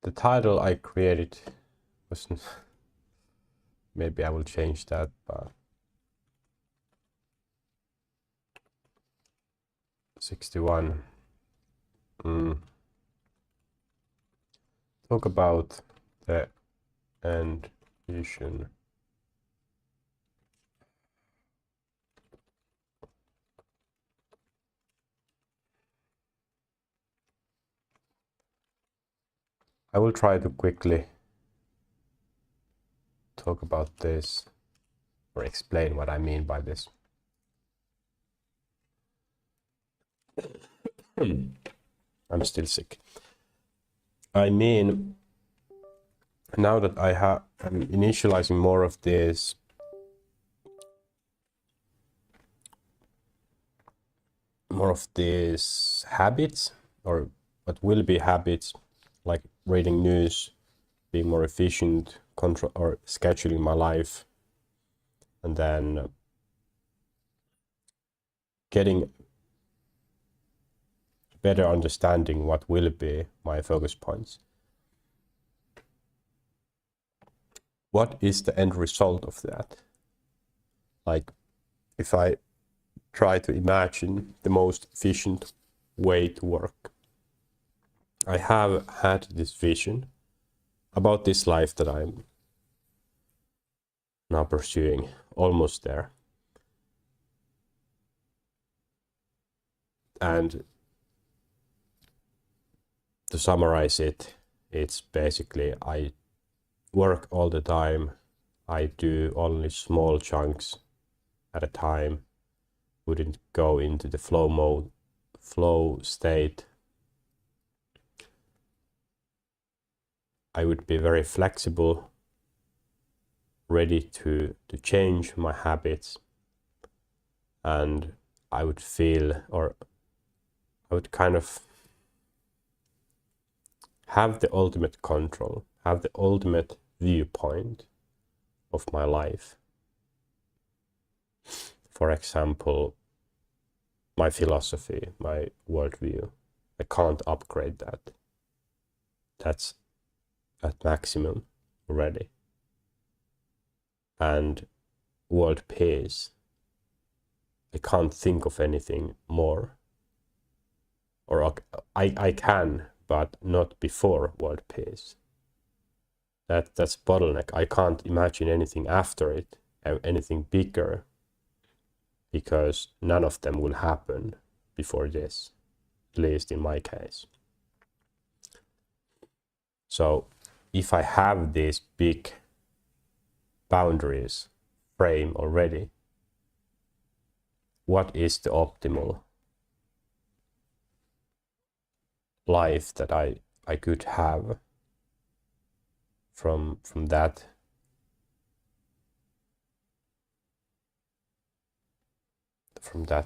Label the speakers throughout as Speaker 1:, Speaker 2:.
Speaker 1: the title I created wasn't, maybe I will change that, but 61. Talk about the end vision. I will try to quickly talk about this or explain what I mean by this. I'm still sick. I mean, now that I'm initializing more of these habits, or what will be habits, like reading news, being more efficient, control or scheduling my life, and then getting better understanding what will be my focus points. What is the end result of that? Like, if I try to imagine the most efficient way to work, I have had this vision about this life that I'm now pursuing, almost there. And to summarize it, it's basically I work all the time, I do only small chunks at a time, wouldn't go into the flow state. I would be very flexible, ready to change my habits, and I would feel, or I would kind of have the ultimate control, have the ultimate viewpoint of my life. For example, my philosophy, my worldview, I can't upgrade that. That's at maximum already. And world peace, I can't think of anything more. Or I can, but not before world peace. That's bottleneck. I can't imagine anything after it, anything bigger, because none of them will happen before this, at least in my case. So if I have these big boundaries frame already, what is the optimal life that I could have from that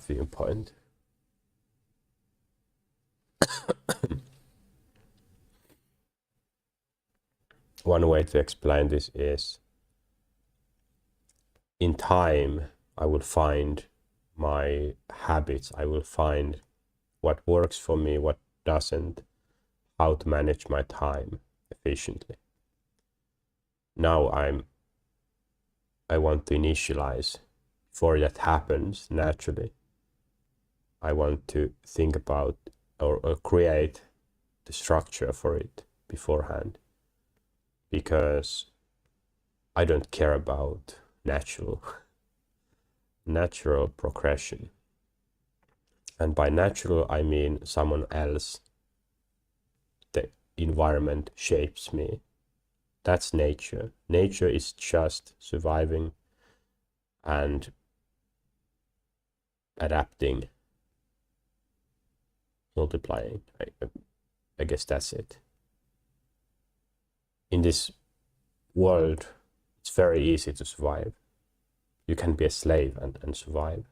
Speaker 1: viewpoint? One way to explain this is, in time, I will find my habits, I will find what works for me, what doesn't, how to manage my time efficiently. Now I want to initialize. Before that happens naturally, I want to think about or create the structure for it beforehand, because I don't care about natural progression. And by natural, I mean someone else, the environment shapes me. That's nature. Nature is just surviving and adapting, multiplying. I guess that's it. In this world, it's very easy to survive. You can be a slave and survive.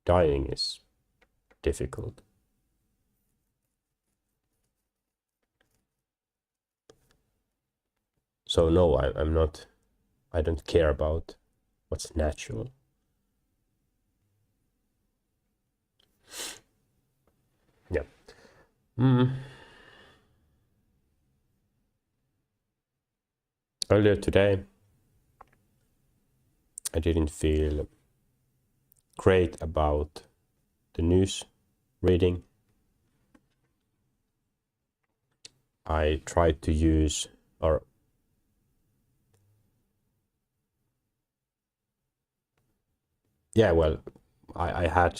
Speaker 1: Dying is difficult. So no, I don't care about what's natural. Yeah. Earlier today, I didn't feel great about the news reading. I tried to use, or yeah, well, I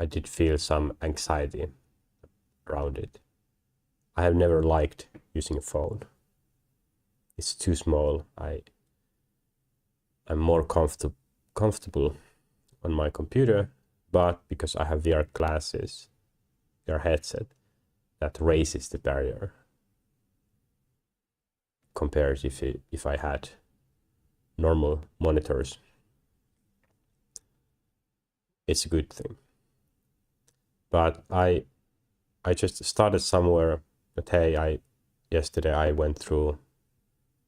Speaker 1: did feel some anxiety around it. I have never liked using a phone. It's too small. I'm more comfortable on my computer, but because I have VR glasses, VR headset, that raises the barrier compared if I had normal monitors. It's a good thing. But I just started somewhere. But hey, yesterday I went through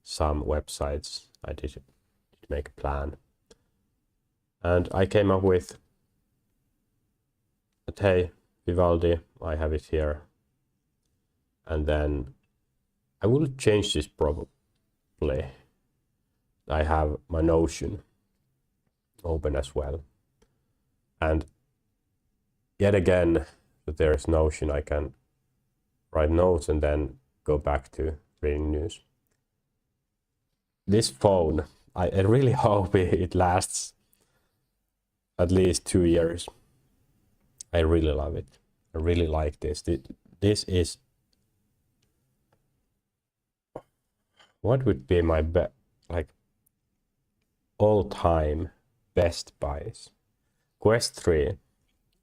Speaker 1: some websites. I did make a plan, and I came up with, but hey, Vivaldi, I have it here, and then I will change this probably. I have my Notion open as well, and yet again, that there is Notion, I can write notes and then go back to reading news. This phone, I really hope it lasts at least 2 years. I really love it. I really like this. This is, what would be my all-time best buys? Quest 3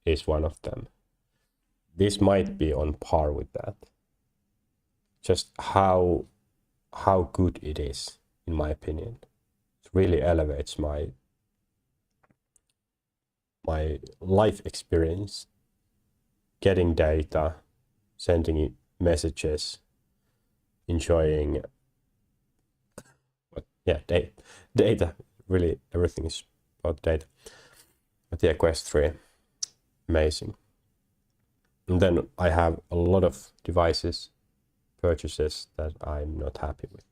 Speaker 1: is one of them. This might be on par with that. Just how good it is, in my opinion. It really elevates my life experience, getting data, sending messages, enjoying, data. Really, everything is about data. But yeah, Quest 3, amazing. And then I have a lot of devices, purchases that I'm not happy with.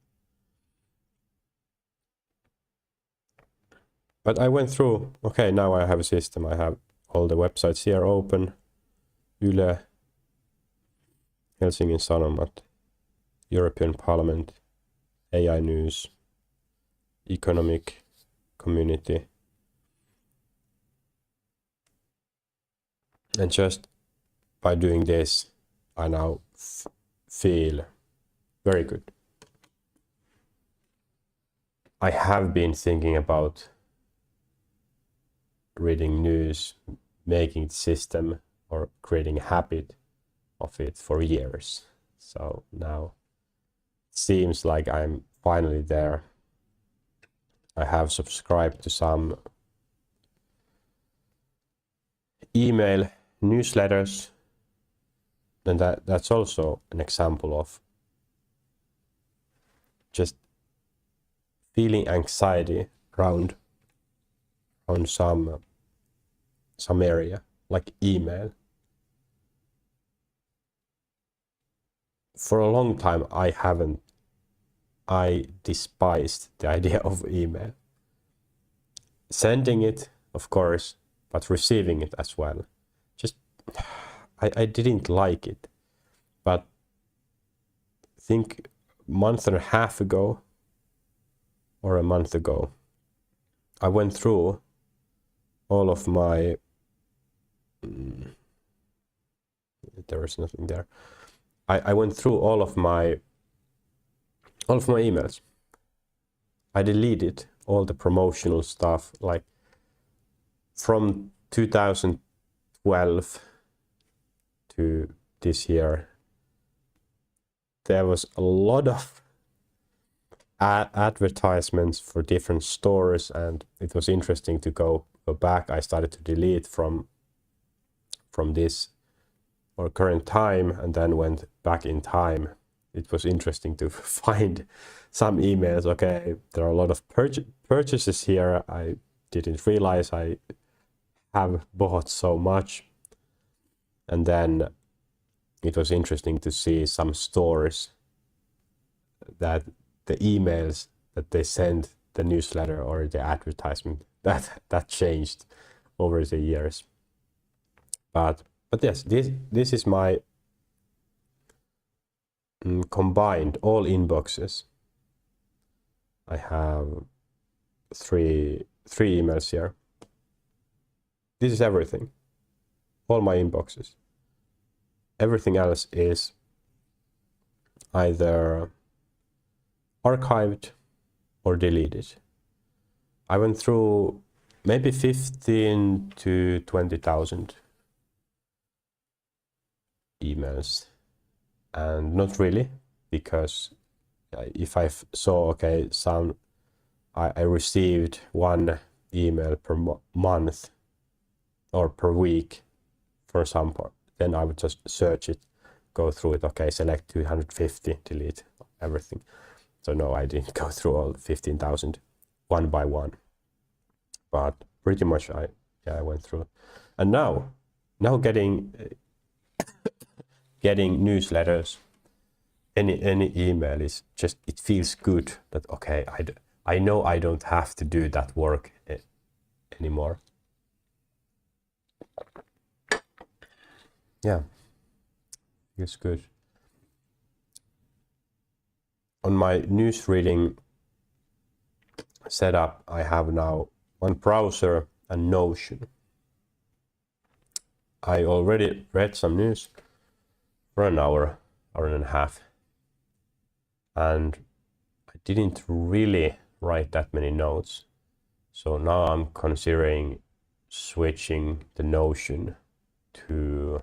Speaker 1: But I went through, okay, now I have a system. I have all the websites here open. Yle, Helsingin Sanomat, European Parliament, AI News, Economic, Community. And just by doing this, I now feel very good. I have been thinking about reading news, making the system or creating a habit of it for years. So now it seems like I'm finally there. I have subscribed to some email newsletters, and that's also an example of just feeling anxiety around some area, like email. For a long time I despised the idea of email. Sending it, of course, but receiving it as well. Just, I didn't like it. But I think a month and a half ago, or a month ago, I went through all of my, there is nothing there. I went through all of my emails. I deleted all the promotional stuff, like from 2012 to this year. There was a lot of advertisements for different stores, and it was interesting to go back. I started to delete from this or current time, and then went back in time. It was interesting to find some emails. Okay, there are a lot of purchases here. I didn't realize I have bought so much. And then it was interesting to see some stores that the emails that they send, the newsletter or the advertisement, that changed over the years. But yes, this is my combined all inboxes. I have three emails here. This is everything, all my inboxes. Everything else is either archived or deleted. I went through maybe 15 to 20,000 emails, and not really, because if I saw, okay, I received one email per month or per week for some part, then I would just search it, go through it, okay, select 250, delete everything. So no, I didn't go through all 15,000 one by one, but pretty much I went through. And now getting newsletters, any email is just, it feels good that, okay, I know I don't have to do that work anymore. Yeah, it's good. On my news reading setup, I have now one browser and Notion. I already read some news for an hour and a half, and I didn't really write that many notes. So now I'm considering switching the Notion to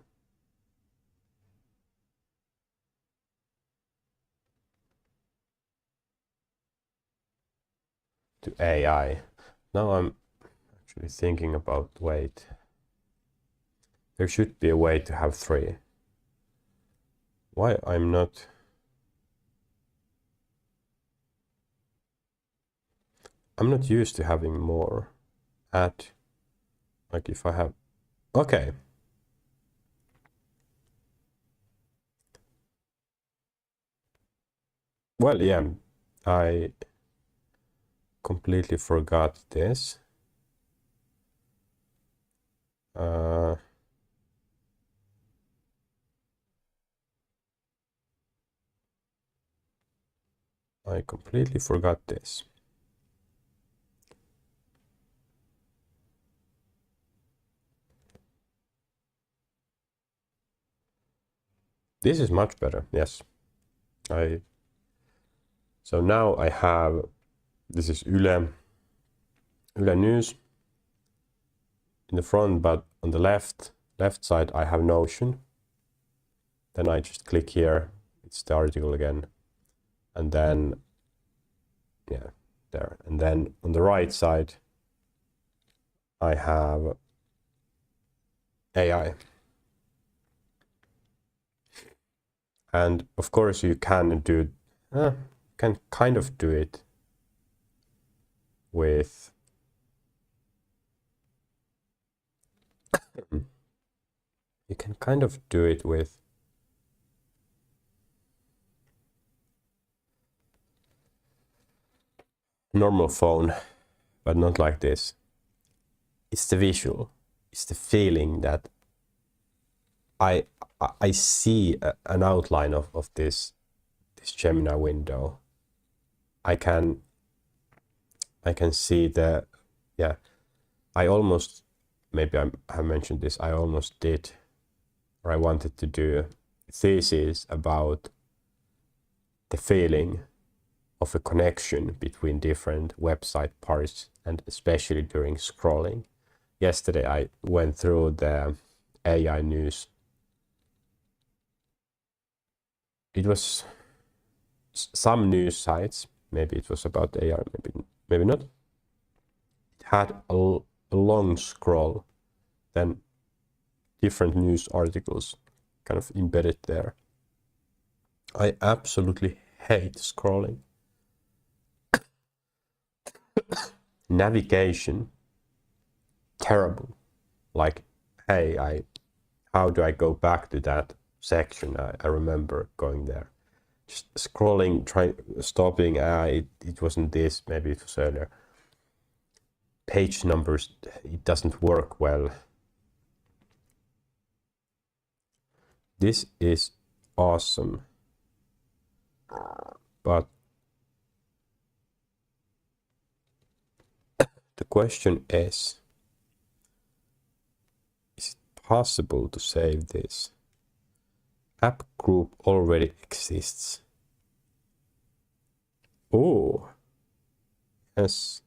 Speaker 1: AI. Now I'm actually thinking about, wait, there should be a way to have 3. Why I'm not used to having more like if I have, okay. Well, yeah, I completely forgot this. I completely forgot this. This is much better, yes. So now I have, this is Yle News in the front, but on the left side I have Notion. Then I just click here, it's the article again, and then yeah, there. And then on the right side I have AI. And of course you can do, can kind of do it with you can kind of do it with normal phone, but not like this. It's the visual, it's the feeling that I see an outline of this Gemini window. I can see the, yeah, I almost, maybe I have mentioned this, I almost did, or I wanted to do a thesis about the feeling of a connection between different website parts, and especially during scrolling. Yesterday I went through the AI news. It was some news sites, maybe it was about AI, maybe not. It had a long scroll, then different news articles kind of embedded there. I absolutely hate scrolling. Navigation, terrible. Like, hey, how do I go back to that section? I remember going there. just scrolling, stopping. It wasn't this. Maybe it was earlier. Page numbers. It doesn't work well. This is awesome, but the question is it possible to save this? App group already exists. Oh, yes.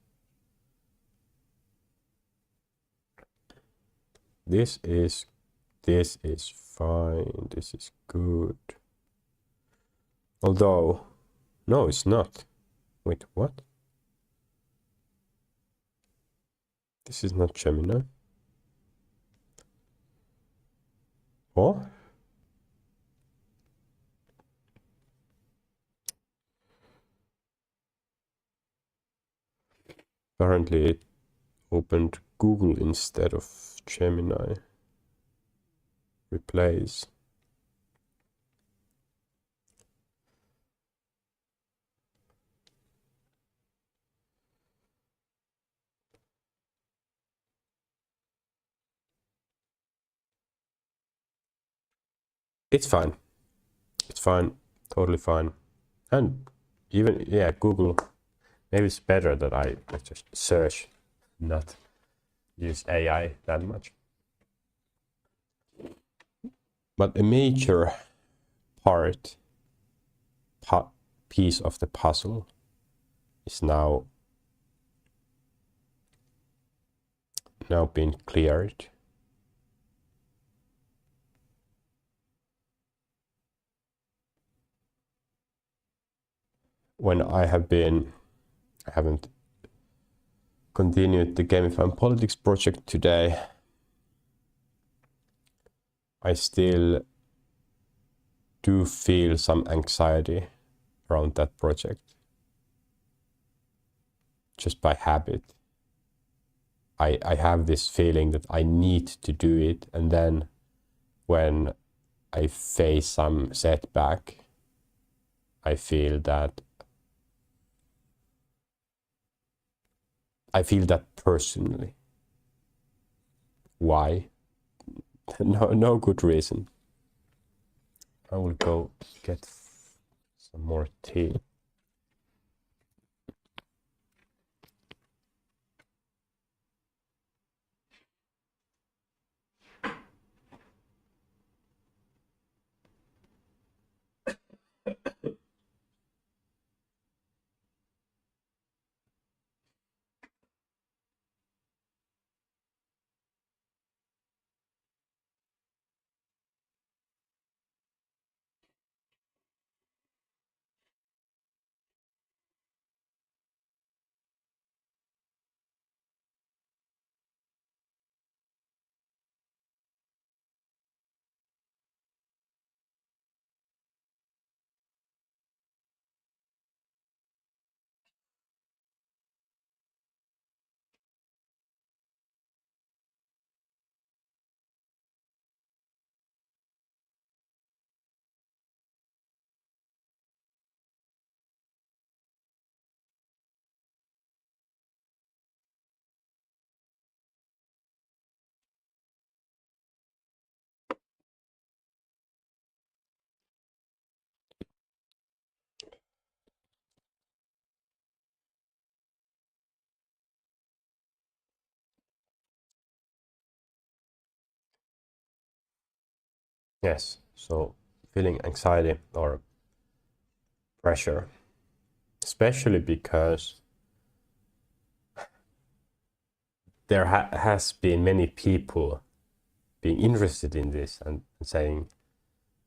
Speaker 1: This is fine. This is good. Although, no, it's not. Wait, what? This is not Gemini. Oh? Apparently it opened Google instead of Gemini. Replace. It's fine. It's fine. Totally fine. And even, yeah, Google, maybe it's better that I just search, not use AI that much. But a major piece of the puzzle is now been cleared. When I haven't continued the Gamify Politics project today, I still do feel some anxiety around that project. Just by habit. I have this feeling that I need to do it, and then when I face some setback, I feel that personally. Why? No good reason. I will go get some more tea. Yes, so feeling anxiety or pressure, especially because there has been many people being interested in this and saying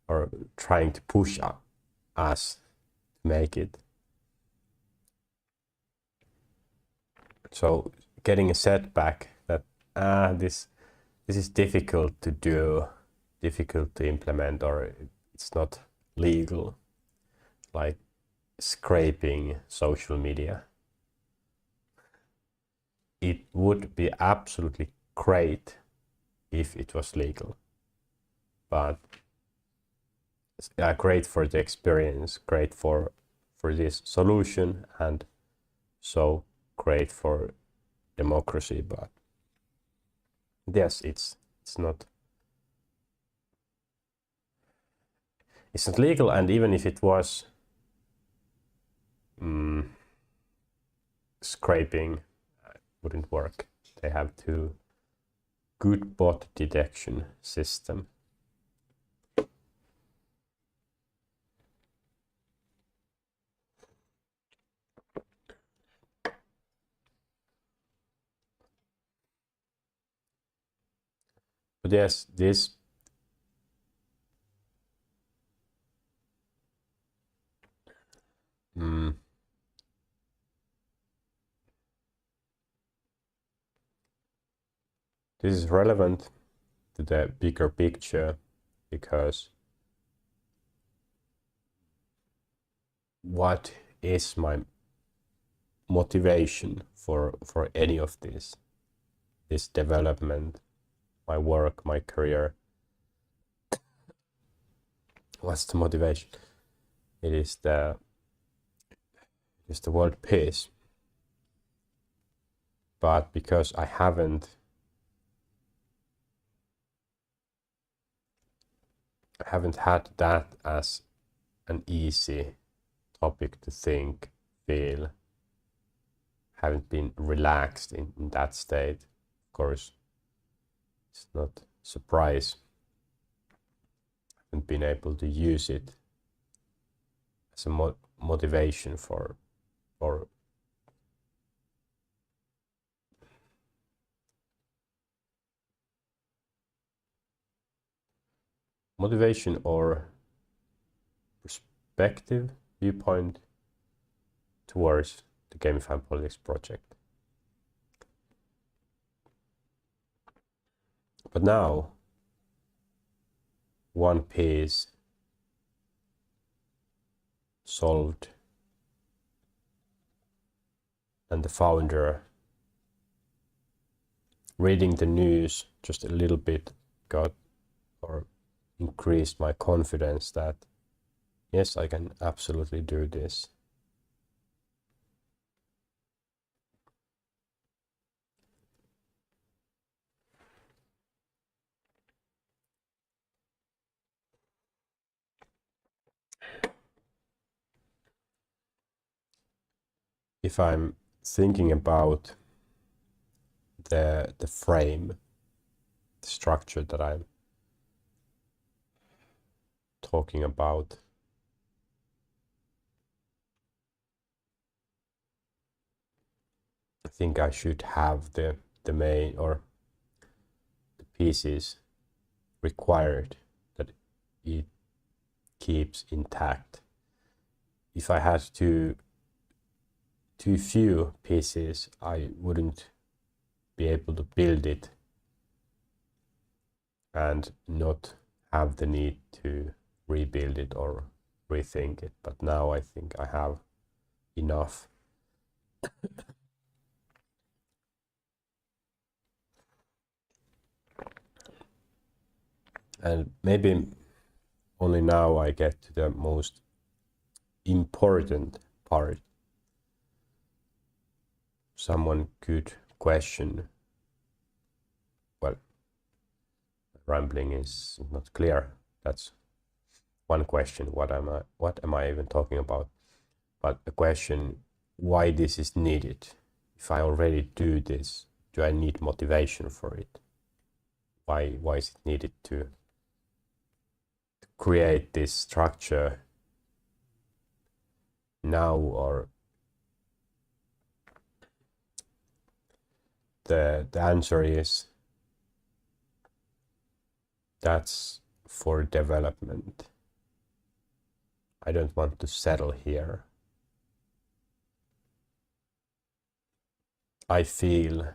Speaker 1: or trying to push us to make it. So getting a setback that this is difficult to do, difficult to implement, or it's not legal, like scraping social media. It would be absolutely great if it was legal, but great for the experience, great for this solution, and so great for democracy. But yes, it's not legal, and even if it was scraping, wouldn't work. They have too good bot detection system. But yes, this this is relevant to the bigger picture, because what is my motivation for any of this development, my work, my career? What's the motivation? It is the world peace. But because I haven't had that as an easy topic to think, feel, haven't been relaxed in that state, of course, it's not a surprise. I haven't been able to use it as a motivation for motivation or perspective, viewpoint towards the Gamify Politics project. But now, one piece solved, and the founder, reading the news just a little bit, got or increased my confidence that yes, I can absolutely do this. If I'm thinking about the frame, the structure that I'm talking about, I think I should have the main or the pieces required that it keeps intact. If I had too few pieces, I wouldn't be able to build it and not have the need to rebuild it or rethink it. But now I think I have enough. And maybe only now I get to the most important part. Someone could question, well, rambling is not clear. That's one question. What am I even talking about? But the question, why this is needed? If I already do this, do I need motivation for it? Why is it needed to create this structure now? Or the answer is that's for development. I don't want to settle here. I feel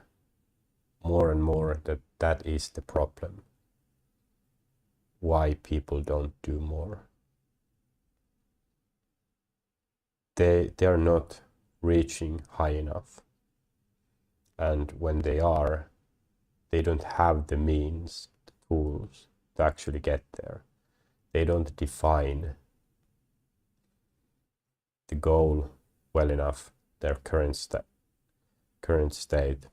Speaker 1: more and more that that is the problem. Why people don't do more. They are not reaching high enough. And when they are, they don't have the means, the tools to actually get there. they don't define the goal well enough, their current state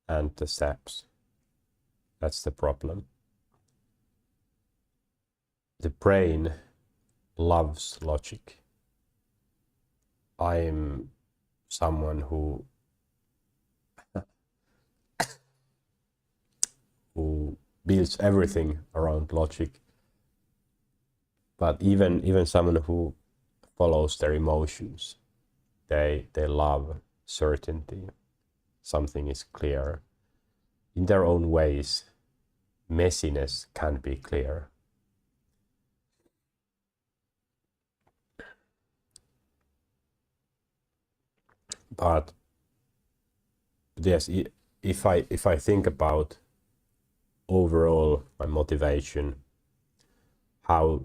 Speaker 1: and the steps. That's the problem. The brain loves logic. I am someone who builds everything around logic, but even someone who follows their emotions, they love certainty. Something is clear. In their own ways, messiness can be clear. But yes, if I think about overall my motivation, how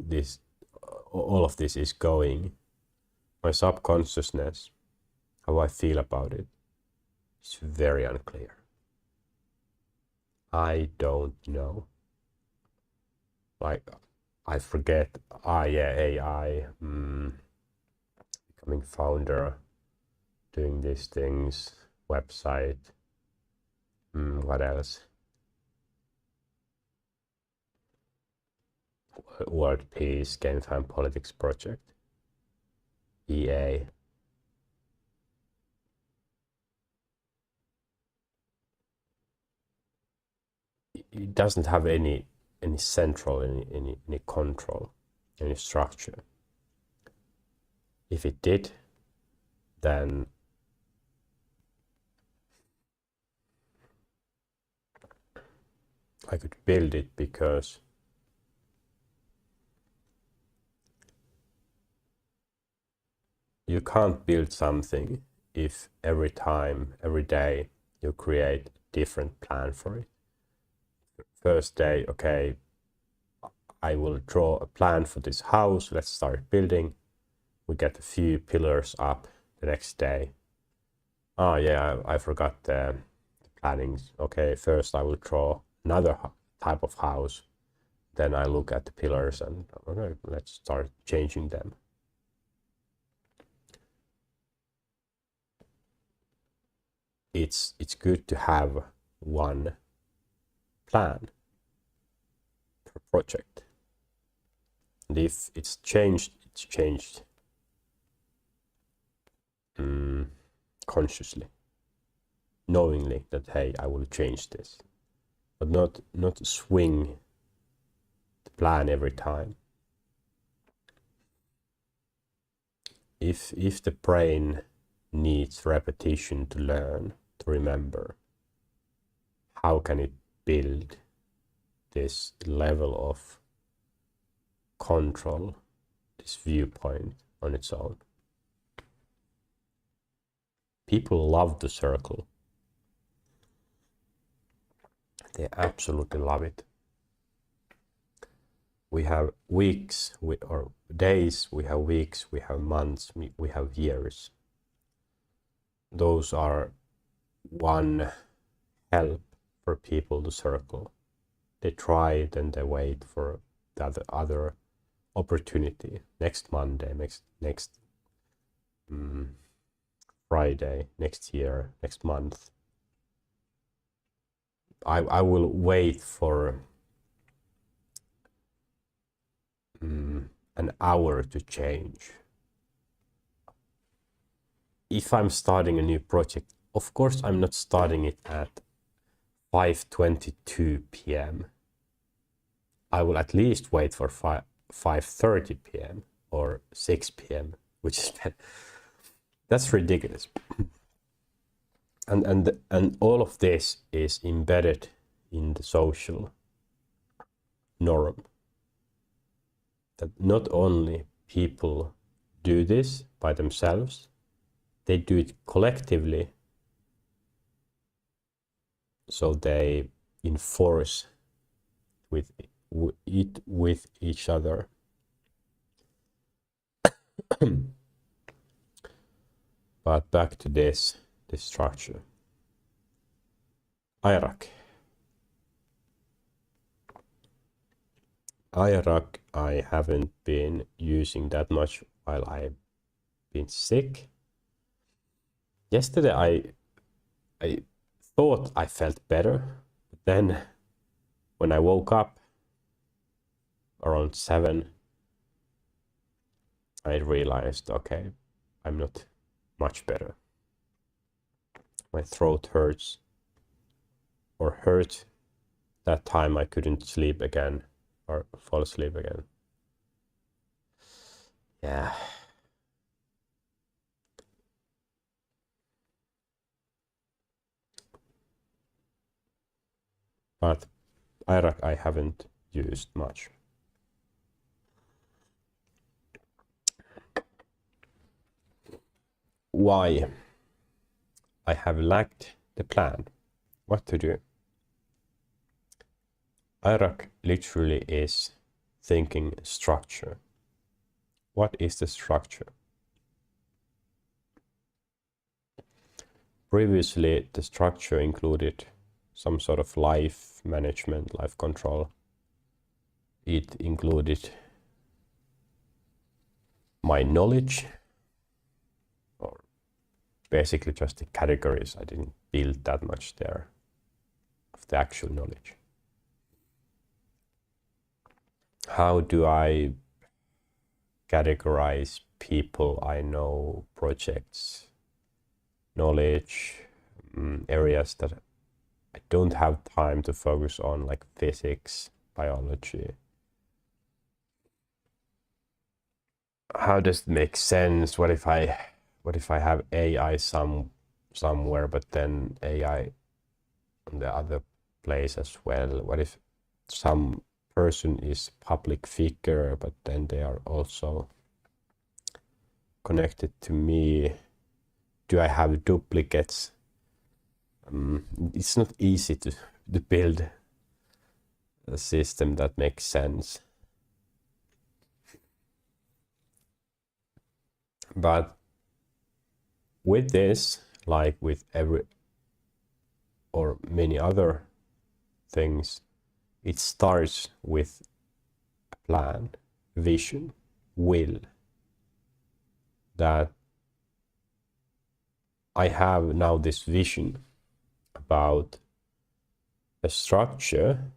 Speaker 1: all of this is going, my subconsciousness, how I feel about it, is very unclear. I don't know. Like, I forget, AI, becoming founder, doing these things, website, what else? World Peace, GameFam Politics Project, EA. It doesn't have any central, any control, any structure. If it did, then I could build it, because you can't build something if every time, every day, you create a different plan for it. First day, okay, I will draw a plan for this house, let's start building. We get a few pillars up. The next day, oh yeah, I forgot the plannings. Okay, first I will draw another type of house. Then I look at the pillars and, okay, let's start changing them. It's good to have one plan per project. And if it's changed, it's changed consciously, knowingly that, hey, I will change this, but not swing the plan every time. If the brain needs repetition to learn, to remember, how can it build this level of control, this viewpoint on its own? People love the circle. They absolutely love it. We have weeks, or days, we have weeks, we have months, we have years. Those are one help for people to circle. They try it and they wait for the other opportunity. Next Monday, next Friday, next year, next month. I will wait for an hour to change. If I'm starting a new project, of course I'm not starting it at 5:22 p.m. I will at least wait for 5:30 p.m. or 6 p.m., which is that's ridiculous. And all of this is embedded in the social norm. That not only people do this by themselves, they do it collectively, so they enforce with each other. But back to this structure. Iraq. IRAC I haven't been using that much while I've been sick. Yesterday I thought I felt better, but then when I woke up around 7, I realized, okay, I'm not much better. My throat hurts, or hurt. That time I couldn't sleep again, or fall asleep again. Yeah. But IRAC I haven't used much. Why? I have lacked the plan. What to do? IRAC literally is thinking structure. What is the structure? Previously, the structure included some sort of life management, life control. It included my knowledge, or basically just the categories. I didn't build that much there of the actual knowledge. How do I categorize people I know, projects, knowledge, areas that I don't have time to focus on, like physics, biology? How does it make sense? What if I have AI somewhere, but then AI on the other place as well? What if some person is public figure, but then they are also connected to me? Do I have duplicates? It's not easy to build a system that makes sense. But with this, like with every or many other things, it starts with a plan, vision, will. That I have now this vision about a structure,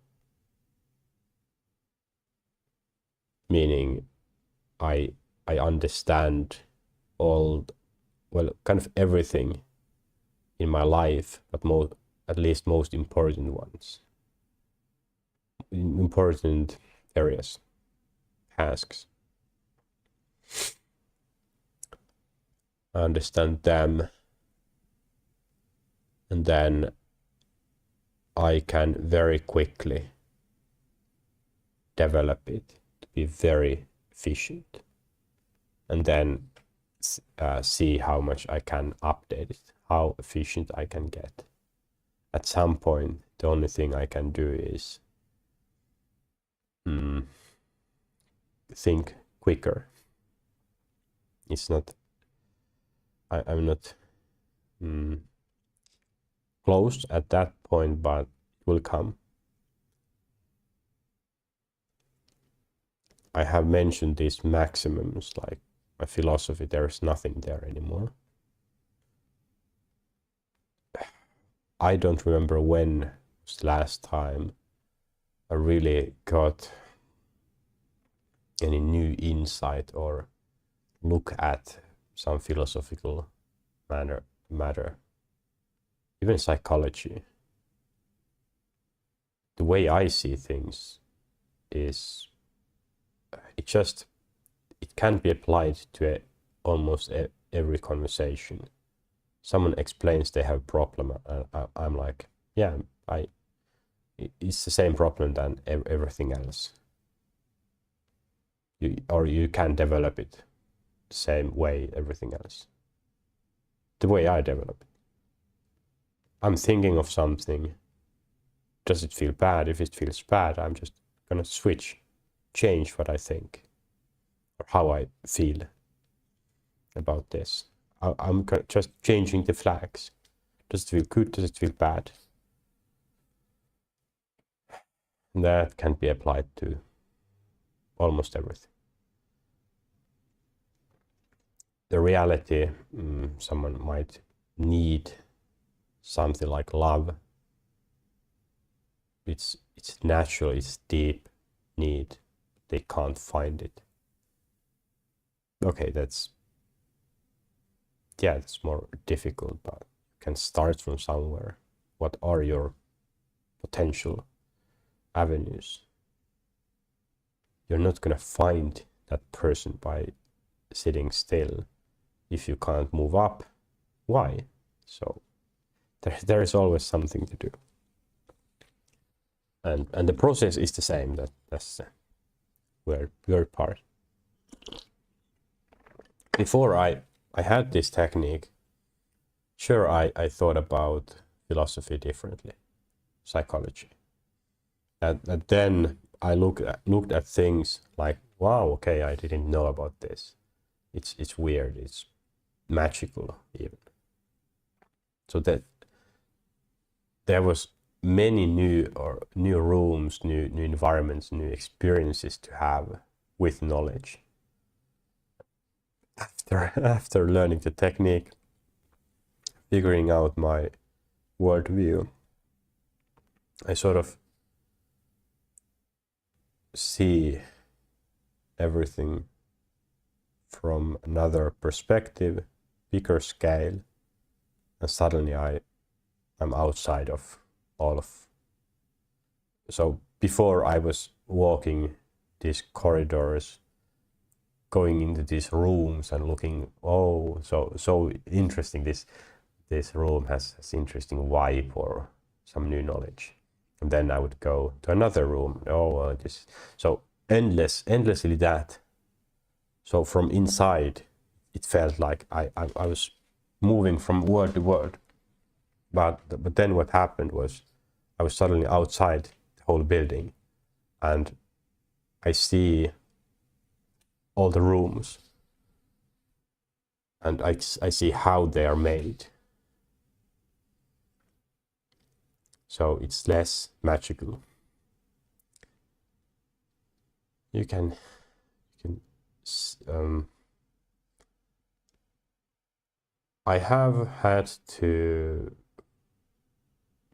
Speaker 1: meaning I understand all, well, kind of everything in my life, but at least most important ones, important areas, tasks. I understand them, and then I can very quickly develop it to be very efficient, and then see how much I can update it, how efficient I can get. At some point, the only thing I can do is think quicker. It's not, I'm not close at that point, but it will come. I have mentioned these maximums, like my philosophy, there is nothing there anymore. I don't remember when was the last time I really got any new insight or look at some philosophical matter. Even psychology. The way I see things is it can be applied to almost every conversation. Someone explains they have a problem, I'm like, yeah, it's the same problem than everything else. You can develop it the same way everything else. The way I develop it. I'm thinking of something. Does it feel bad? If it feels bad, I'm just gonna change what I think or how I feel about this. I'm just changing the flags. Does it feel good? Does it feel bad? That can be applied to almost everything. The reality, someone might need something like love. It's natural, it's deep need. They can't find it. Okay, it's more difficult, but you can start from somewhere. What are your potential avenues? You're not gonna find that person by sitting still. If you can't move up, why? So there is always something to do, and the process is the same. That's the weird part. Before I had this technique, sure, I thought about philosophy differently, psychology, and then I looked at things like, wow, okay, I didn't know about this. It's weird, it's magical even. So that there was many new rooms, new environments, new experiences to have with knowledge. After learning the technique, figuring out my worldview, I sort of see everything from another perspective, bigger scale, and suddenly I'm outside of all of. So before I was walking these corridors, going into these rooms and looking, oh, so interesting, this room has interesting vibe or some new knowledge. And then I would go to another room, this, so endlessly that. So from inside, it felt like I was moving from world to world. But then what happened was I was suddenly outside the whole building, and I see all the rooms, and I see how they are made. So it's less magical. You can I have had to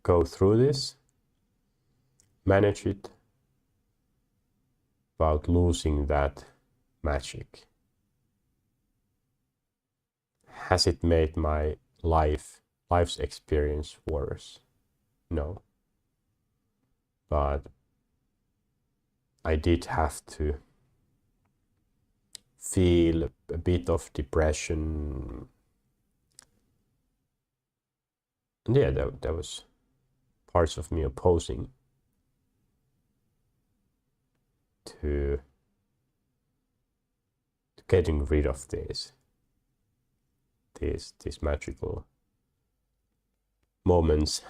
Speaker 1: go through this, manage it, about losing that magic. Has it made my life's experience worse? No. But I did have to feel a bit of depression. And yeah, there was parts of me opposing to getting rid of these magical moments.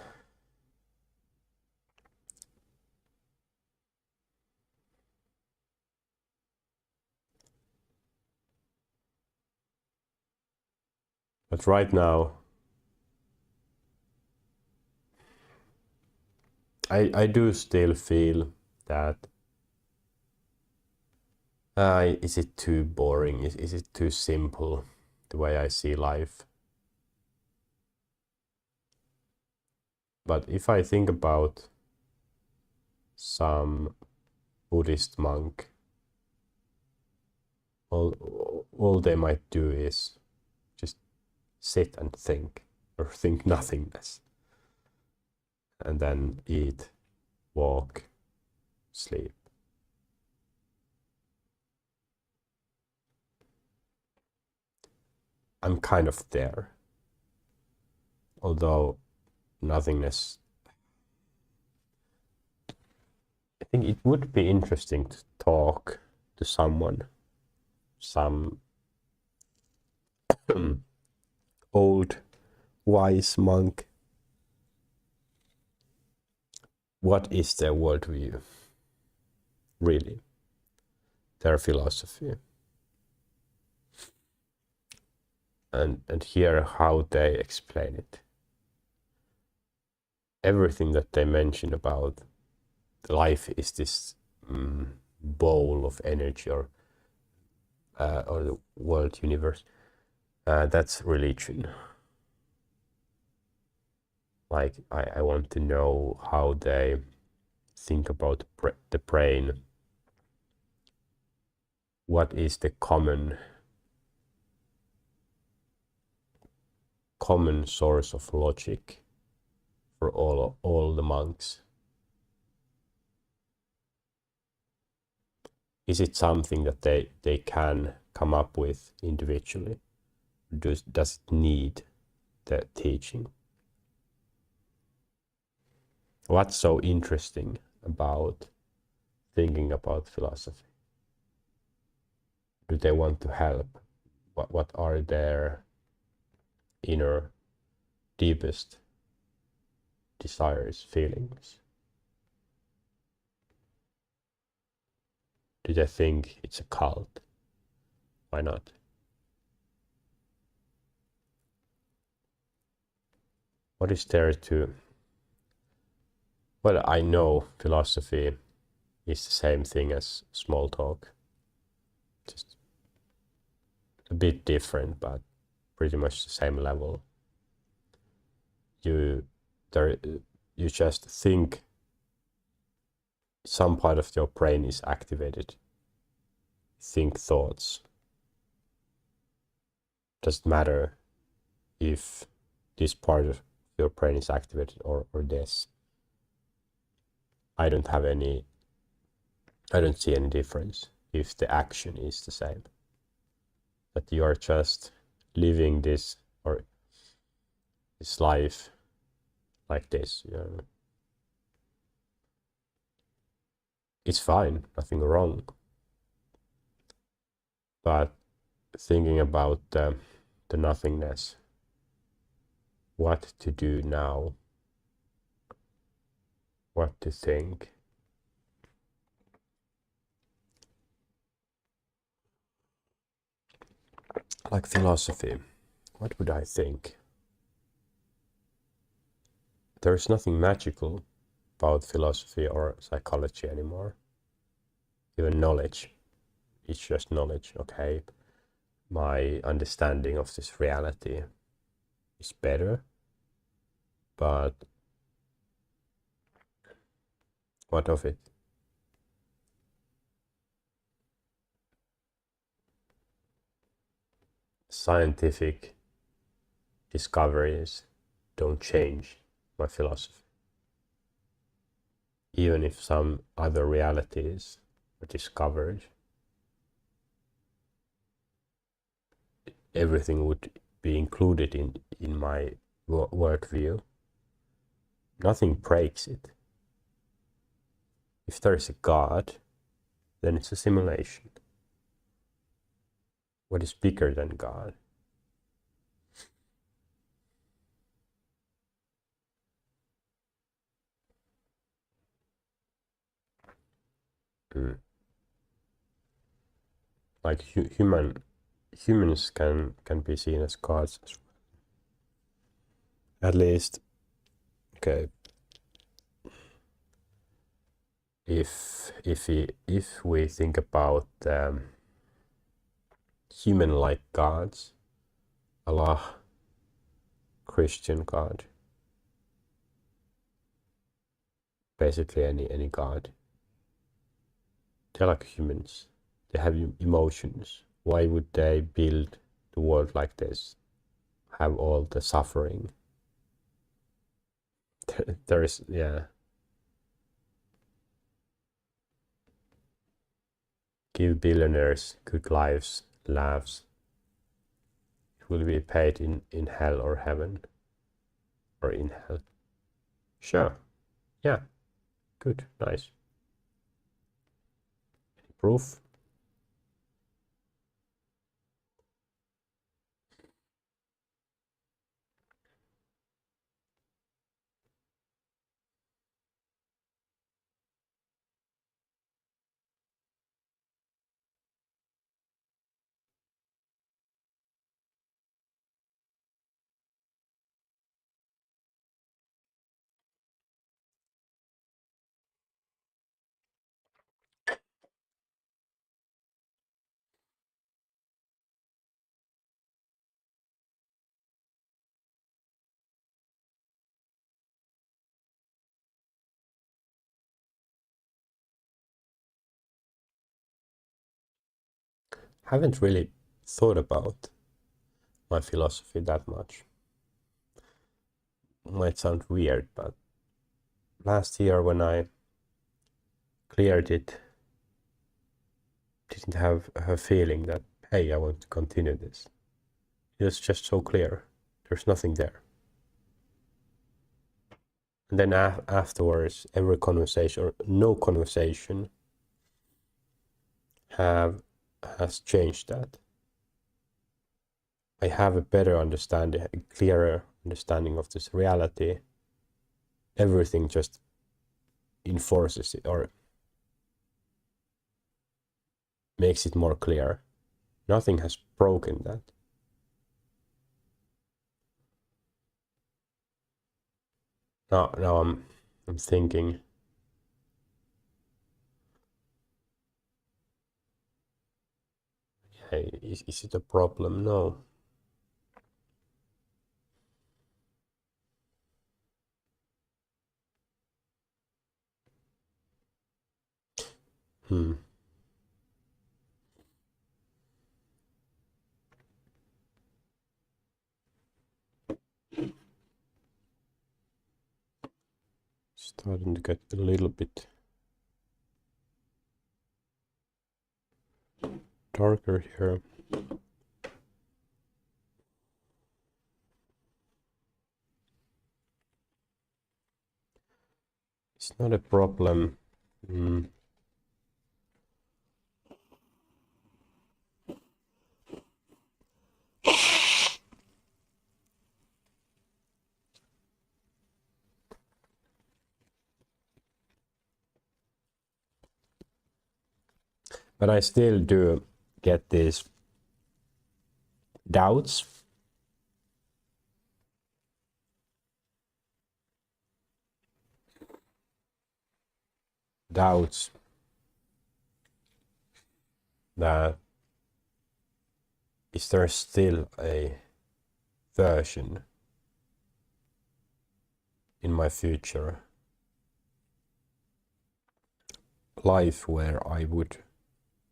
Speaker 1: But right now, I do still feel that is it too boring? Is it too simple, the way I see life? But if I think about some Buddhist monk, all they might do is just sit and think, or think nothingness, and then eat, walk, sleep. I'm kind of there, although nothingness. I think it would be interesting to talk to someone, some old wise monk. What is their worldview? Really, their philosophy, and hear how they explain it. Everything that they mention about life is this bowl of energy, or the world universe. That's religion. Like I want to know how they think about the brain. What is the common source of logic for all the monks? Is it something that they can come up with individually? Does it need the teaching? What's so interesting about thinking about philosophy? Do they want to help? What are their inner deepest desires, feelings? Do they think it's a cult? Why not? What is there to... Well, I know philosophy is the same thing as small talk. Just a bit different, but pretty much the same level. You just think, some part of your brain is activated. Think thoughts. Doesn't matter if this part of your brain is activated or this. I don't see any difference if the action is the same. That you are just living this life like this. It's fine, nothing wrong. But thinking about the nothingness, what to do now, what to think. Like philosophy, what would I think? There's nothing magical about philosophy or psychology anymore. Even knowledge, it's just knowledge. Okay, my understanding of this reality is better, but what of it? Scientific discoveries don't change my philosophy. Even if some other realities are discovered, everything would be included in my worldview. Nothing breaks it. If there is a God, then it's a simulation. What is bigger than God? Mm. Like humans can be seen as gods as well. At least, okay. If we think about human-like gods, Allah, Christian God, basically any god, they're like humans. They have emotions. Why would they build the world like this? Have all the suffering. There is, yeah. Give billionaires good lives, laughs. It will be paid in hell or heaven. Or in hell. Sure. Yeah. Good. Nice. Proof? Haven't really thought about my philosophy that much. Might sound weird, but last year when I cleared it, didn't have a feeling that, hey, I want to continue this. It was just so clear. There's nothing there. And then afterwards, every conversation or no conversation has changed that. I have a better understanding, a clearer understanding of this reality. Everything just enforces it or makes it more clear. Nothing has broken that. Now I'm thinking, hey, is it a problem? No. Starting to get a little bit darker here. It's not a problem. But I still do get these doubts. Doubts that is there still a version in my future life where I would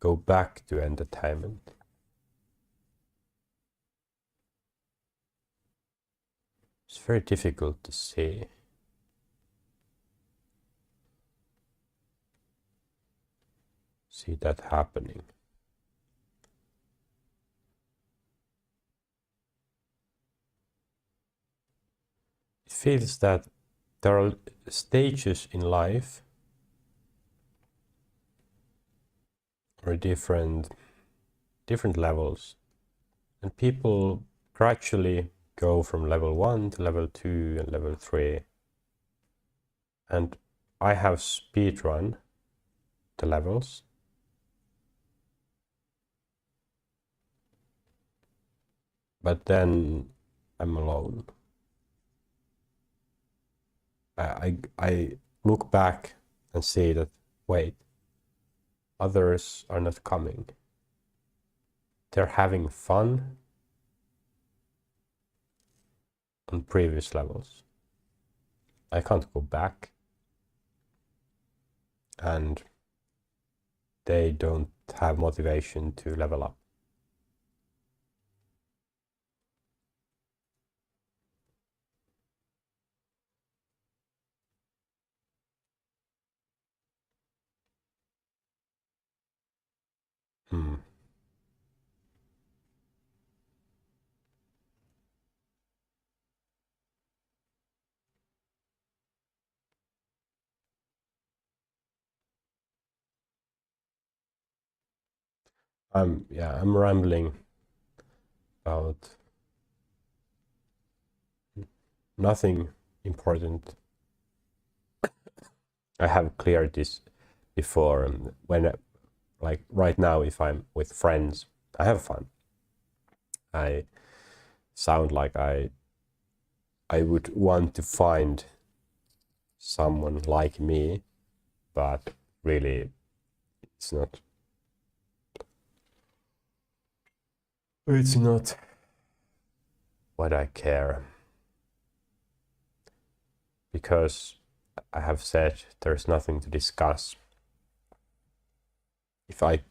Speaker 1: go back to entertainment. It's very difficult to see. See that happening. It feels that there are stages in life or different levels, and people gradually go from level 1 to level 2 and level 3, and I have speedrun the levels, but then I'm alone. I look back and see that, wait, others are not coming. They're having fun on previous levels. I can't go back, and they don't have motivation to level up. I'm rambling about nothing important. I have cleared this before, and when, like right now, if I'm with friends, I have fun. I sound like I would want to find someone like me, but really it's not. It's not what I care, because I have said there's nothing to discuss. If I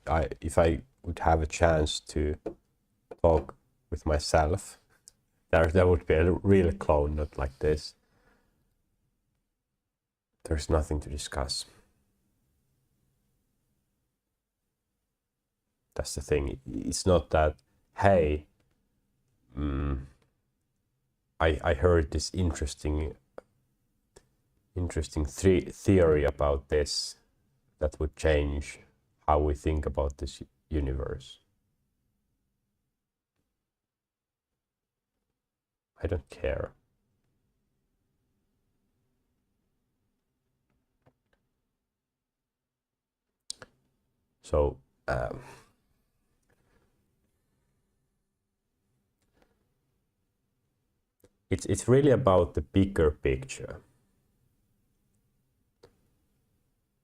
Speaker 1: would have a chance to talk with myself, there would be a real clone, not like this. There's nothing to discuss. That's the thing. It's not that, hey, I heard this interesting theory about this that would change how we think about this universe. I don't care. So it's really about the bigger picture,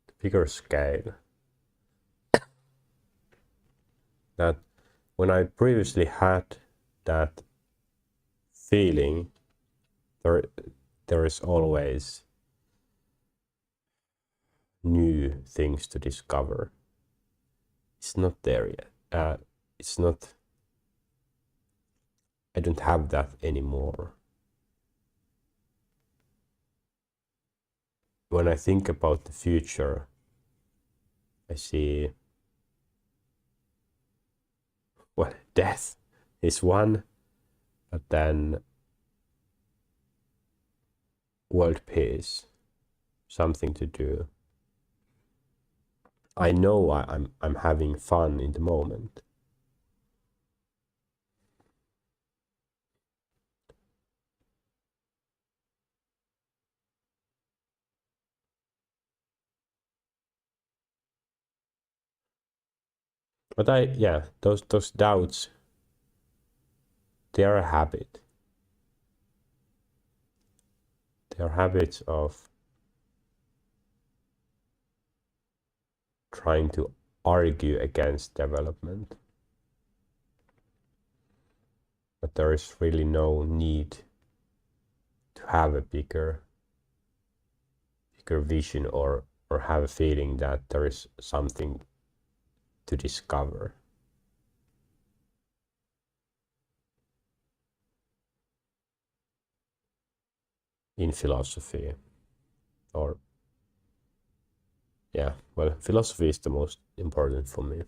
Speaker 1: the bigger scale. That when I previously had that feeling, there is always new things to discover. It's not there yet. It's not. I don't have that anymore. When I think about the future, I see, well, death is one, but then world peace, something to do. I know I'm having fun in the moment. But those doubts, they are a habit. They are habits of trying to argue against development. But there is really no need to have a bigger vision or have a feeling that there is something to discover. In philosophy, or philosophy is the most important for me.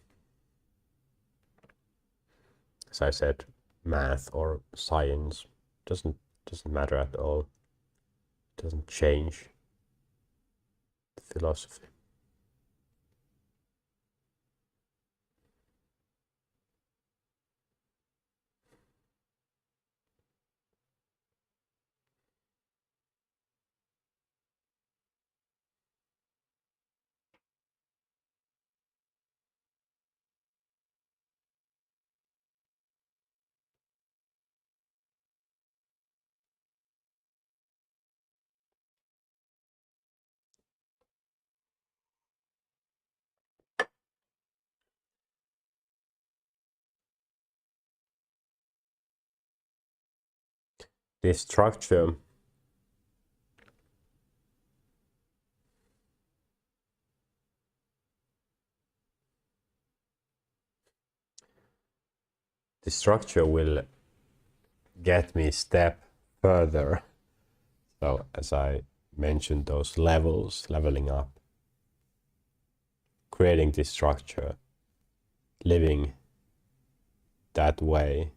Speaker 1: As I said, math or science doesn't matter at all. It doesn't change the philosophy. This structure will get me a step further. So as I mentioned, those levels, leveling up, creating this structure, living that way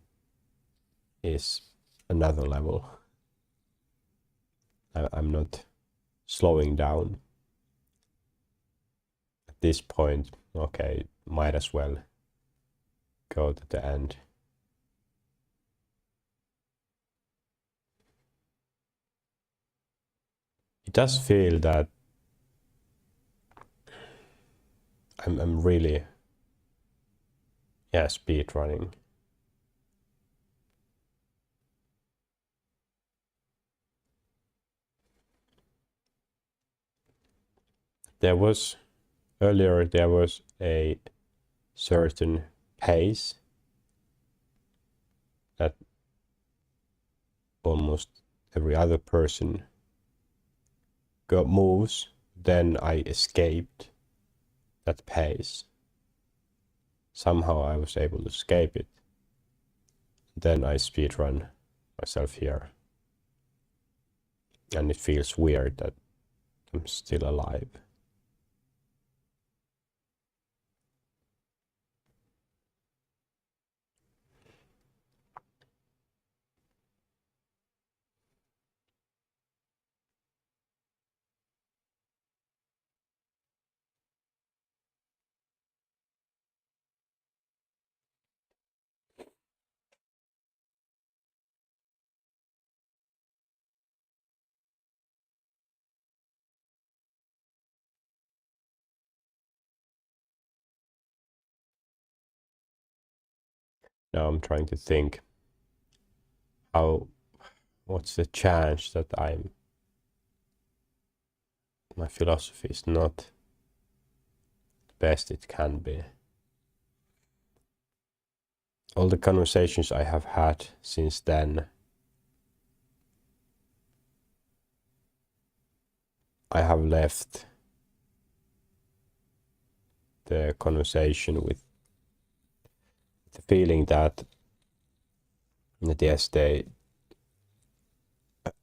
Speaker 1: is another level. I'm not slowing down. At this point, okay, might as well go to the end. It does feel that I'm really speed running. Earlier there was a certain pace that almost every other person moves, then I escaped that pace. somehow I was able to escape it. Then I speedrun myself here. And it feels weird that I'm still alive. Now I'm trying to think what's the chance that my philosophy is not the best it can be. All the conversations I have had since then, I have left the conversation with the feeling that yes,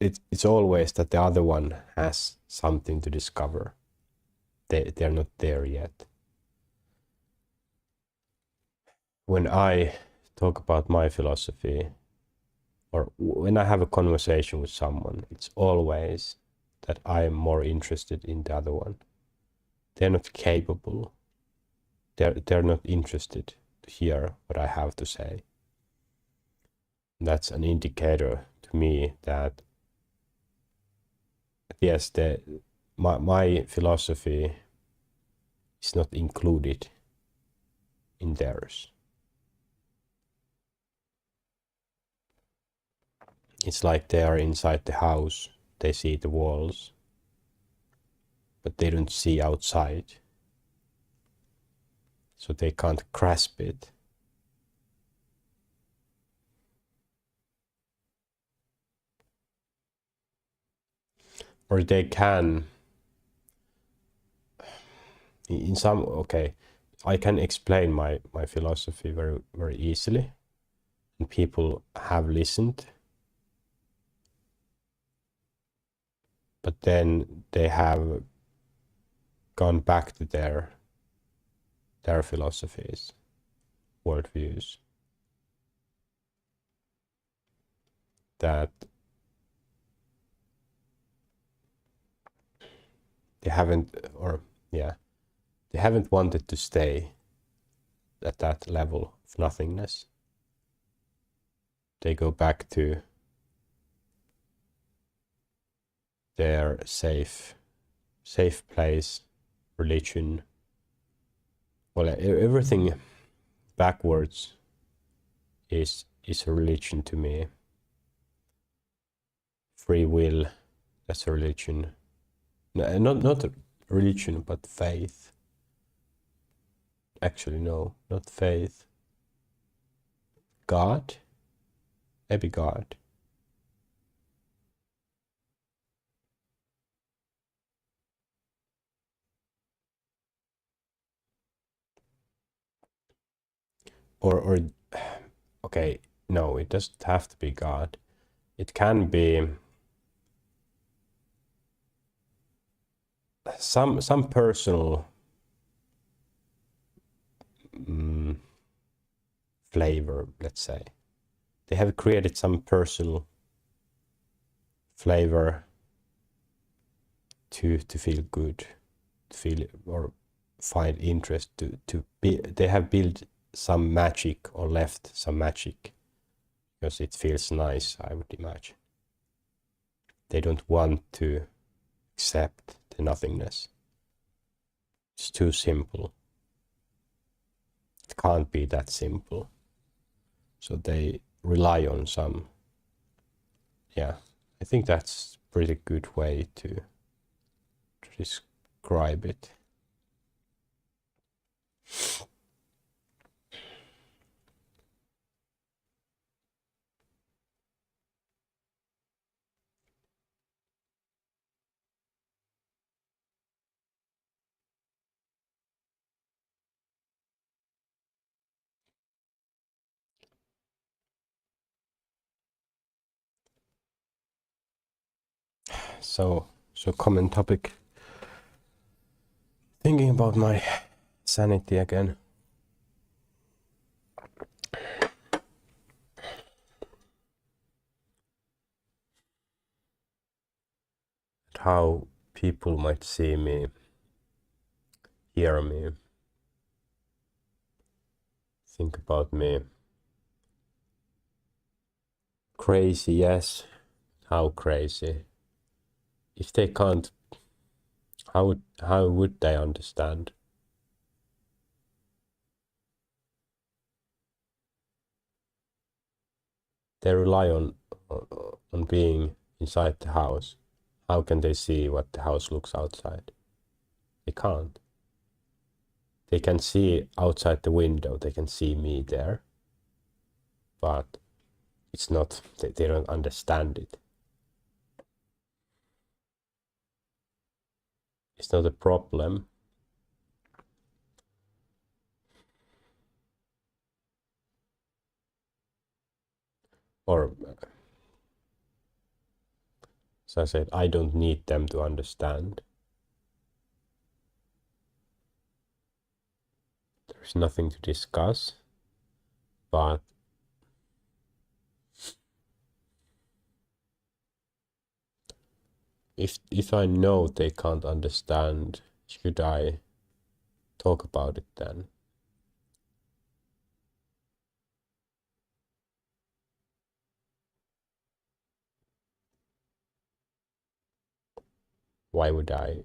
Speaker 1: it's always that the other one has something to discover. They're not there yet. When I talk about my philosophy, or when I have a conversation with someone, it's always that I am more interested in the other one. They're not capable. They're not interested to hear what I have to say. That's an indicator to me that yes, my philosophy is not included in theirs. It's like they are inside the house, they see the walls, but they don't see outside. So they can't grasp it. Or they can, in some, okay, I can explain my philosophy very, very easily. And people have listened. But then they have gone back to their philosophies, worldviews, that they haven't, or yeah, they haven't wanted to stay at that level of nothingness. They go back to their safe place, religion. Well, everything backwards is a religion to me. Free will, that's a religion. No, not a religion, but faith. Actually, no, not faith. God? Maybe God. Or okay, no, it doesn't have to be God. It can be some personal flavor, let's say. They have created some personal flavor to feel good, to feel or find interest, to be. They have built some magic or left some magic because it feels nice, I would imagine. They don't want to accept the nothingness. It's too simple. It can't be that simple. So they rely on some, yeah, I think that's a pretty good way to describe it. So common topic. Thinking about my sanity again. How people might see me, hear me, think about me. Crazy, yes. How crazy? If they can't, how would they understand? They rely on being inside the house. How can they see what the house looks outside? They can't. They can see outside the window, they can see me there, but it's not, they don't understand it. It's not a problem. Or, as I said, I don't need them to understand. There's nothing to discuss, but if I know they can't understand, should I talk about it then? Why would I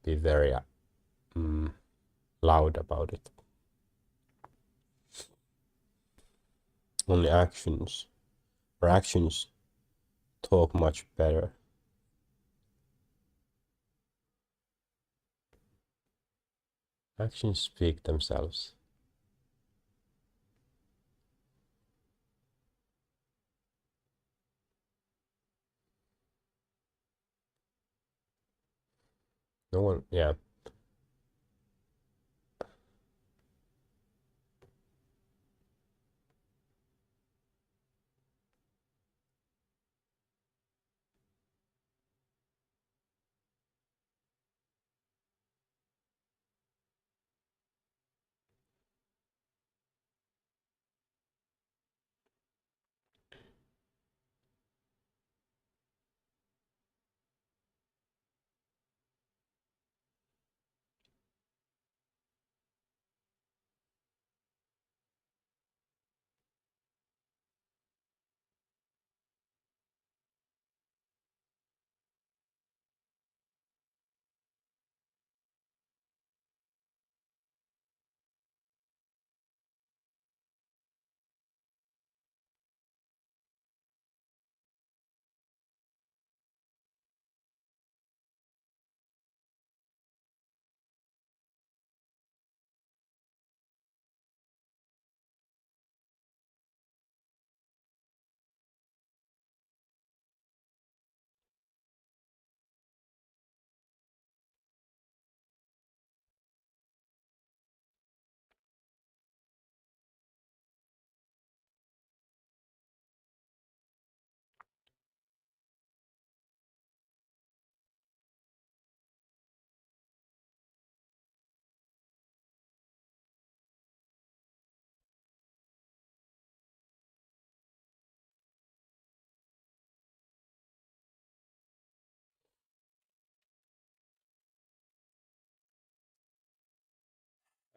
Speaker 1: be very loud about it? Only actions talk much better. Actions speak themselves. No one, yeah.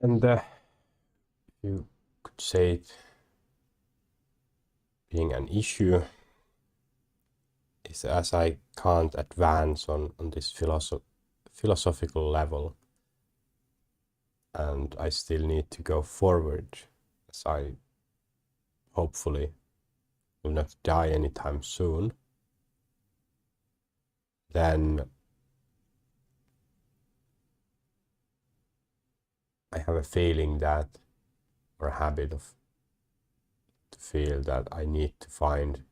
Speaker 1: And you could say it being an issue is as I can't advance on this philosophical level, and I still need to go forward, as I hopefully will not die anytime soon, then I have a feeling that, or a habit of to feel that I need to find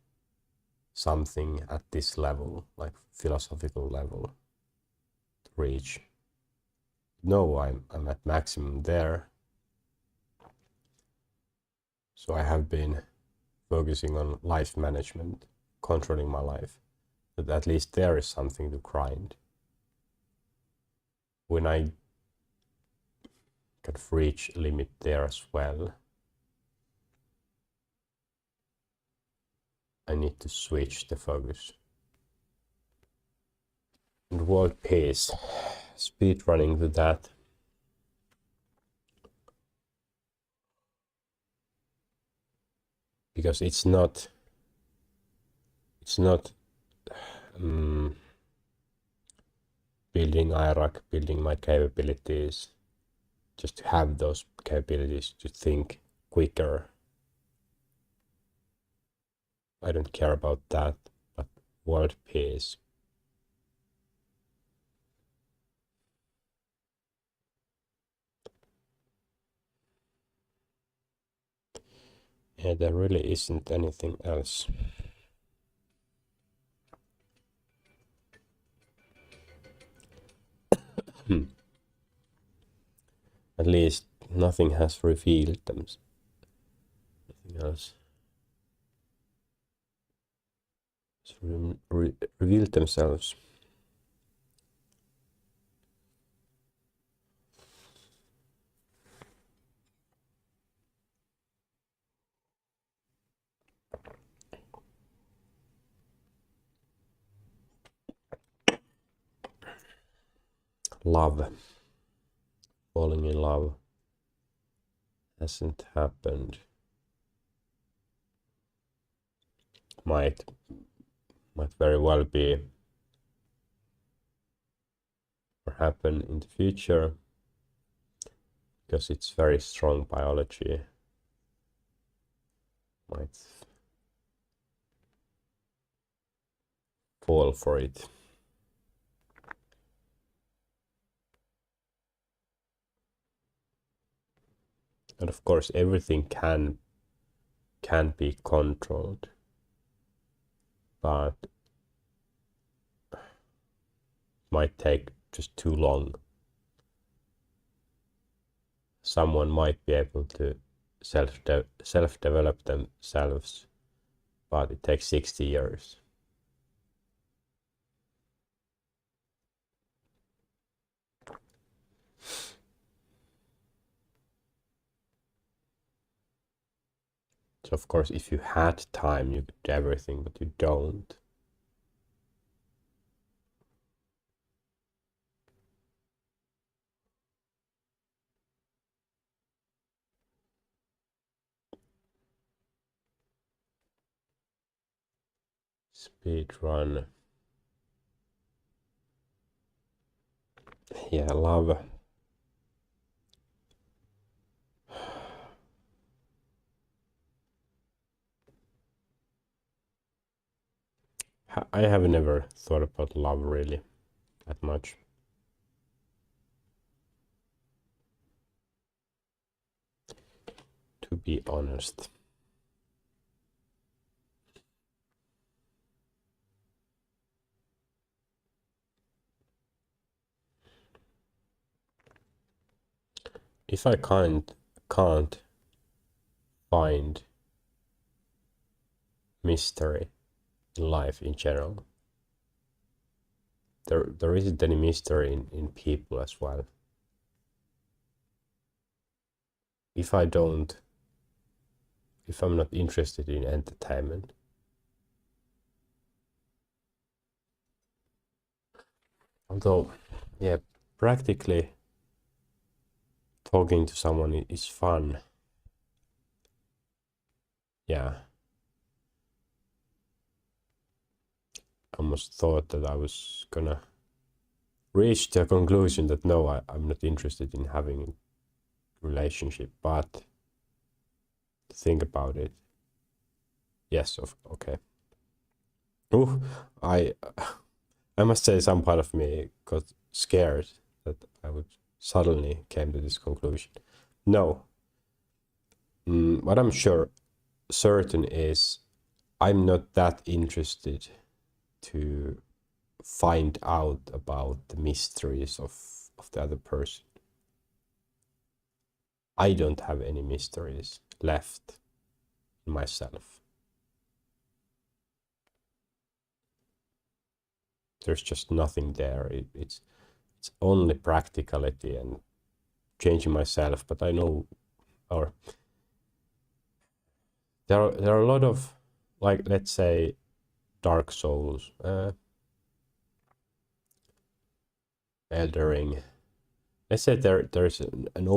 Speaker 1: something at this level, like philosophical level, to reach. No, I'm at maximum there. So I have been focusing on life management, controlling my life. But at least there is something to grind. When I kind of reach a limit there as well, I need to switch the focus. And world pace, speed running to that. Because it's not building IRAC, building my capabilities, just to have those capabilities to think quicker. I don't care about that, but world peace. Yeah, there really isn't anything else. At least nothing has revealed them. Nothing else has revealed themselves. Love. Falling in love hasn't happened. Might very well be or happen in the future, because it's very strong biology. Might fall for it. And of course everything can be controlled, but might take just too long. Someone might be able to self-develop themselves, but it takes 60 years. So of course, if you had time, you could do everything, but you don't. Speed run. Yeah, love. I have never thought about love really that much. To be honest. If I can't find mystery in life in general, there isn't any mystery in people as well. If I'm not interested in entertainment, although, yeah, practically talking to someone is fun. Yeah. I almost thought that I was gonna reach the conclusion that no, I'm not interested in having a relationship, but to think about it, yes, okay. Ooh, I must say some part of me got scared that I would suddenly came to this conclusion. No. What I'm certain is I'm not that interested to find out about the mysteries of the other person. I don't have any mysteries left in myself. there's just nothing there. It's only practicality and changing myself. But I know, or there are a lot of, like, let's say Dark Souls, Elden Ring. Let's say there's an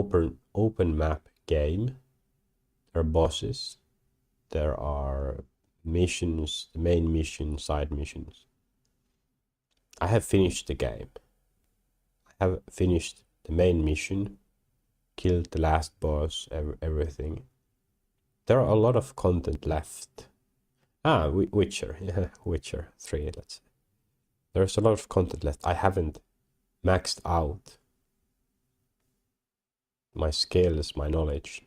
Speaker 1: open map game. There are bosses. There are missions, the main mission, side missions. I have finished the game. I have finished the main mission, killed the last boss, everything. There are a lot of content left. Witcher, yeah, Witcher 3, let's say. There's a lot of content left. I haven't maxed out my skills, my knowledge.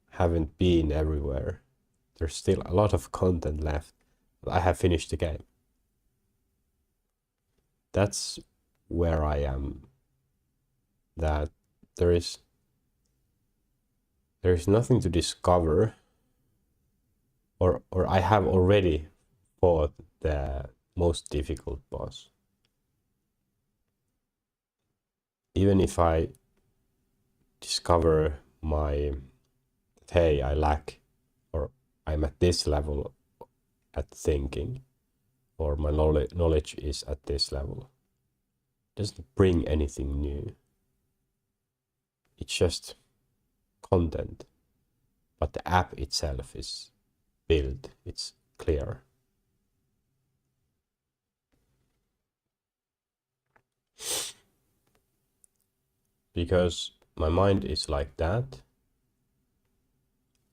Speaker 1: Haven't been everywhere. There's still a lot of content left. I have finished the game. That's where I am. That there is nothing to discover, or I have already fought the most difficult boss. Even if I discover hey, I lack, or I'm at this level at thinking, or my knowledge is at this level, it doesn't bring anything new. It's just content, but the app itself is built, it's clear. Because my mind is like that,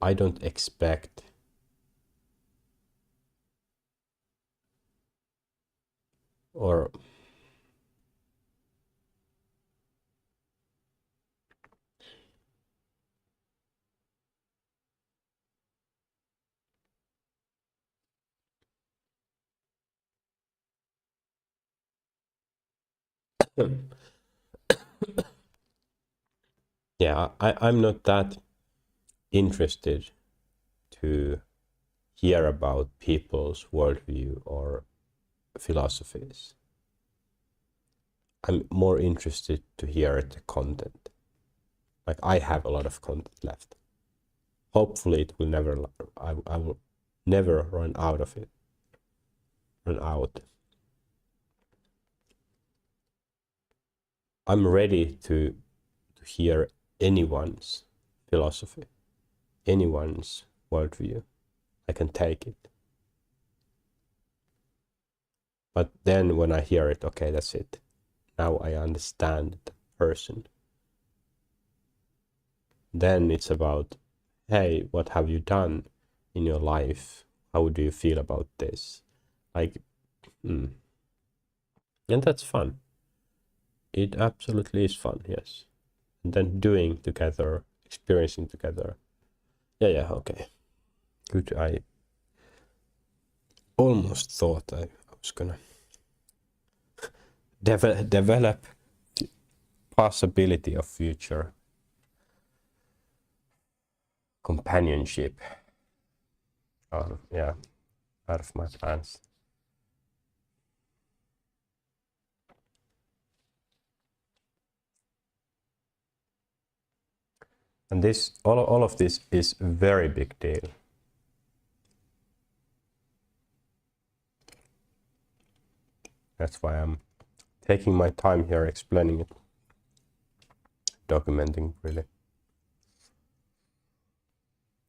Speaker 1: I don't expect or yeah, I'm not that interested to hear about people's worldview or philosophies. I'm more interested to hear the content. Like, I have a lot of content left. Hopefully it will never, I will never run out of it. Run out. I'm ready to hear anyone's philosophy, anyone's worldview. I can take it. But then when I hear it, okay, that's it. Now I understand the person. Then it's about, hey, what have you done in your life? How do you feel about this? Like, and that's fun. It absolutely is fun, yes. And then doing together, experiencing together. Yeah, okay. Good. I almost thought I was gonna develop possibility of future companionship. Yeah, out of my plans. And this, all of this is a very big deal. That's why I'm taking my time here explaining it, documenting really.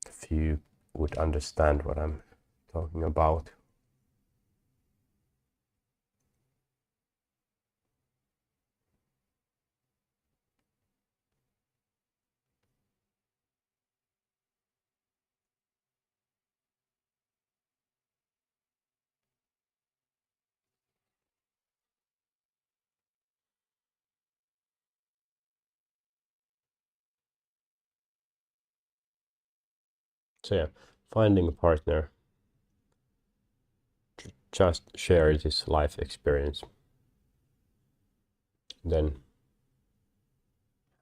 Speaker 1: If you would understand what I'm talking about. So yeah, finding a partner, just share this life experience, then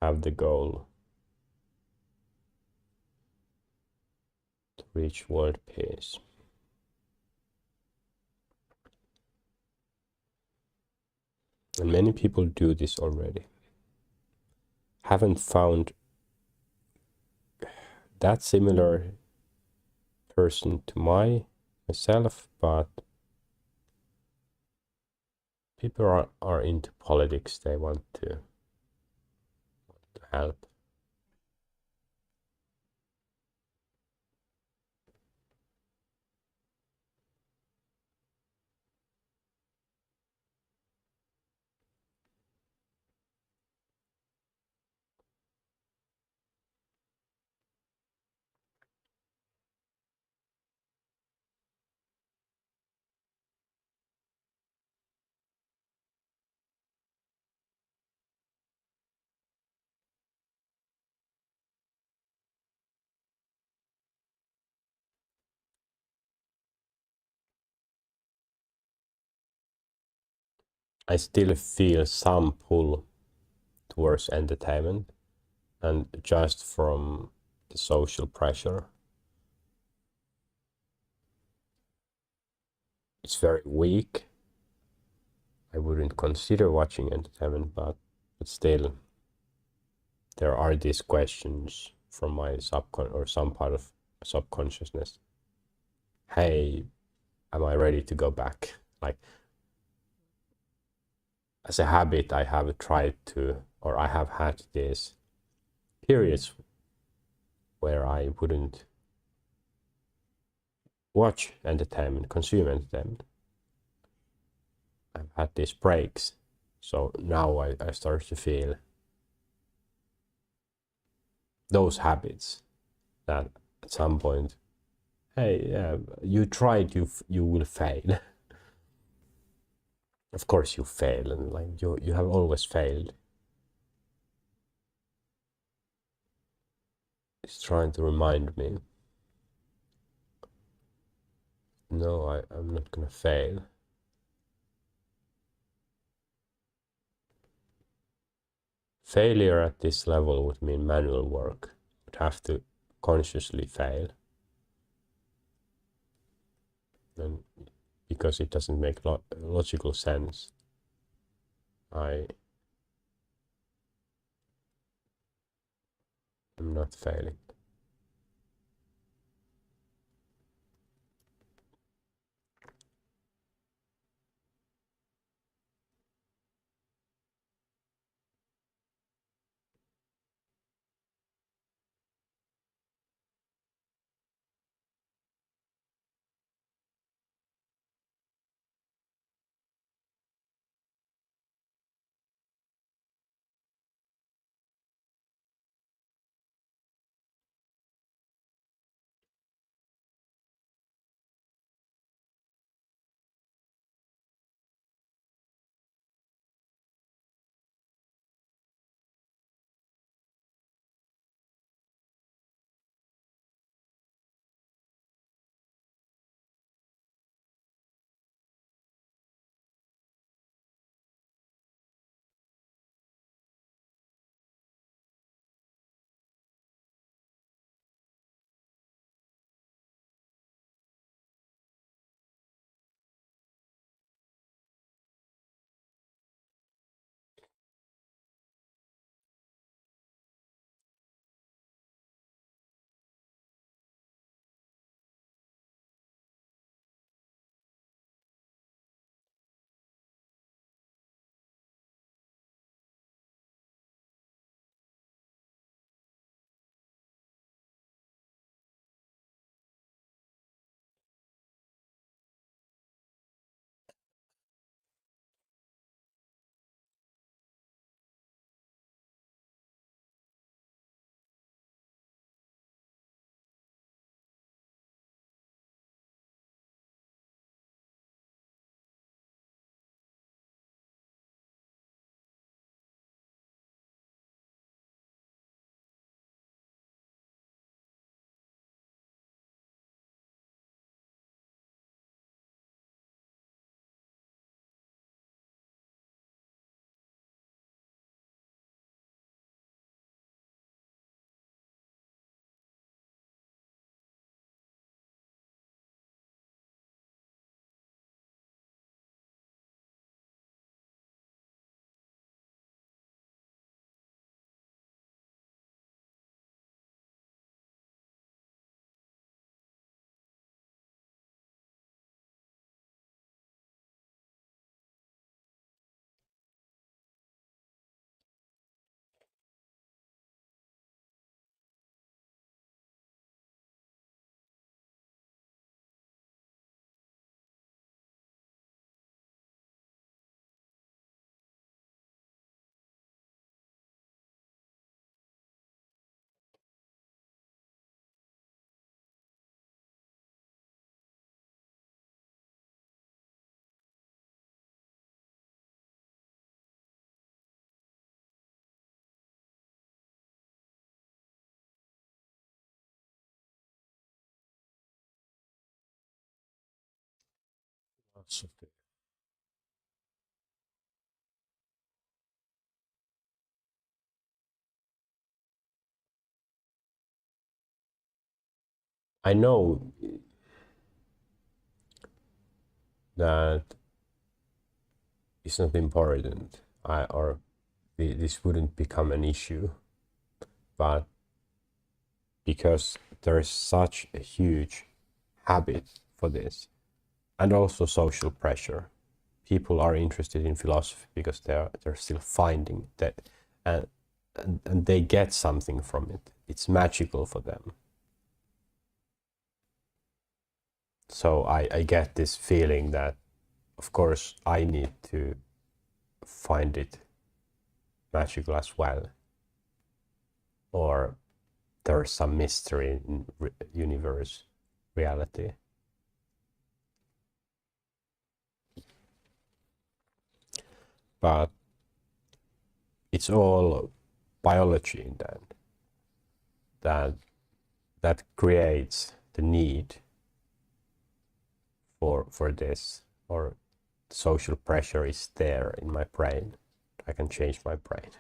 Speaker 1: have the goal to reach world peace. And many people do this already. Haven't found that similar person to myself, but people are into politics. They want to help. I still feel some pull towards entertainment, and just from the social pressure. It's very weak. I wouldn't consider watching entertainment, but still, there are these questions from my subcon or some part of subconsciousness. Hey, am I ready to go back? Like, as a habit, I have tried to, or I have had these periods where I wouldn't watch entertainment, consume entertainment. I've had these breaks. So now I start to feel those habits that at some point, hey, yeah, you tried, you will fail. Of course you fail, and like you have always failed. It's trying to remind me, no, I'm not gonna fail. Failure at this level would mean manual work. Would have to consciously fail, and because it doesn't make logical sense, I am not failing. philosophy. I know that it's not important, or this wouldn't become an issue, but because there is such a huge habit for this, and also social pressure. People are interested in philosophy because they're still finding that, and, and they get something from it. It's magical for them. So I get this feeling that, of course, I need to find it magical as well, or there's some mystery in universe reality. But it's all biology then that that creates the need for this, or social pressure is there in my brain. I can change my brain.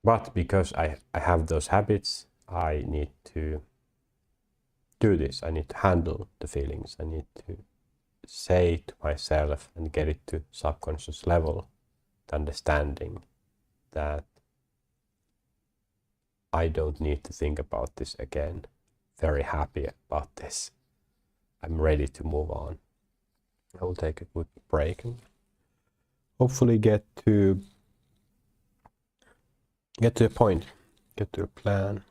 Speaker 1: But because I have those habits, I need to do this. I need to handle the feelings. I need to say to myself and get it to subconscious level, the understanding that I don't need to think about this again. Very happy about this. I'm ready to move on. I will take a quick break and hopefully get to a point, get to a plan.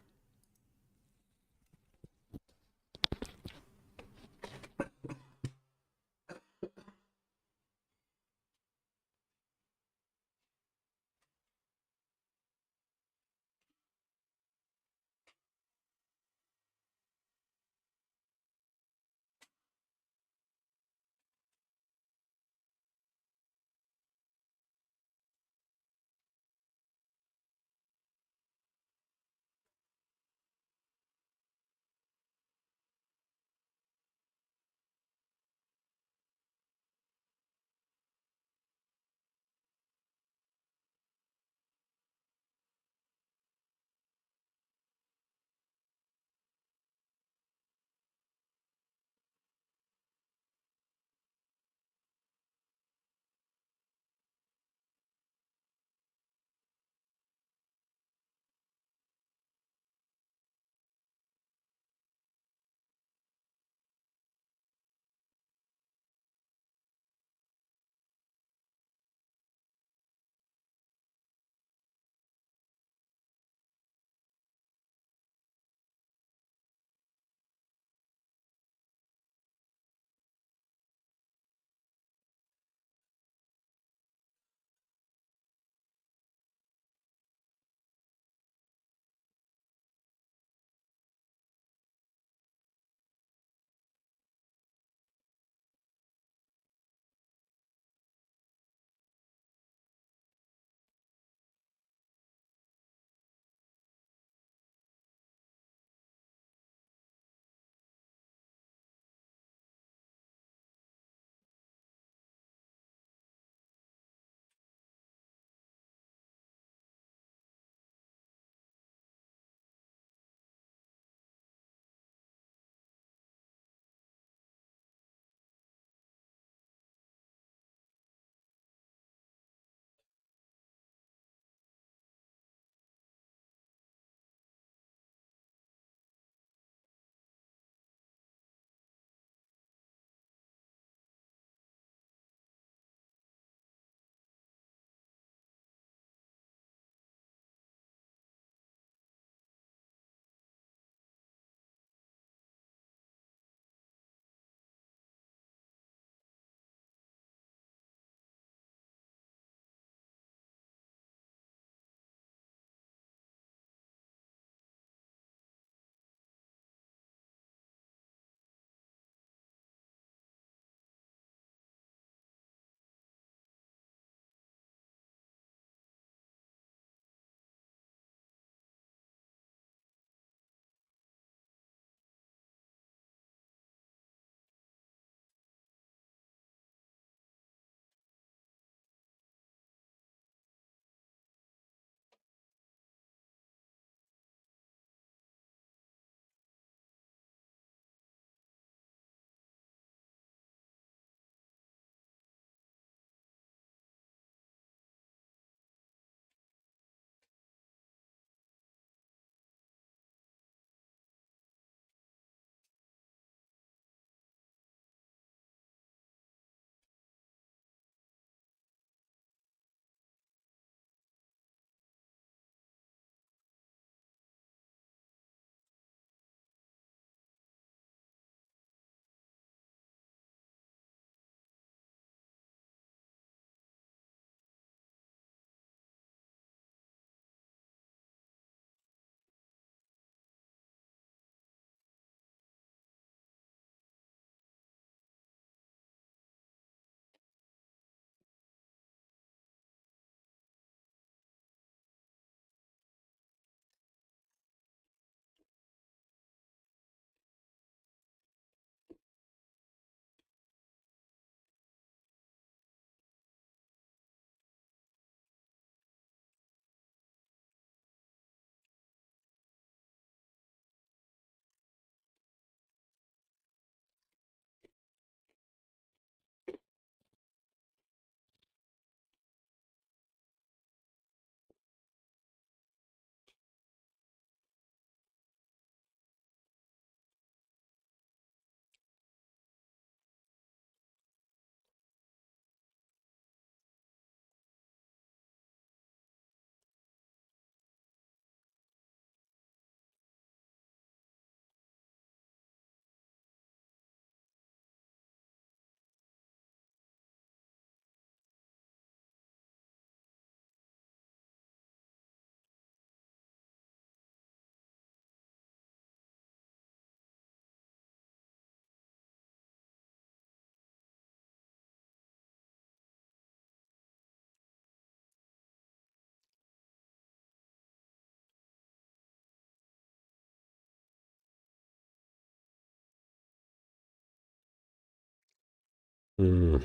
Speaker 1: Mm.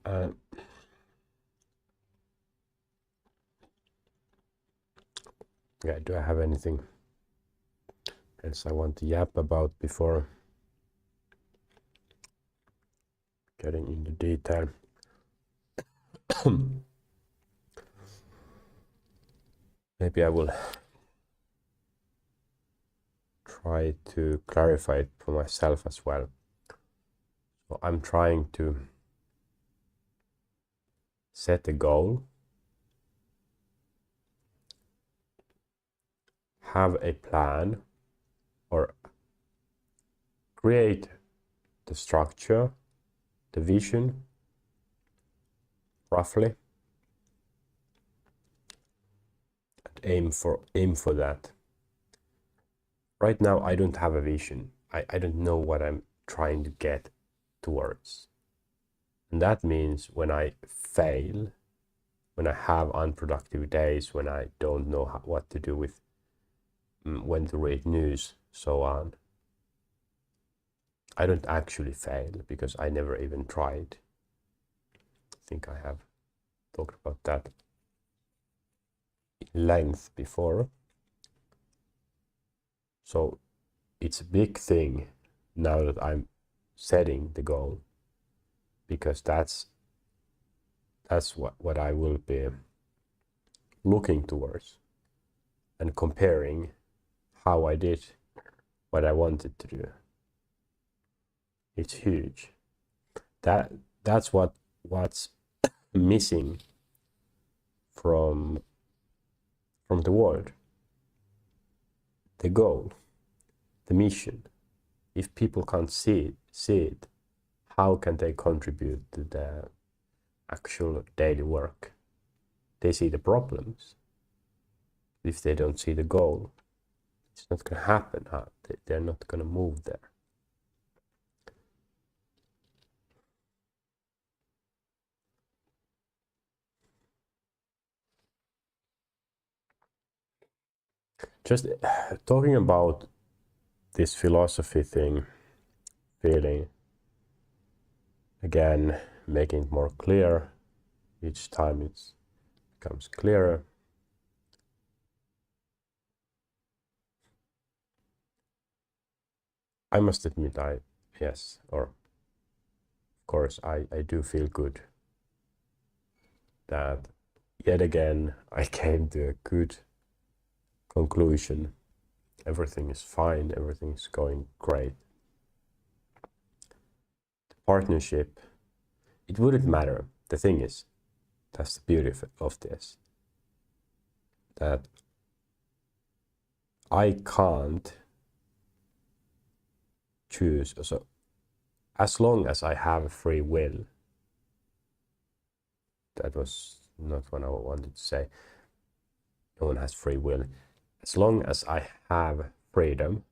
Speaker 1: Uh, yeah, do I have anything else I want to yap about before getting into detail? Maybe I will try to clarify it for myself as well. So I'm trying to set a goal, have a plan, or create the structure, the vision, roughly, and aim for that. Right now, I don't have a vision. I don't know what I'm trying to get towards. And that means when I fail, when I have unproductive days, when I don't know what to do with, when to read news, so on, I don't actually fail because I never even tried. I think I have talked about that in length before. So it's a big thing now that I'm setting the goal, because that's what I will be looking towards and comparing how I did what I wanted to do. It's huge. That's what's missing from the world. The goal, the mission. If people can't see it, how can they contribute to the actual daily work? They see the problems. If they don't see the goal, it's not going to happen. They're not going to move there. Just talking about this philosophy thing, feeling, again, making it more clear. Each time it becomes clearer. I must admit, of course, I do feel good that yet again I came to a good conclusion. Everything is fine, everything is going great. The partnership, it wouldn't matter. The thing is, that's the beauty of this, that I can't choose. So as long as I have free will, that was not what I wanted to say. No one has free will. As long as I have freedom,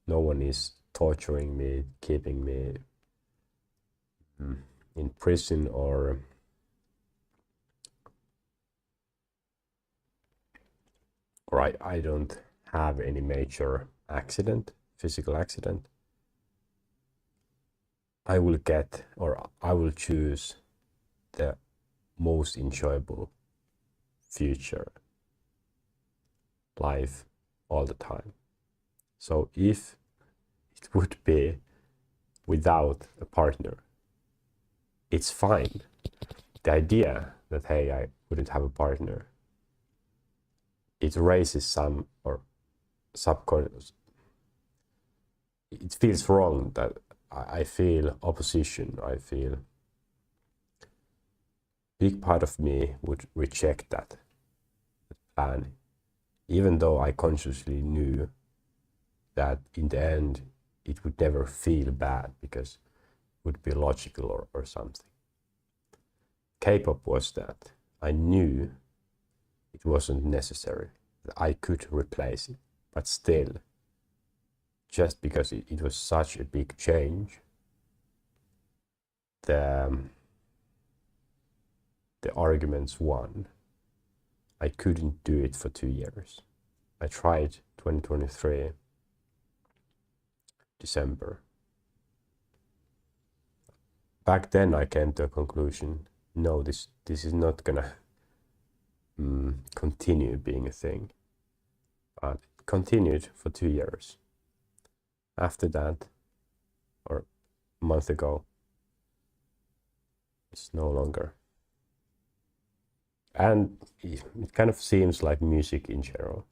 Speaker 1: no one is torturing me, keeping me in prison, or I don't have any major accident, physical accident, I will get, or I will choose the most enjoyable future life all the time. So if it would be without a partner, it's fine. The idea that, hey, I wouldn't have a partner, it raises some, or subconscious, it feels wrong, that I feel opposition. I feel big part of me would reject that plan, even though I consciously knew that in the end it would never feel bad because it would be logical or something. K-pop was that I knew it wasn't necessary, that I could replace it, but still, just because it was such a big change, the the arguments 1. I couldn't do it for 2 years. I tried 2023 December. Back then I came to a conclusion, no, this is not gonna continue being a thing. But it continued for 2 years. After that, or a month ago, it's no longer. And it kind of seems like music in general.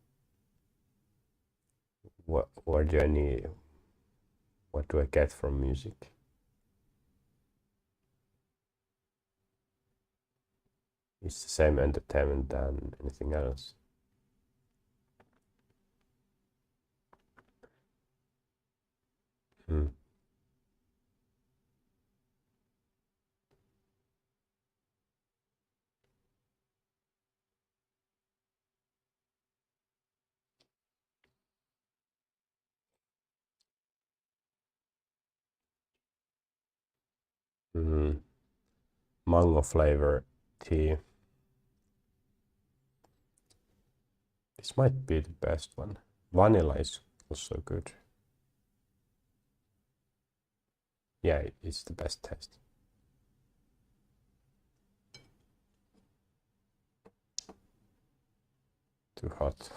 Speaker 1: What do I need? What do I get from music? It's the same entertainment than anything else. Mango flavor tea. This might be the best one. Vanilla is also good. Yeah, it's the best taste. Too hot.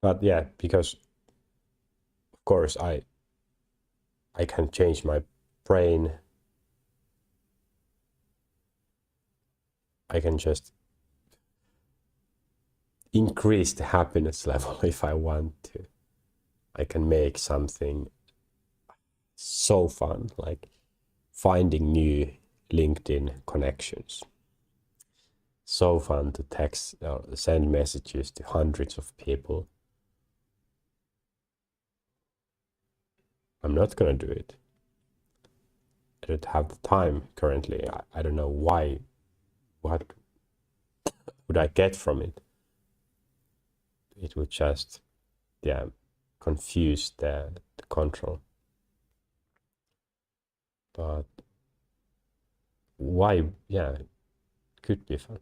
Speaker 1: But yeah, because of course I can change my brain. I can just increase the happiness level if I want to. I can make something so fun, like finding new LinkedIn connections. So fun to text or send messages to hundreds of people. I'm not gonna do it. I don't have the time currently. I don't know why. What would I get from it? It would just, yeah, confuse the control. But why? Yeah, it could be fun.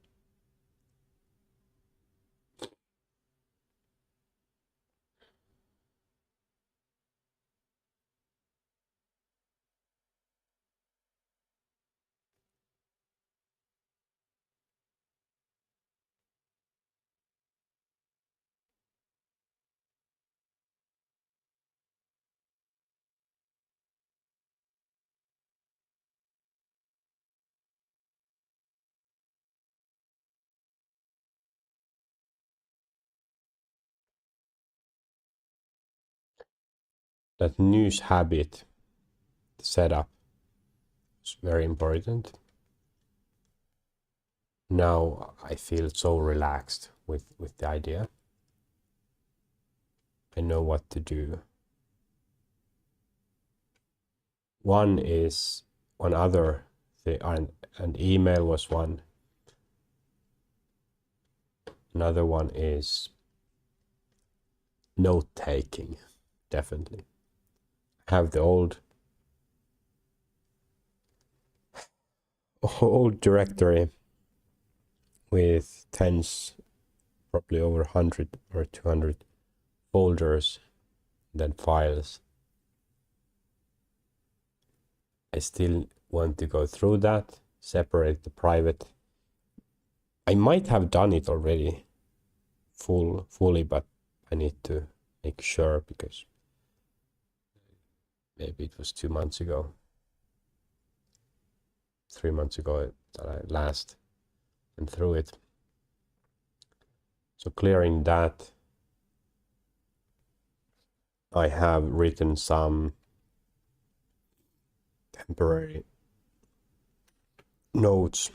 Speaker 1: That news habit setup is very important. Now I feel so relaxed with the idea. I know what to do. One other thing, and email was one. Another one is note taking, definitely. Have the old directory with tens, probably over 100 or 200 folders, then files. I still want to go through that, separate the private. I might have done it already fully, but I need to make sure, because maybe it was 2 months ago, 3 months ago that I last went through it. So clearing that, I have written some temporary notes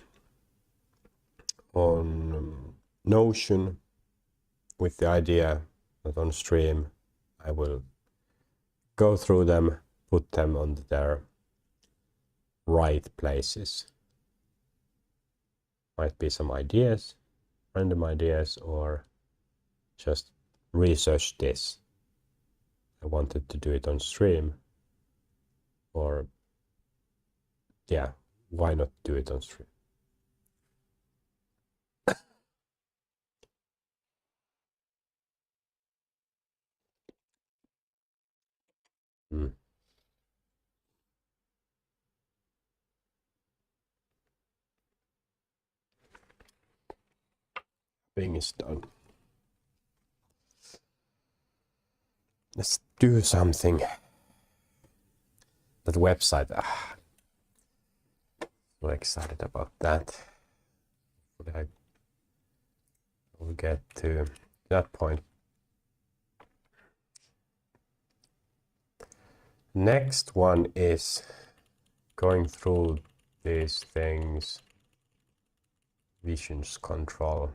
Speaker 1: on Notion, with the idea that on stream I will go through them, put them on their right places. Might be some ideas, random ideas or just research this. I wanted to do it on stream, or yeah, why not do it on stream? Mm. Thing is done. Let's do something. That website, so excited about that. I will get to that point. Next one is going through these things. Visions control.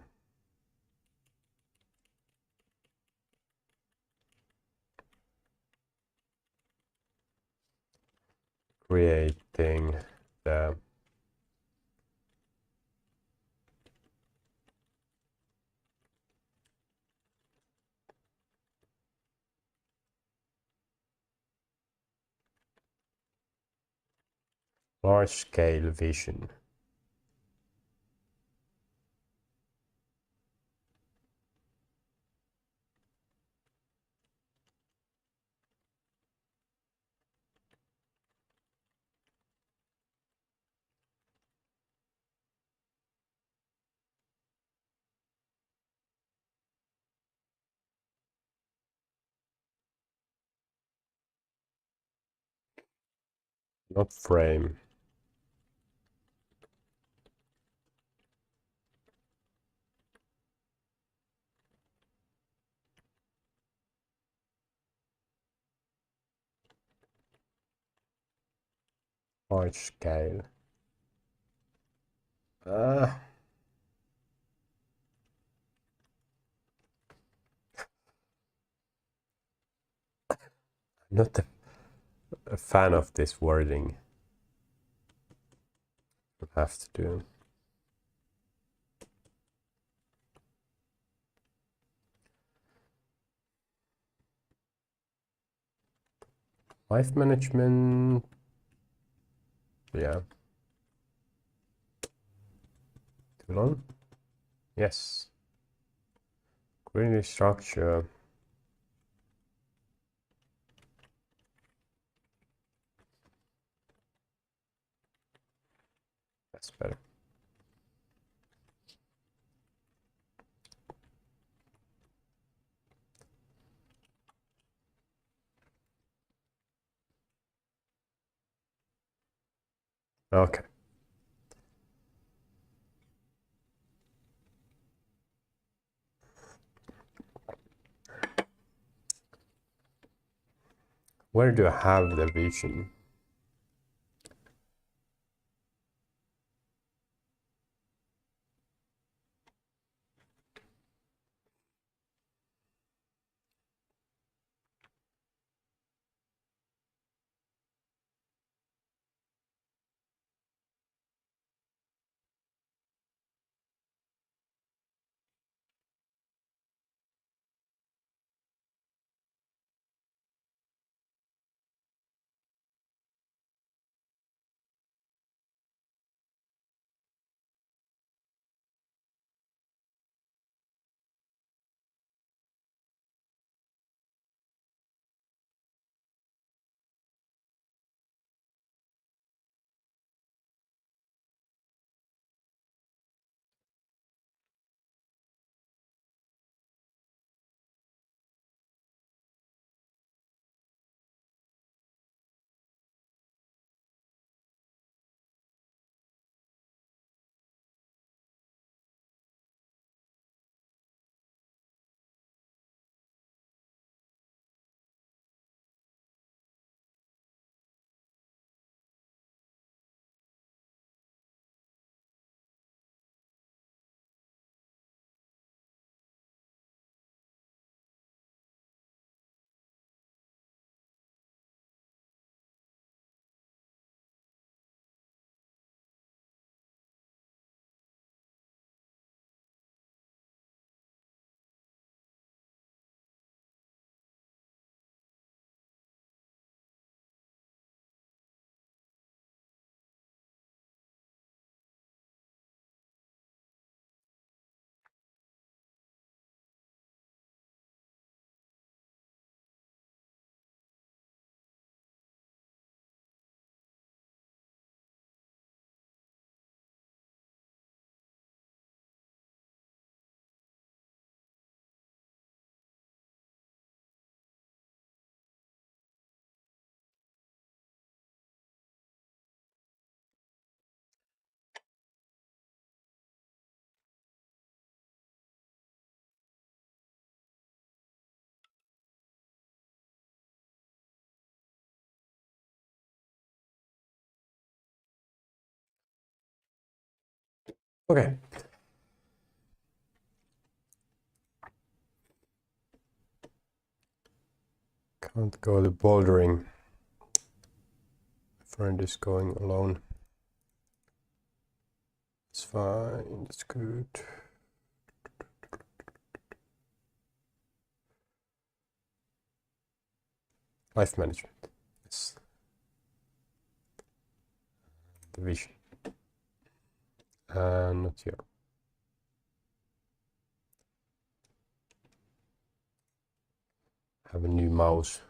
Speaker 1: Creating the large-scale vision. Not frame. Large scale. Not a fan of this wording. We'll have to do. Life management. Yeah. Too long? Yes. Query structure. That's better. Okay. Where do I have the vision? Okay. Can't go to bouldering. My friend is going alone. It's fine, it's good. Life management. Yes. The vision. Not here. Have a new mouse.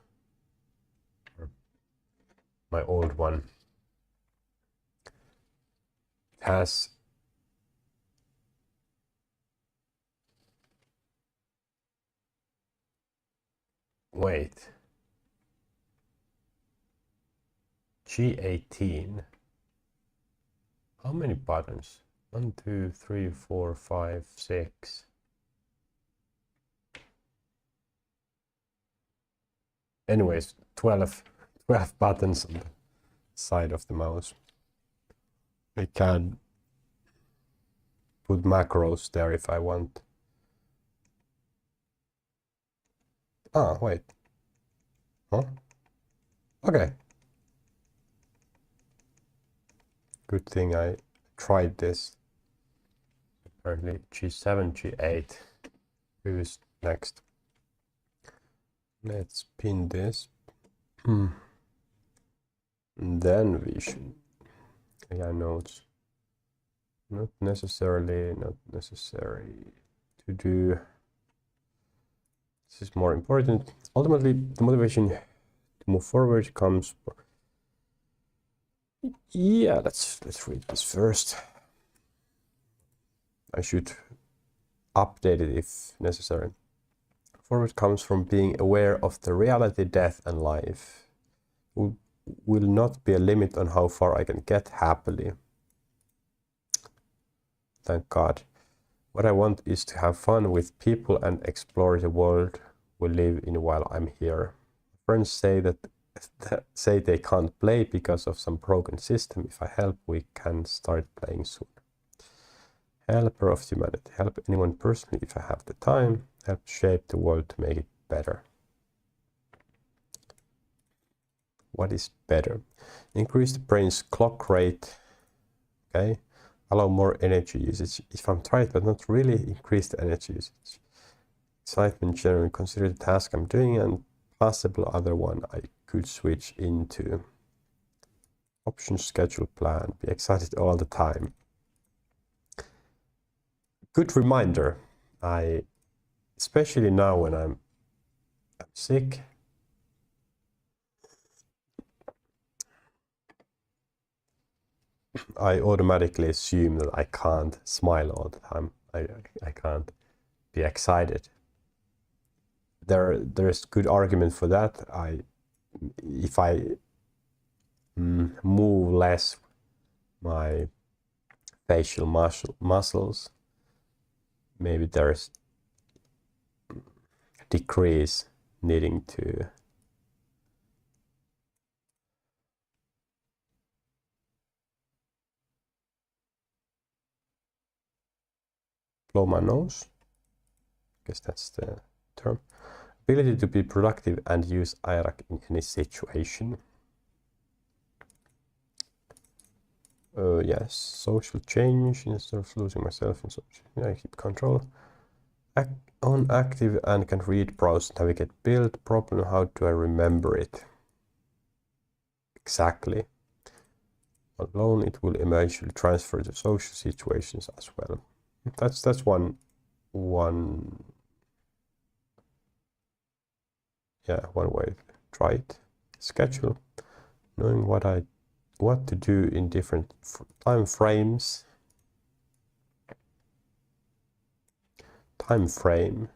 Speaker 1: My old one has wait. G18. How many buttons? 1, 2, 3, 4, 5, 6. Anyways, 12 buttons on the side of the mouse. I can put macros there if I want. Ah, wait. Huh? Okay. Good thing I tried this. Apparently G7, G8. Who's next? Let's pin this. And then vision. Yeah, notes. Not necessary to do. This is more important. Ultimately, the motivation to move forward comes. Yeah, let's read this first. I should update it if necessary. Forward comes from being aware of the reality, death, and life. Will not be a limit on how far I can get happily. Thank God. What I want is to have fun with people and explore the world we live in while I'm here. Friends say that they can't play because of some broken system. If I help, we can start playing soon. Helper of humanity. Help anyone personally if I have the time. Help shape the world to make it better. What is better? Increase the brain's clock rate. Okay. Allow more energy usage. If I'm tired, but not really, increase the energy usage. Excitement generally, consider the task I'm doing and possible other one I could switch into. Option, schedule, plan. Be excited all the time. Good reminder. Especially now when I'm sick. I automatically assume that I can't smile all the time. I can't be excited. There's good argument for that. If I move less my facial muscles, maybe there's decrease needing to blow my nose. I guess that's the term. Ability to be productive and use IRAC in any situation. Yes, social change instead of losing myself in social. Yeah, I keep control. On active and can read, browse, navigate, build. Problem, how do I remember it? Exactly. Alone, it will eventually transfer to social situations as well. That's one way to try it. Schedule, knowing what to do in different time frames. Time frame.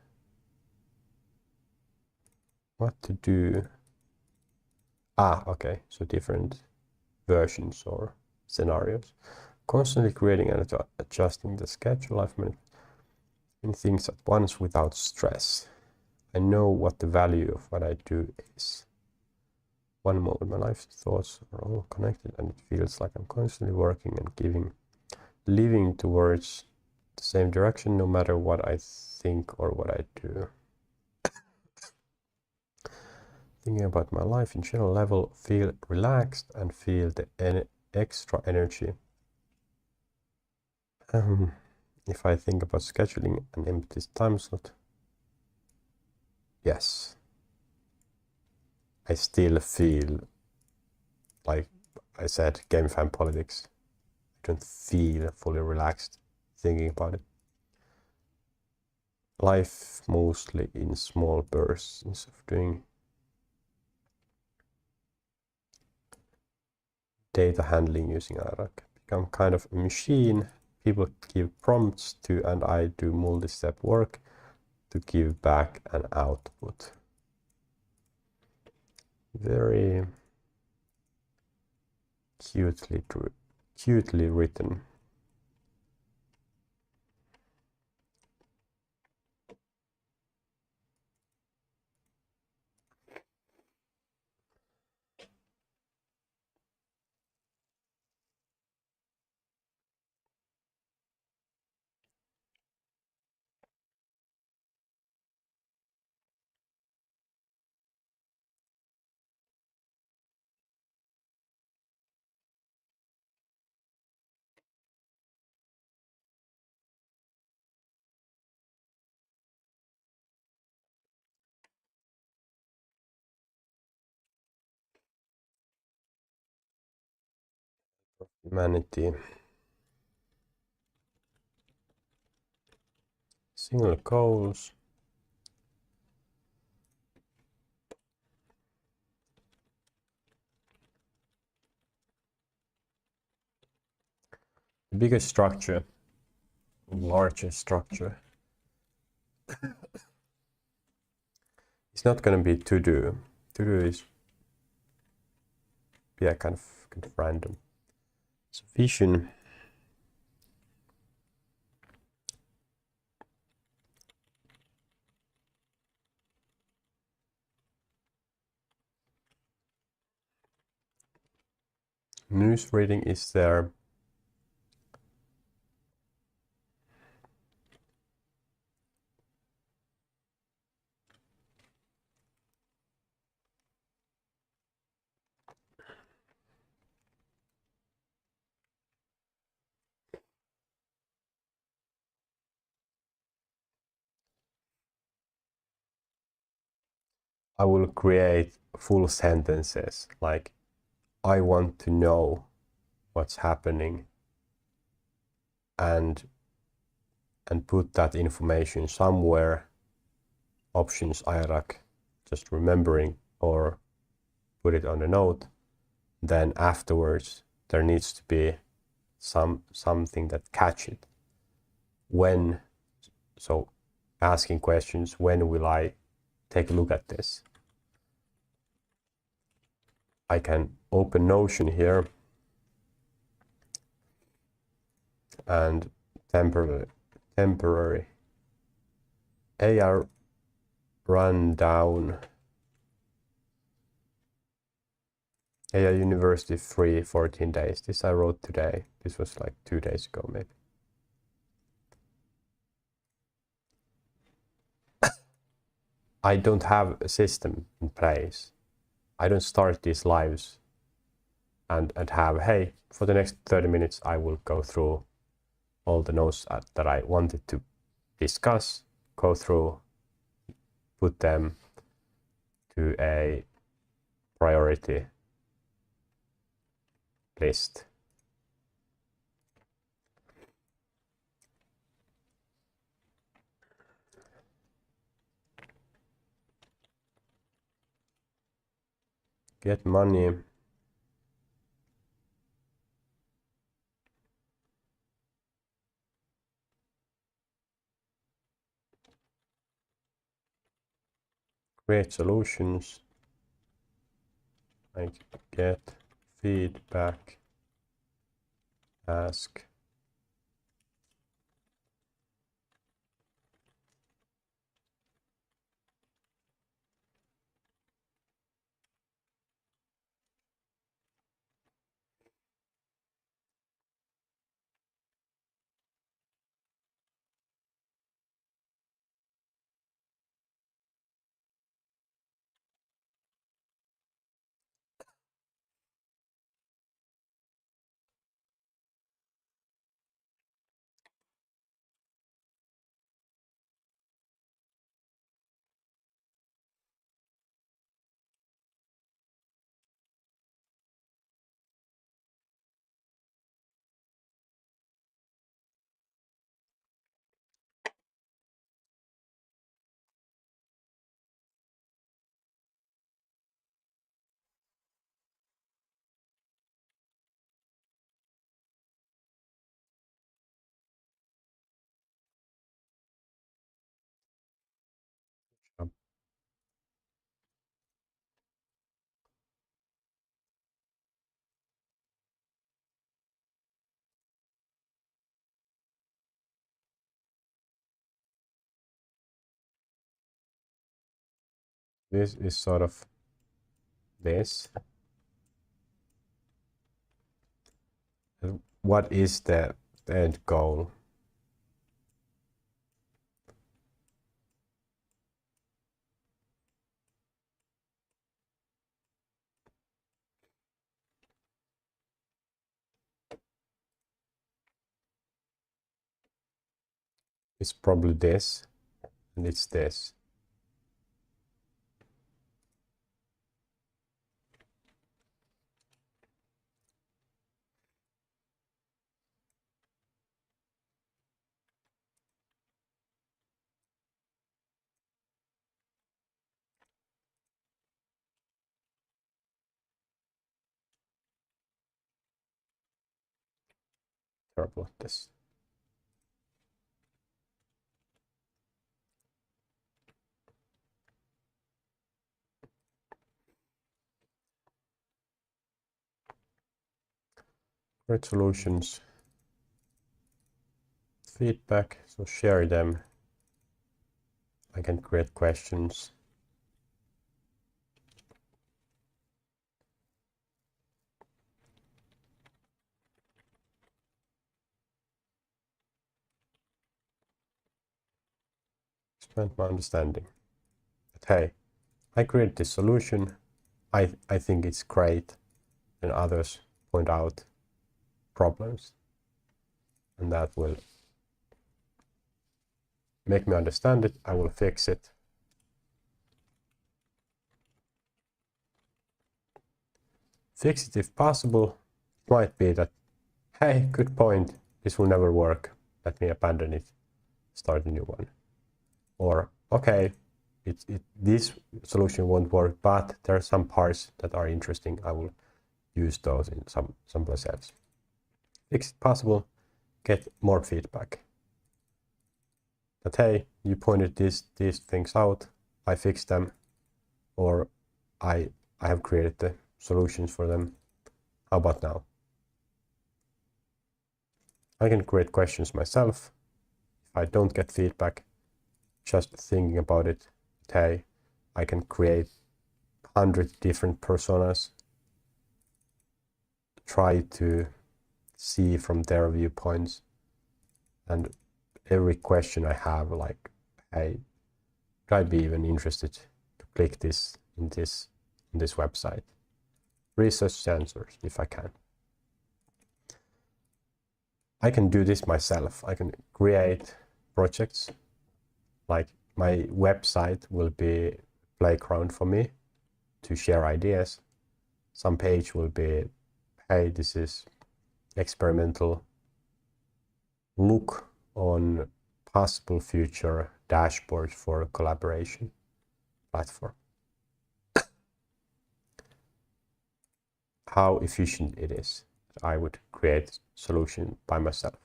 Speaker 1: What to do. Okay, so different versions or scenarios. Constantly creating and adjusting the schedule, life management, in things at once without stress. I know what the value of what I do is. One moment, my life's thoughts are all connected and it feels like I'm constantly working and giving living towards the same direction no matter what I think or what I do. Thinking about my life in general level, feel relaxed and feel the extra energy. If I think about scheduling an empty time slot, yes, I still feel like I said, gamifying politics. I don't feel fully relaxed thinking about it. Life mostly in small bursts instead of doing data handling using Irak. Become kind of a machine. People give prompts to, and I do multi-step work to give back an output. Very cutely written. Humanity. Single goals. The biggest structure, largest structure. It's not going to be to do. To do is, yeah, kind of random. So vision. News reading is there. I will create full sentences like, I want to know what's happening, and put that information somewhere. Options IRAC, just remembering, or put it on a note. Then afterwards there needs to be something that catch it. When, so asking questions, when will I take a look at this? I can open Notion here and temporary AR rundown. AI University free 14 days. This I wrote today. This was like 2 days ago maybe. I don't have a system in place. I don't start these lives and have, hey, for the next 30 minutes I will go through all the notes that I wanted to discuss, go through, put them to a priority list. Get money. Create solutions. Like get feedback. Ask. This is sort of this. What is the end goal? It's probably this, and it's this. Terrible at this. Great solutions. Feedback, so share them. I can create questions. Expand my understanding. But hey, I created this solution. I think it's great, and others point out problems, and that will make me understand it. I will fix it. Fix it if possible. It might be that, hey, good point, this will never work, let me abandon it, start a new one. Or, okay, this solution won't work, but there are some parts that are interesting, I will use those in someplace else. Fix it possible, get more feedback. That, hey, you pointed these things out, I fixed them, or I have created the solutions for them. How about now? I can create questions myself. If I don't get feedback, just thinking about it, hey, I can create 100 different personas, try to see from their viewpoints, and every question I have, like, hey, could I be even interested to click this in this website? Research answers if I can. I can do this myself. I can create projects. Like, my website will be a playground for me to share ideas. Some page will be, hey, this is experimental look on possible future dashboards for a collaboration platform. How efficient it is. I would create solution by myself.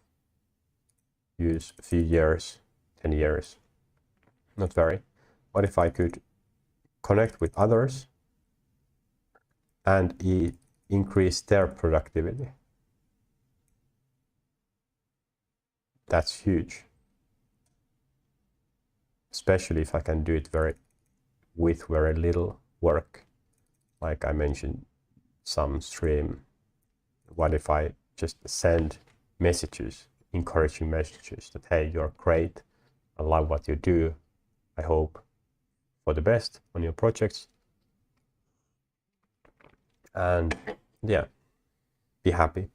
Speaker 1: Use a few years, 10 years. Not very. What if I could connect with others and increase their productivity? That's huge. Especially if I can do it with very little work. Like I mentioned, some stream. What if I just send messages, encouraging messages that, hey, you're great, I love what you do, I hope for the best on your projects, and yeah, be happy.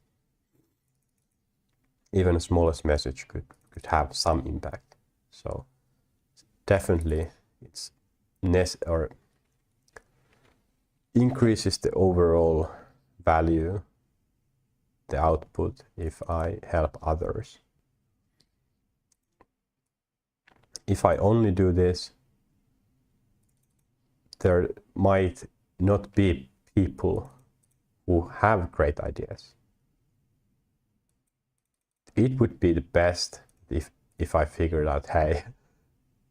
Speaker 1: Even the smallest message could have some impact. So definitely it's increases the overall value, the output, if I help others. If I only do this, there might not be people who have great ideas. It would be the best if I figured out, hey,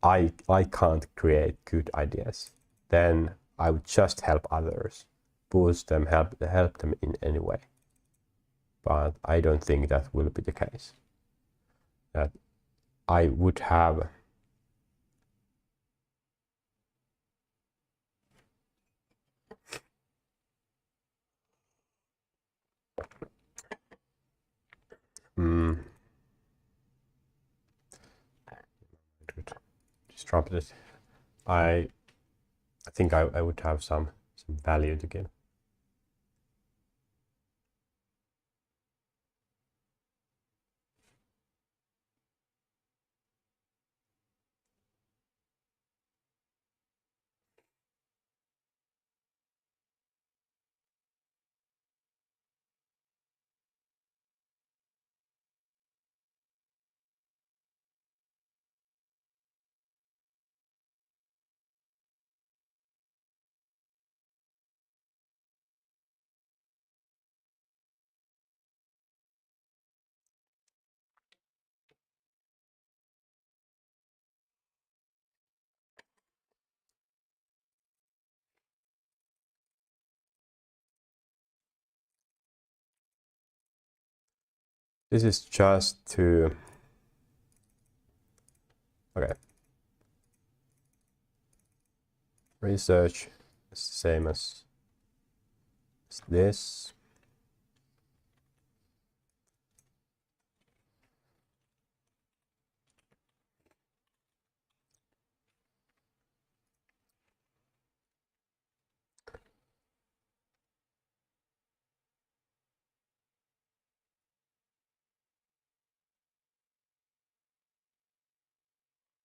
Speaker 1: I can't create good ideas. Then I would just help others, boost them, help them in any way. But I don't think that will be the case. That I would have disrupted. I think I would have some value to give. This is just to, okay. Research is the same as this.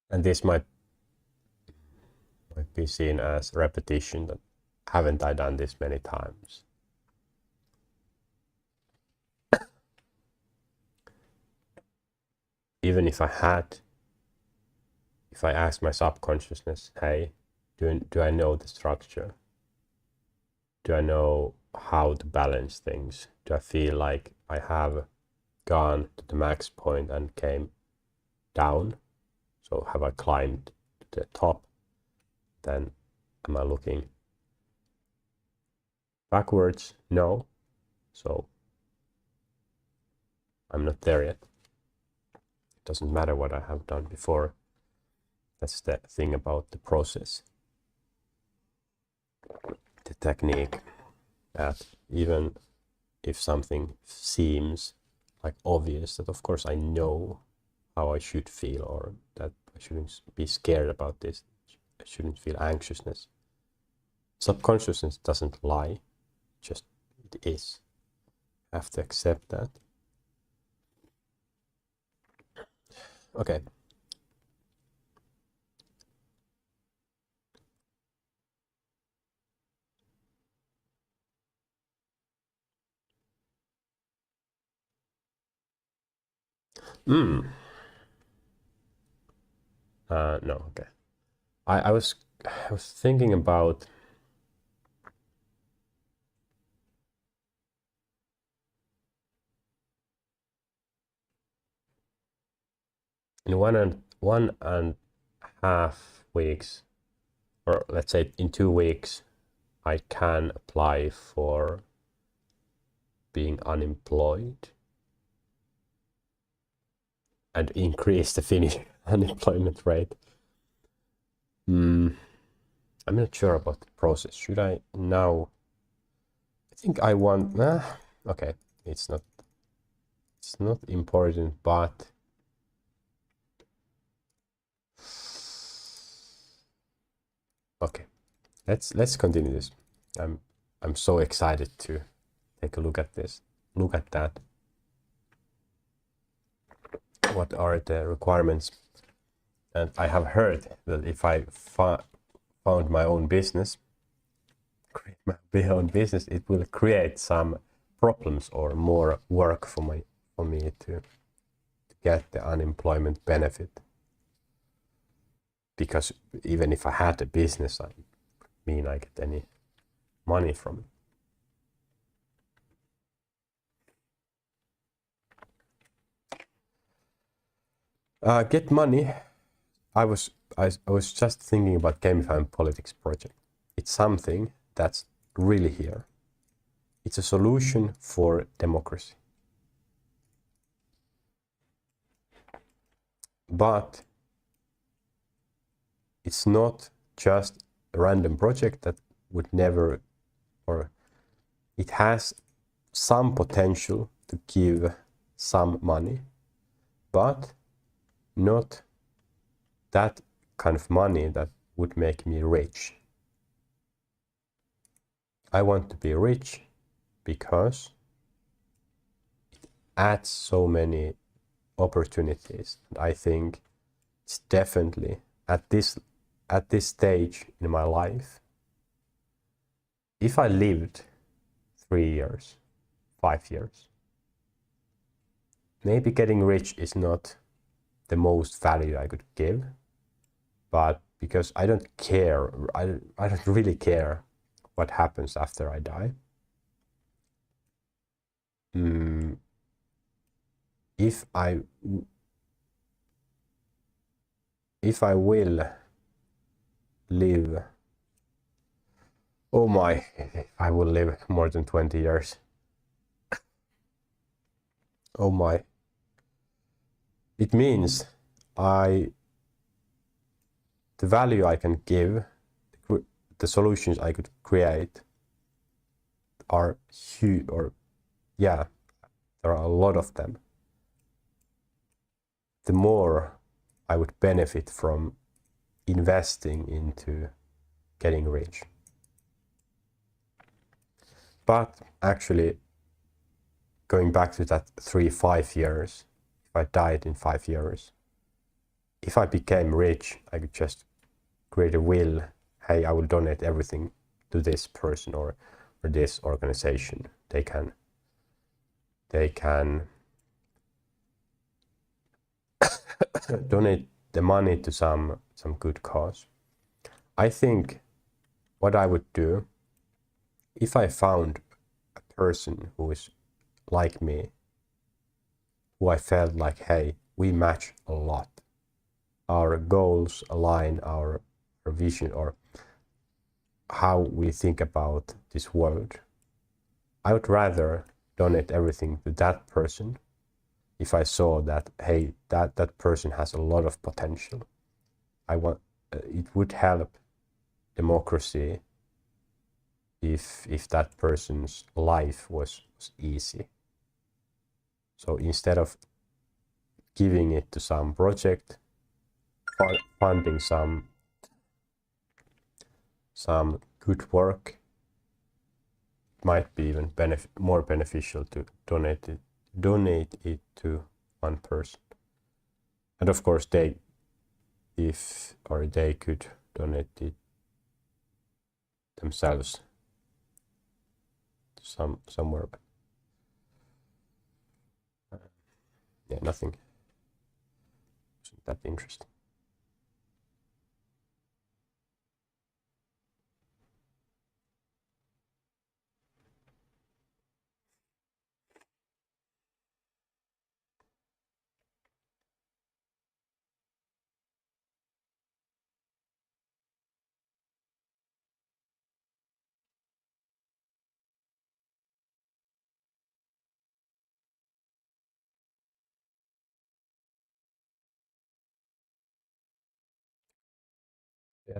Speaker 1: And this might be seen as repetition, that haven't I done this many times? Even if I had, if I asked my subconsciousness, hey, do I know the structure? Do I know how to balance things? Do I feel like I have gone to the max point and came down? So have I climbed to the top? Then am I looking backwards? No. So I'm not there yet. It doesn't matter what I have done before. That's the thing about the process. The technique, that even if something seems like obvious, that of course I know how I should feel, or that I shouldn't be scared about this, I shouldn't feel anxiousness. Subconsciousness doesn't lie, just it is. I have to accept that. Okay. No, okay. I was thinking about in 1.5 weeks, or let's say in 2 weeks, I can apply for being unemployed and increase the Finnish unemployment rate. I'm not sure about the process. Should I now? I think I want. Okay, it's not important, but okay, let's continue this. I'm so excited to take a look at this. Look at that. What are the requirements? And I have heard that if I found my own business, create my own business, it will create some problems or more work for me to get the unemployment benefit. Because even if I had a business, I mean I get any money from it. Get money. I was just thinking about gamifying politics project. It's something that's really here. It's a solution for democracy. But it's not just a random project that would never, or it has some potential to give some money, but not that kind of money that would make me rich. I want to be rich because it adds so many opportunities. I think it's definitely at this stage in my life, if I lived 3 years, 5 years, maybe getting rich is not the most value I could give, but because I don't care, I don't really care what happens after I die. If I will live, oh my, if I will live more than 20 years, oh my, it means the value I can give, the solutions I could create are huge, or yeah, there are a lot of them. The more I would benefit from investing into getting rich. But actually, going back to that 5 years, if I died in 5 years, if I became rich, I could just create a will. Hey, I will donate everything to this person or this organization. They can donate the money to some good cause. I think what I would do, if I found a person who is like me, who I felt like, hey, we match a lot. Our goals align, our vision, or how we think about this world. I would rather donate everything to that person if I saw that, hey, that person has a lot of potential. It would help democracy if that person's life was easy. So instead of giving it to some project, funding some good work, it might be even more beneficial to donate it to one person. And of course, they could donate it themselves somewhere. Yeah, nothing. Isn't that interesting?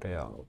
Speaker 1: Real.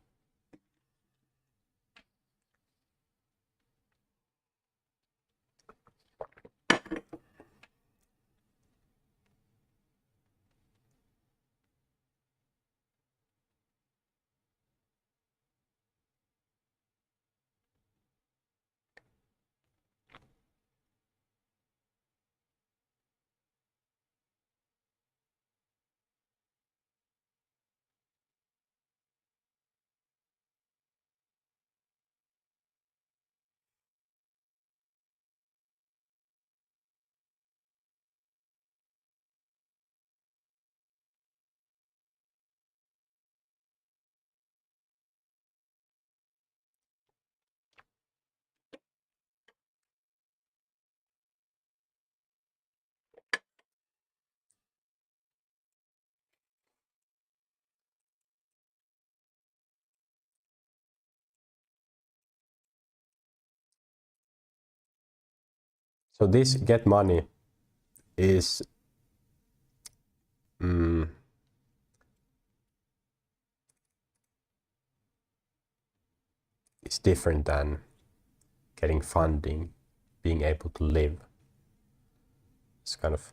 Speaker 1: So this get money is it's different than getting funding, being able to live. It's kind of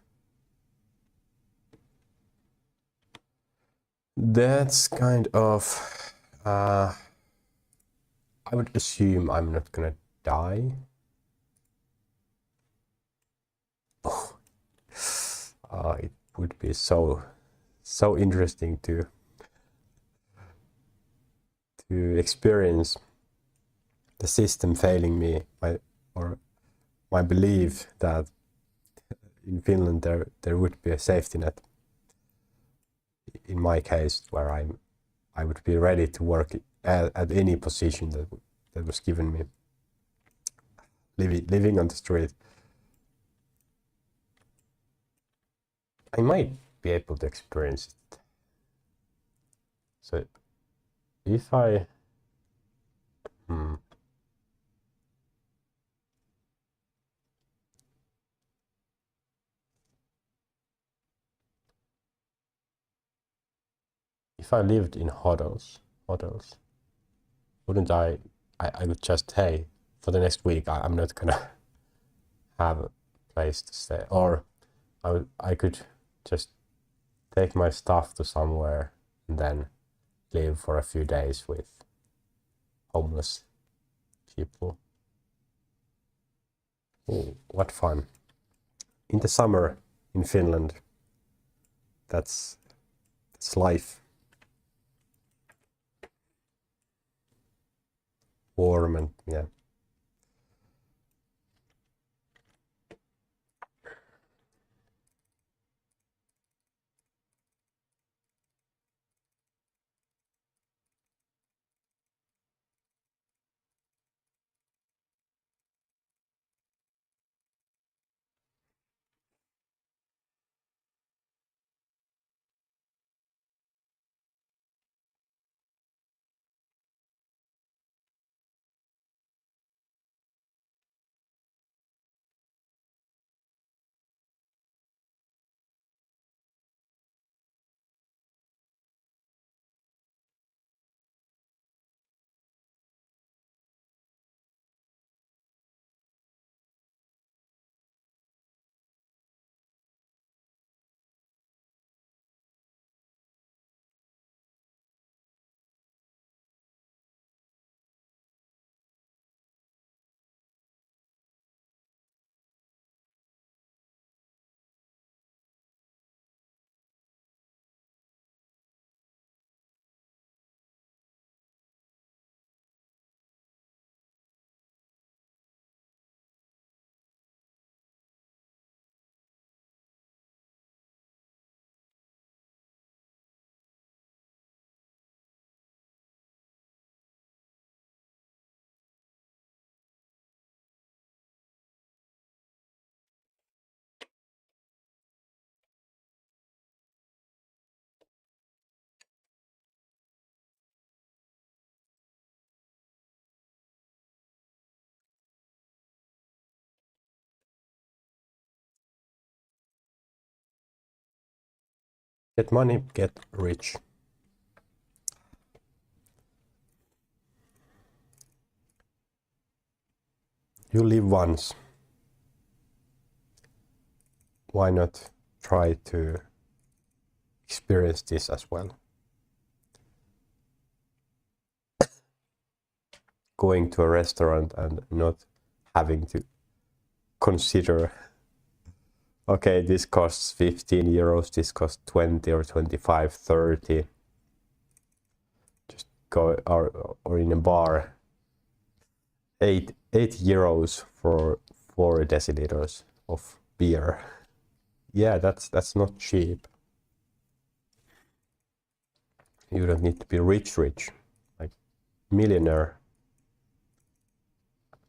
Speaker 1: That's kind of, I would assume I'm not gonna die. Oh, it would be so interesting to experience the system failing me, my belief that in Finland there would be a safety net. In my case, where I would be ready to work at any position that was given me. Living on the street, I might be able to experience it. So if I if I lived in hotels, wouldn't I would just, hey, for the next week I'm not gonna have a place to stay, or I could just take my stuff to somewhere and then live for a few days with homeless people. Oh, what fun. In the summer in Finland, that's life. Warm and yeah. Get money, get rich. You live once. Why not try to experience this as well? Going to a restaurant and not having to consider, okay, this costs 15 euros, this costs 20 or 25, 30. Just go, or in a bar, 8 euros for 4 deciliters of beer. Yeah, that's not cheap. You don't need to be rich, like millionaire.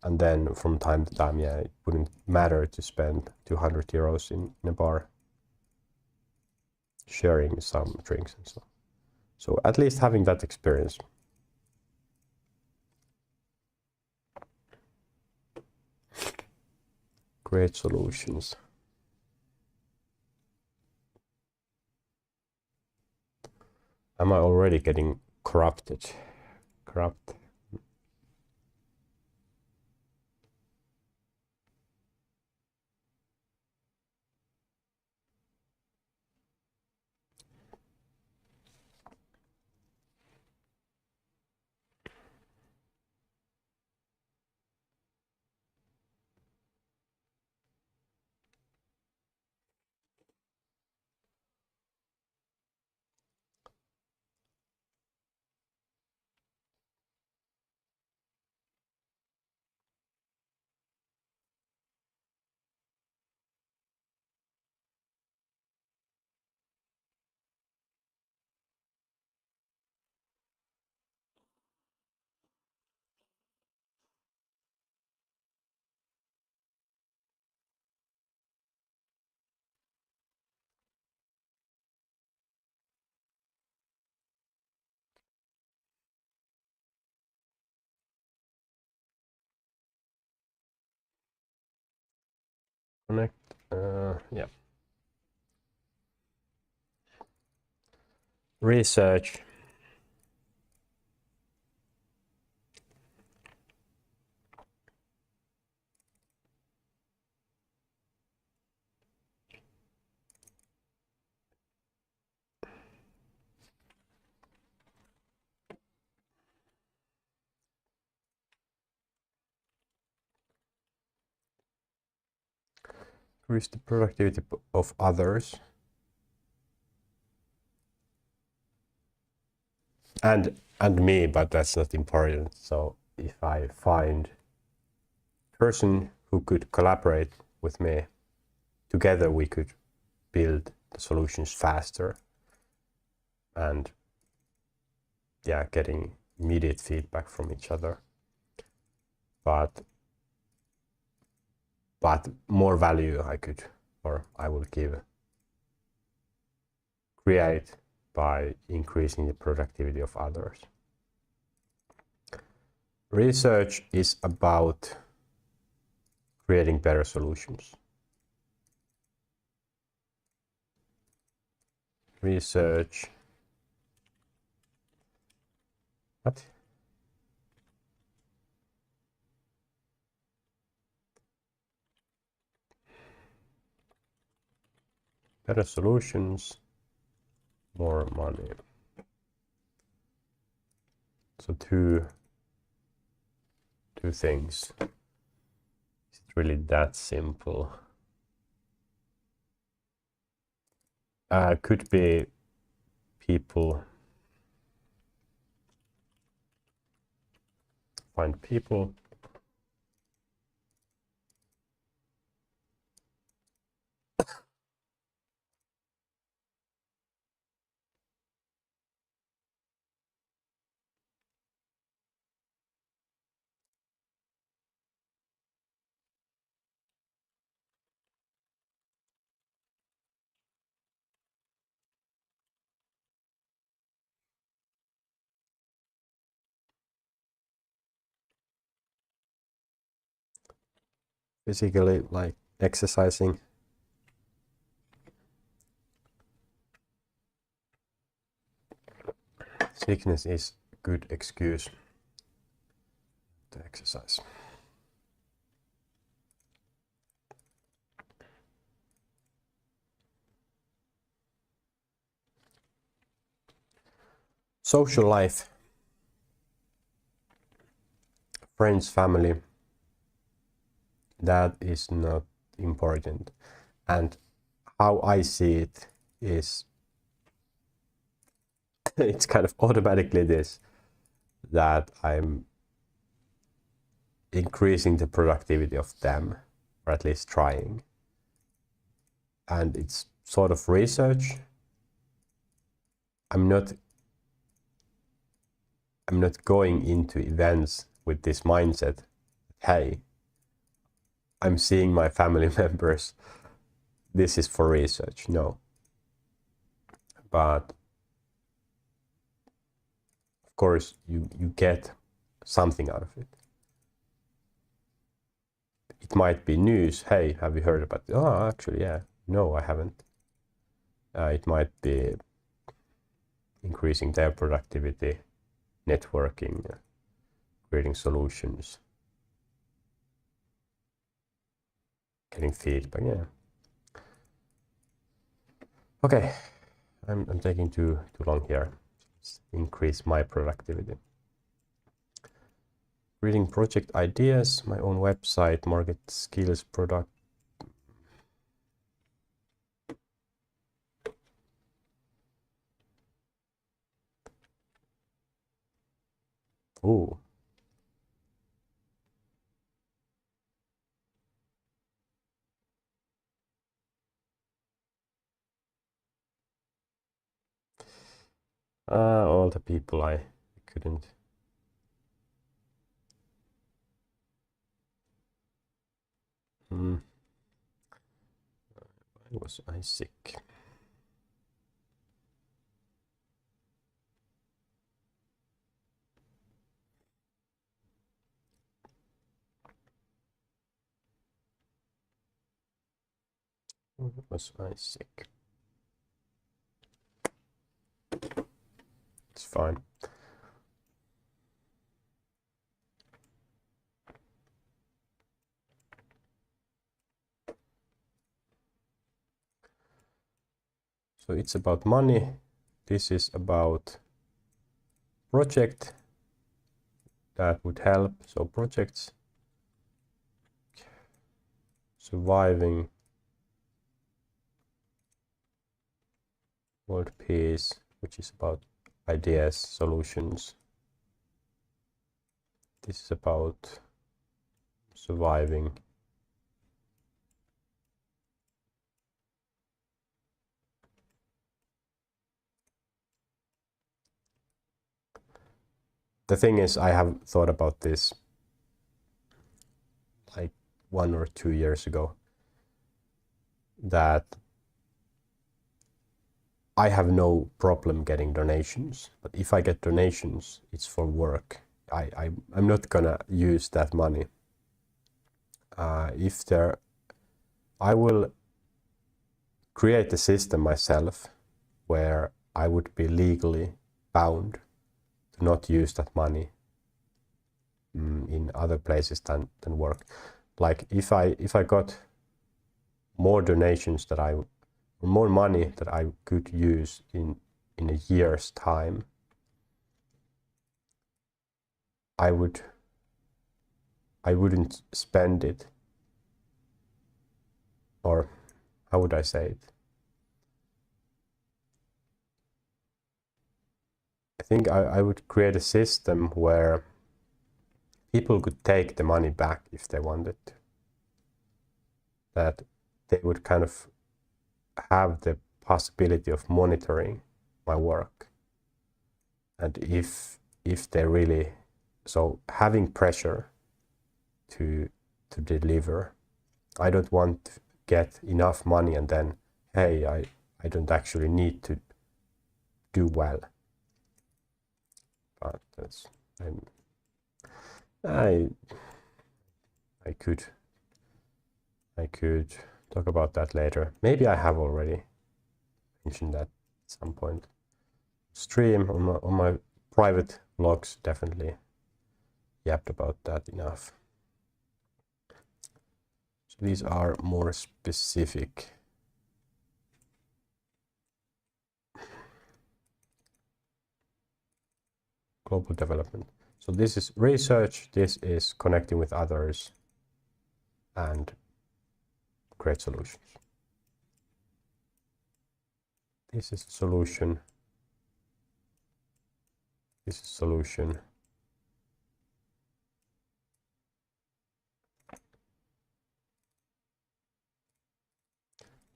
Speaker 1: And then from time to time, yeah, it wouldn't matter to spend 200 euros in a bar sharing some drinks and stuff. So at least having that experience. Great solutions. Am I already getting corrupt? Connect. Yeah. Research. Increase the productivity of others. And me, but that's not important. So if I find a person who could collaborate with me, together we could build the solutions faster and yeah, getting immediate feedback from each other. But more value I will create by increasing the productivity of others. Research is about creating better solutions. Research. What? Better solutions, more money. So two things. Is it really that simple? Could be people. Find people. Physically, like exercising. Sickness is a good excuse to exercise. Social life. Friends, family. That is not important. And how I see it is it's kind of automatically this, that I'm increasing the productivity of them, or at least trying. And it's sort of research. I'm not going into events with this mindset, hey, I'm seeing my family members, this is for research. No. But of course you get something out of it. It might be news. Hey, have you heard about it? Oh, actually, yeah. No, I haven't. It might be increasing their productivity, networking, creating solutions, getting feedback. Yeah. Okay, I'm taking too long here. Let's increase my productivity. Reading project ideas, my own website, market skills, product. Ooh. All the people I couldn't. Why was I sick? Was I sick? It's fine. So it's about money. This is about project that would help. So projects, surviving, world peace, which is about ideas, solutions. This is about surviving. The thing is, I have thought about this like 1 or 2 years ago, that I have no problem getting donations, but if I get donations, it's for work. I'm not gonna use that money. I will create a system myself where I would be legally bound to not use that money in other places than work. Like if I got more donations more money that I could use in a year's time, I wouldn't spend it, or how would I say it? I think I would create a system where people could take the money back if they wanted to. That they would kind of have the possibility of monitoring my work. And if they really, so having pressure to deliver. I don't want to get enough money and then, hey, I don't actually need to do well. But that's, I could talk about that later. Maybe I have already mentioned that at some point. Stream on my private vlogs, definitely yapped about that enough. So these are more specific. Global development. So this is research, this is connecting with others and create solutions. This is a solution. This is solution.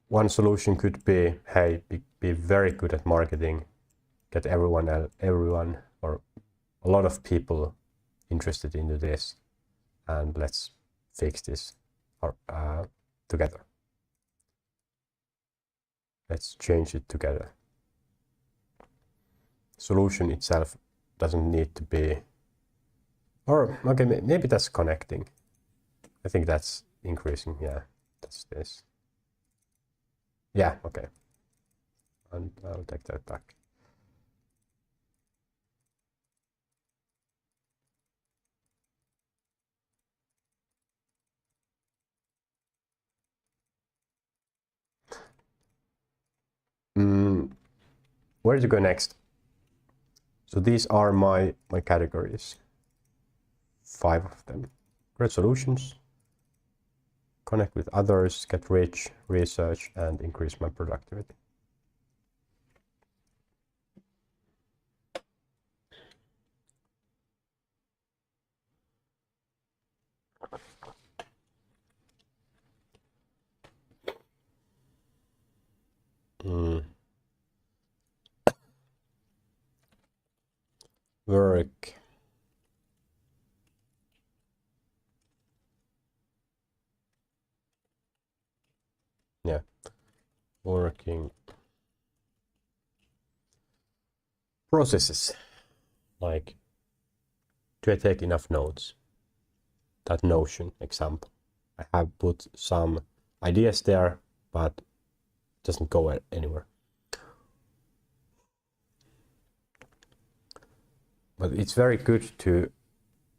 Speaker 1: One solution could be, hey, be very good at marketing, get everyone or a lot of people interested into this, and let's fix this together. Let's change it together. Solution itself doesn't need to be, or okay, maybe that's connecting. I think that's increasing. Yeah, that's this. Yeah, okay. And I'll take that back. Where to go next? So these are my categories. 5 of them. Create solutions, connect with others, get rich, research, and increase my productivity. Work. Yeah, working. Processes. Like, do I take enough notes? That Notion example. I have put some ideas there, but doesn't go anywhere. But it's very good to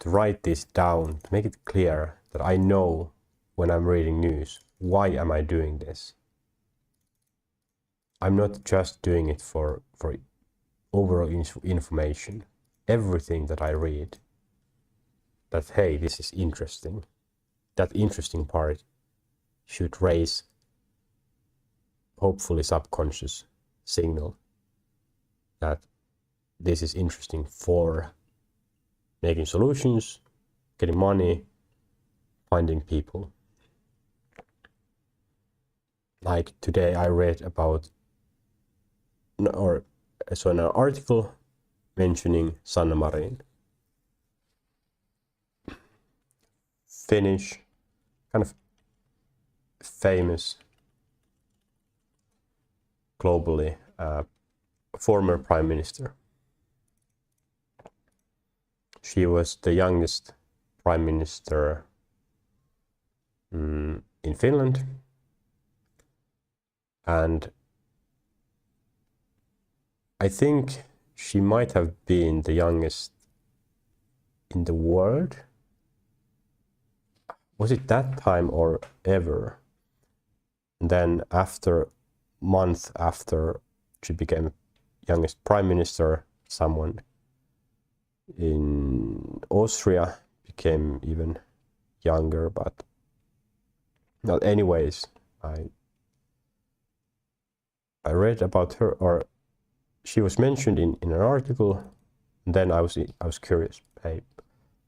Speaker 1: write this down, to make it clear that I know when I'm reading news, why am I doing this? I'm not just doing it for overall information. Everything that I read, that hey, this is interesting, that interesting part should raise hopefully subconscious signal that this is interesting for making solutions, getting money, finding people. Like today I read about, or I saw an article mentioning Sanna Marin, Finnish, kind of famous globally, former prime minister. She was the youngest prime minister in Finland, and I think she might have been the youngest in the world. Was it that time or ever? And then month after she became youngest prime minister, someone in Austria became even younger, but anyways, I read about her, or she was mentioned in an article, and then I was curious, hey,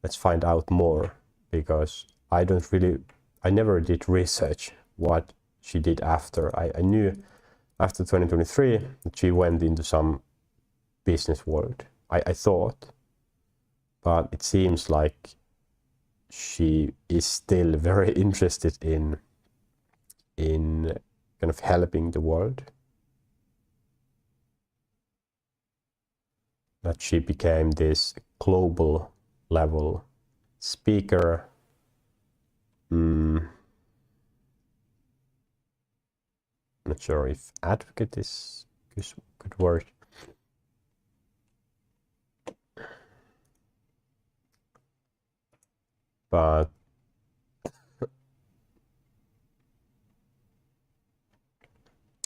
Speaker 1: let's find out more, because I never did research what she did after. I knew after 2023 that she went into some business world, I thought, but it seems like she is still very interested in kind of helping the world. That she became this global level speaker. Not sure if advocate is a good word. But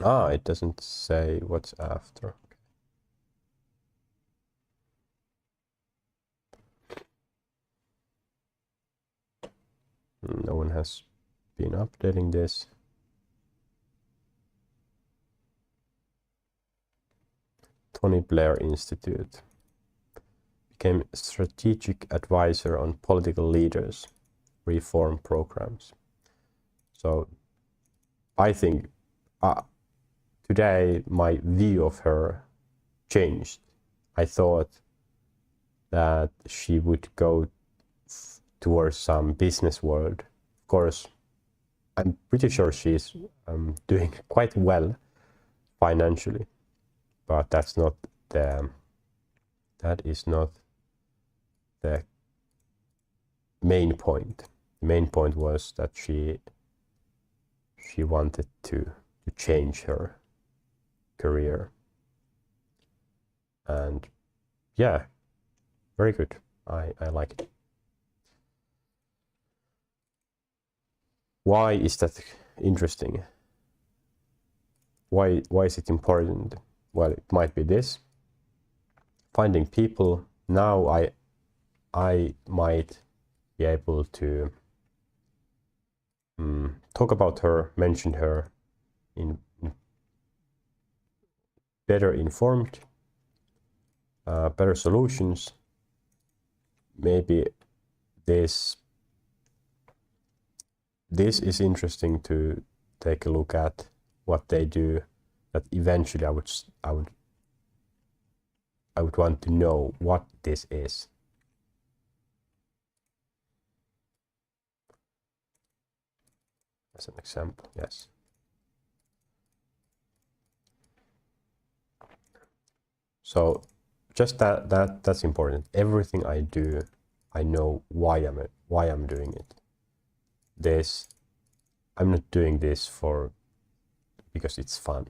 Speaker 1: it doesn't say what's after. No one has been updating this. Tony Blair Institute. Became strategic advisor on political leaders, reform programs. So I think today my view of her changed. I thought that she would go towards some business world. Of course, I'm pretty sure she's doing quite well financially, but that is not the main point. The main point was that she wanted to change her career, and yeah, very good. I like it. Why is that interesting? Why is it important? Well, it might be this. Finding people. Now I might be able to talk about her, mention her in better informed, better solutions. Maybe this is interesting to take a look at what they do, that eventually I would want to know what this is. As an example, yes. So just that's important. Everything I do, I know why I'm doing it. I'm not doing this for because it's fun.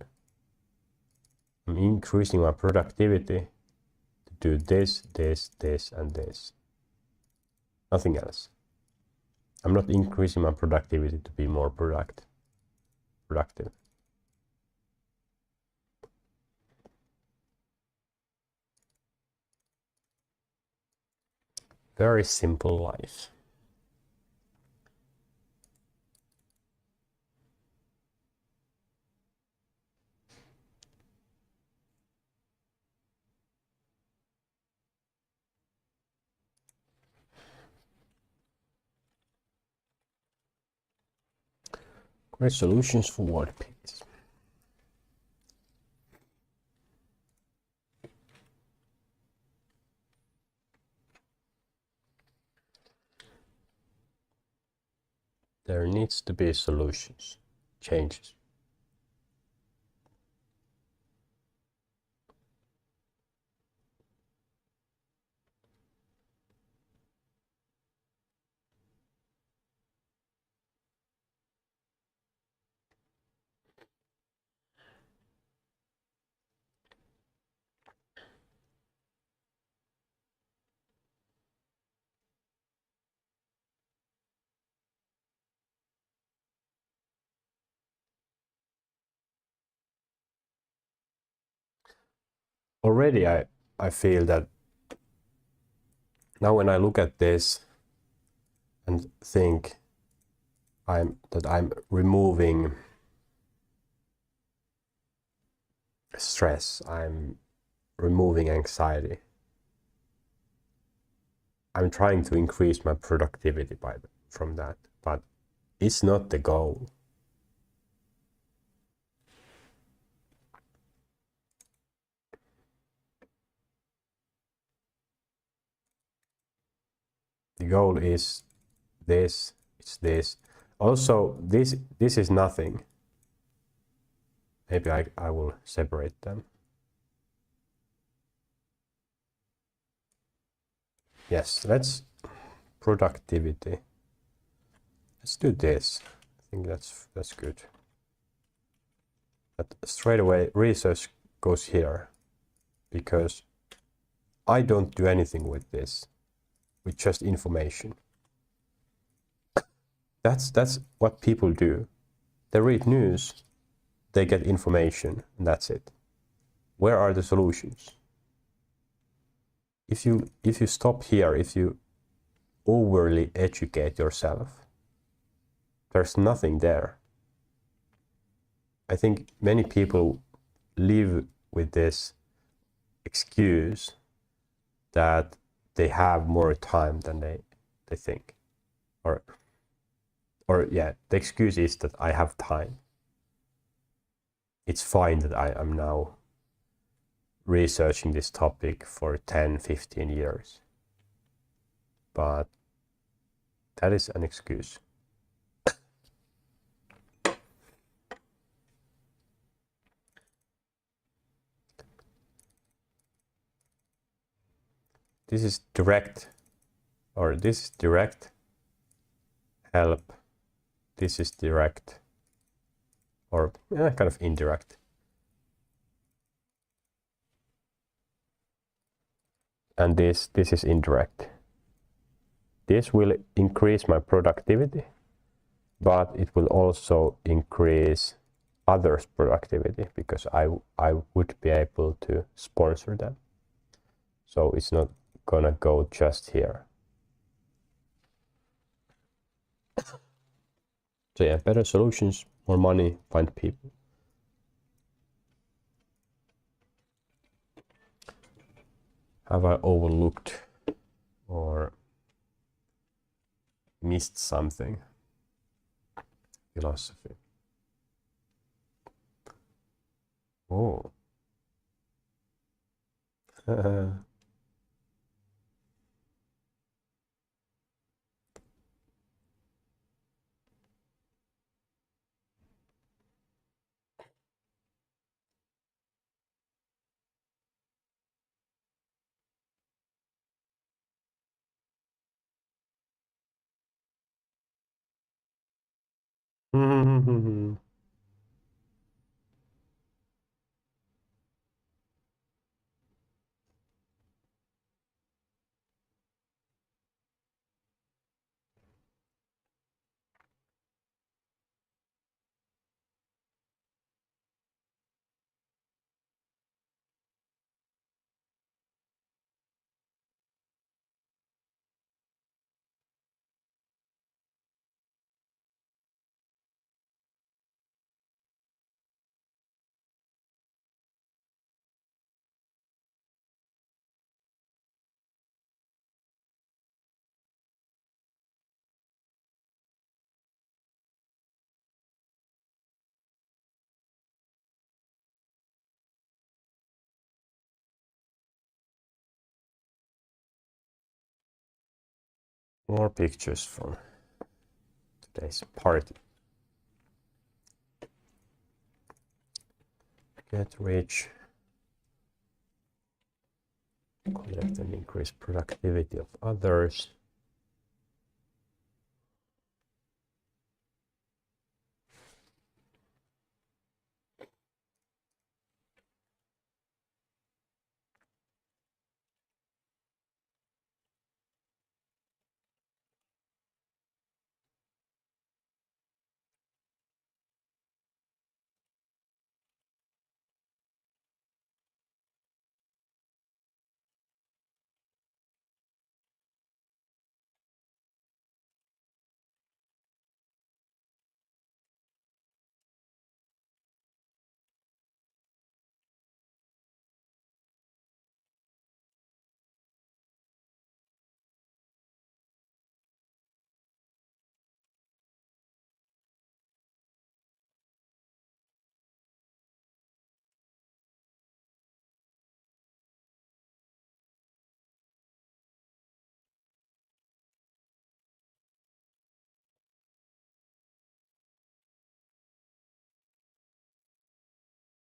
Speaker 1: I'm increasing my productivity to do this, this, this, and this. Nothing else. I'm not increasing my productivity to be more productive. Very simple life. Great solutions for world peace. There needs to be solutions, changes. Already I feel that now when I look at this and think I'm removing stress, I'm removing anxiety. I'm trying to increase my productivity from that, but it's not the goal. The goal is this, it's this. Also, this is nothing. Maybe I will separate them. Yes, let's productivity. Let's do this. I think that's good. But straight away research goes here because I don't do anything with this, with just information. That's what people do. They read news, they get information, and that's it. Where are the solutions? If you stop here, if you overly educate yourself, there's nothing there. I think many people live with this excuse that they have more time than they think. Or yeah, the excuse is that I have time. It's fine that I am now researching this topic for 10, 15 years. But that is an excuse. This is direct, or this is direct help. This is direct, or kind of indirect. And this is indirect. This will increase my productivity, but it will also increase others' productivity because I would be able to sponsor them. So it's not gonna go just here. So yeah, better solutions, more money, find people. Have I overlooked or missed something? Philosophy. Oh. More pictures from today's party. Get rich, collect and increase productivity of others.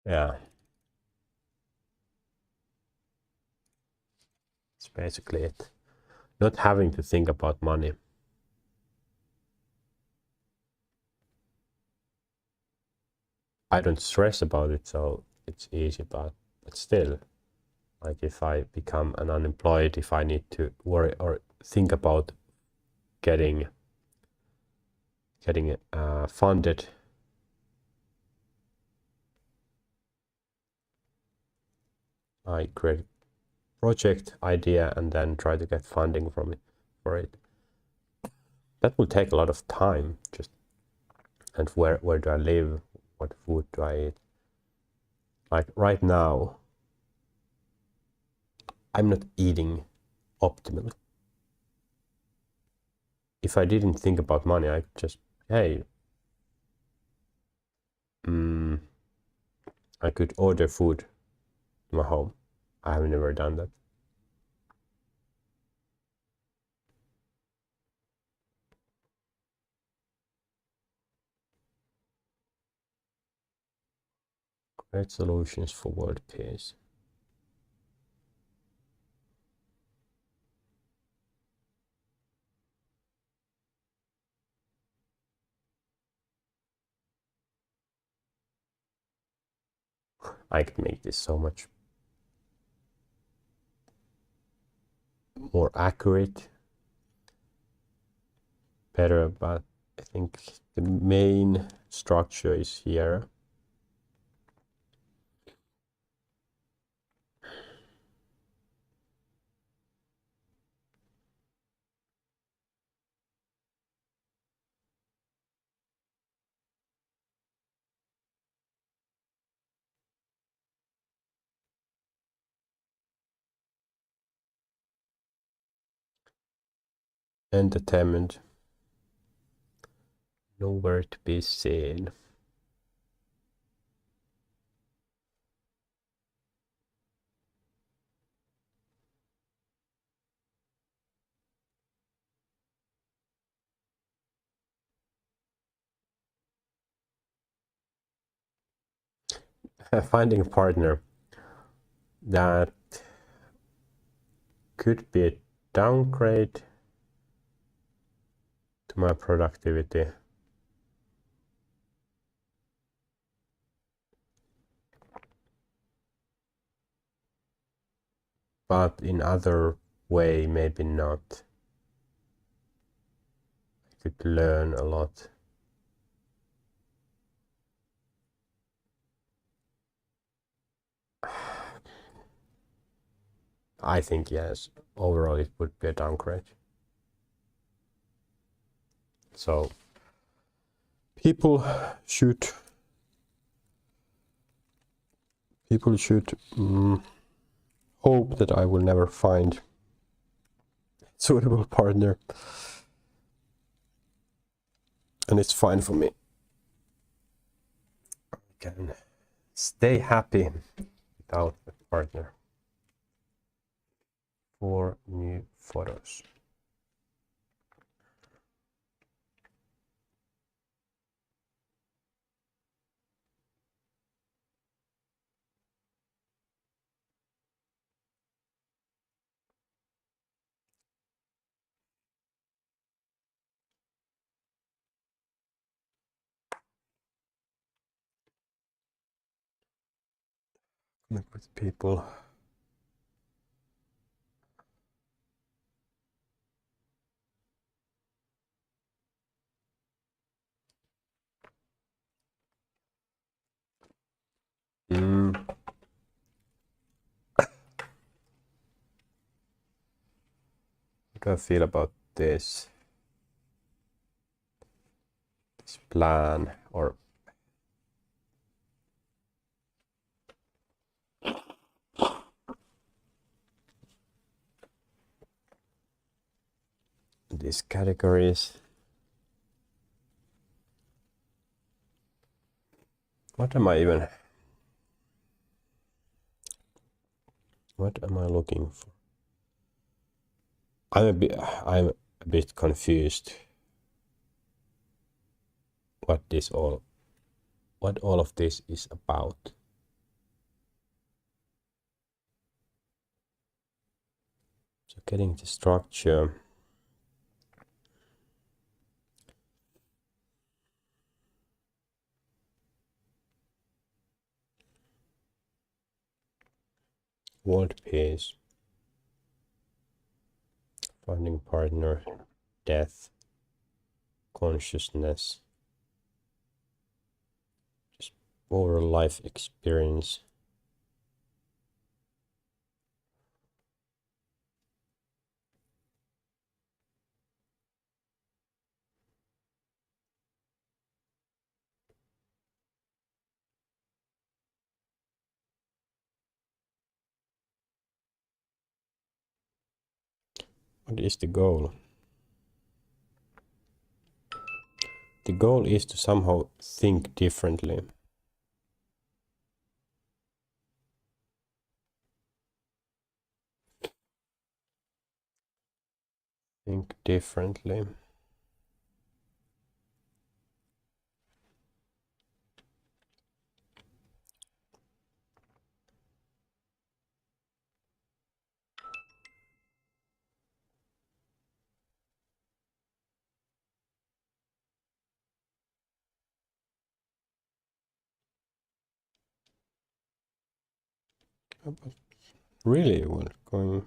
Speaker 1: Yeah, it's basically it. Not having to think about money. I don't stress about it, so it's easy, but still, like if I become an unemployed, if I need to worry or think about getting funded, I create project idea and then try to get funding from it for it. That will take a lot of time. Just and where do I live? What food do I eat? Like right now, I'm not eating optimally. If I didn't think about money, I could just, hey, I could order food to my home. I have never done that. Create solutions for world peace. I could make this so much more accurate, better, but I think the main structure is here. Entertainment, nowhere to be seen. Finding a partner that could be a downgrade to my productivity, but in other way maybe not. I could learn a lot. I think yes, overall it would be a downgrade. So people should hope that I will never find a suitable partner, and it's fine for me. I can stay happy without a partner. 4 new photos. with people. How do I feel about this plan? Or these categories? What am I looking for? I'm a bit confused what all of this is about. So getting the structure. World peace. Finding partner. Death. Consciousness. Just overall life experience. What is the goal? The goal is to somehow think differently. Think differently. Really, we're going.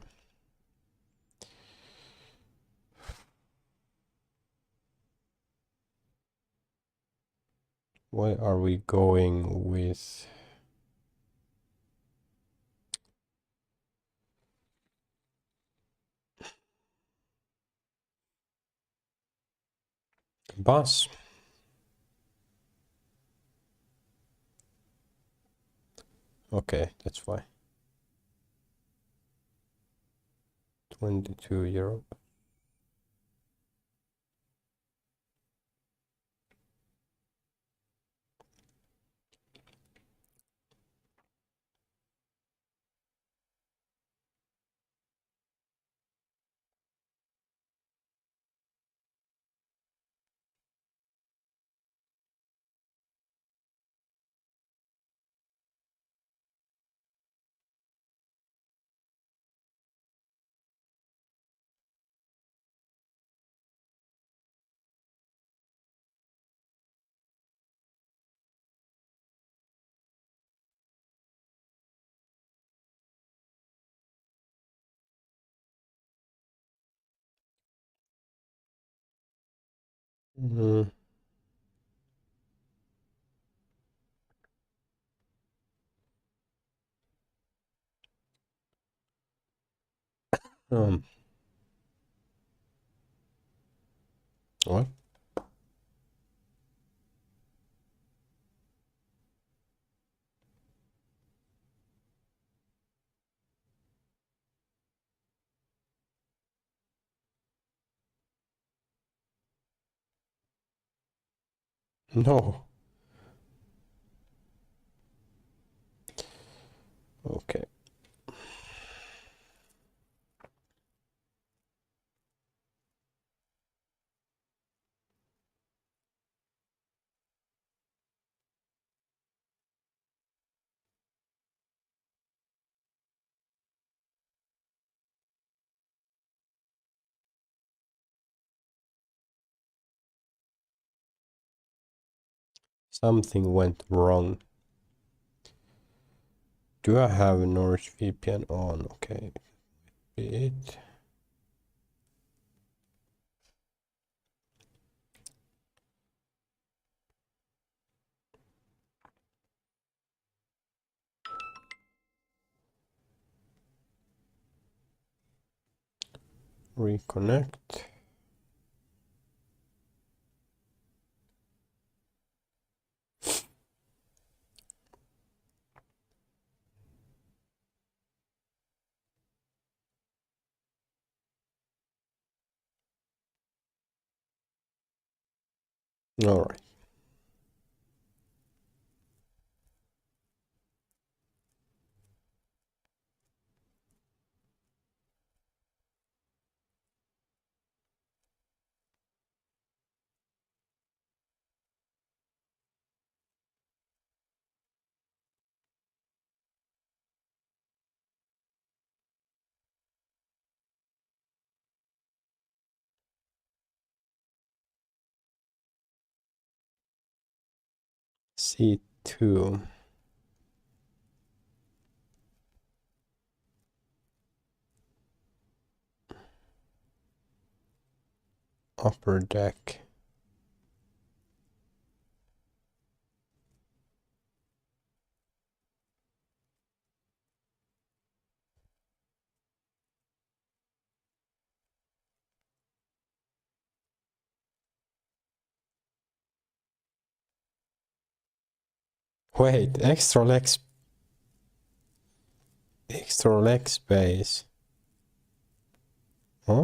Speaker 1: Why are we going with bus? Okay, that's why. €22. Mm. Um, what? No. Okay. Something went wrong. Do I have NordVPN on? Okay, it. Reconnect. All right. C2. Upper deck. Wait, extra leg space. Huh?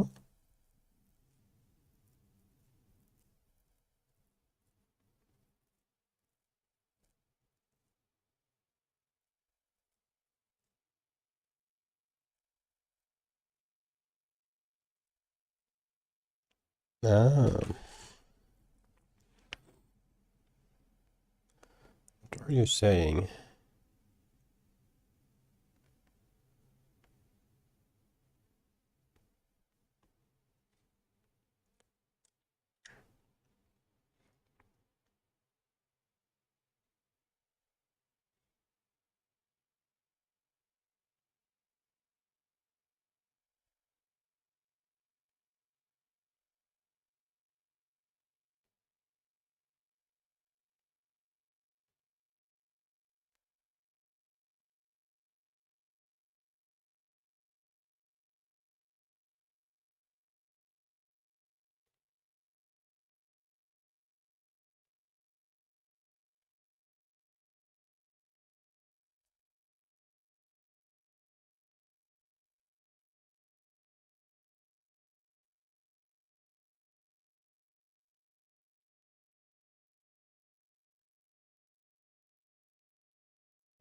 Speaker 1: Ah, what are you saying?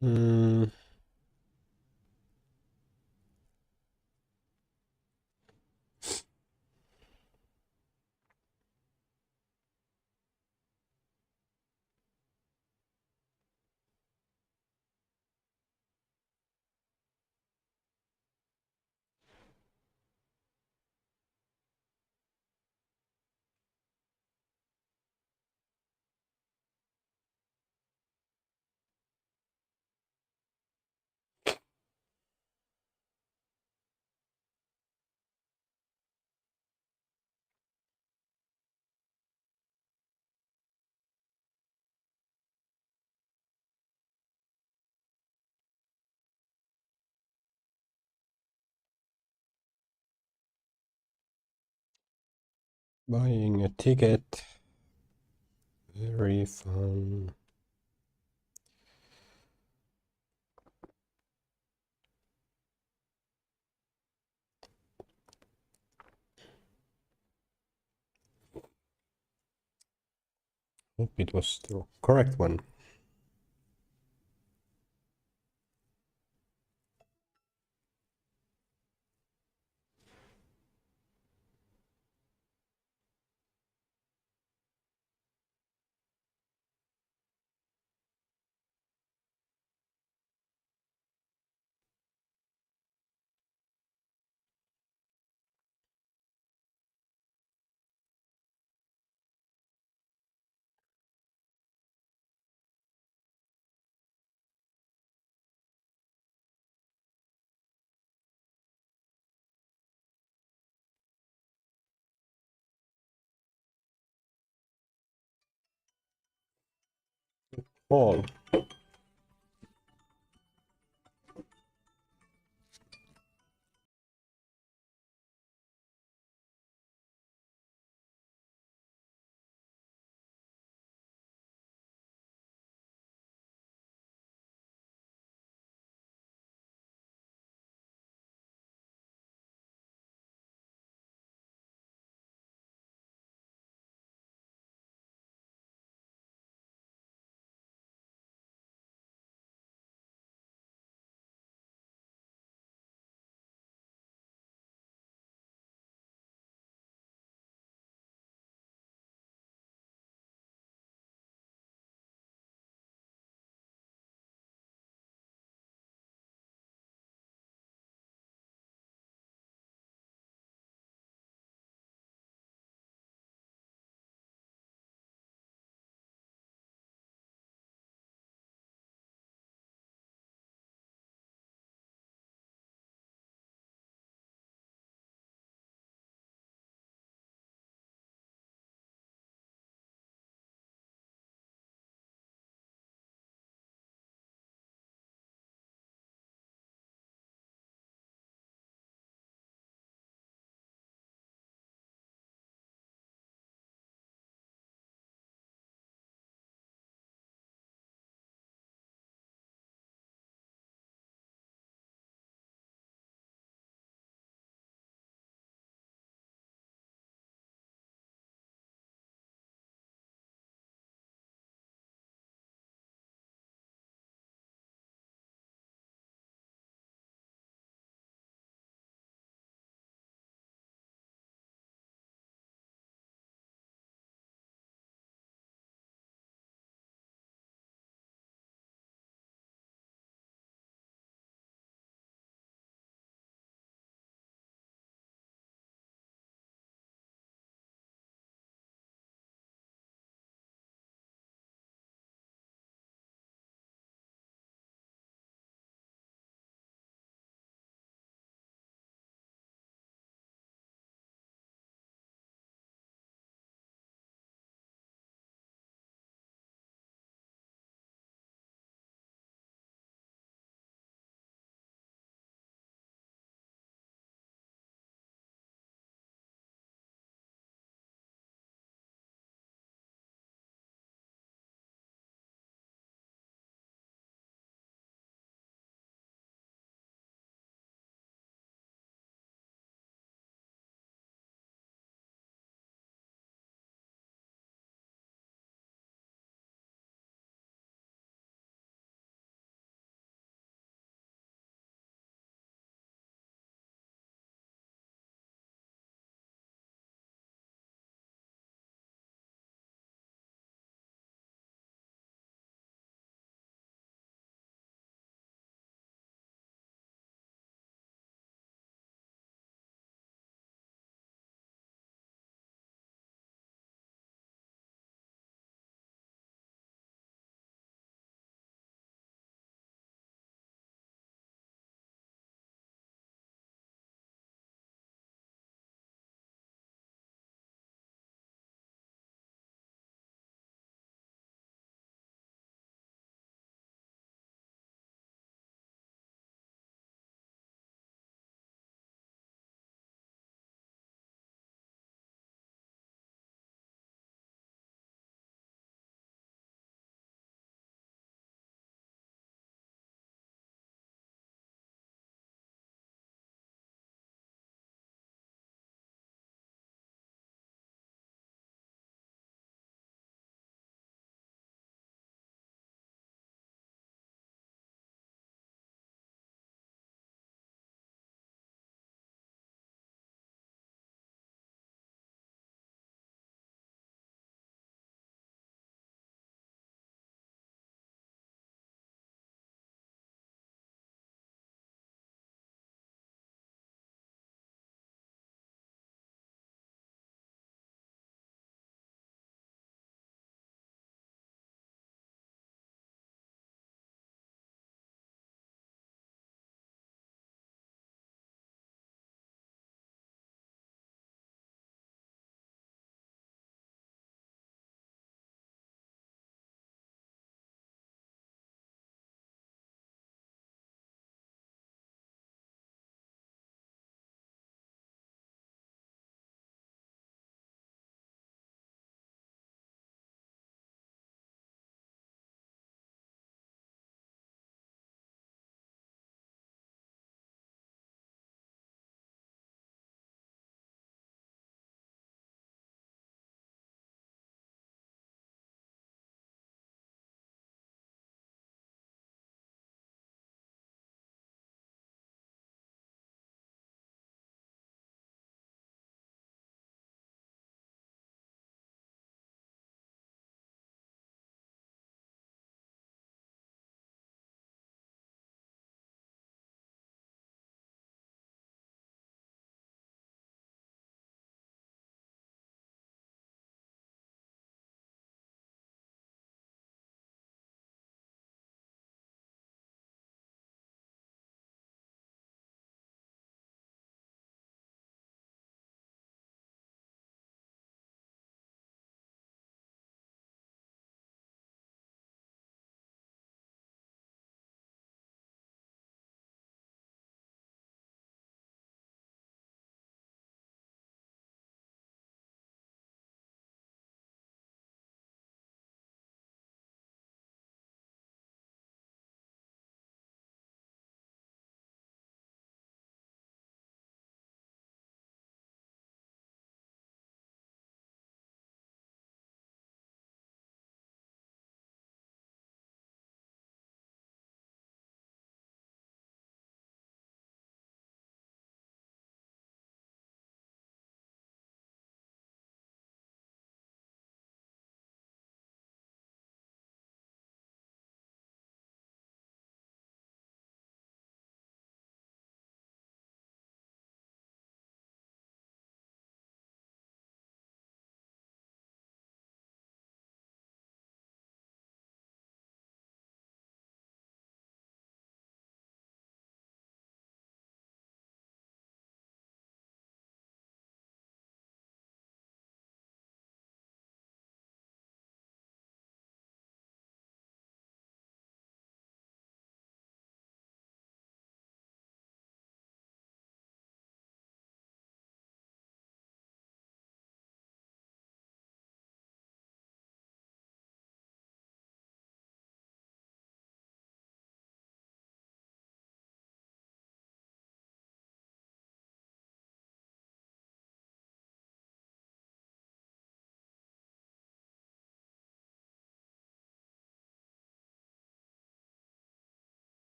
Speaker 1: Hmm. Buying a ticket. Very fun. Hope it was the correct one. all.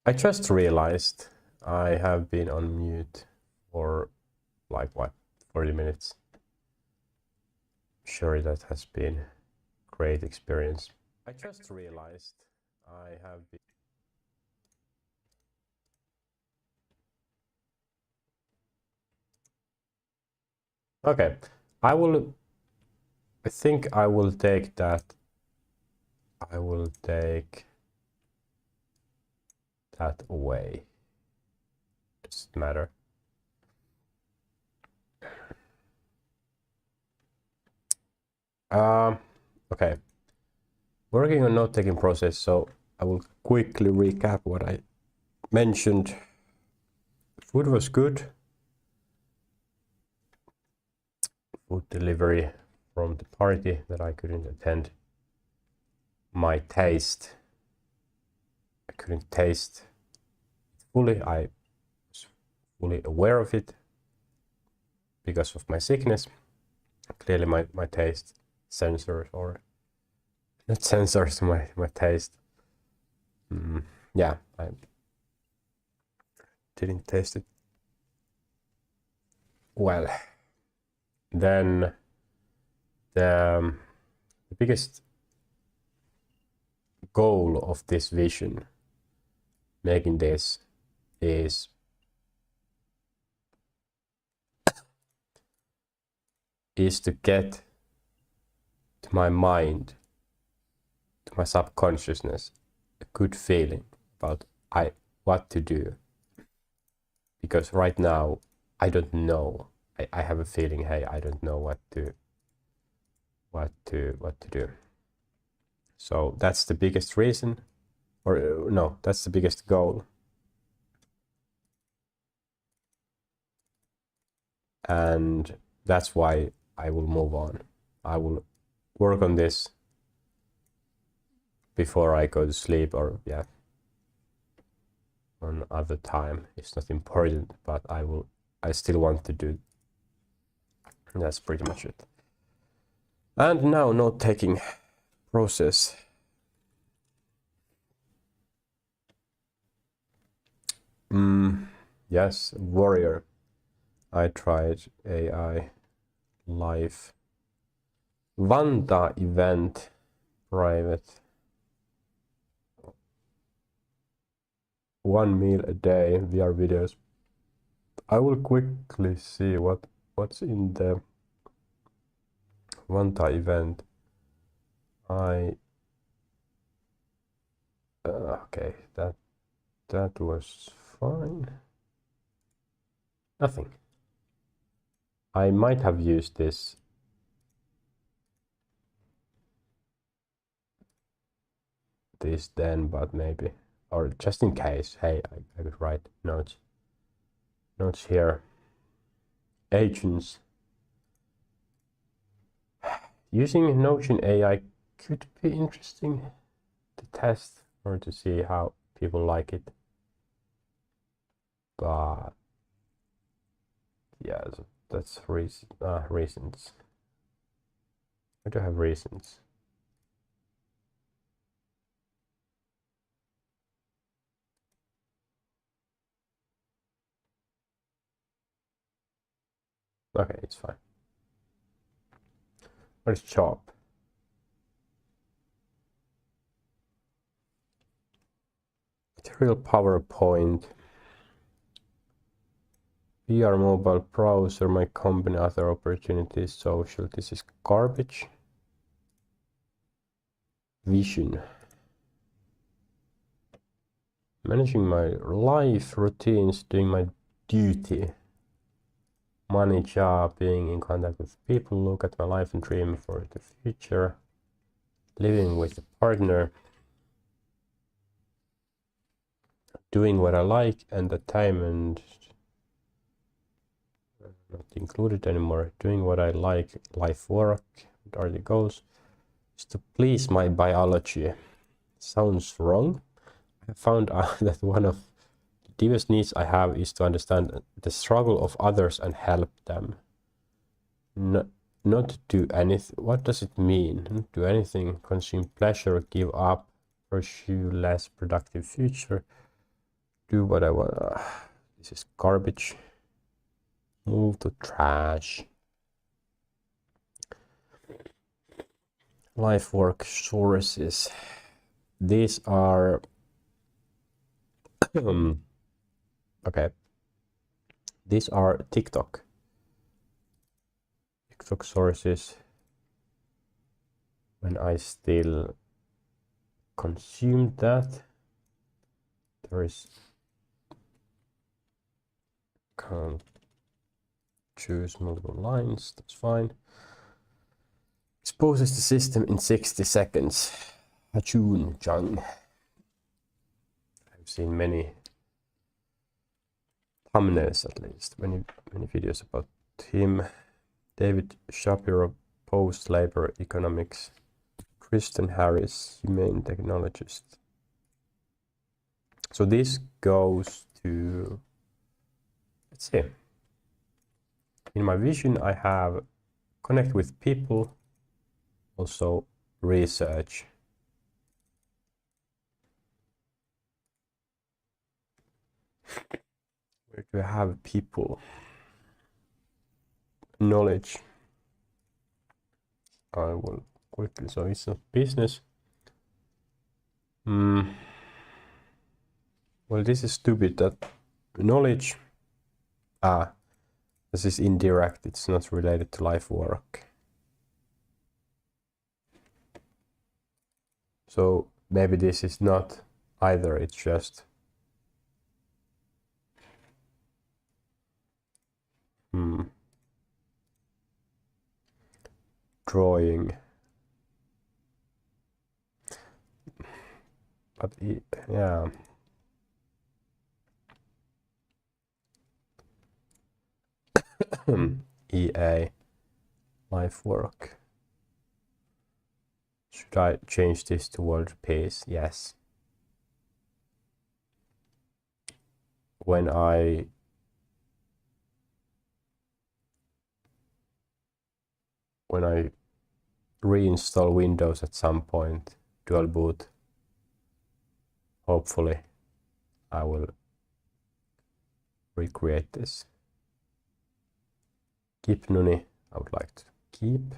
Speaker 1: I just realized I have been on mute for like what, 40 minutes. Sure, that has been a great experience. I just realized I have been. Okay, I think I will take that. I will take that away. Doesn't matter. Okay. Working on note-taking process, so I will quickly recap what I mentioned. Food was good. Food delivery from the party that I couldn't attend. My taste, I couldn't taste it fully. I was fully aware of it because of my sickness. Clearly my taste sensors, or not sensors, my taste. Yeah, I didn't taste it well. Then the biggest goal of this vision, making this, is to get to my mind, to my subconsciousness, a good feeling about what to do. Because right now I don't know. I have a feeling, hey, I don't know what to do. So that's the biggest reason, or no, that's the biggest goal. And that's why I will move on. I will work on this before I go to sleep, or yeah, on other time. It's not important, but I still want to do. That's pretty much it. And now note-taking process. Yes, warrior. I tried AI live Vanta event private. 1 meal a day VR videos. I will quickly see what's in the Vanta event. Okay, that was fine. Nothing. I might have used this then, but maybe, or just in case. Hey, I could write notes here. Agents. Using Notion AI could be interesting to test or to see how people like it. But yeah, that's reasons. I do have reasons. Okay, it's fine. What is chop? Material PowerPoint. VR mobile browser, my company, other opportunities, social. This is garbage. Vision. Managing my life routines, doing my duty. Money, job, being in contact with people, look at my life and dream for the future. Living with a partner. Doing what I like, entertainment. Not included anymore. Doing what I like, life work. What are the goals? Is to please my biology. Sounds wrong. I found out that one of the deepest needs I have is to understand the struggle of others and help them. Not do anything. What does it mean? Not do anything, consume pleasure, give up, pursue less productive future. do what I want. This is garbage. Move to trash. Life work sources. These are okay. These are TikTok sources. When I still consumed that, there is can't choose multiple lines. That's fine. Exposes the system in 60 seconds. Hachun Jung. I've seen many thumbnails, at least many videos about him. David Shapiro, post-labor economics. Kristen Harris, humane technologist. So this goes to, let's see. In my vision, I have connect with people, also research. Where do I have people? Knowledge. I will quickly, so it's not business. Well, this is stupid, that knowledge, this is indirect, it's not related to life work. So maybe this is not either, it's just drawing. But yeah. EA, life work. Should I change this to world peace? Yes. When I reinstall Windows at some point, dual boot, hopefully I will recreate this. Keep Nuni, I would like to keep.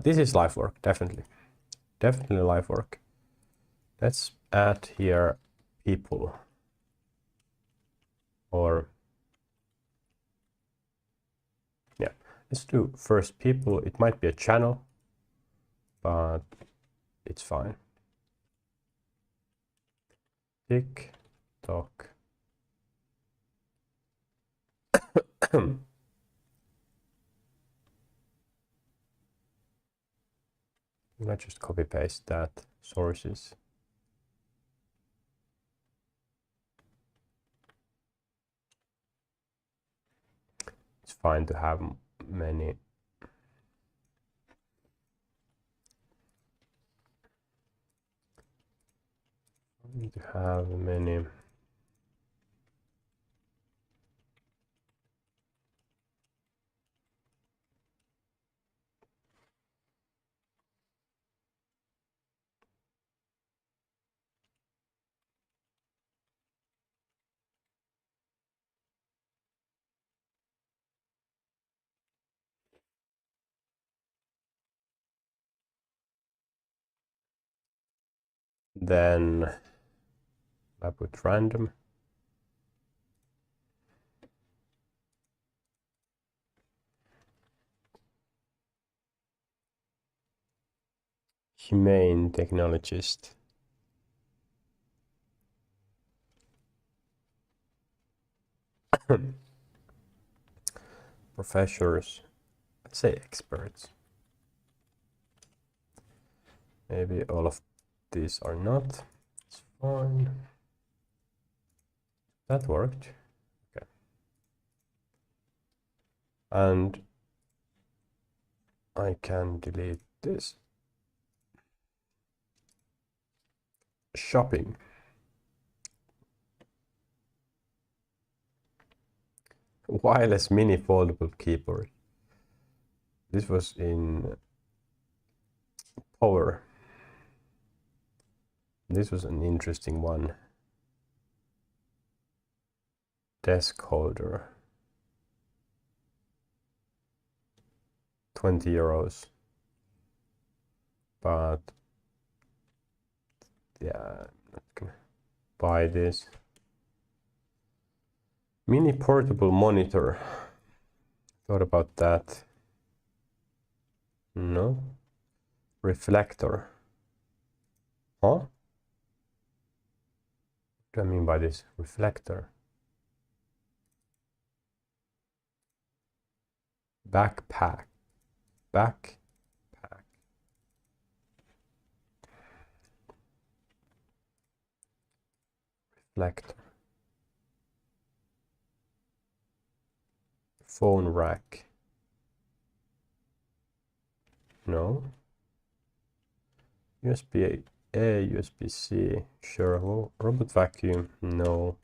Speaker 1: This is life work, definitely. Definitely life work. Let's add here people. Or, yeah, let's do first people. It might be a channel, but it's fine. TikTok. Let's just copy paste that sources. It's fine to have many. To have many. Then I put random. Humane technologist. Professors, let's say experts. Maybe all of these are not. It's fine. That worked. Okay. And I can delete this. Shopping. Wireless mini foldable keyboard. This was in power. This was an interesting one. Desk holder. 20 euros. But yeah, I'm not gonna buy this. Mini portable monitor. Thought about that. No. Reflector. Huh? What do I mean by this? Reflector. Backpack. Backpack. Reflector. Phone rack. No. USB A, USB-C. Sure. Well, robot vacuum. No.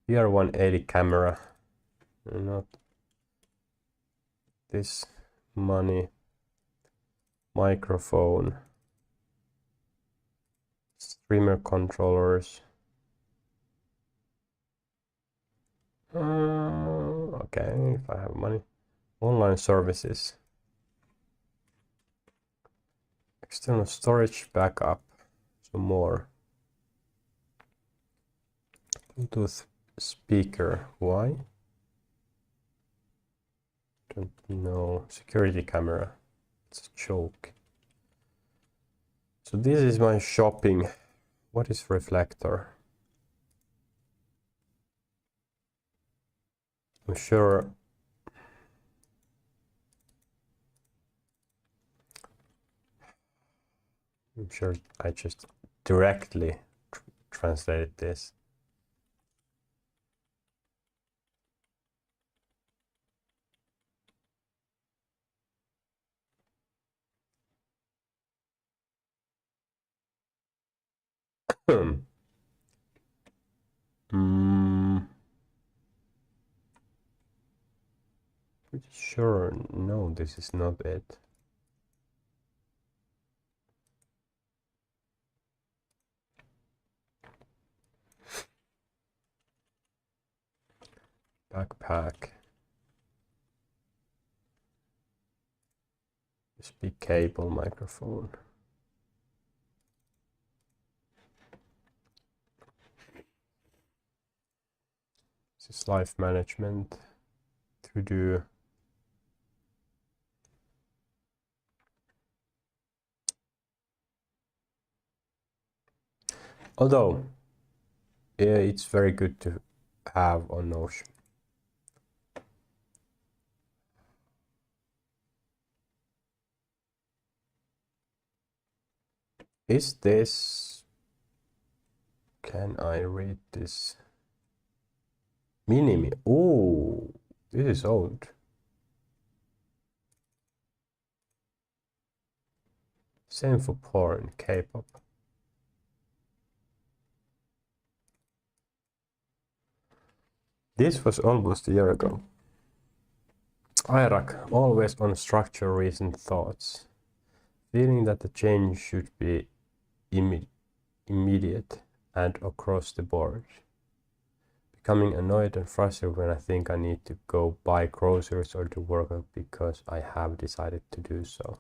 Speaker 1: VR 180 camera. Not this. Money. Microphone. Streamer controllers. Okay, if I have money. Online services. External storage backup. Some more. Bluetooth speaker. Why? Don't know. Security camera. It's a joke. So this is my shopping. What is reflector? I'm sure I just directly translated this. Pretty sure, no, this is not it. Backpack. USB cable microphone. This is life management. To do. Although, yeah, it's very good to have on Notion. Is this? Can I read this? Minimi. Oh, this is old. Same for porn, K-pop. This was almost a year ago. Irak, always on structure, reason, thoughts. Feeling that the change should be immediate and across the board. Becoming annoyed and frustrated when I think I need to go buy groceries or do work because I have decided to do so.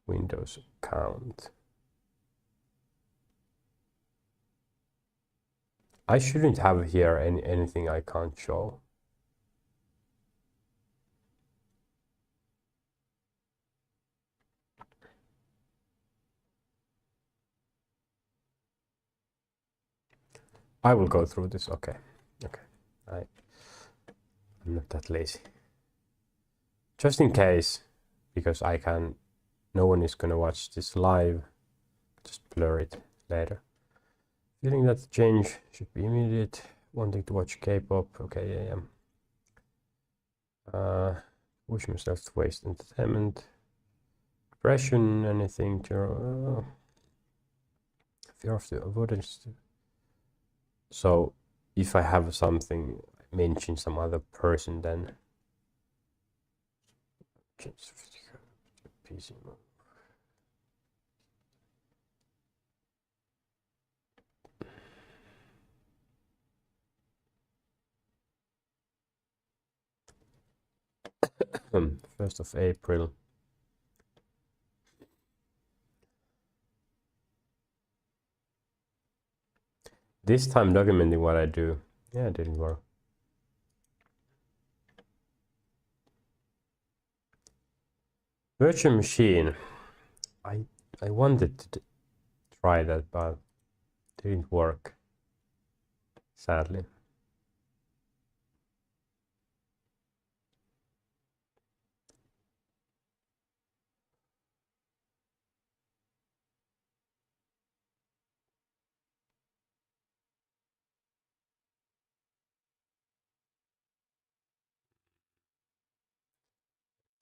Speaker 1: Windows account. I shouldn't have here anything I can't show. I will go through this. Okay. I'm not that lazy. Just in case, because no one is gonna watch this live, just blur it later. Feeling that the change should be immediate, wanting to watch K-pop, okay, yeah. Push myself to waste entertainment, depression, anything to Fear of the avoidance. So if I have something, mention some other person, then PC mode. First of April. This time documenting what I do. Yeah, it didn't work. Virtual machine. I wanted to try that, but it didn't work, sadly.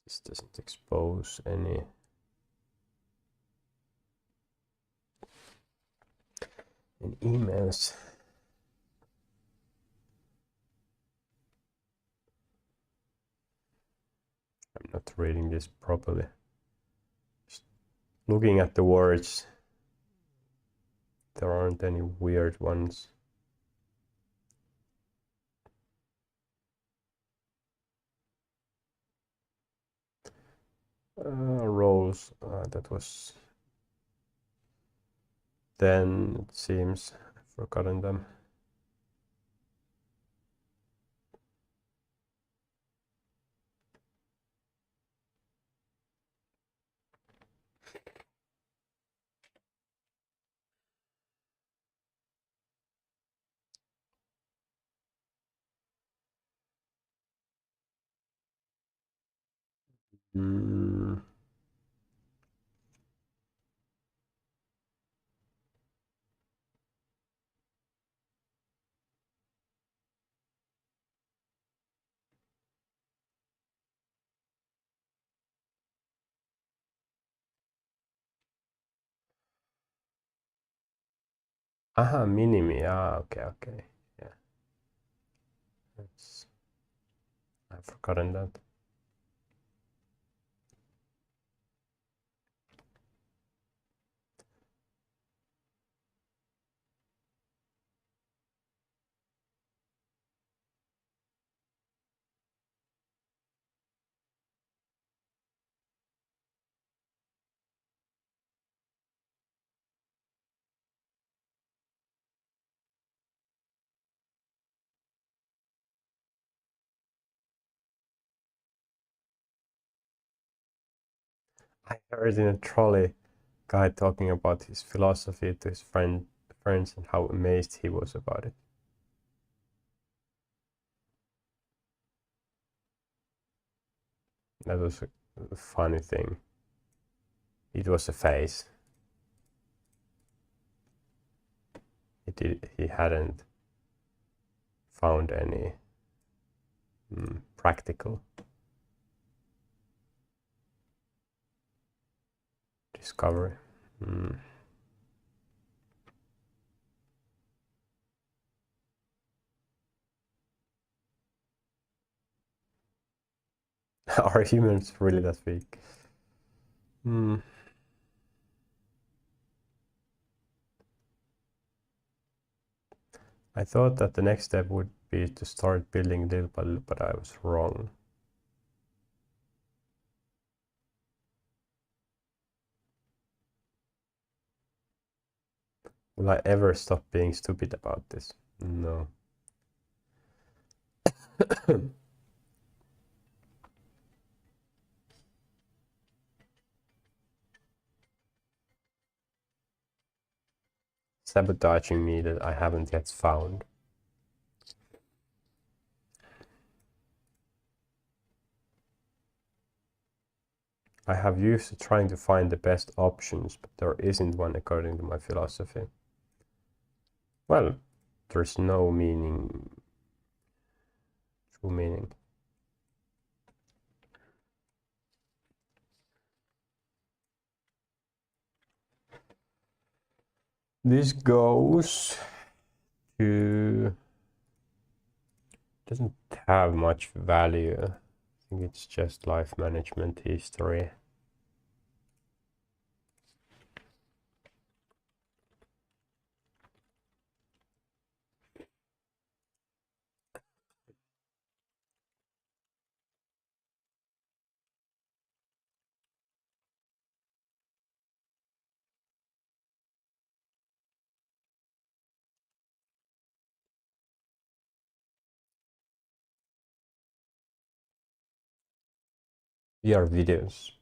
Speaker 1: This doesn't expose any emails. I'm not reading this properly. Just looking at the words, there aren't any weird ones. Roles, that was then, it seems. I've forgotten them. Aha, minimi. Ah, okay. Yeah. I've forgotten that. I heard in a trolley guy talking about his philosophy to his friends and how amazed he was about it. That was a funny thing. It was a phase. He hadn't found any practical discovery. Are humans really that weak? I thought that the next step would be to start building little by little, but I was wrong. Will I ever stop being stupid about this? No. Sabotaging me that I haven't yet found. I have used to trying to find the best options, but there isn't one according to my philosophy. Well, there's no meaning, true meaning. This goes to, doesn't have much value. I think it's just life management history. VR videos.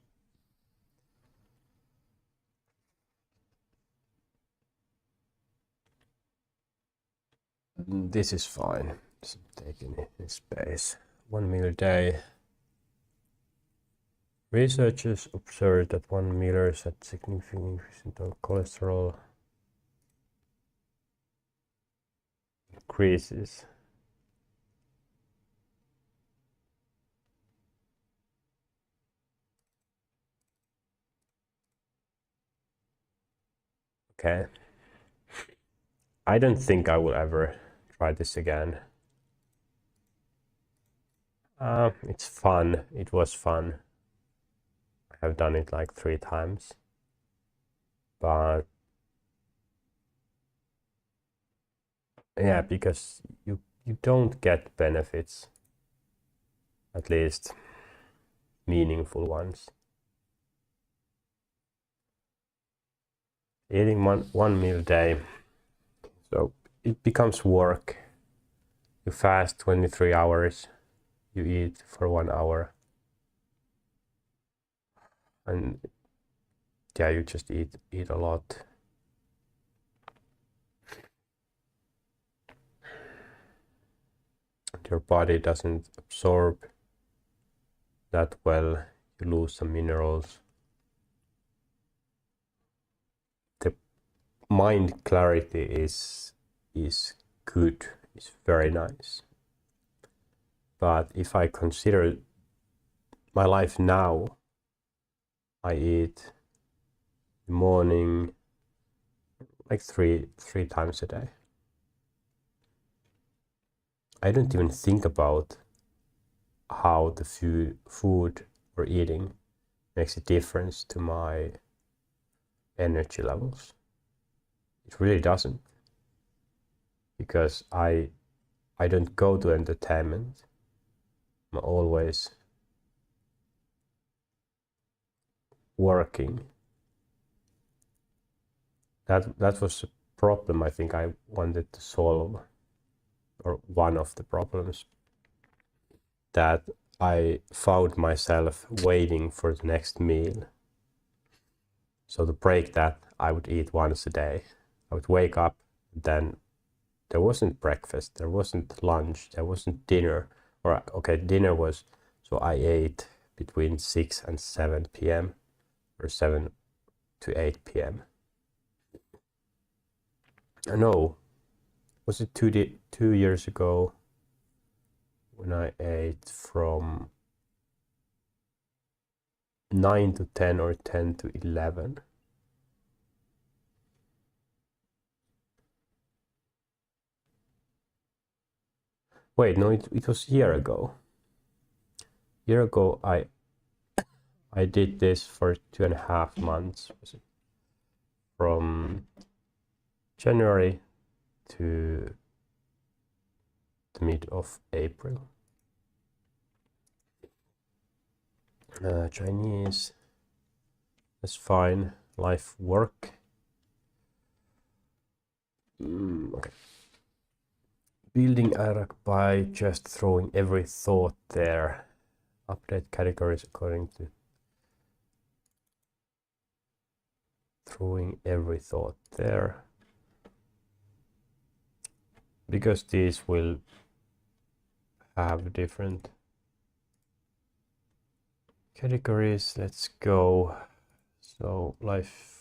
Speaker 1: This is fine. Doesn't take any space. 1 meal a day. Researchers observed that 1 meal had significant increase in cholesterol increases. Okay. I don't think I will ever try this again. It's fun. It was fun. I have done it like 3 times. But yeah, because you don't get benefits, at least meaningful ones. Eating one meal a day, so it becomes work. You fast 23 hours, you eat for 1 hour, and yeah, you just eat a lot. Your body doesn't absorb that well, you lose some minerals. The mind clarity is good, is very nice. But if I consider my life now, I eat in the morning like three times a day. I don't even think about how the food or eating makes a difference to my energy levels. It really doesn't, because I don't go to entertainment. I'm always working. That was a problem I think I wanted to solve, or one of the problems, that I found myself waiting for the next meal. So to break that, I would eat once a day. I would wake up, then there wasn't breakfast, there wasn't lunch, there wasn't dinner. Or okay, dinner was, so I ate between 6 and 7 p.m. or 7 to 8 p.m. No, was it 2 years ago when I ate from 9 to 10 or 10 to 11? Wait, no, it was a year ago. Year ago, I did this for 2.5 months. Was it from January to the mid of April? Chinese, that's fine. Life, work. Okay. Building Iraq by just throwing every thought there. Update categories according to throwing every thought there. Because these will have different categories. Let's go. So life.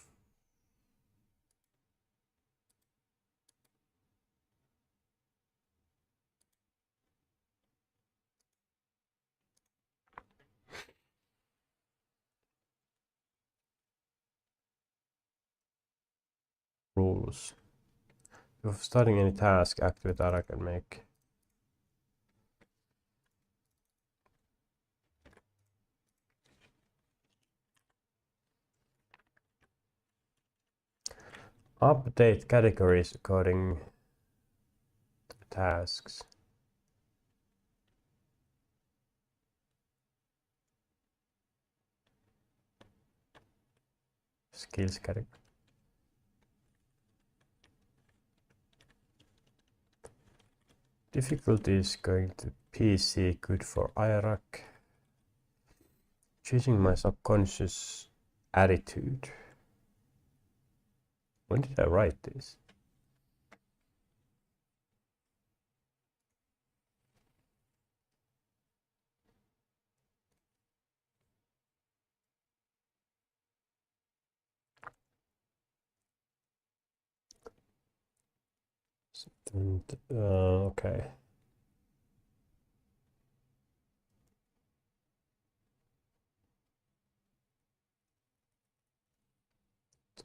Speaker 1: rules. If starting any task, activate that I can make. Update categories according to tasks. Skills category. Difficulty is going to PC, good for Iraq. Changing my subconscious attitude. When did I write this? Okay.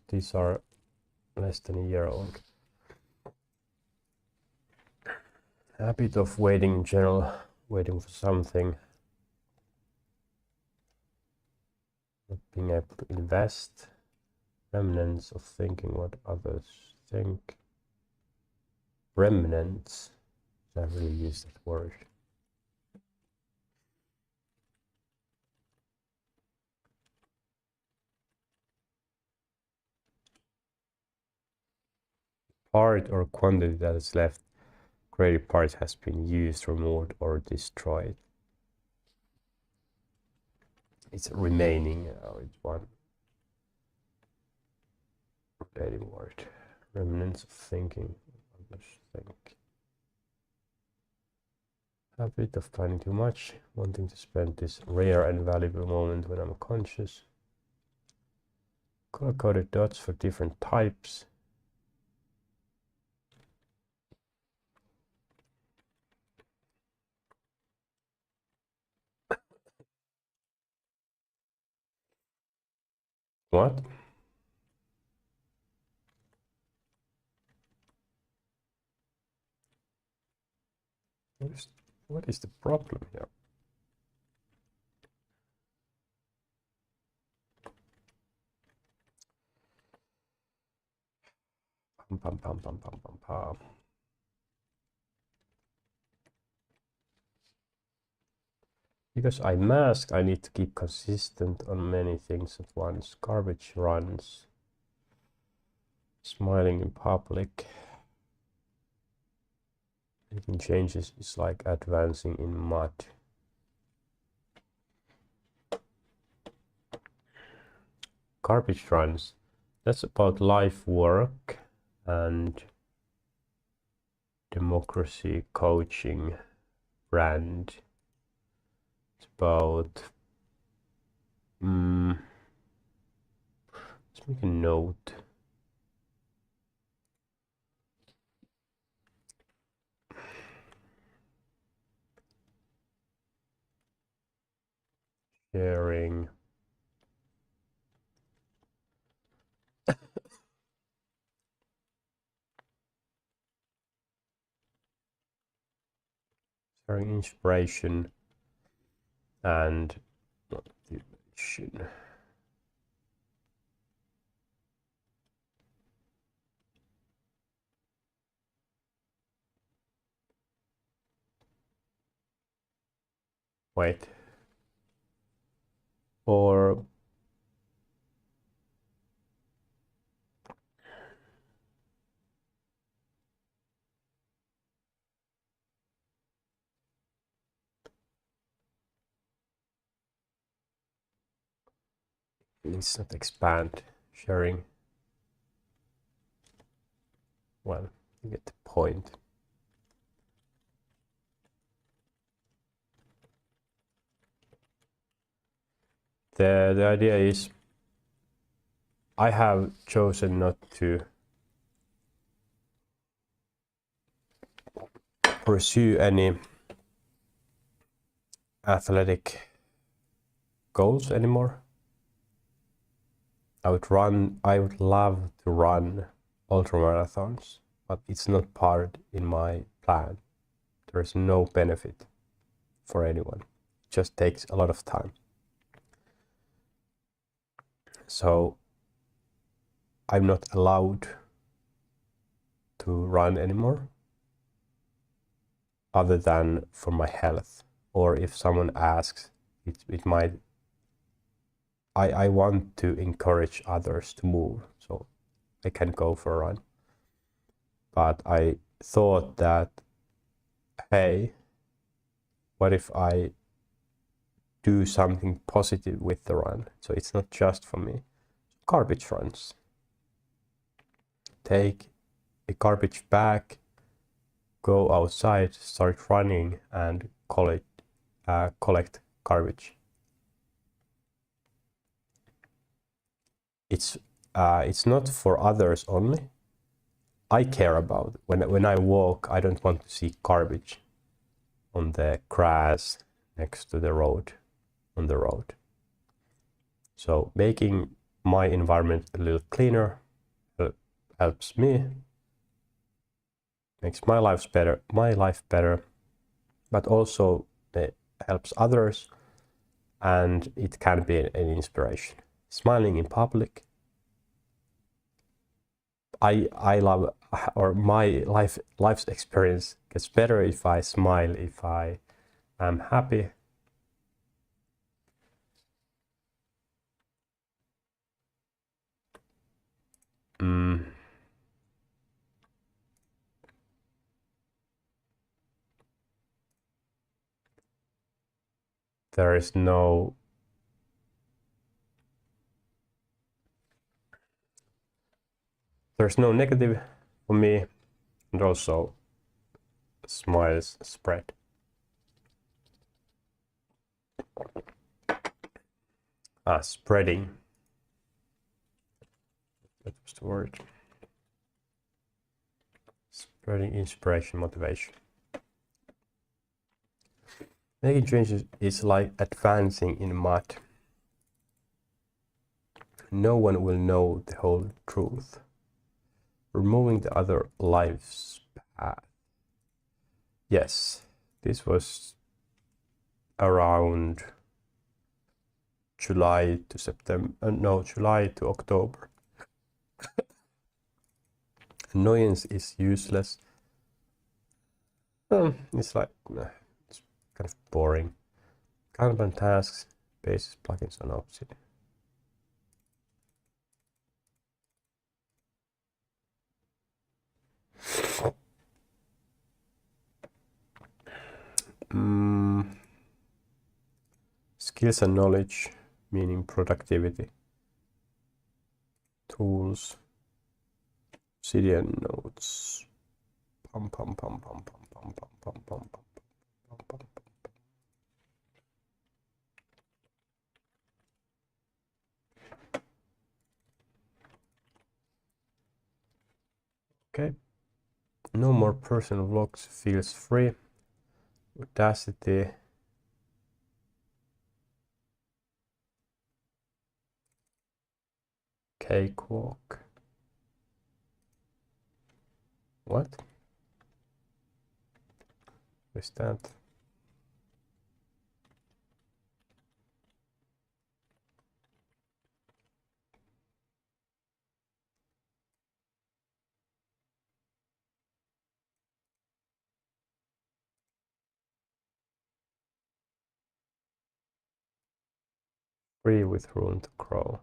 Speaker 1: These are less than a year old. Habit of waiting in general, waiting for something. Not being able to invest. Remnants of thinking what others think. Remnants. I really use that word. Part or quantity that is left. Creative part has been used, removed, or destroyed. It's remaining. It's one related word. Remnants of thinking. Others think. Habit of planning too much, wanting to spend this rare and valuable moment when I'm conscious. Color-coded dots for different types. What? What is the problem here? Pam, pam, pam, pam, pam, pam. Because I mask, I need to keep consistent on many things at once. Garbage runs. Smiling in public. Making changes is like advancing in mud. Garbage runs. That's about life work and democracy, coaching, brand. It's about let's make a note. Sharing. Sharing inspiration and motivation. Wait. Or let's not expand. Sharing. Well, you get the point. The idea is I have chosen not to pursue any athletic goals anymore. I would love to run ultra marathons, but it's not part in my plan. There is no benefit for anyone. It just takes a lot of time. So I'm not allowed to run anymore, other than for my health, or if someone asks, it might. I want to encourage others to move, so I can go for a run. But I thought that, hey, what if I do something positive with the run? So it's not just for me. Garbage runs. Take a garbage bag, go outside, start running, and collect garbage. It's not for others only. I care about when I walk. I don't want to see garbage on the grass next to the road, on the road. So making my environment a little cleaner helps me, makes my life better, but also it helps others, and it can be an inspiration. Smiling in public. I love, or my life's experience gets better if I smile, if I am happy. There's no negative for me, and also smiles spread. Spreading. That was the word. Spreading inspiration, motivation. Making changes is like advancing in mud. No one will know the whole truth. Removing the other life's path. Yes, this was around July to September. No, July to October. Annoyance is useless. It's like, it's kind of boring. Kanban tasks, basis plugins on Obsidian. Skills and knowledge, meaning productivity. Tools, Obsidian notes. Pum pum pum pum pum pum pum pum pum pum pum. Okay. No more personal vlogs, feels free. Audacity. Cakewalk. What? What's that? Free with room to grow.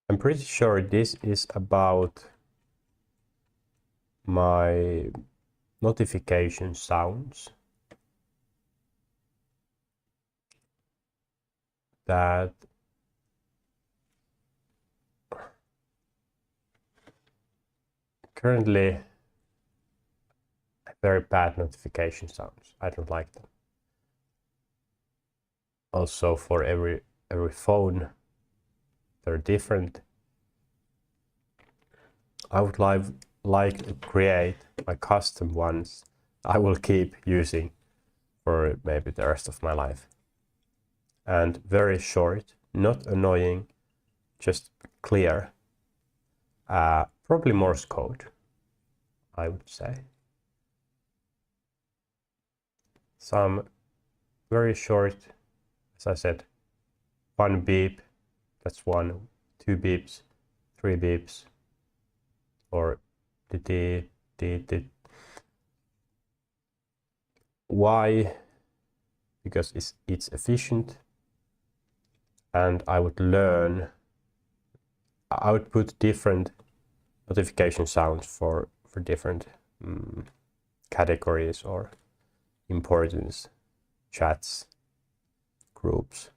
Speaker 1: I'm pretty sure this is about my notification sounds that currently very bad notification sounds. I don't like them. Also, for every phone, they're different. I would like to create my custom ones I will keep using for maybe the rest of my life. And very short, not annoying, just clear. Probably Morse code, I would say. Some very short, as I said, 1 beep, that's 1, 2 beeps, 3 beeps, or the. Why? Because it's efficient, and I would put different notification sounds for different categories or importance, chats, groups.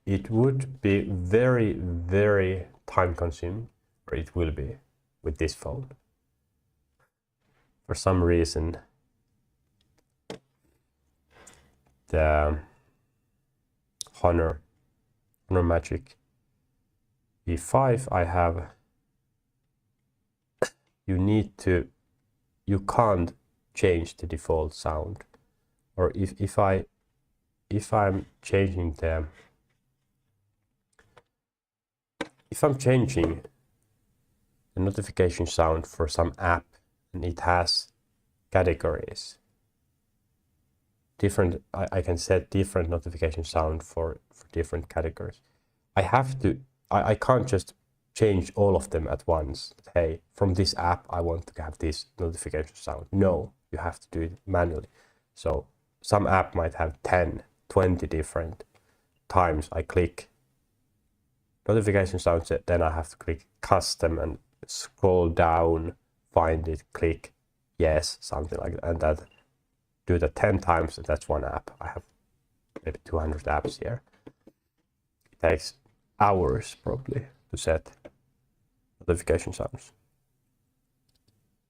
Speaker 1: It would be very, very time consuming, or it will be with this phone. For some reason, the Honor Magic E5 I have, you can't change the default sound, or if I'm changing the notification sound for some app and it has categories, different, I can set different notification sound for different categories. I can't just change all of them at once. Hey, from this app I want to have this notification sound. No, you have to do it manually. So some app might have 10, 20 different times I click notification sounds, then I have to click custom and scroll down, find it, click yes, something like that, and that do that 10 times, and that's one app. I have maybe 200 apps here. It takes hours probably to set notification sounds.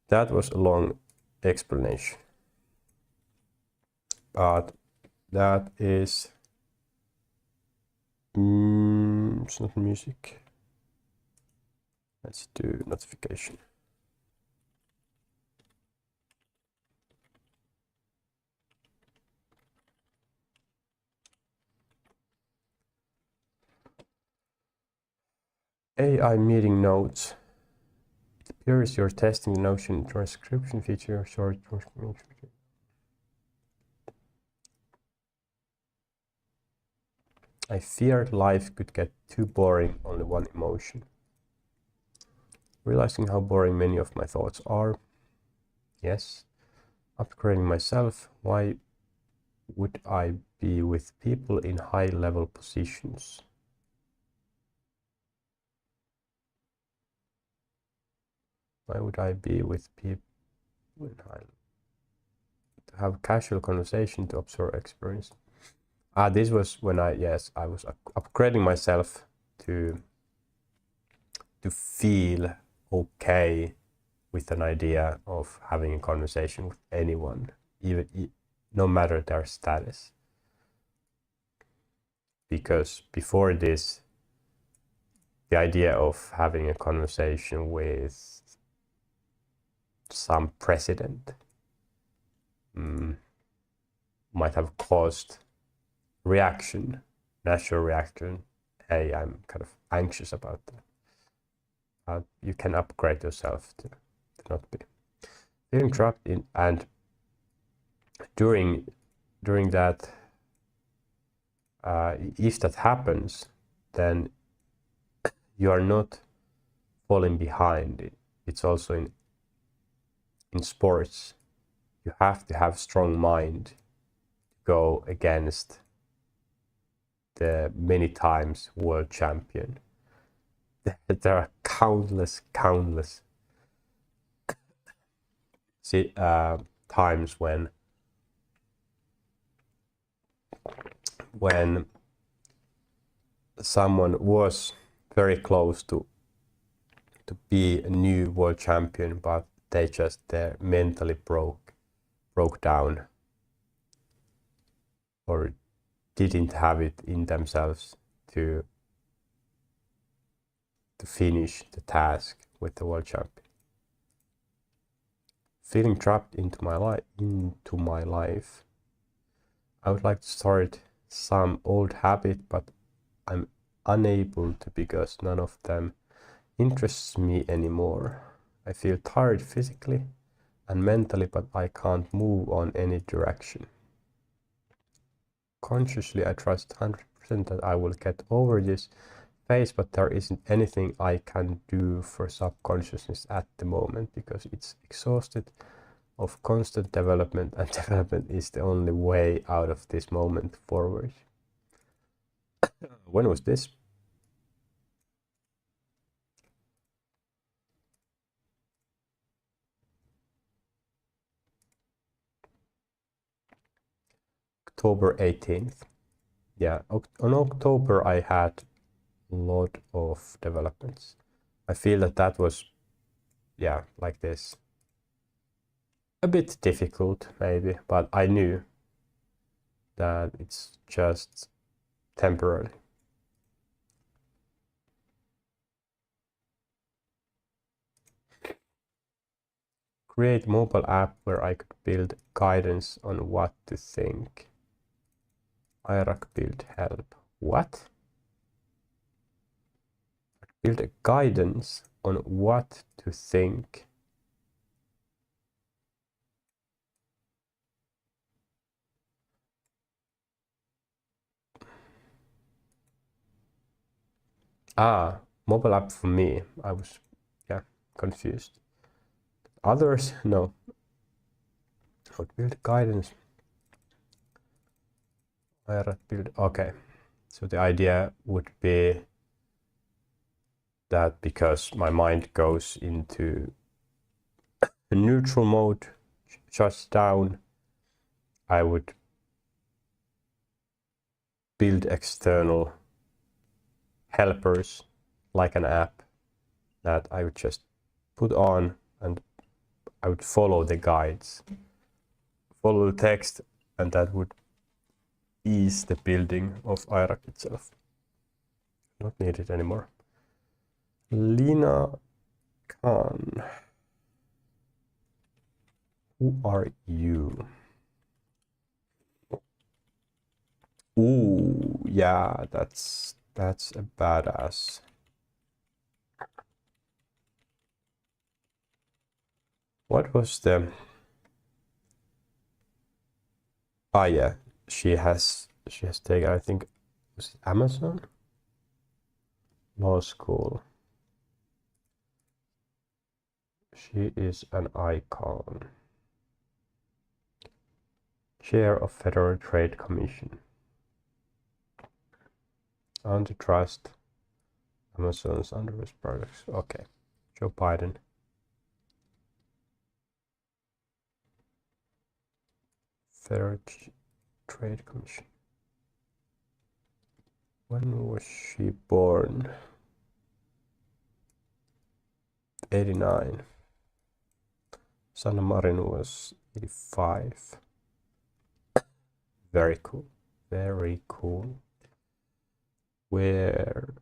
Speaker 1: That was a long explanation, but that is it's not music. Let's do notification. AI meeting notes. It appears you're testing the Notion transcription feature, short transcription. I feared life could get too boring, only one emotion. Realizing how boring many of my thoughts are. Yes. Upgrading myself. Why would I be with people in high-level positions? Why would I be with people in high? To have casual conversation, to observe experience. This was when I was upgrading myself to feel okay with an idea of having a conversation with anyone, even no matter their status. Because before this, the idea of having a conversation with some president might have caused natural reaction. Hey, I'm kind of anxious about that. You can upgrade yourself to not be feeling trapped in, and during that, if that happens, then you are not falling behind. It's also in sports. You have to have strong mind to go against the many times world champion. There are countless times when someone was very close to be a new world champion, but they're mentally broke down, or didn't have it in themselves to finish the task with the world champion. Feeling trapped into my life. I would like to start some old habit, but I'm unable to because none of them interests me anymore. I feel tired physically and mentally, but I can't move on any direction. Consciously, I trust 100% that I will get over this phase, but there isn't anything I can do for subconsciousness at the moment because it's exhausted of constant development, and development is the only way out of this moment forward. When was this? October 18th. Yeah, on October I had a lot of developments. I feel that was, yeah, like this. A bit difficult maybe, but I knew that it's just temporary. Create mobile app where I could build guidance on what to think. Iraq build help. What? Build a guidance on what to think. Ah, mobile app for me. I was, yeah, confused. Others, no. How to build guidance. Build. Okay, so the idea would be that because my mind goes into a neutral mode, shuts down, I would build external helpers like an app that I would just put on, and I would follow the guides, follow the text, and that would ease the building of Iraq itself. Not needed anymore. Lina Khan. Who are you? Ooh, yeah, that's a badass. What was the... Ah, yeah, she has taken, I think, was it Amazon? Law school. She is an icon. Chair of Federal Trade Commission. Antitrust. Amazon's underused products. Okay. Joe Biden. Federal Trade Commission. When was she born? 89. Sanna Marin was 85. Very cool. Very cool. Where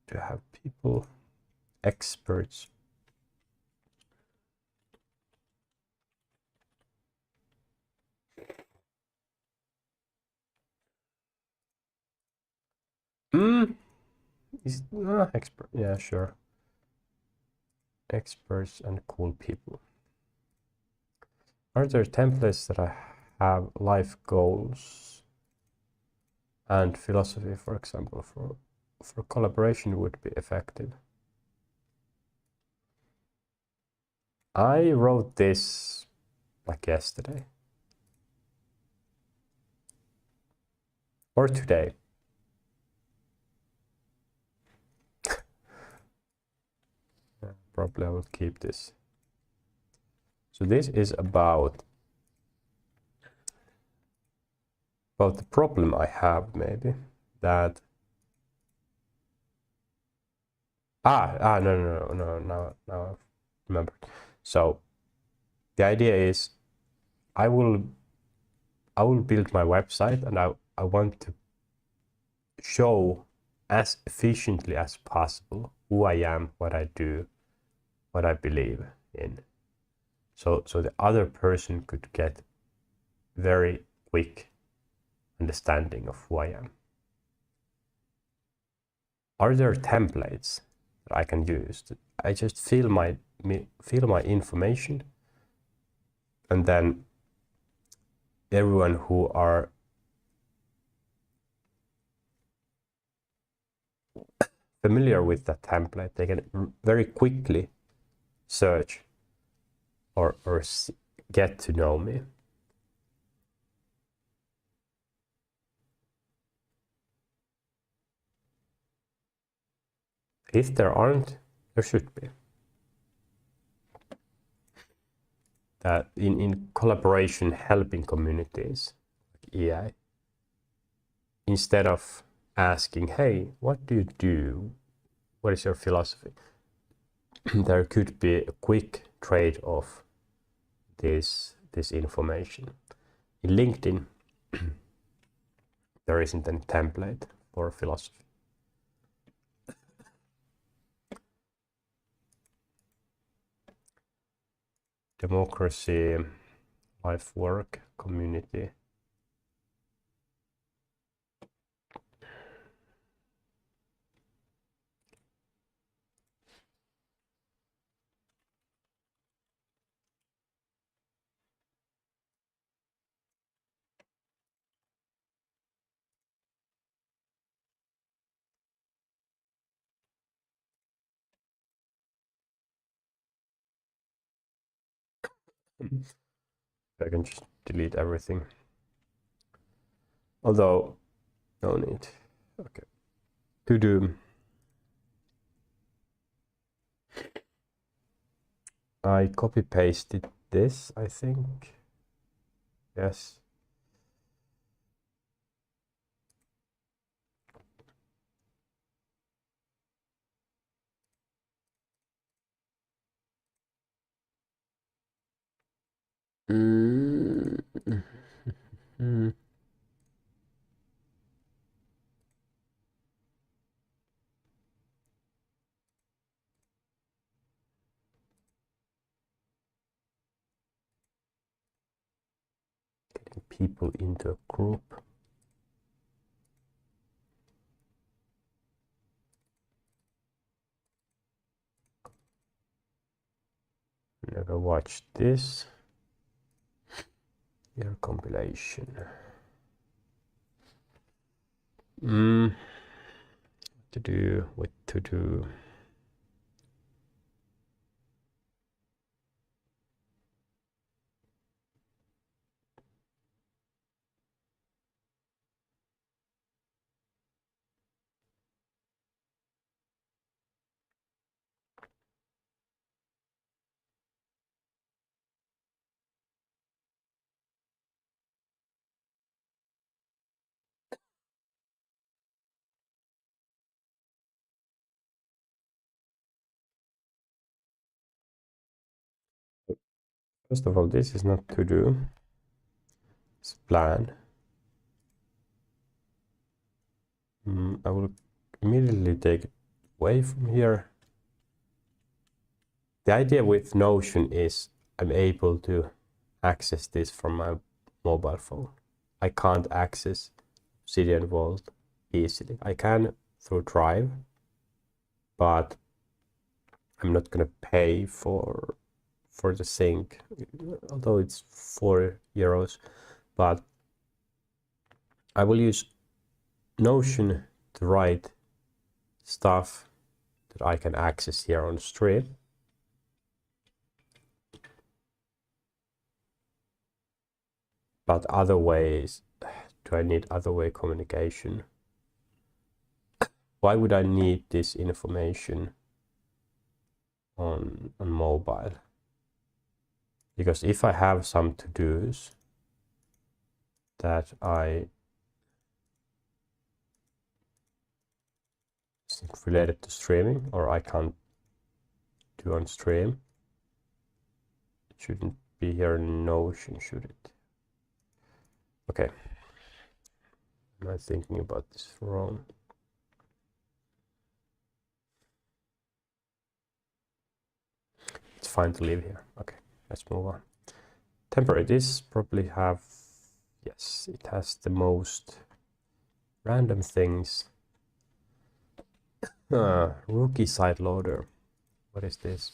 Speaker 1: to have people, experts. Is expert? Yeah, sure. Experts and cool people. Are there templates that I have life goals and philosophy, for example, for collaboration would be effective? I wrote this like yesterday or today. Probably I will keep this. So this is about the problem I have, maybe, that no, now I remember. So the idea is I will build my website, and I want to show as efficiently as possible who I am, what I do, what I believe in. So the other person could get very quick understanding of who I am. Are there templates that I can use? I just fill my information, and then everyone who are familiar with that template, they can very quickly search or get to know me. If there aren't, there should be. That in collaboration, helping communities, like EI, instead of asking, hey, what do you do? What is your philosophy? There could be a quick trade of this information. In LinkedIn, there isn't any template for philosophy. Democracy, life, work, community. I can just delete everything. Although, no need. Okay. To do. I copy pasted this, I think. Yes. Getting people into a group. Never watched this. Your compilation. To do with to do. First of all, this is not to do. It's plan. I will immediately take it away from here. The idea with Notion is I'm able to access this from my mobile phone. I can't access Obsidian Vault easily. I can through Drive, but I'm not gonna pay for the sync, although it's €4. But I will use Notion to write stuff that I can access here on stream. But other ways, do I need other way communication? Why would I need this information on mobile? Because if I have some to-dos that I think related to streaming or I can't do on stream, Shouldn't be here in Notion, should it? Okay. Am I thinking about this wrong? It's fine to leave here. Okay, let's move on. Temporary, this probably have, yes, it has the most random things. Rookie side loader. What is this?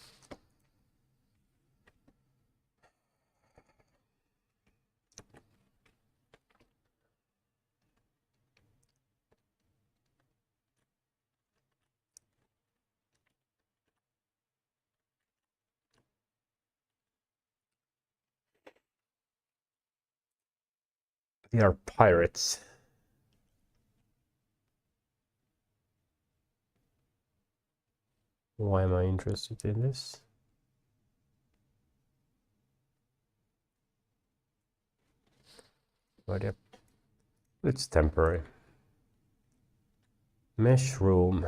Speaker 1: They are pirates. Why am I interested in this? But yep, it's temporary. Mesh room.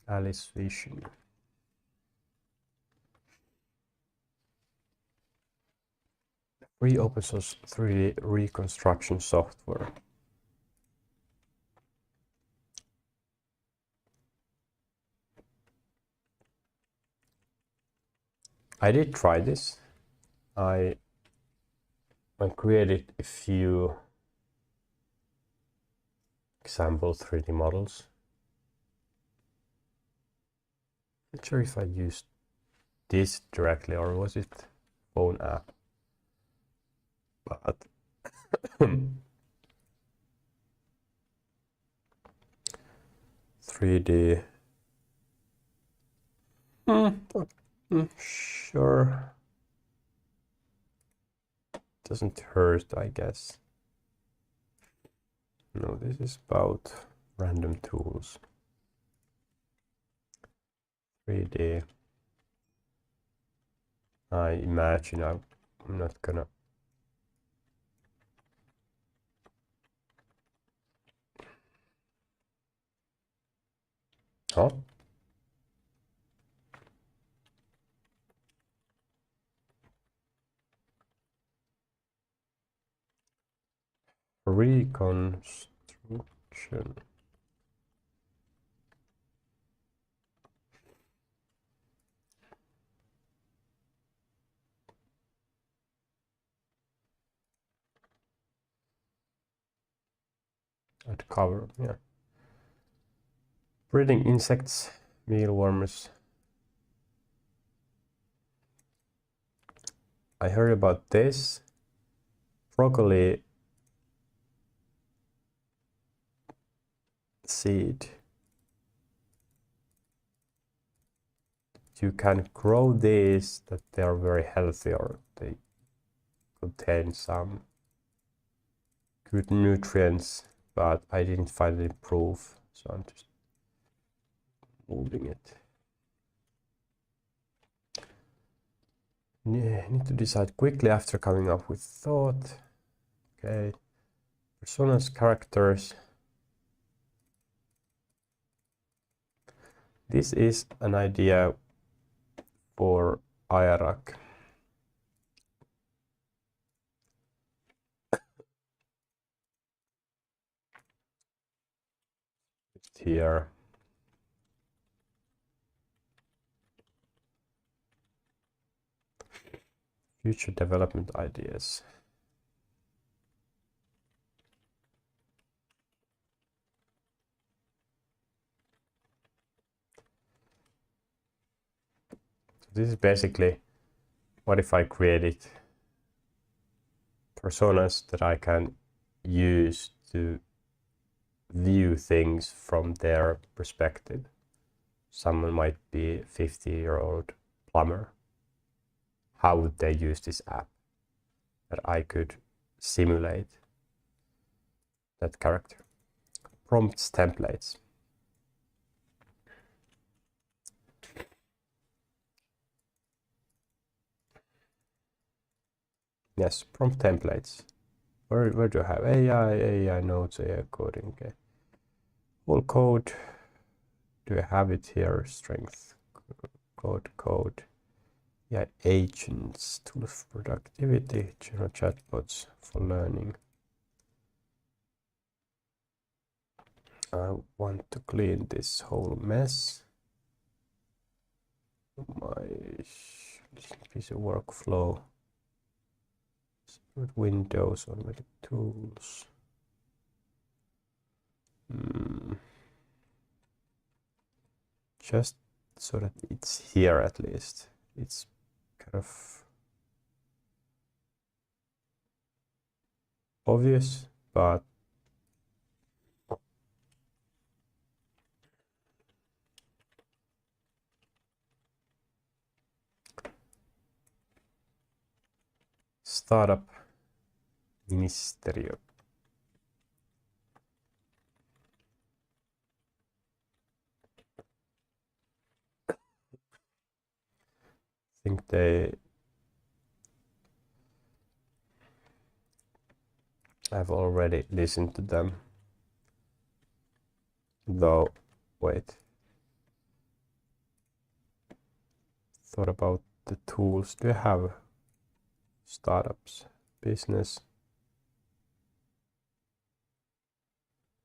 Speaker 1: Alice Vision. Free open source 3D reconstruction software. I did try this. I created a few example 3D models. Not sure if I used this directly or was it phone app, but 3D. Sure. Doesn't hurt, I guess. No, this is about random tools. 3D. I imagine I'm not gonna. Huh? Reconstruction. At cover, yeah. Breeding insects, mealwormers. I heard about this. Broccoli seed. You can grow these that they are very healthy or they contain some good nutrients, but I didn't find any proof, so I'm just moving it. Need to decide quickly after coming up with thought. Okay, personas, characters. This is an idea for IRAC. Here. Future development ideas. So this is basically what if I created personas that I can use to view things from their perspective. Someone might be a 50-year-old plumber. How would they use this app? That I could simulate that character. Prompts, templates. Yes, prompt templates. Where do I have AI nodes, AI coding? Okay. All code. Do I have it here? Strength, code. Yeah, agents, tools for productivity, general chatbots for learning. I want to clean this whole mess. My piece of workflow. Separate windows, automatic tools. Just so that it's here at least. It's kind of obvious, but startup ministerio. I think I've already listened to them. Though, wait. Thought about the tools. Do you have startups, business,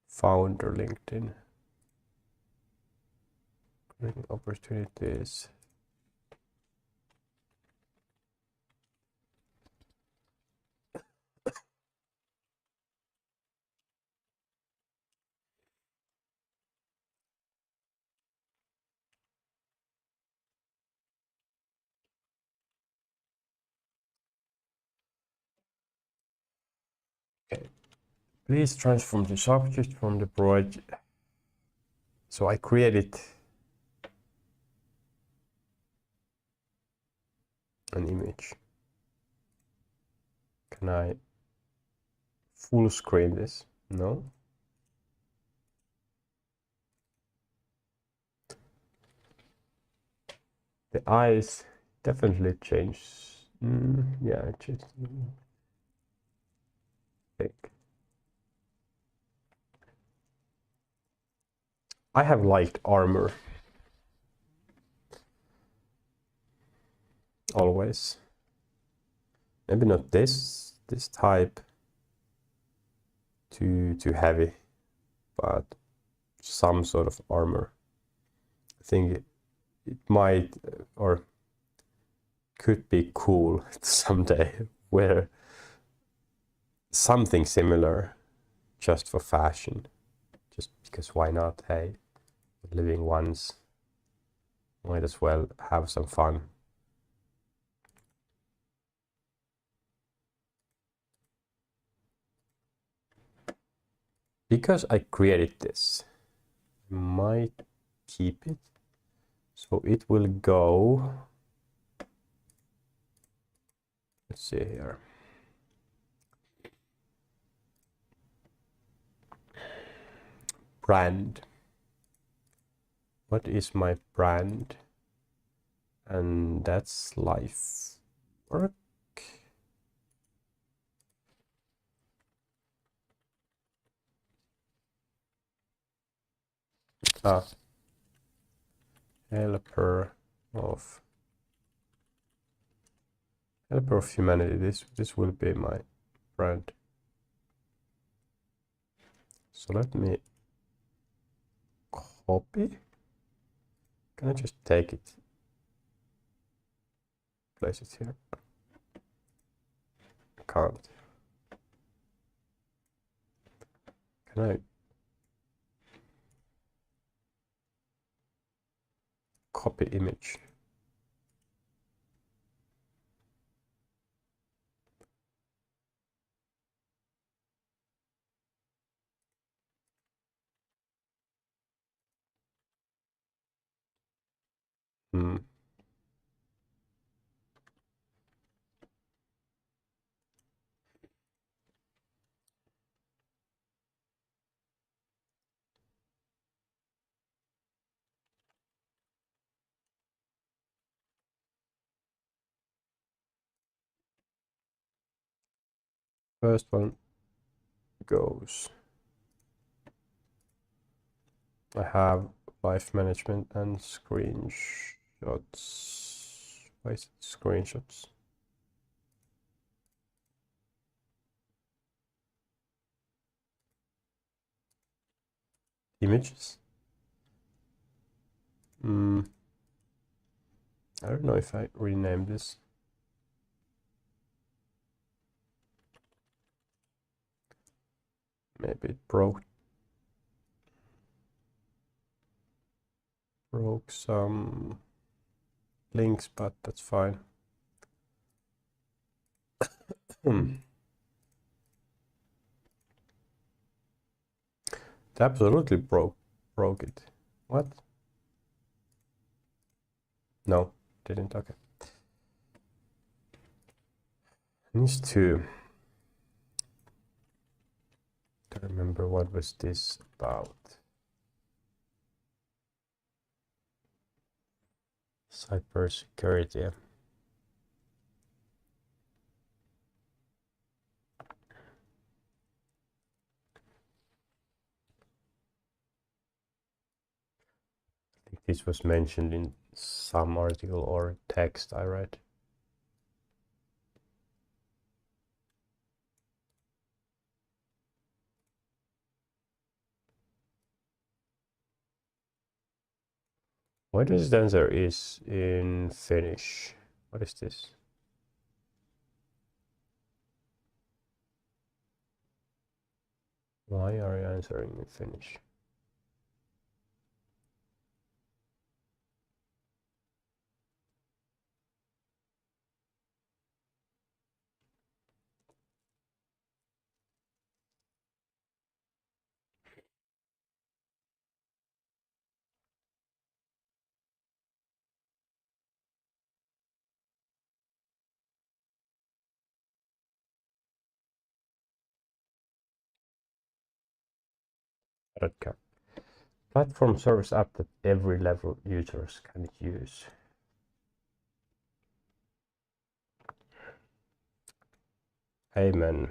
Speaker 1: founder, LinkedIn, opportunities? Okay. Please transform the subject from the project. So I created an image. Can I full screen this? No. The eyes definitely changed. Yeah, it changed. I think. I have liked armor. Always. Maybe not this type. Too heavy, but some sort of armor. I think it might or could be cool someday wear something similar just for fashion, just because why not? Hey, living once, might as well have some fun. Because I created this, I might keep it, so it will go, let's see here. Brand. What is my brand? And that's life work. Helper of humanity. This will be my brand. So let me copy. Can I just take it? Place it here. I can't. Can I copy image? First one goes. I have life management and screenshots. Wasted screenshots. Images. I don't know if I renamed this. Maybe it broke some links, but that's fine. It absolutely broke it. What? No, didn't. Okay. Needs to remember what was this about. Cybersecurity. I think this was mentioned in some article or text I read. Why does the answer is in Finnish? What is this? Why are you answering in Finnish? Okay. Platform service app that every level users can use. Amen.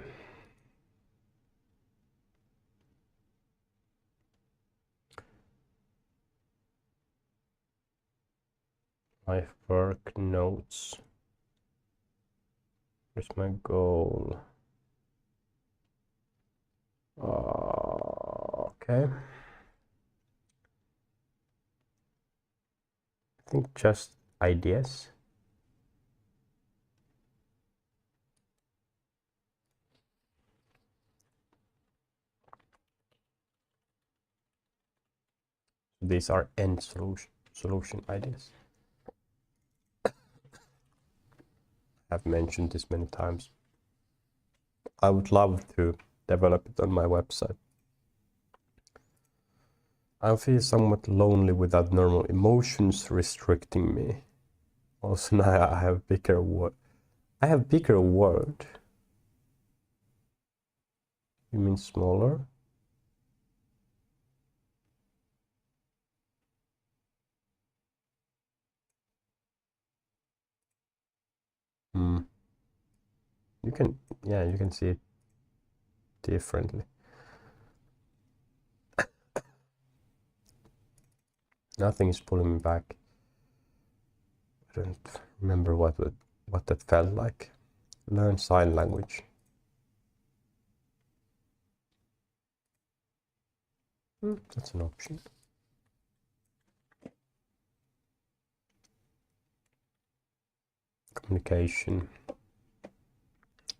Speaker 1: Life work notes. Where's my goal? Okay. I think just ideas. These are end solution ideas. I've mentioned this many times. I would love to develop it on my website. I feel somewhat lonely without normal emotions restricting me. Also now I have bigger word. I have bigger word. You mean smaller? You can, yeah, you can see it differently. Nothing is pulling me back. I don't remember what that felt like. Learn sign language. That's an option. Communication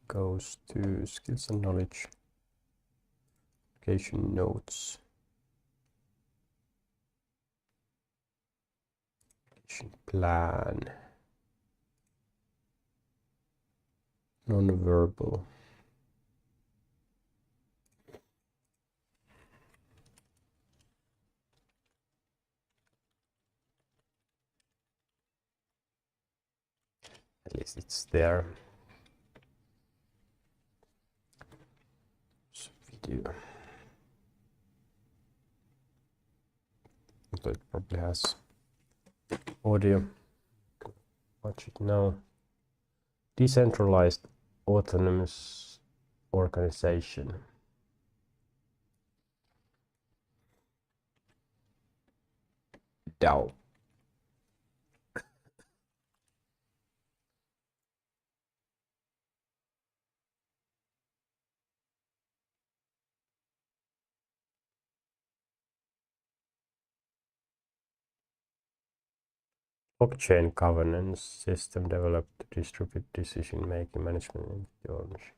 Speaker 1: goes to skills and knowledge. Communication notes. Communication plan. Non-verbal. At least it's there. Video. So it probably has audio. Watch it now. Decentralized autonomous organization. DAO. Blockchain governance system developed to distribute decision-making management into your machine.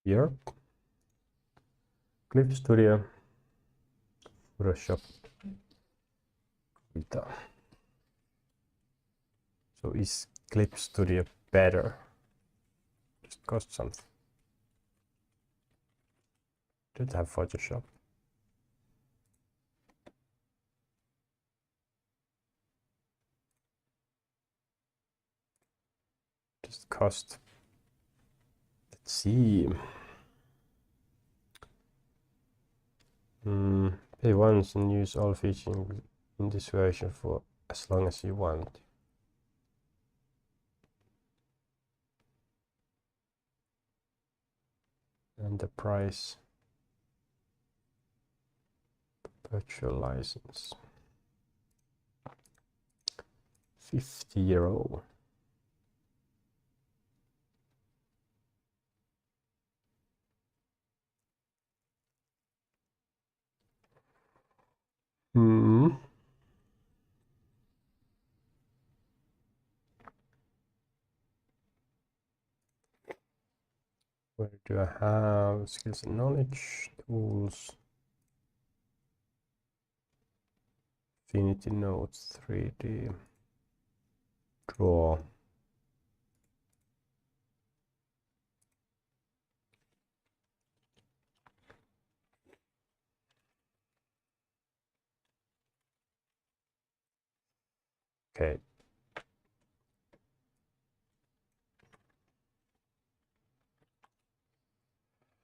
Speaker 1: Here, Clip Studio, Photoshop, Vita. So is Clip Studio better? Just cost something. Did have Photoshop? Just cost. Let's see. Pay once and use all features in this version for as long as you want. And the price, virtual license, €50. Where do I have skills and knowledge, tools, Affinity Notes, 3D, draw. Okay.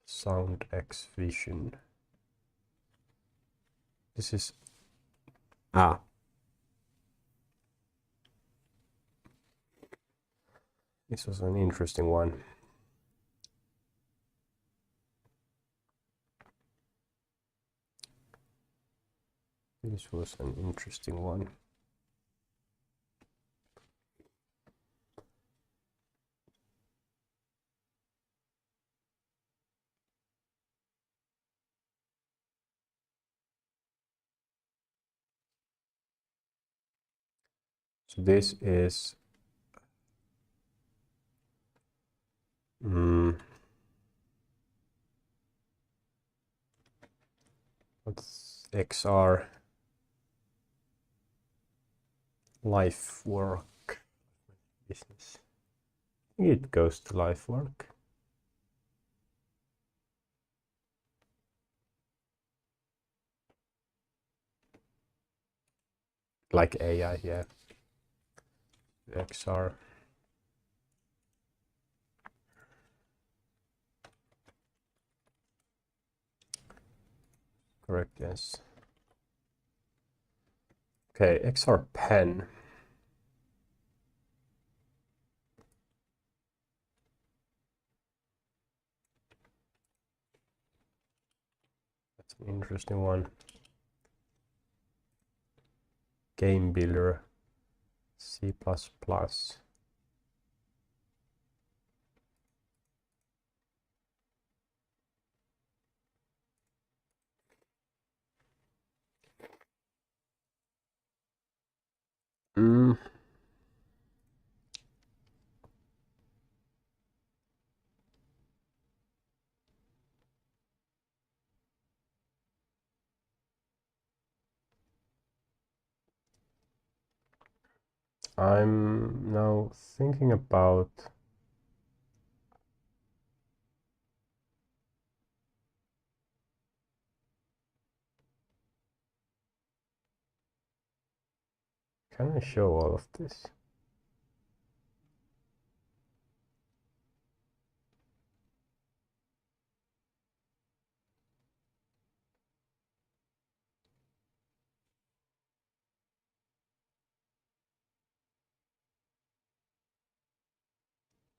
Speaker 1: Sound X Vision. This is this was an interesting one. This was an interesting one. So this is what's XR life work business. I think it goes to life work. Like AI, yeah. XR. Correct, yes. Okay, XR pen. That's an interesting one. Game builder, C++. I'm now thinking about can I show all of this?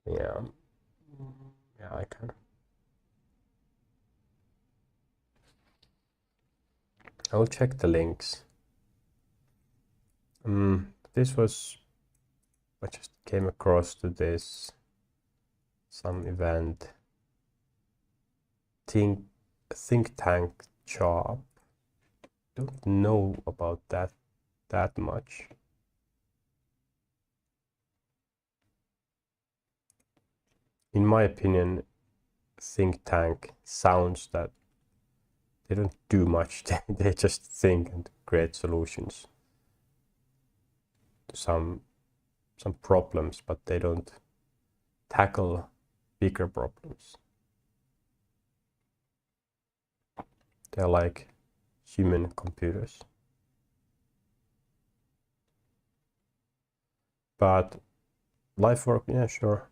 Speaker 1: Yeah, yeah, I can. I'll check the links. This was, I just came across to this, some event, think tank job. Don't know about that much. In my opinion, think tank sounds that they don't do much. They just think and create solutions to some problems, but they don't tackle bigger problems. They're like human computers. But life work, yeah, sure.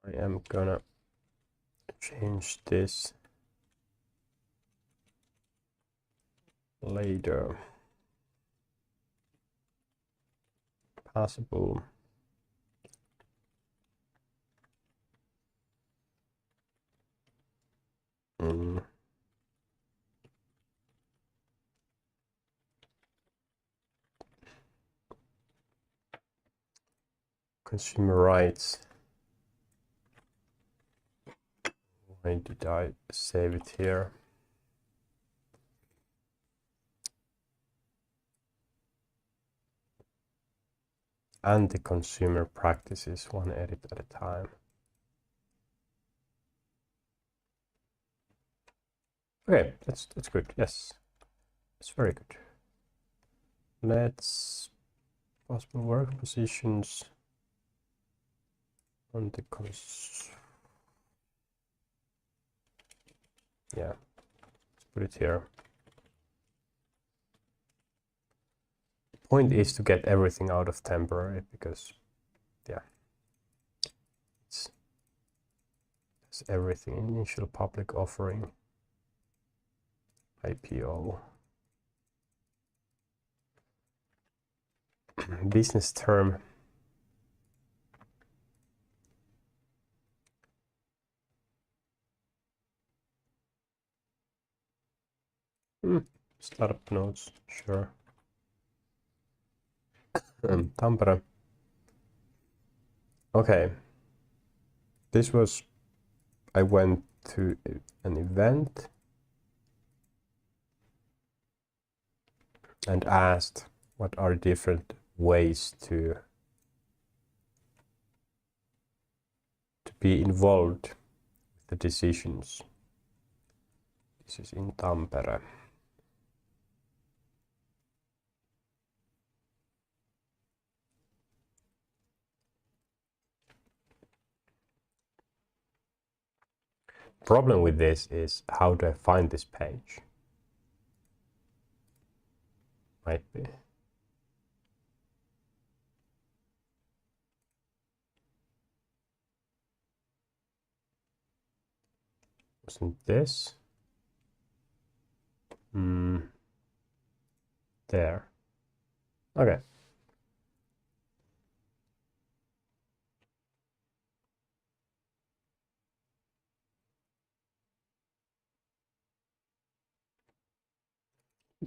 Speaker 1: I am gonna change this later. Possible. Consumer rights. Why did I save it here? Anti-consumer practices, one edit at a time. Okay, that's good. Yes, it's very good. Let's possible work positions on the yeah, let's put it here. Point is to get everything out of temporary, because yeah, it's everything. Initial public offering, IPO, business term. Startup notes, sure. Tampere. Okay, this was, I went to an event and asked what are different ways to be involved with the decisions. This is in Tampere. Problem with this is, how do I find this page? Might be. Wasn't this? There. Okay.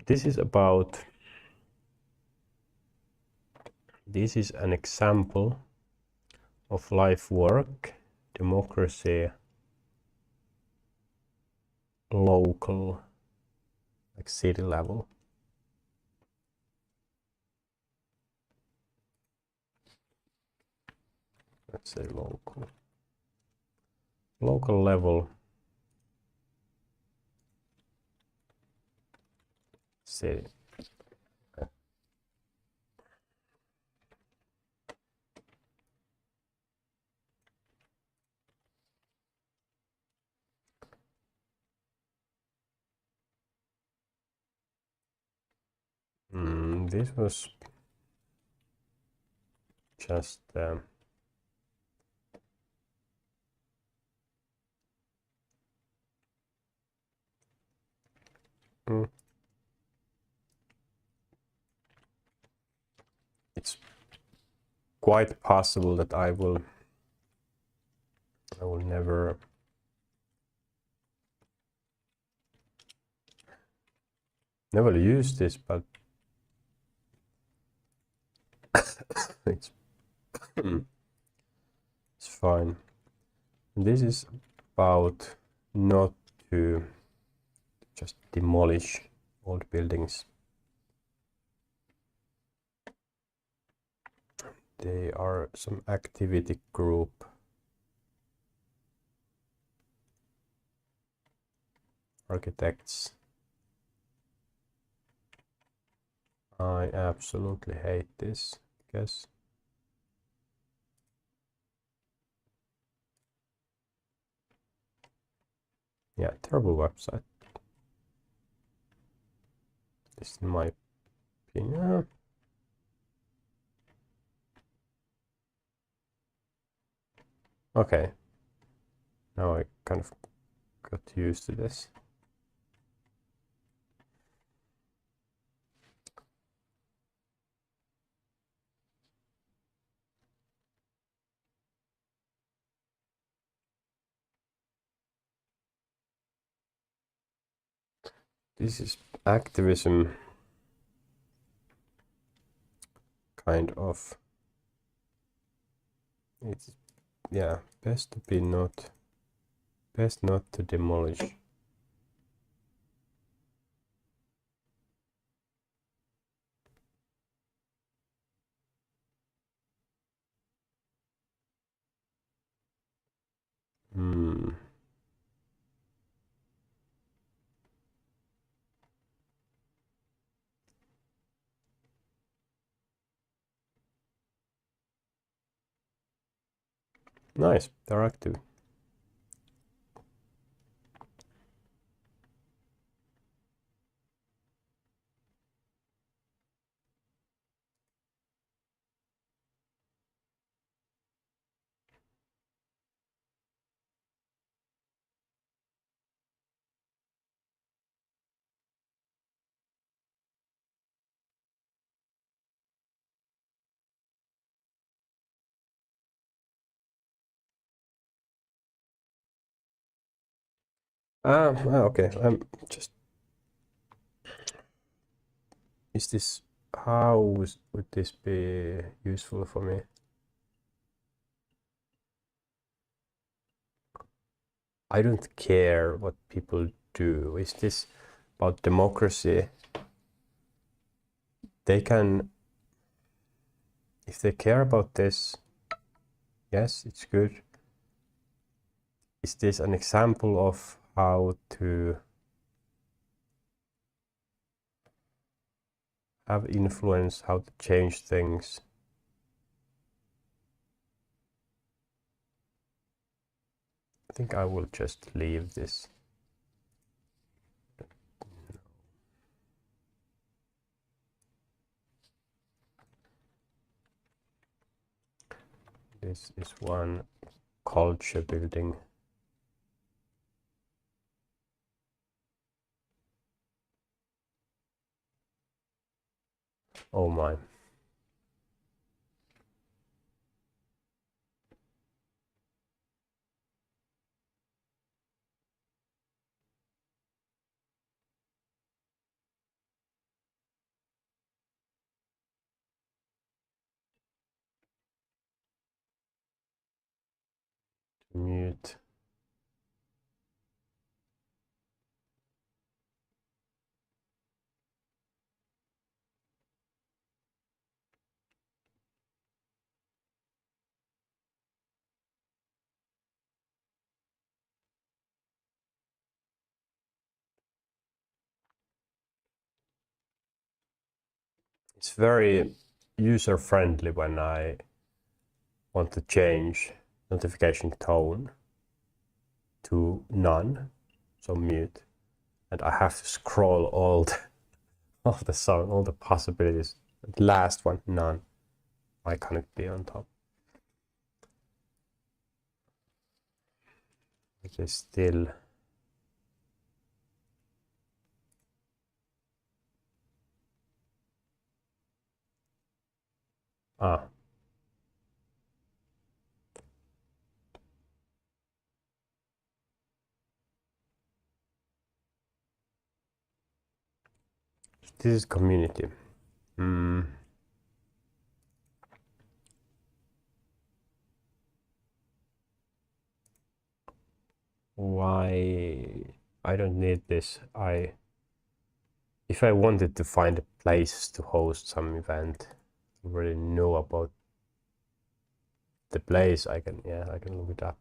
Speaker 1: This is about, this is an example of life work, democracy, local, like city level. Let's say local. Local level, city. This was just it's quite possible that I will never use this, but it's it's fine. This is about not to just demolish old buildings. They are some activity group. Architects. I absolutely hate this, I guess. Yeah, terrible website. This is my opinion. Okay. Now I kind of got used to this. This is activism, kind of. It's, yeah, best not to demolish. Nice, they're active. Okay. Just, is this, how would this be useful for me? I don't care what people do. Is this about democracy? They can, if they care about this, yes, it's good. Is this an example of how to have influence, how to change things? I think I will just leave this. This is one culture building. Oh my. Mute. It's very user-friendly when I want to change notification tone to none, so mute, and I have to scroll all the song, all the possibilities. The last one, none. Why can't it be on top? It is still. This is community. Why? I don't need this. If I wanted to find a place to host some event, I already know about the place. I can look it up.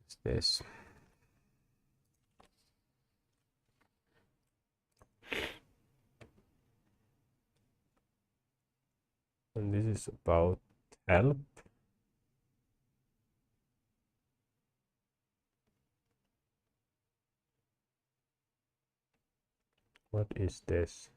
Speaker 1: It's this. And this is about help. What is this?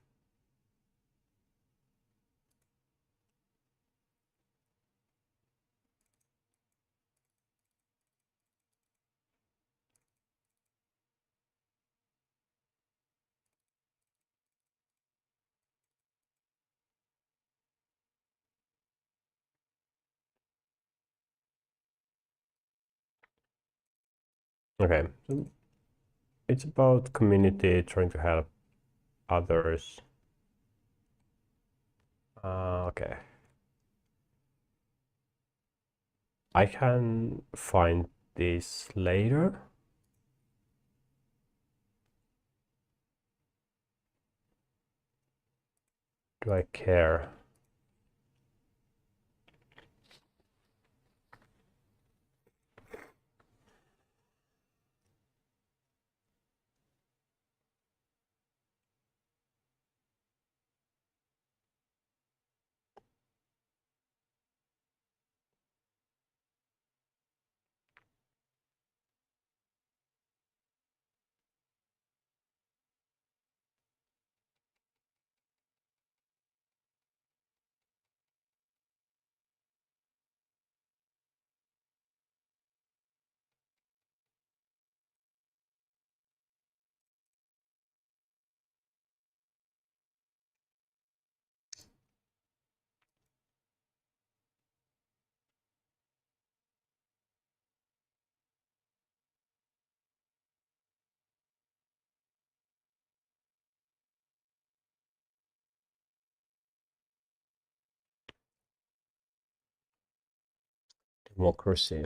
Speaker 1: Okay, so it's about community, trying to help others. Okay. I can find this later. Do I care? Democracy.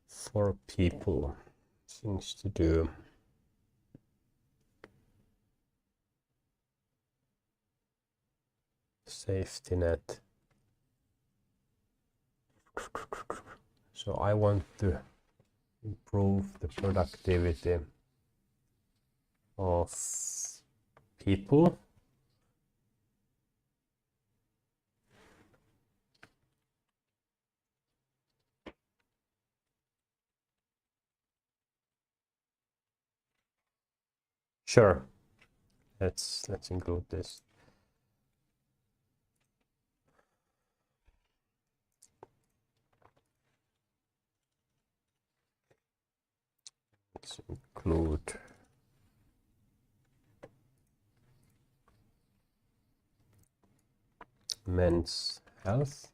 Speaker 1: For people, things to do. Safety net. So I want to improve the productivity of people. Sure. Let's include this. Let's include men's health.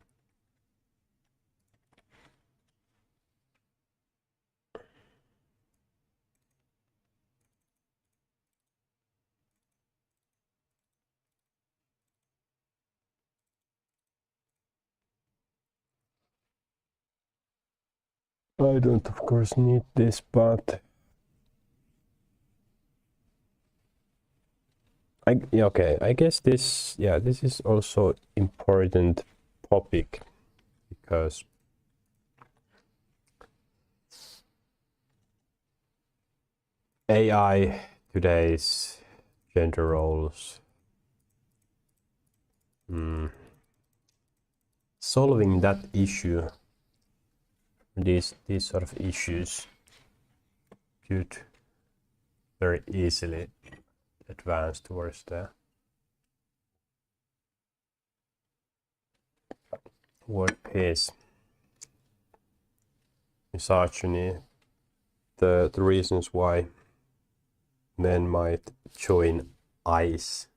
Speaker 1: I don't, of course, need this, but okay, I guess this is also important topic because AI, today's gender roles, solving that issue, these sort of issues could very easily advance towards the word peace. Misogyny, the reasons why men might join ICE,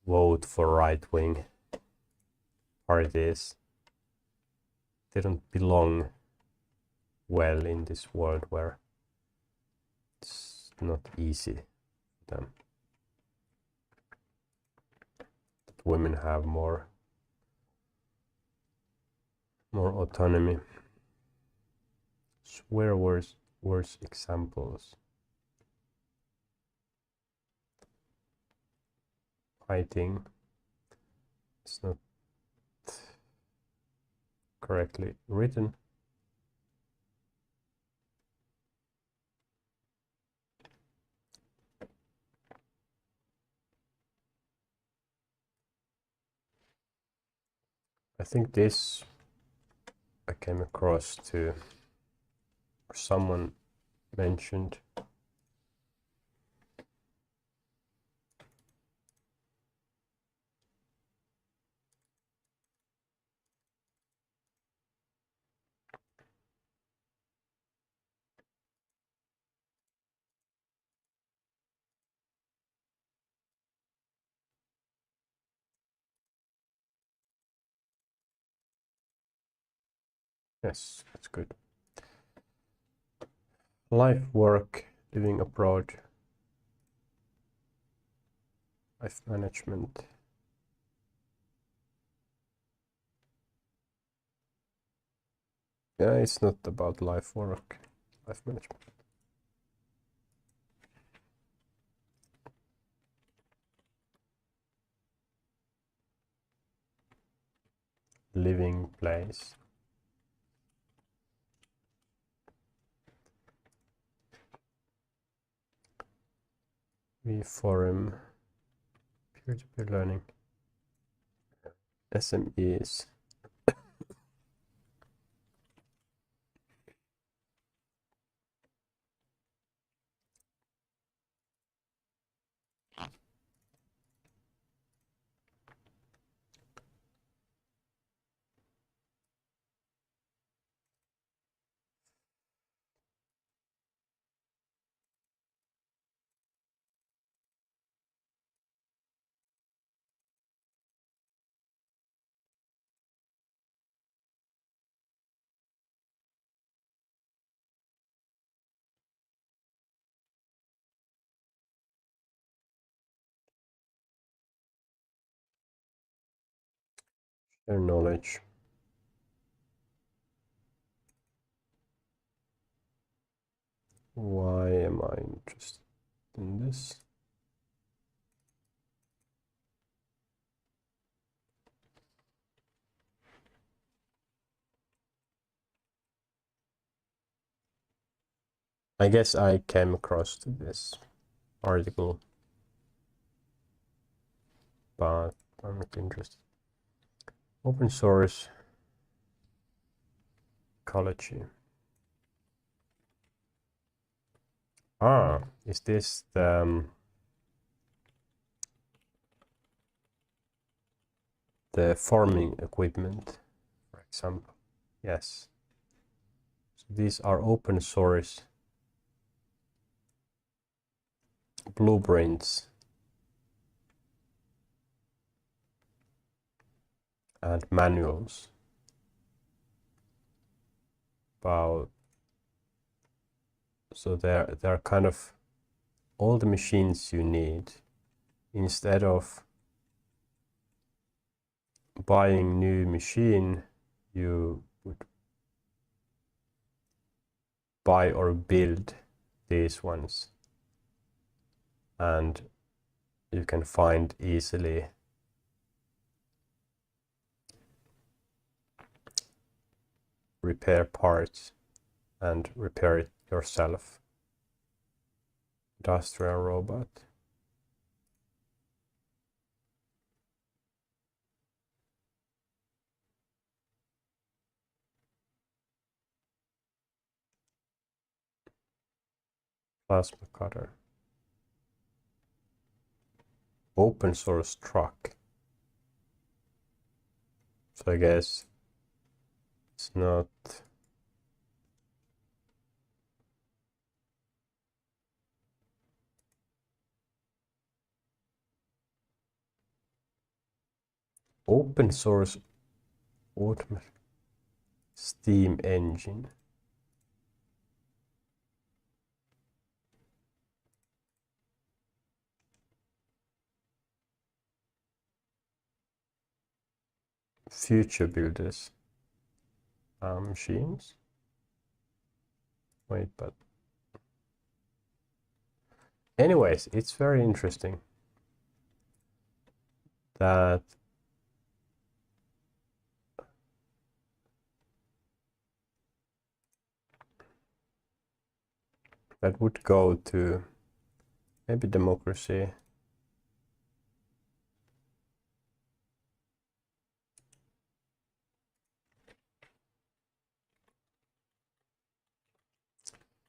Speaker 1: vote for right-wing parties. They don't belong well in this world where it's not easy for them. That women have more autonomy. Swear words examples. Fighting. It's not correctly written. I think this I came across to, or someone mentioned. Yes, that's good. Life, work, living abroad, life management. Yeah, it's not about life, work, life management. Living place. Forum, peer-to-peer learning, SMEs. Share knowledge. Why am I interested in this? I guess I came across to this article, but I'm not interested. Open source ecology. Is this the farming equipment, for example? Yes. So these are open source blueprints and manuals about, so they're kind of all the machines you need. Instead of buying new machine, you would buy or build these ones, and you can find easily repair parts and repair it yourself. Industrial robot. Plasma cutter. Open source truck. So I guess it's not. Open source automatic steam engine. Future builders. Machines. Wait, but anyways, it's very interesting that that would go to maybe democracy.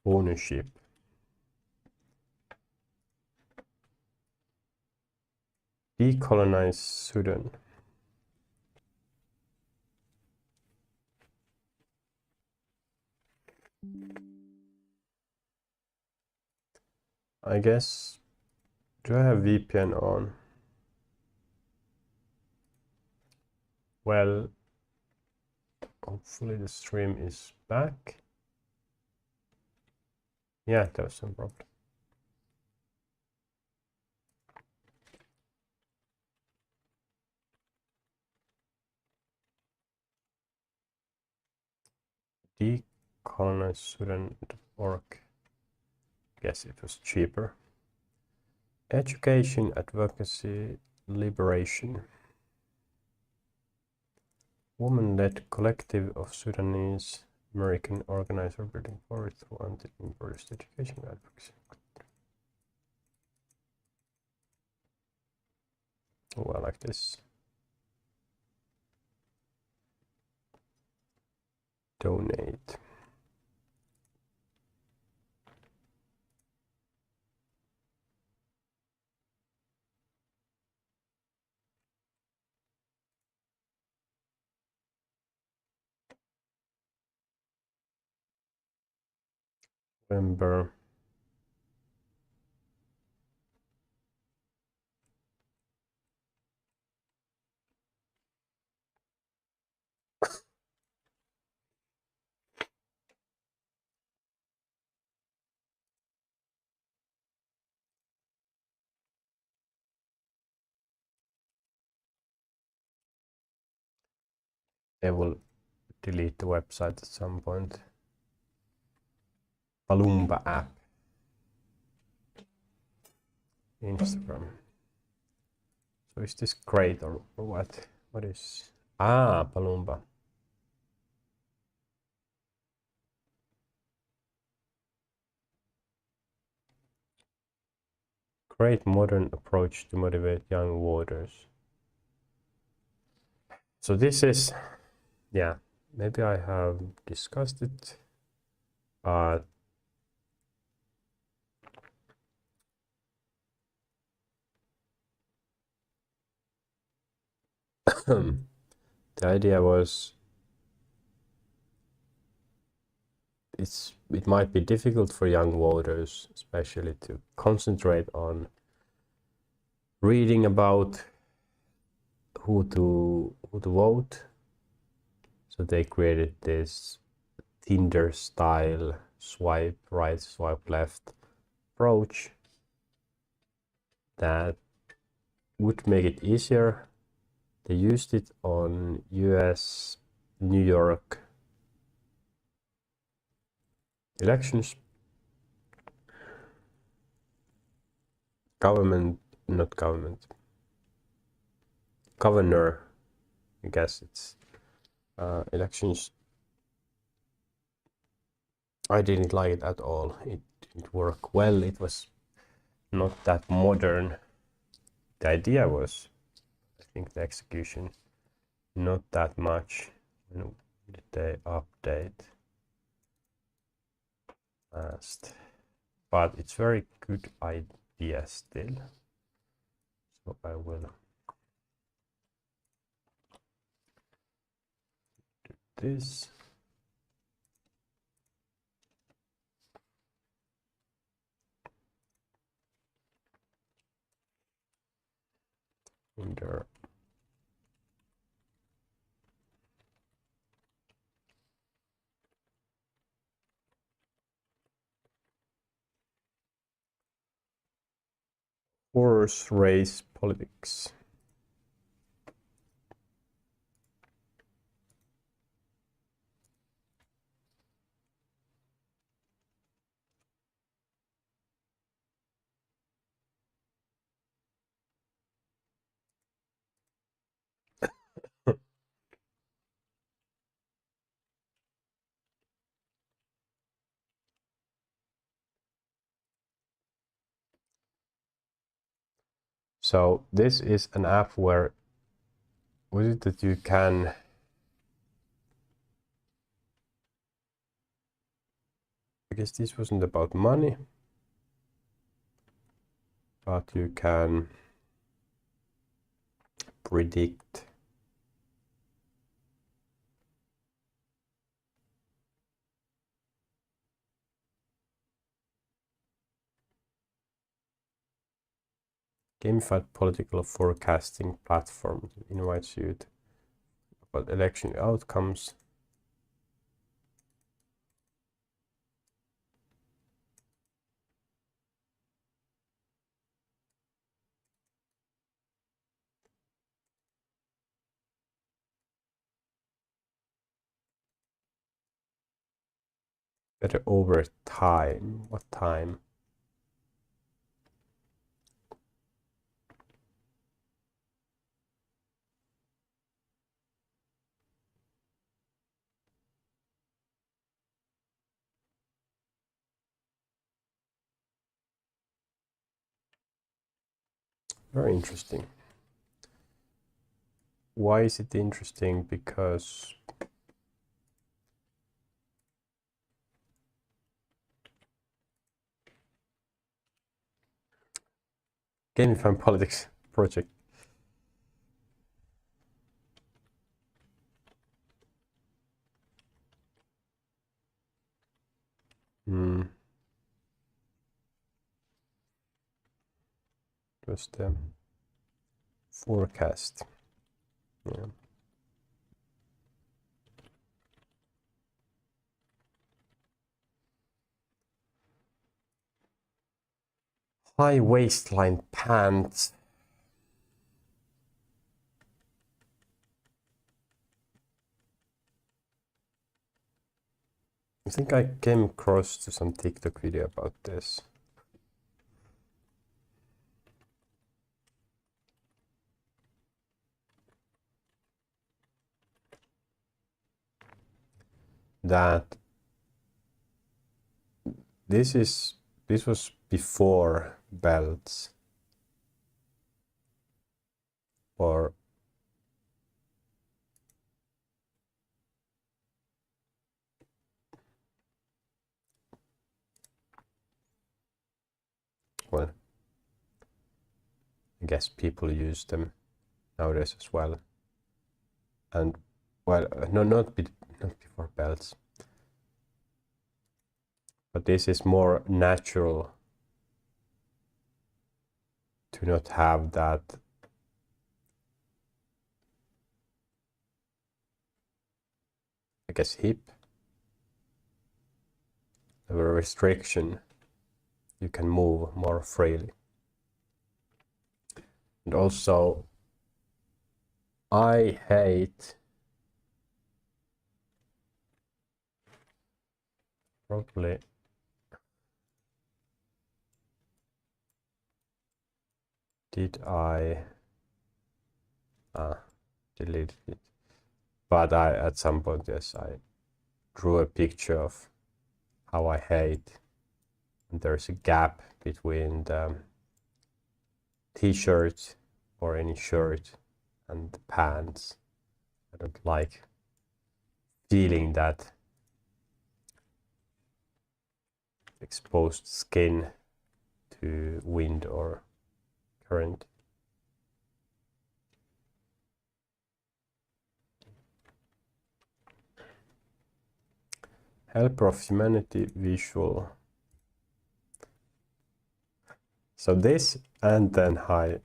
Speaker 1: Ownership. Decolonize Sudan. I guess, do I have VPN on? Well, hopefully the stream is back. Yeah, there was some problem. Decolonize.org. Guess it was cheaper. Education, advocacy, liberation. Woman-led collective of Sudanese American organizer building forward through anti-imperialist education advocacy. Oh, I like this. Donate. November. They will delete the website at some point. Palumba app. Instagram. So is this great or what? What is? Ah, Palumba. Great modern approach to motivate young voters. So this is, yeah, maybe I have discussed it. The idea was it might be difficult for young voters, especially to concentrate on reading about who to vote. So they created this Tinder style swipe right, swipe left approach that would make it easier. They used it on US, New York elections. Governor, I guess it's elections. I didn't like it at all. It didn't work well. It was not that modern. The idea was, I think, the execution, not that much. When did they update? Last but it's very good idea still. So I will do this. Under horse race politics. So this is an app where, what is it that you can, I guess this wasn't about money, but you can predict gamified political forecasting platform. Invites you to about election outcomes. Better over time. What time? Very interesting. Why is it interesting? Because gamified politics project. Just forecast. Yeah. High waistline pants. I think I came across to some TikTok video about this. That this was before belts, or well, I guess people use them nowadays as well. And well, no, not before belts, but this is more natural to not have that I guess hip, a restriction. You can move more freely. And also, I hate probably did I delete it, but I at some point, yes, I drew a picture of how I hate, and there's a gap between the t-shirt or any shirt and the pants. I don't like feeling that exposed skin to wind or current. Helper of humanity visual. So this and then high.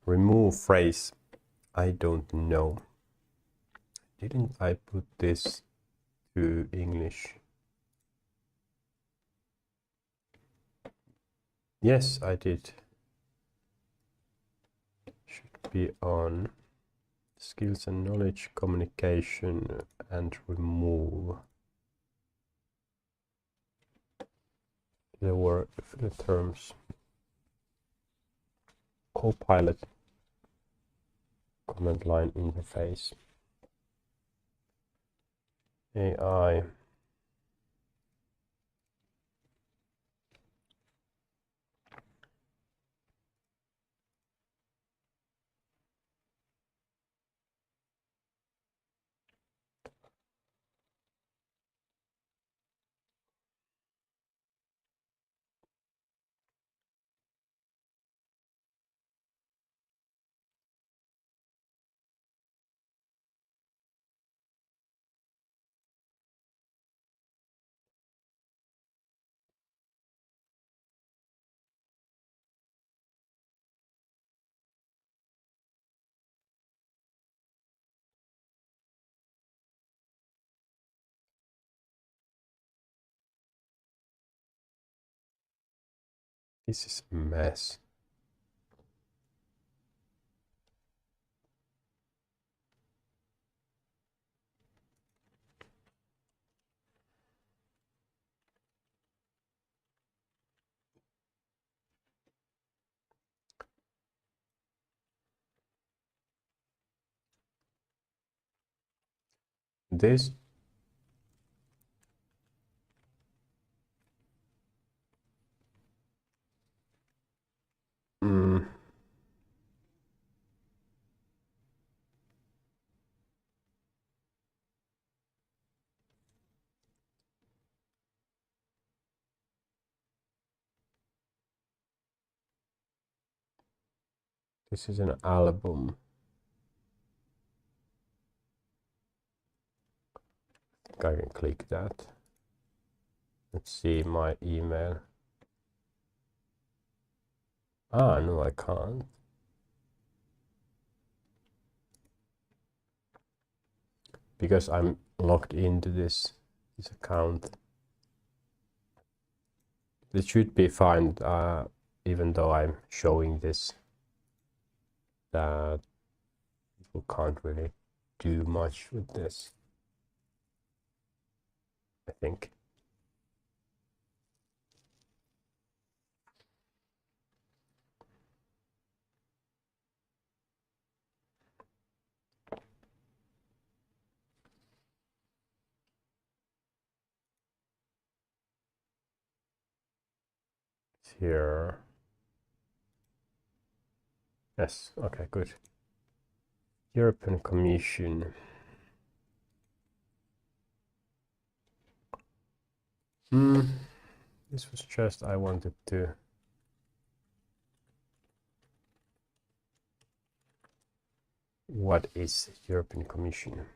Speaker 1: Remove phrase. I don't know. Didn't I put this to English? Yes, I did. Should be on skills and knowledge, communication, and remove. There were the terms. Copilot, command line interface, AI. This is a mess. This this is an album. I think I can click that. Let's see my email. Ah, no, I can't. Because I'm logged into this account. This should be fine, even though I'm showing this, that people can't really do much with this, I think. Here. Yes, okay, good. European Commission. This was just, I wanted to. What is European Commission?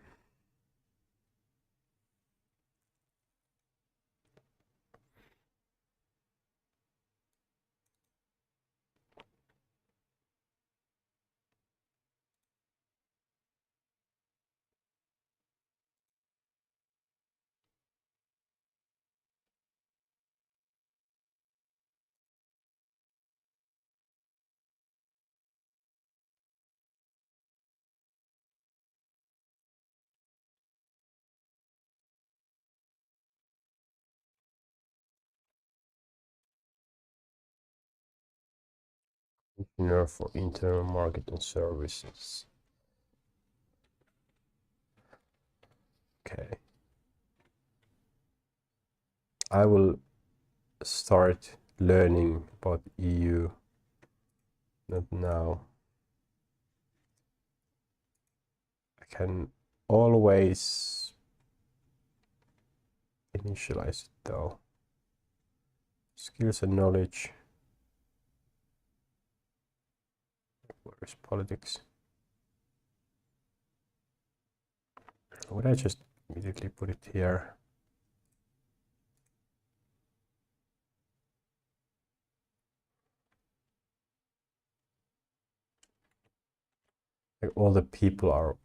Speaker 1: Commissioner for Internal Market and Services. Okay. I will start learning about EU, not now. I can always initialize it though. Skills and knowledge. Where is politics? Would I just immediately put it here? Like all the people are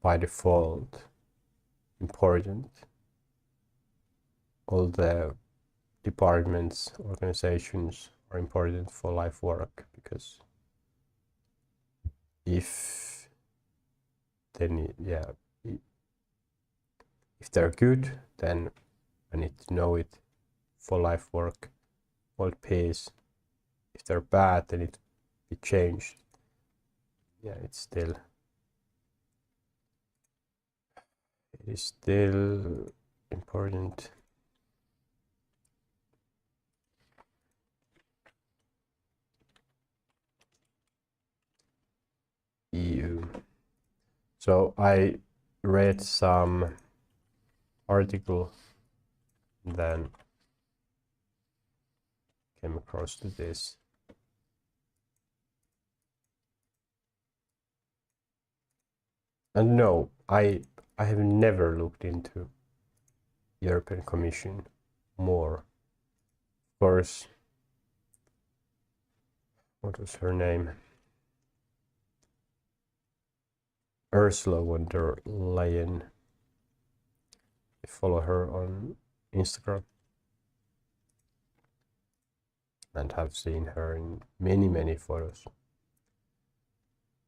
Speaker 1: by default important. All the departments, organizations are important for life work, because if they need, if they're good, then I need to know it for life work, world peace. If they're bad, they need to be changed. Yeah, it is still important. EU. So I read some article, then came across to this. And no, I have never looked into European Commission more. Of course, what was her name? Ursula von der Leyen. I follow her on Instagram and have seen her in many photos.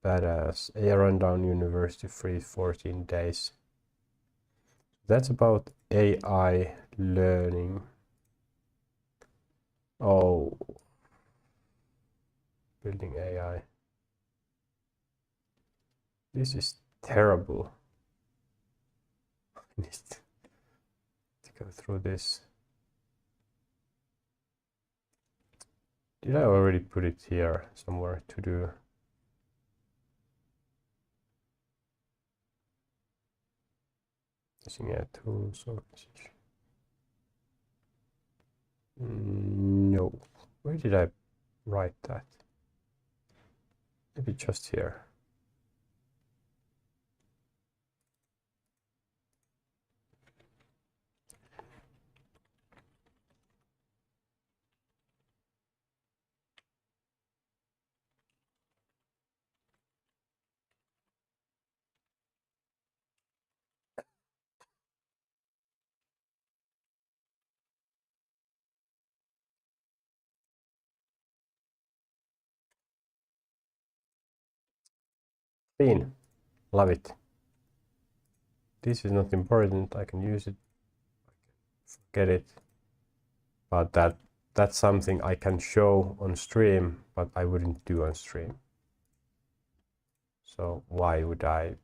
Speaker 1: Badass. A rundown university free 14 days. That's about AI learning. Oh, building AI. This is terrible. I need to go through this. Did I already put it here somewhere to do? Using a tools organization. No. Where did I write that? Maybe just here. Clean. Love it. This is not important. I can use it. Forget it. But that's something I can show on stream, but I wouldn't do on stream. So why would I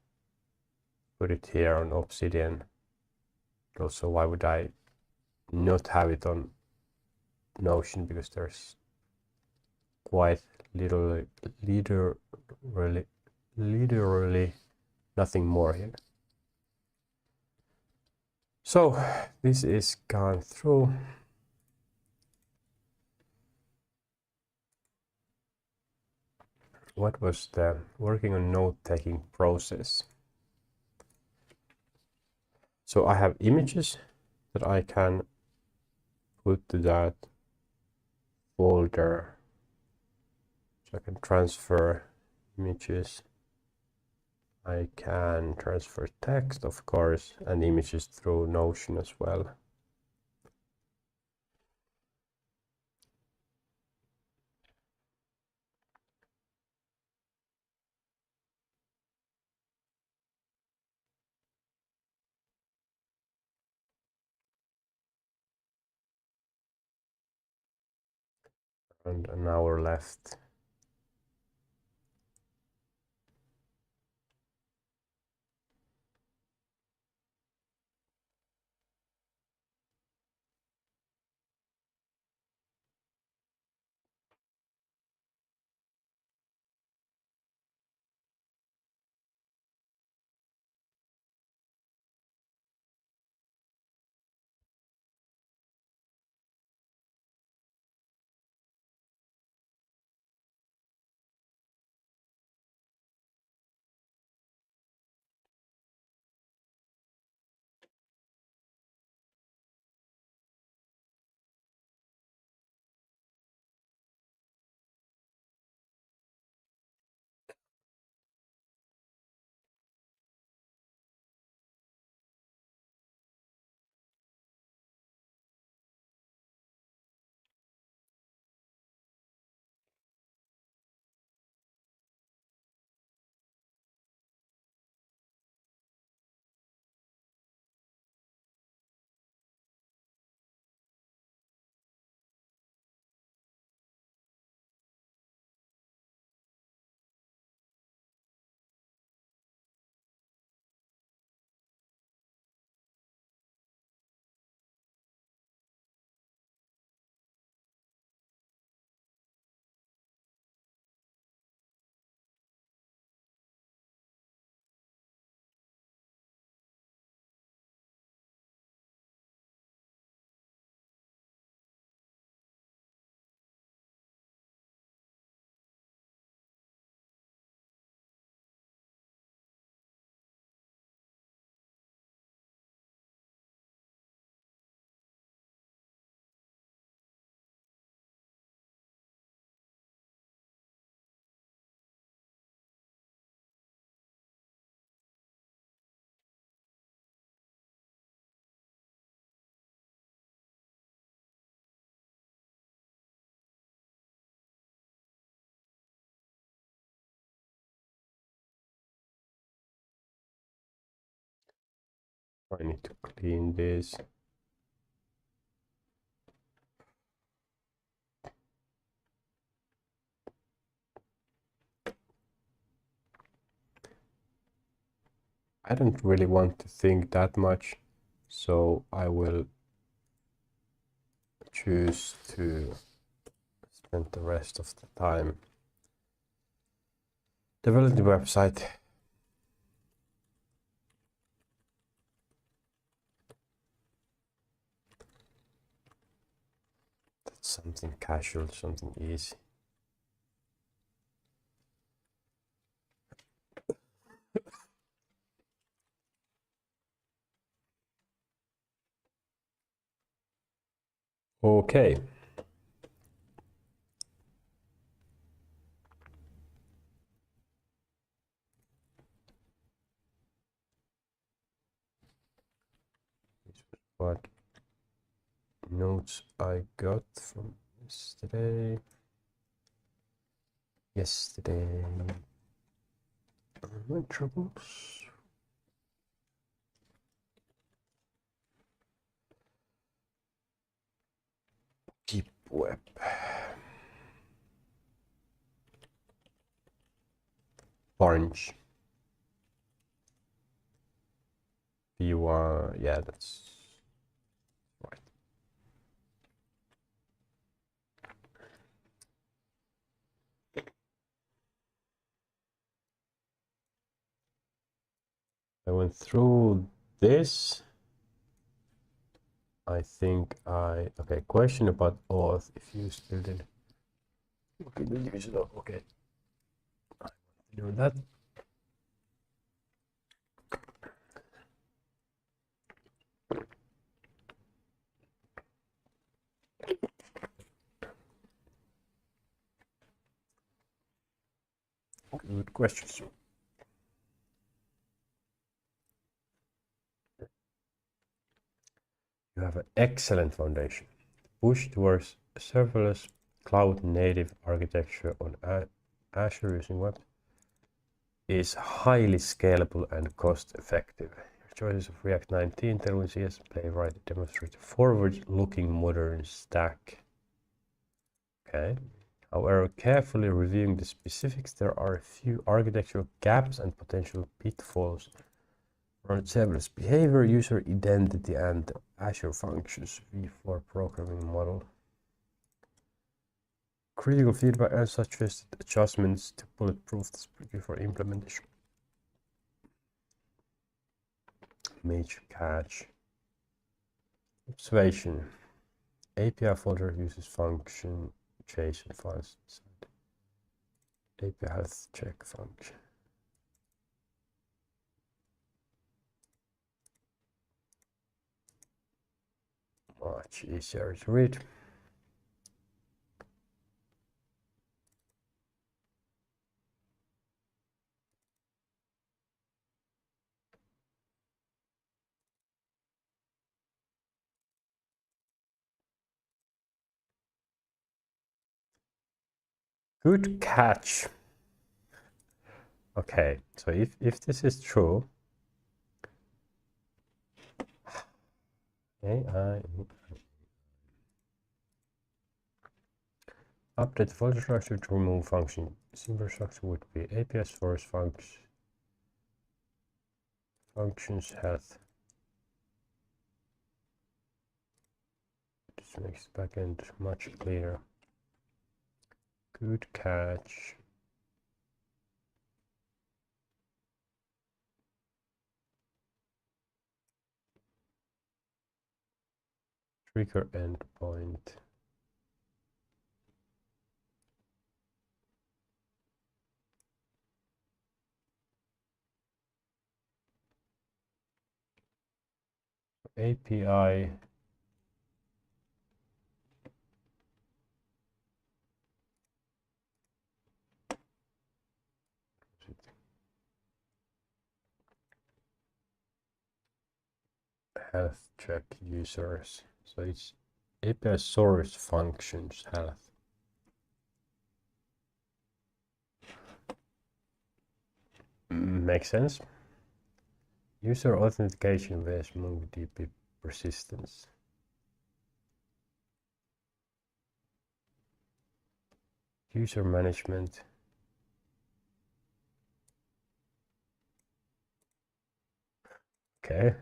Speaker 1: put it here on Obsidian? Also, why would I not have it on Notion? Because there's quite literally nothing more here. So this is gone through. What was the working on note-taking process? So I have images that I can put to that folder. So I can transfer images. I can transfer text, of course, and images through Notion as well. And an hour left. I need to clean this. I don't really want to think that much, so I will choose to spend the rest of the time developing the website. That's something casual, something easy. Okay. What notes I got from yesterday. My troubles. Deep web. Orange. B1, yeah, that's right. I went through this. I think okay, question about auth. If you still did. Okay, use it. Okay. I want to do that. Good questions. You have an excellent foundation. Push towards serverless cloud-native architecture on Azure using web is highly scalable and cost-effective. Your choices of React 19, Tailwind CS, Playwright demonstrate a forward-looking modern stack. Okay. However, carefully reviewing the specifics, there are a few architectural gaps and potential pitfalls around serverless behavior, user identity, and Azure Functions v4 programming model. Critical feedback and suggested adjustments to bulletproof this before implementation. Major catch. Observation. API folder uses function JSON files inside. API health check function. Much easier to read. Good catch. Okay, so if this is true, AI update the folder structure to remove function. Simple structure would be API source functions health. This makes the backend much clearer. Good catch. Trigger endpoint. API health check users. So it's API source functions health. Makes sense. User authentication vs MongoDB persistence. User management. Okay.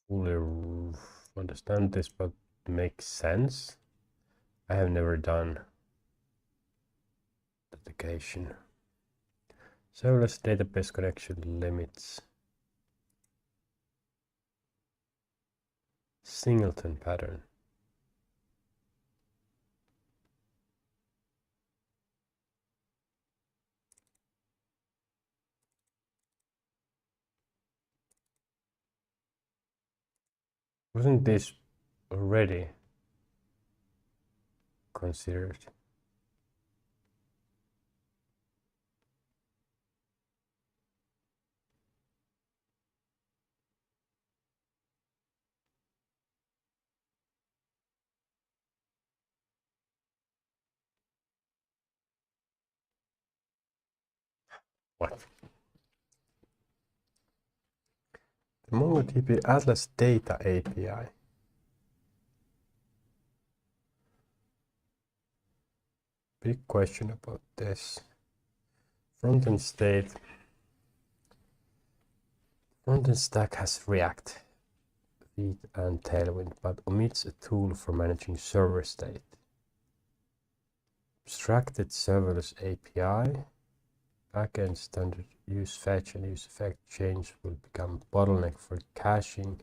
Speaker 1: Fully understand this, but makes sense. I have never done dedication. Serverless database connection limits. Singleton pattern. Wasn't this already considered? What? The MongoDB Atlas Data API. Big question about this. Frontend state. Frontend stack has React, Vite, and Tailwind, but omits a tool for managing server state. Abstracted serverless API. Backend standard use fetch and use effect change will become bottleneck for caching,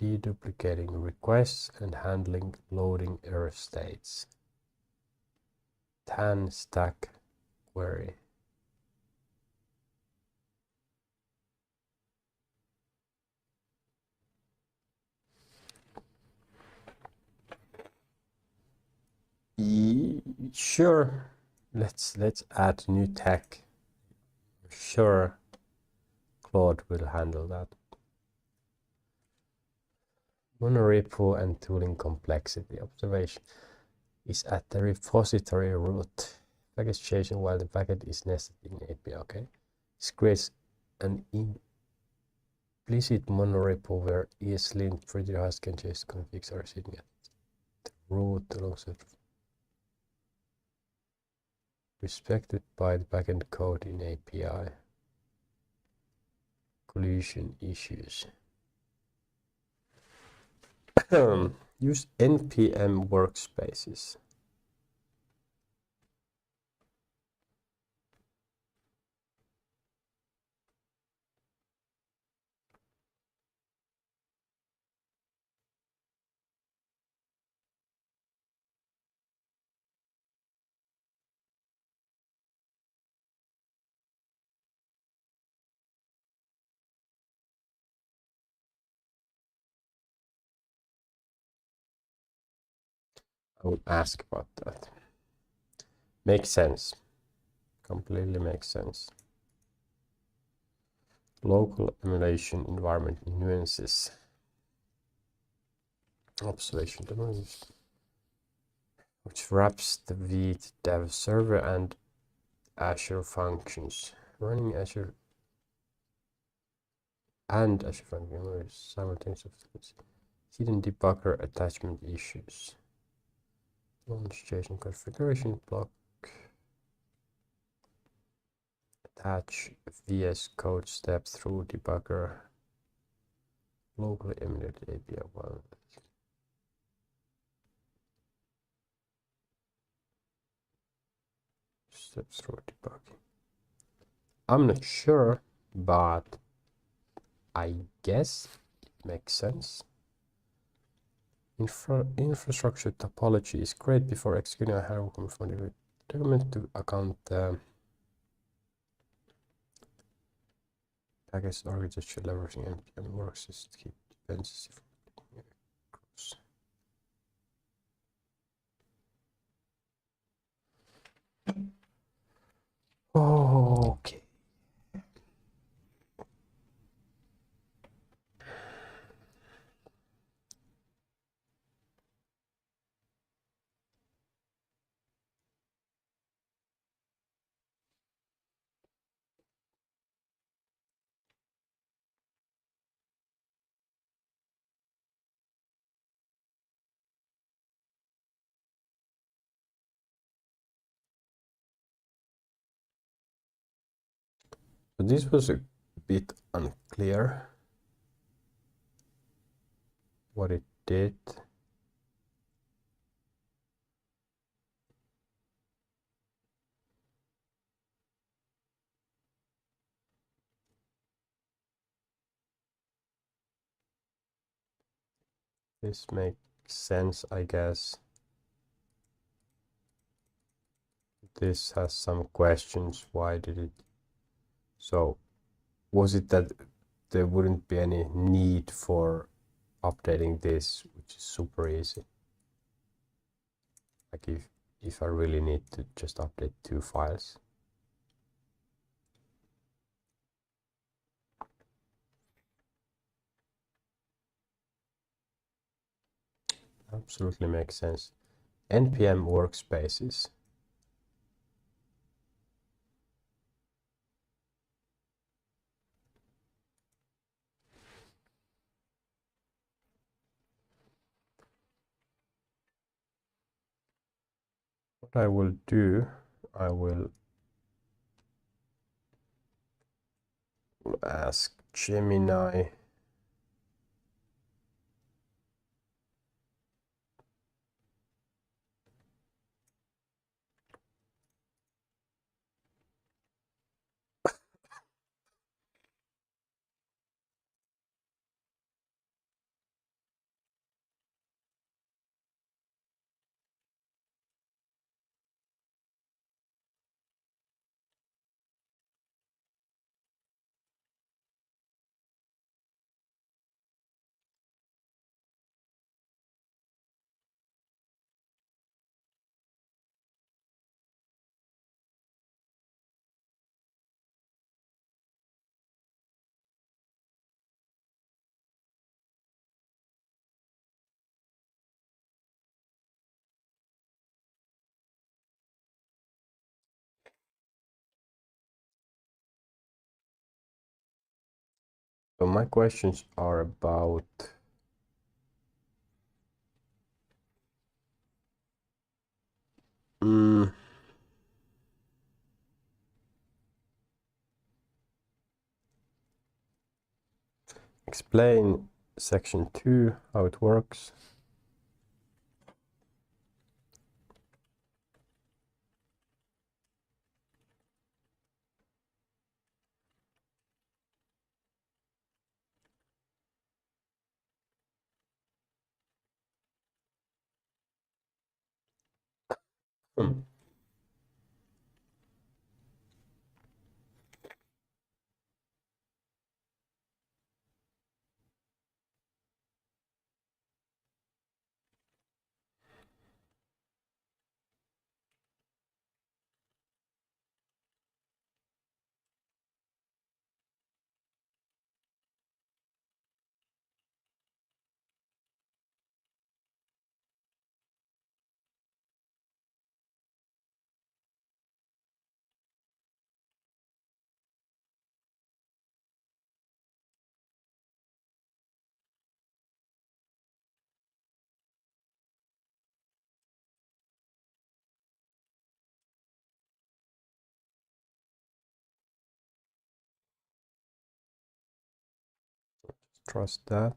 Speaker 1: deduplicating requests, and handling loading error states. Tan stack query. Sure. Let's add new tech. Sure, Claude will handle that. Monorepo and tooling complexity. Observation is at the repository root. Package changing while the packet is nested in API. Okay. This creates an implicit monorepo where ESLint pretty Haskell JS configs are sitting at the root alongside respected by the backend code in API. Collision issues. Use npm workspaces. I will ask about that. Makes sense. Completely makes sense. Local emulation environment nuances. Observation domains, which wraps the Vite dev server and Azure functions. Running Azure and Azure functions simultaneously. Hidden debugger attachment issues. Launch JSON configuration block. Attach VS Code step through debugger. Locally emulated API. Well, step through debugging. I'm not sure, but I guess makes sense. Infrastructure topology is great before executing a hierarchy from the document to account package architecture leveraging NPM works is to keep dependencies across. Okay. So this was a bit unclear what it did. This makes sense, I guess. This has some questions. Why did it? So was it that there wouldn't be any need for updating this, which is super easy? Like if I really need to just update 2 files. Absolutely makes sense. NPM workspaces. What I will do, I will ask Gemini So my questions are about explain section 2, how it works. Trust that.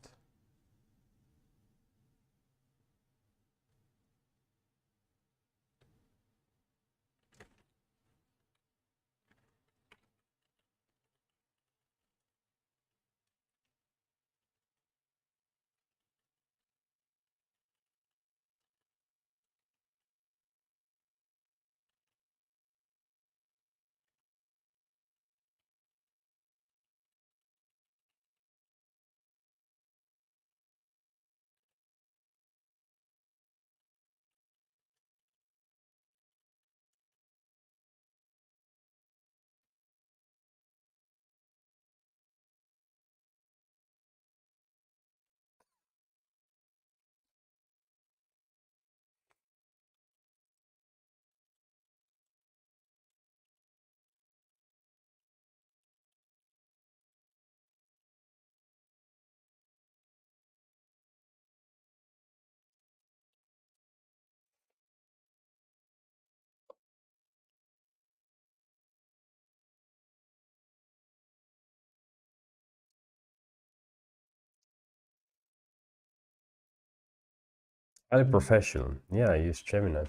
Speaker 1: Highly professional. Yeah, I use Gemini.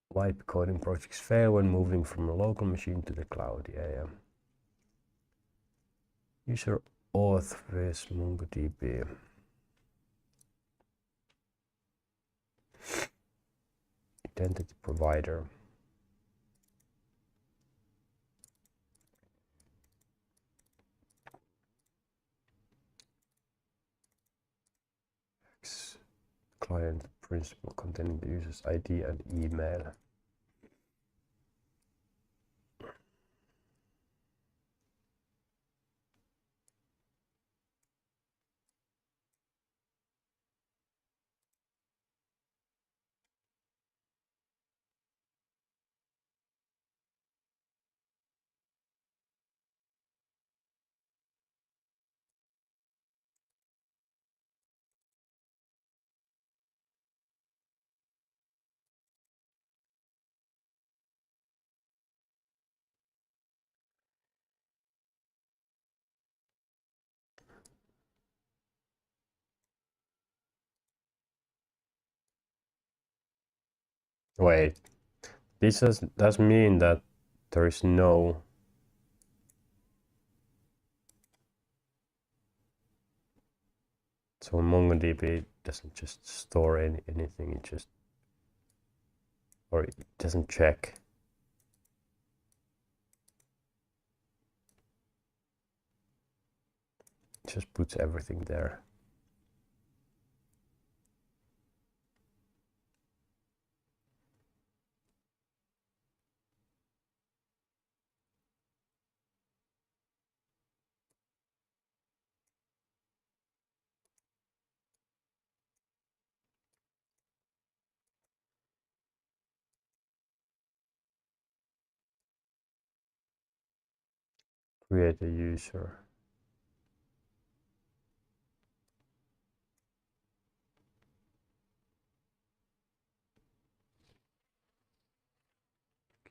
Speaker 1: Why coding projects fail when moving from a local machine to the cloud. Yeah. User auth with MongoDB. Identity provider. Client principal containing the user's ID and email. Wait, this does mean that there is no so MongoDB doesn't just store anything, it just or it doesn't check. It just puts everything there. Create a user.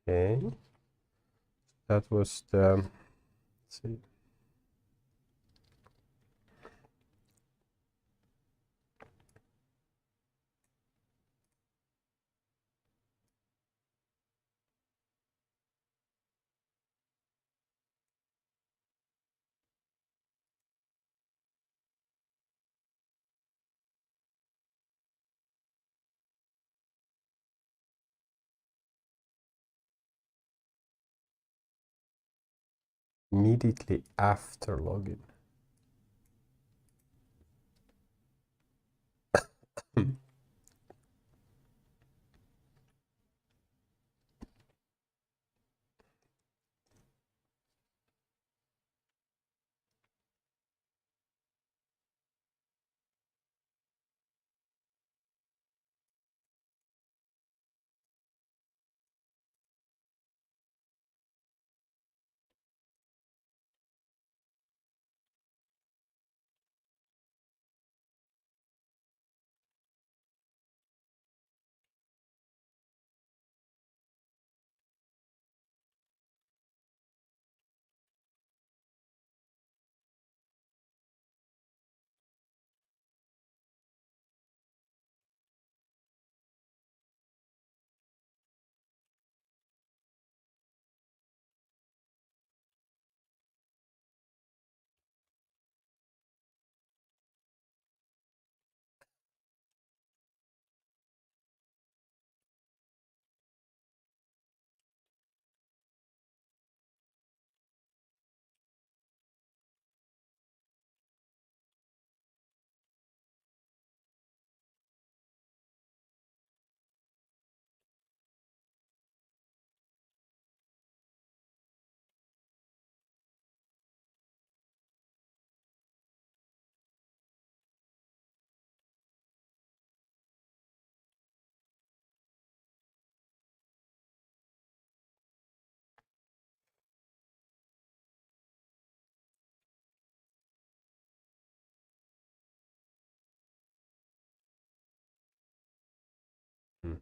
Speaker 1: Okay, that was the, let's see. Immediately after login.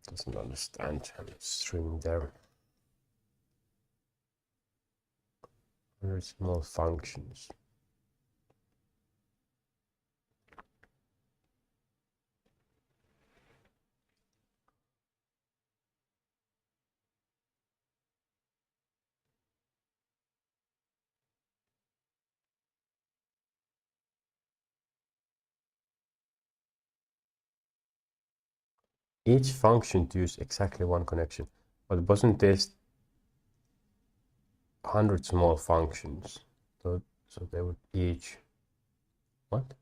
Speaker 1: Doesn't understand. I'm streaming there. Small functions. Each function to use exactly one connection. But wasn't this 100 small functions? So they would each, what?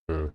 Speaker 1: Hmm.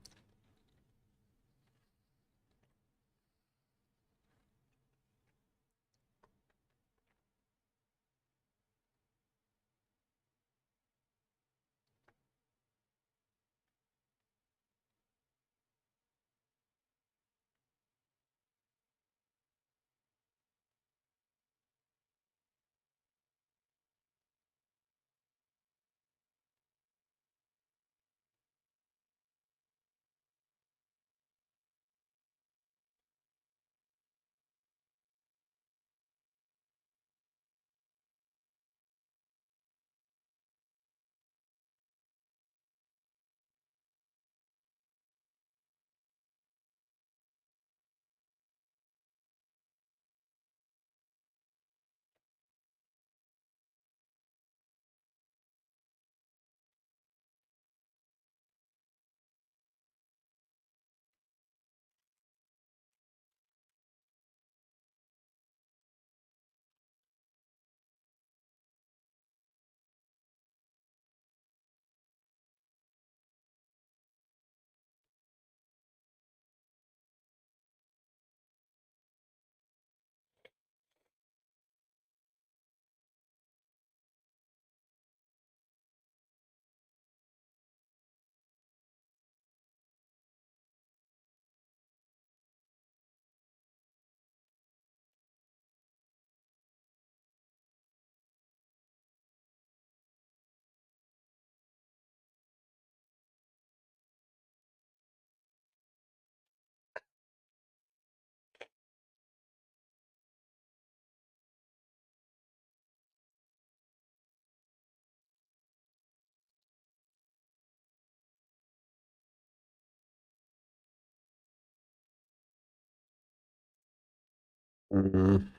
Speaker 1: Mm.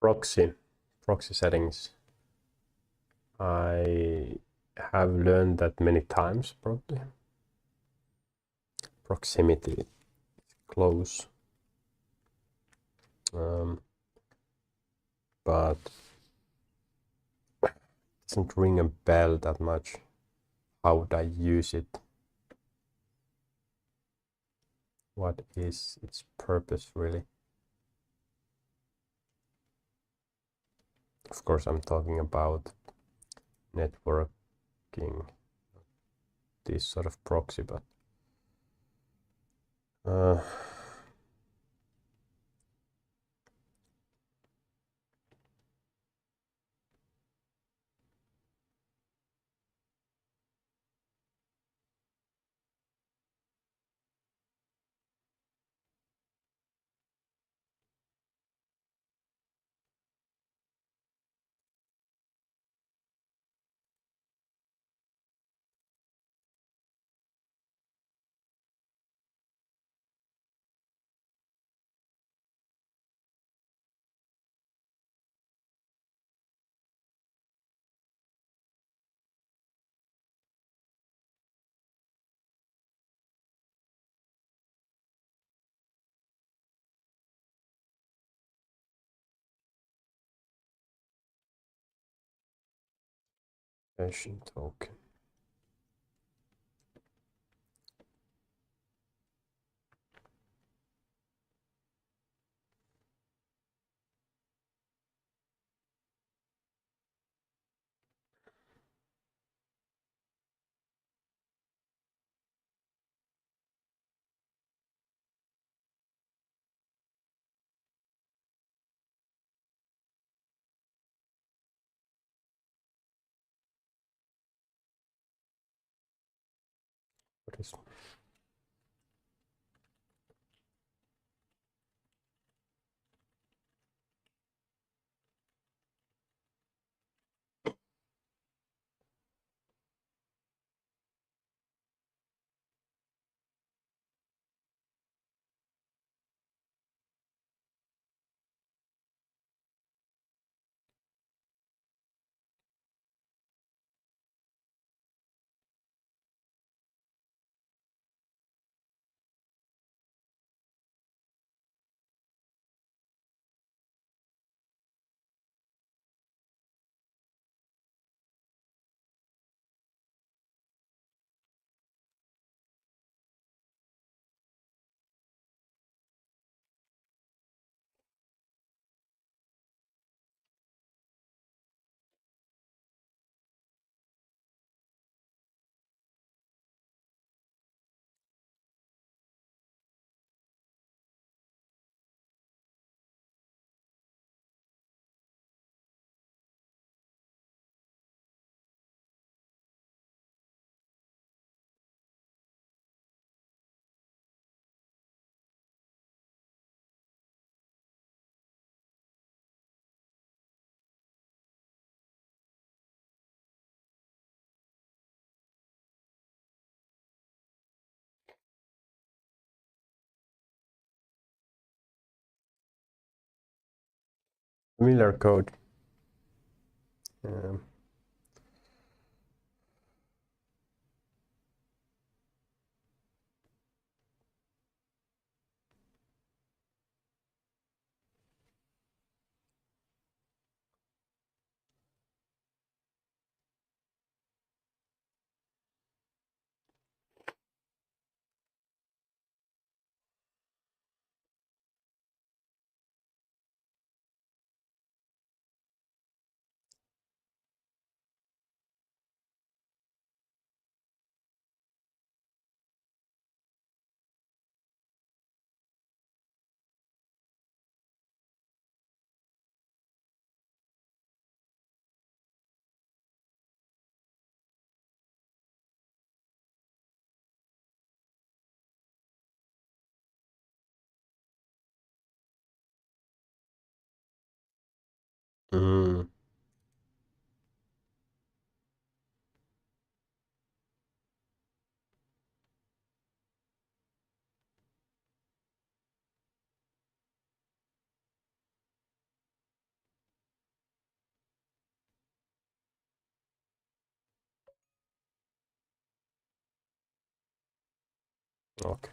Speaker 1: Proxy settings. I have learned that many times, probably. Proximity, close. But it doesn't ring a bell that much. How would I use it? What is its purpose, really? Of course, I'm talking about networking, this sort of proxy, but session token. What is familiar code? Um, mm, okay.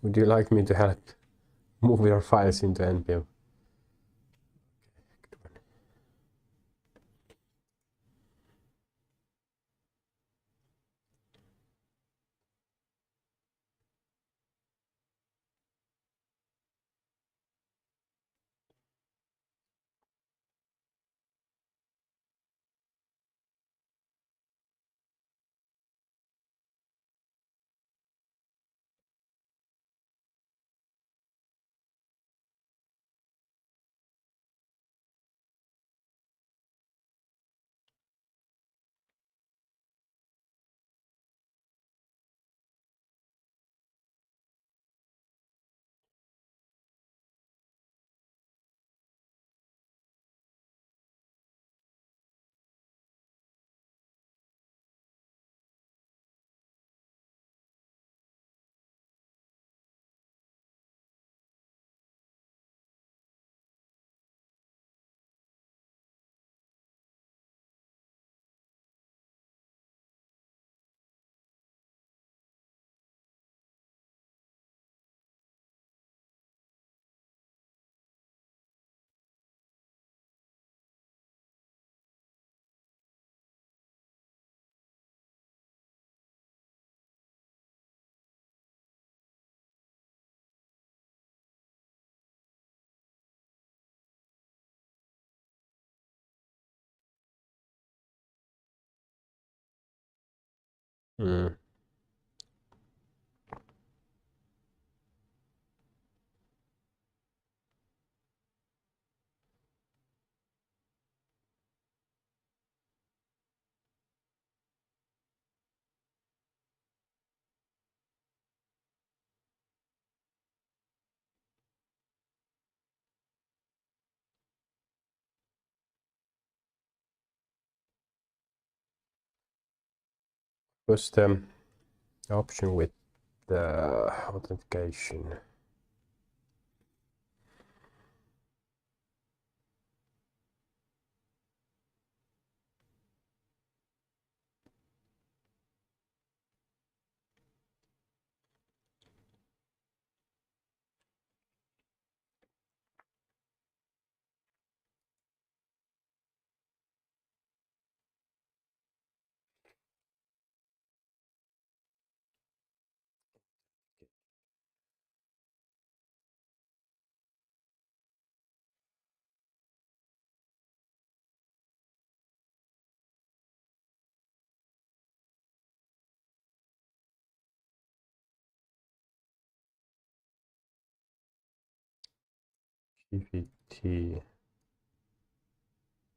Speaker 1: Would you like me to help move your files into npm. Mm. Was the option with the authentication? GPT,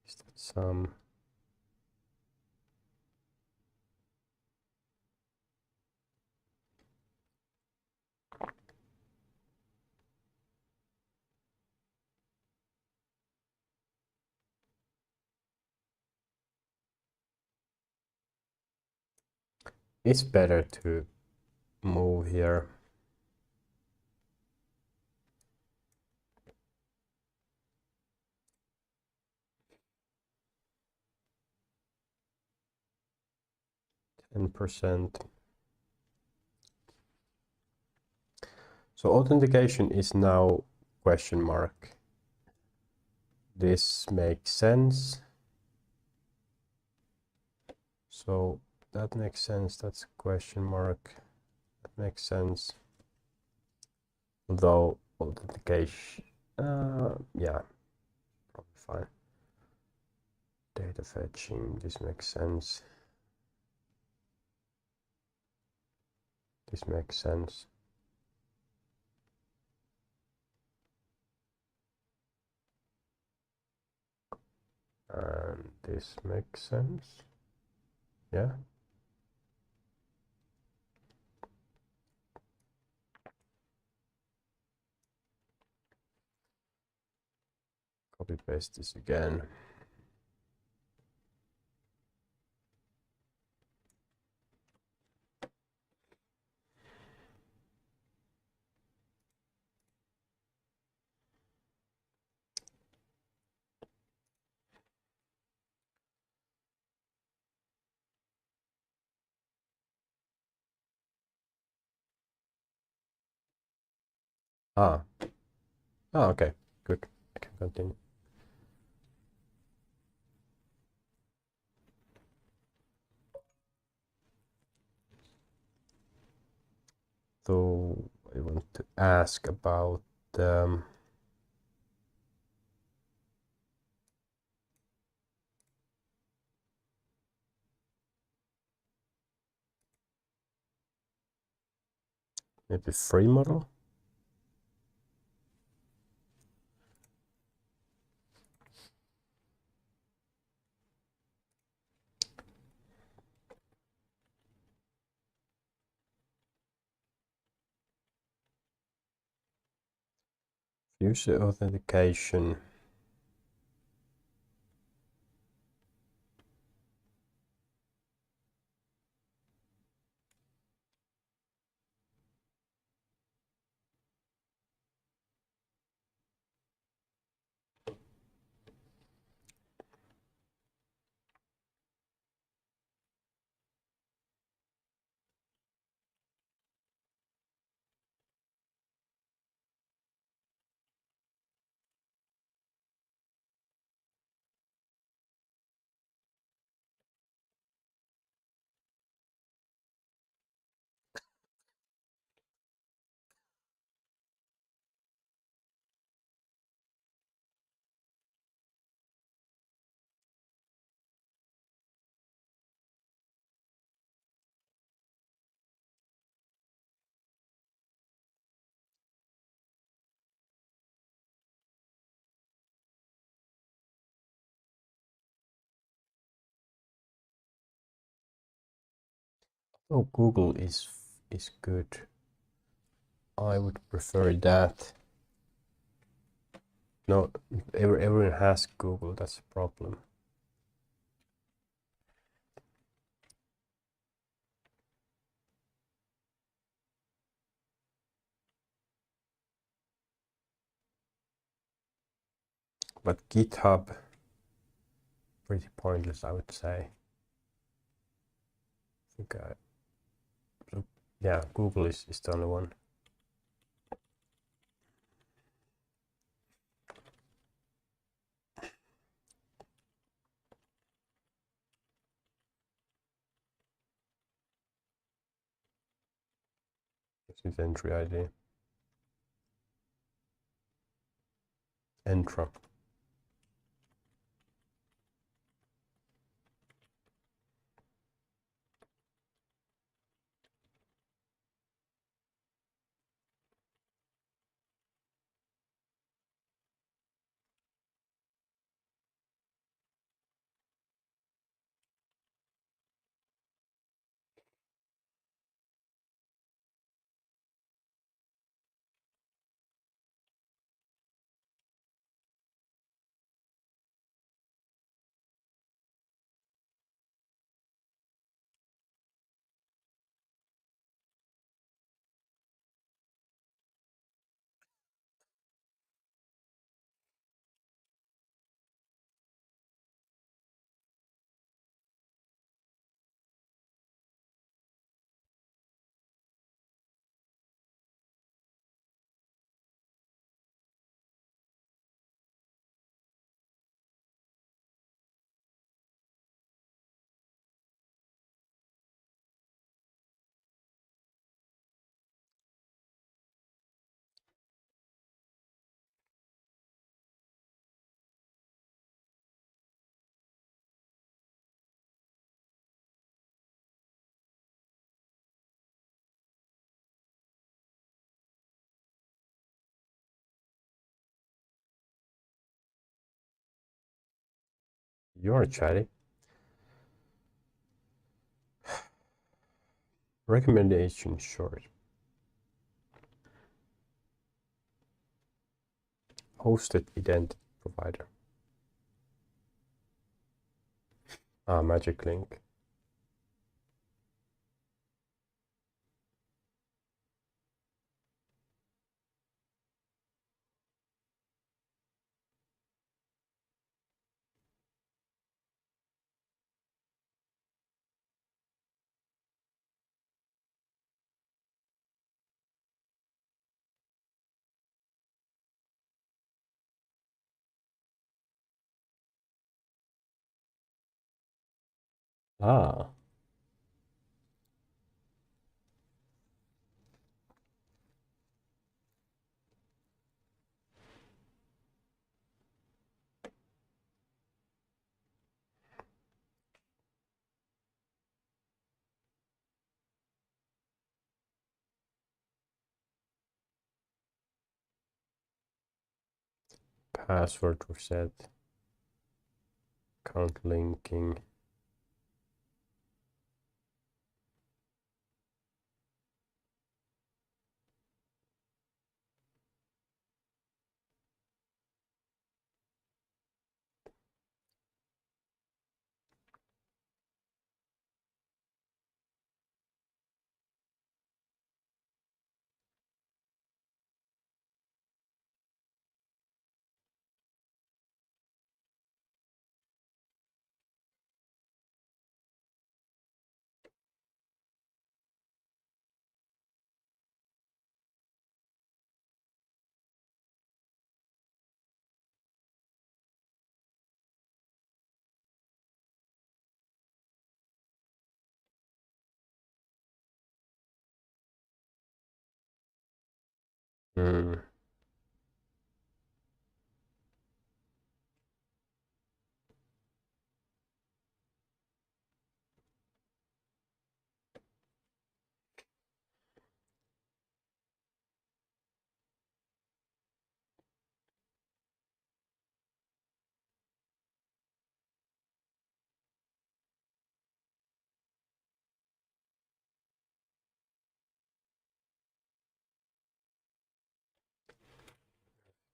Speaker 1: is that some? It's better to move here. %. So authentication is now question mark. This makes sense. So that makes sense. That's question mark. That makes sense. Though authentication, yeah, probably fine. Data fetching, this makes sense. This makes sense. And this makes sense. Yeah. Copy paste this again. Ah, Oh, okay, good. I can continue. So I want to ask about maybe free model. User authentication. Oh, Google is good. I would prefer that. No, everyone has Google. That's a problem. But GitHub, pretty pointless, I would say. I think yeah, Google is the only one. This is entry ID. Entra. You're chatty. Recommendation short. Hosted identity provider. Ah, magic link. Ah. Password reset. Account linking. Hmm.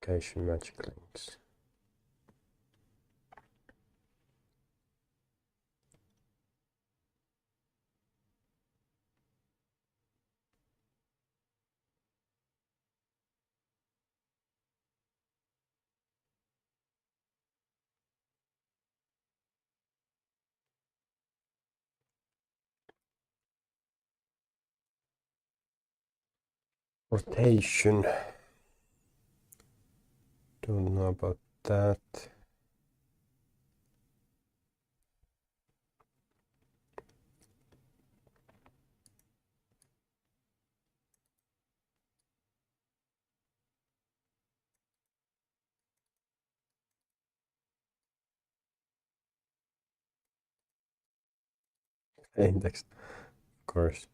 Speaker 1: Application magic links. Rotation. Don't know about that. Index, of course.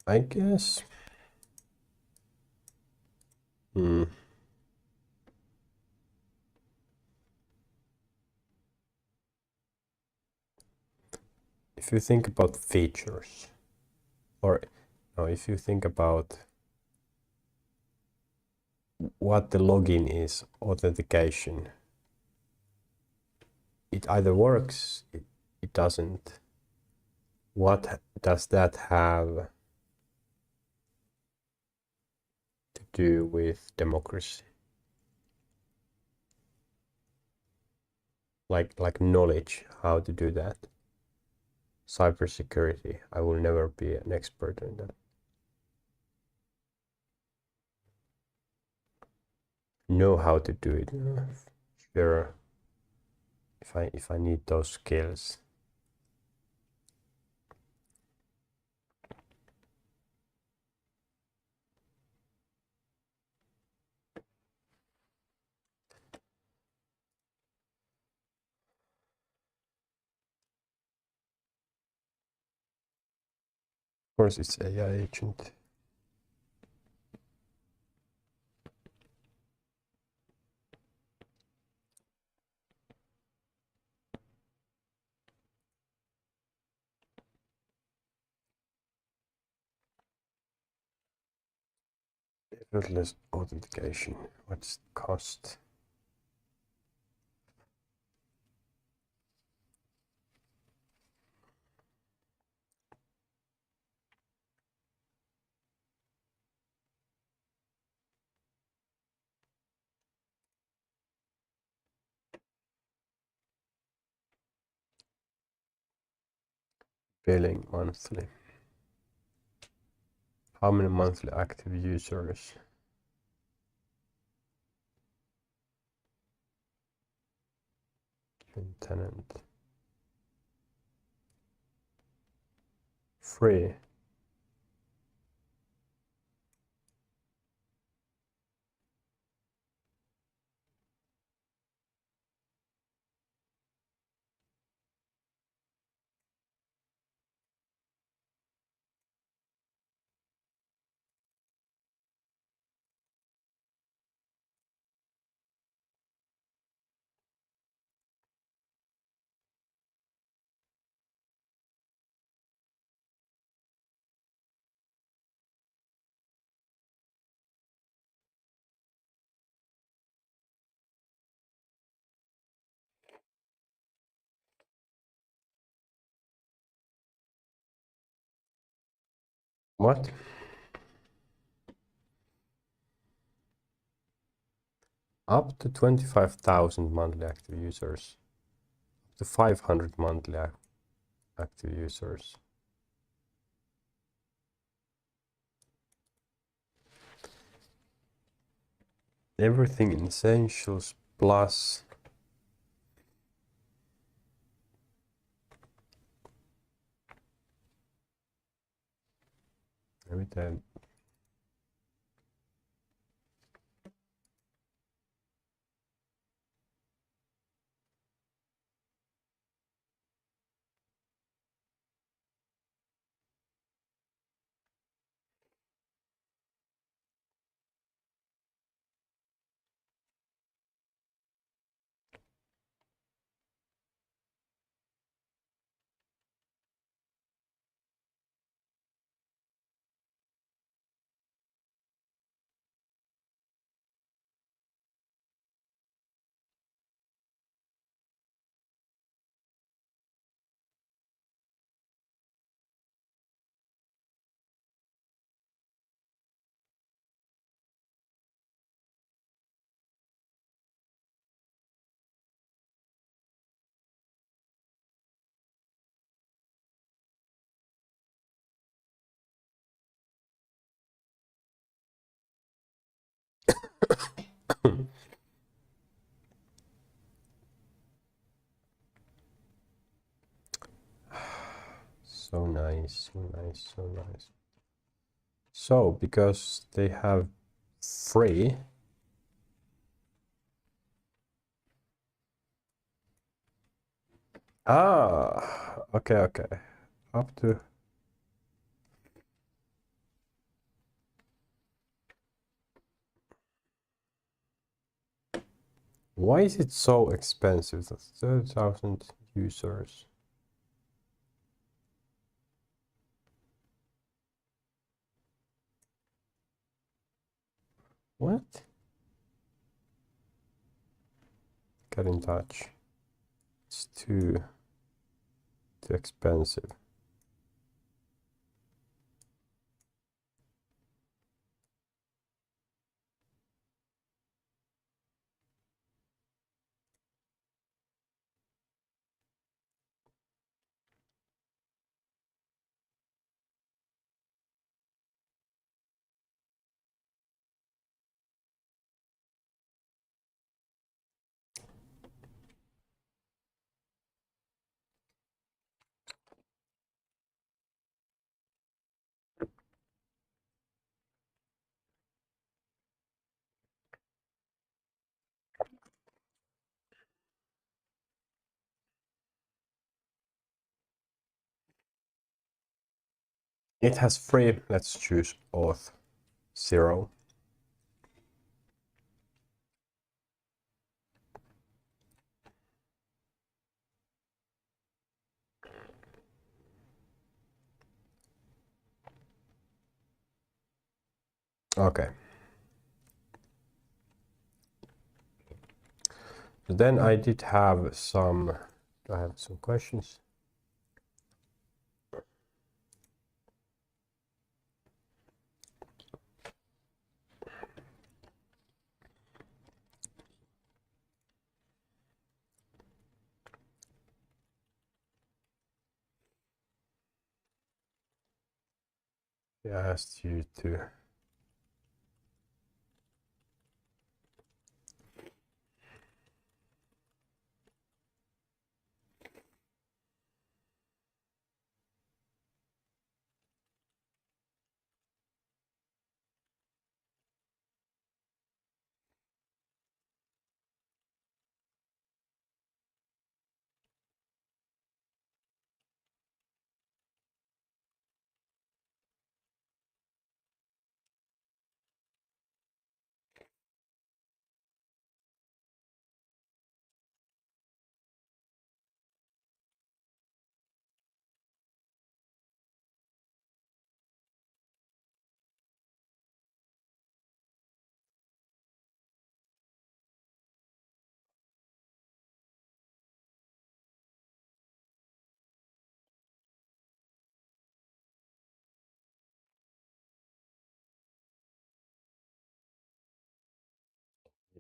Speaker 1: I guess. Hmm. If you think about features, or no, if you think about what the login is, authentication, it either works, it doesn't. What does that have to do with democracy? Like knowledge, how to do that. Cybersecurity, I will never be an expert in that. Know how to do it. Sure, if I need those skills. Of course, it's AI agent. Effortless authentication. What's the cost? Billing monthly. How many monthly active users? Tenant. Free. What? Up to 25,000 monthly active users. Up to 500 monthly active users. Everything in Essentials plus every time. So nice, so nice, so nice. So, because they have free, okay, okay, up to, why is it so expensive? That's 30,000 users. What? Get in touch. It's too expensive. It has free. Let's choose auth 0. Okay. So then I did have some, I have some questions. I asked you to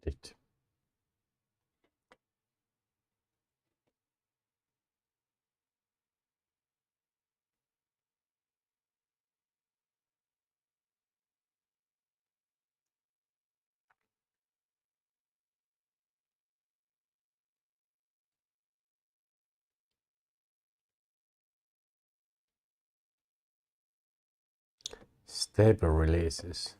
Speaker 1: edit. Stable releases.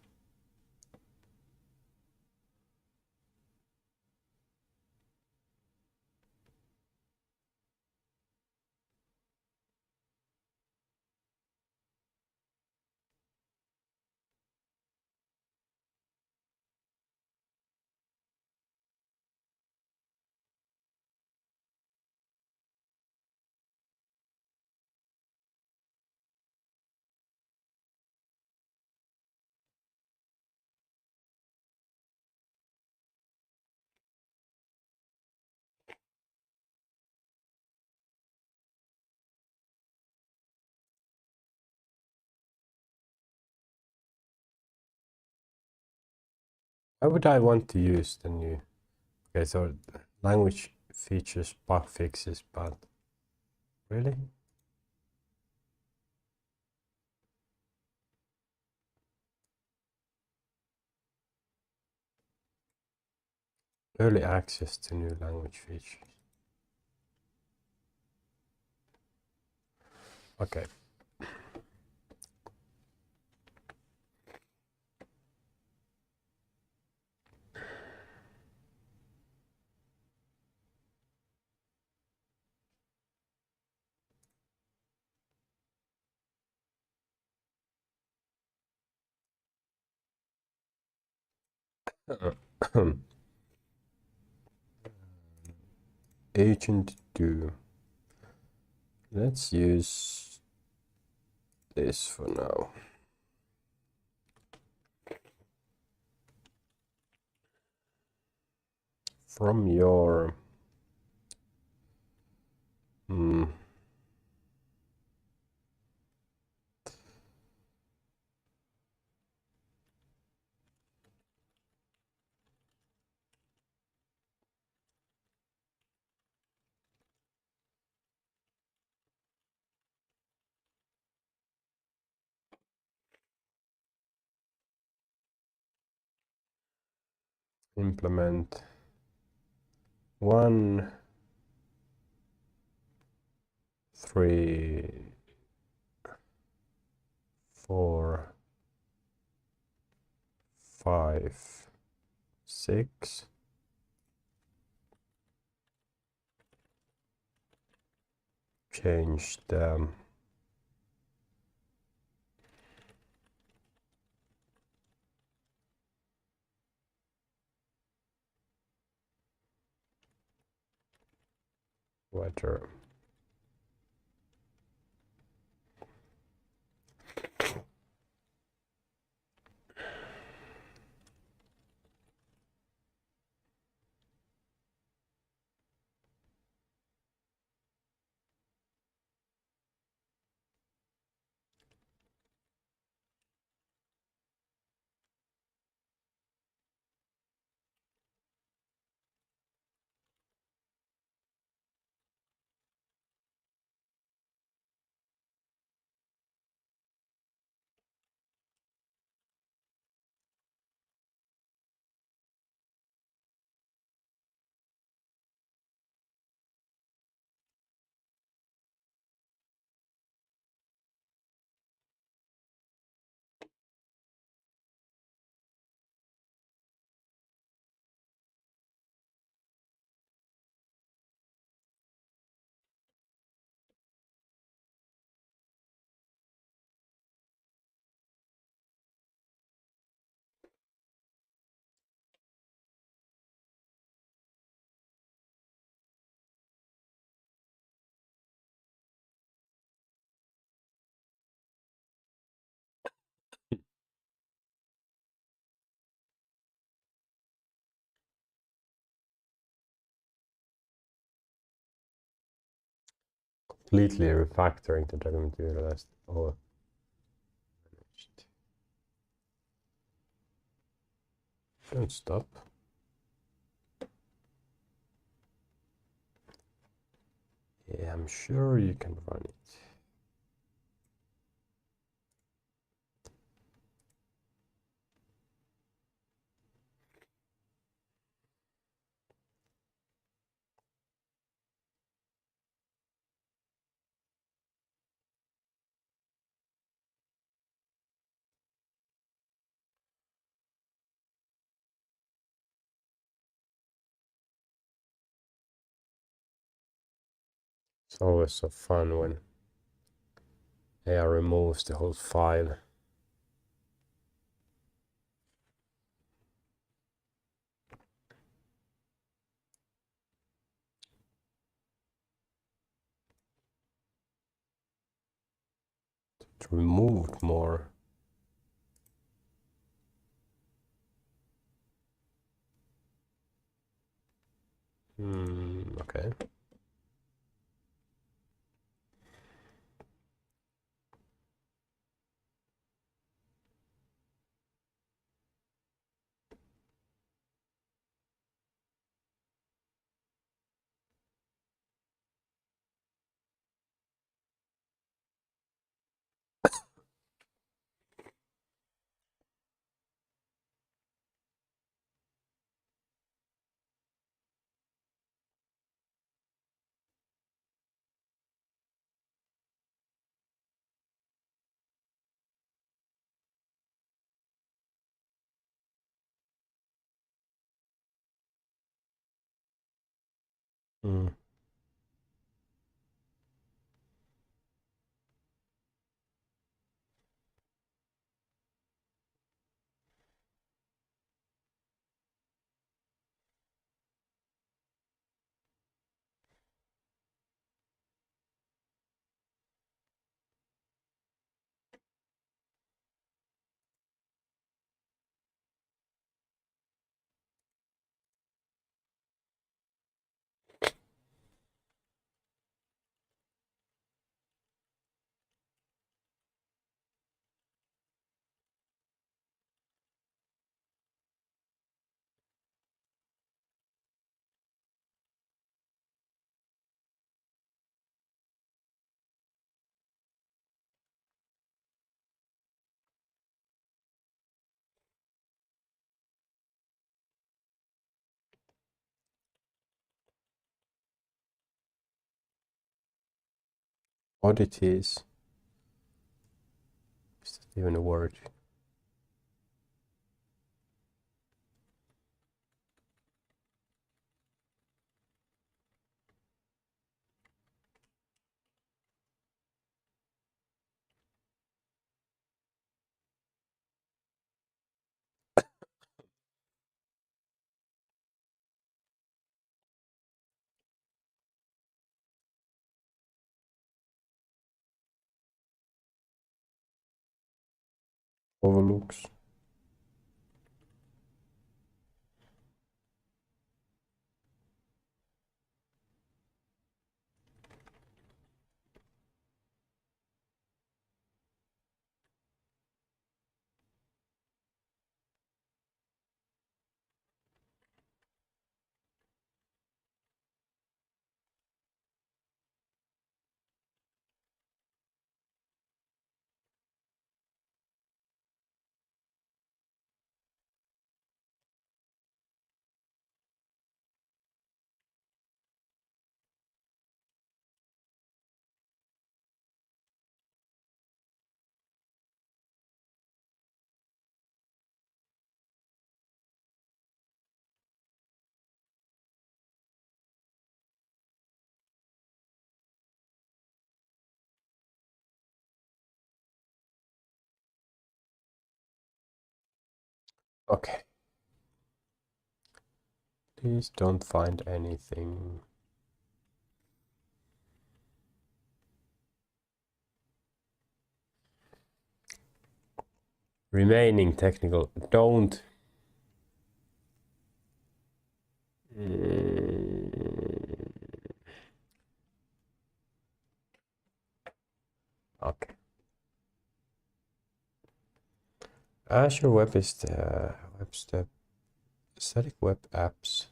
Speaker 1: Why would I want to use the new? Okay, so language features bug fixes, but really? Early access to new language features. Okay. Agent do. Let's use this for now. From your implement 1, 3, 4, 5, 6. Change the weather. completely refactoring the document you realized. Oh, don't stop. Yeah, I'm sure you can run it. It's always so fun when AI removes the whole file. It removed more. Okay. Mm. Oddities. Is that even a word? Overlooks. Okay. Please don't find anything. Remaining technical. Don't. Okay. Azure Web is the web step. Static web apps.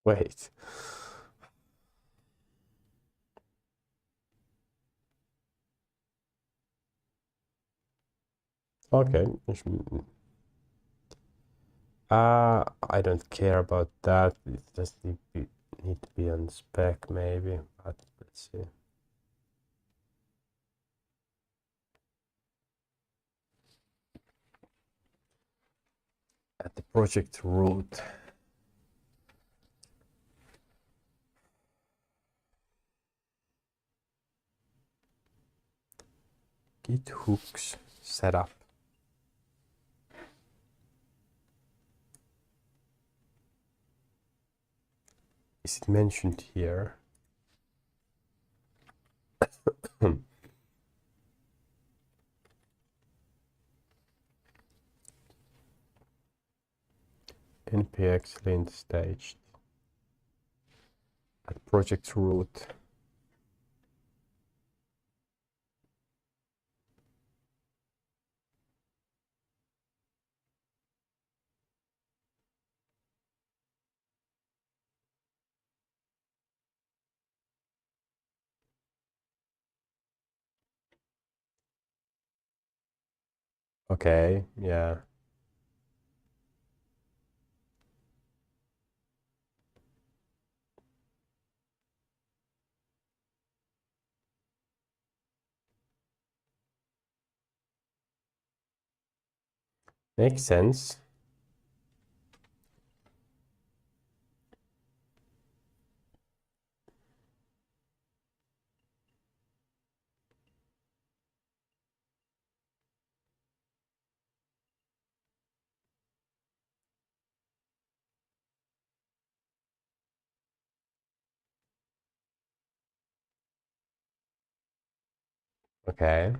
Speaker 1: Wait. Okay. I don't care about that. It just need to be on spec maybe, but let's see. At the project root. Git hooks setup. Is it mentioned here? npx lint staged at project root. Okay, yeah. Makes sense. Okay.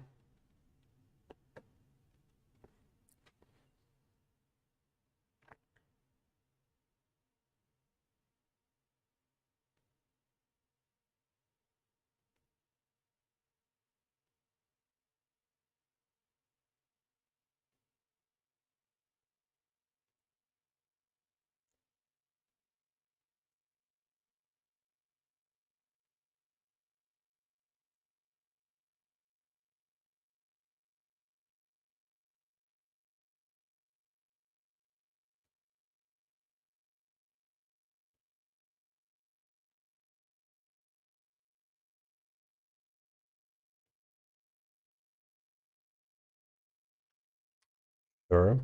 Speaker 1: Sure.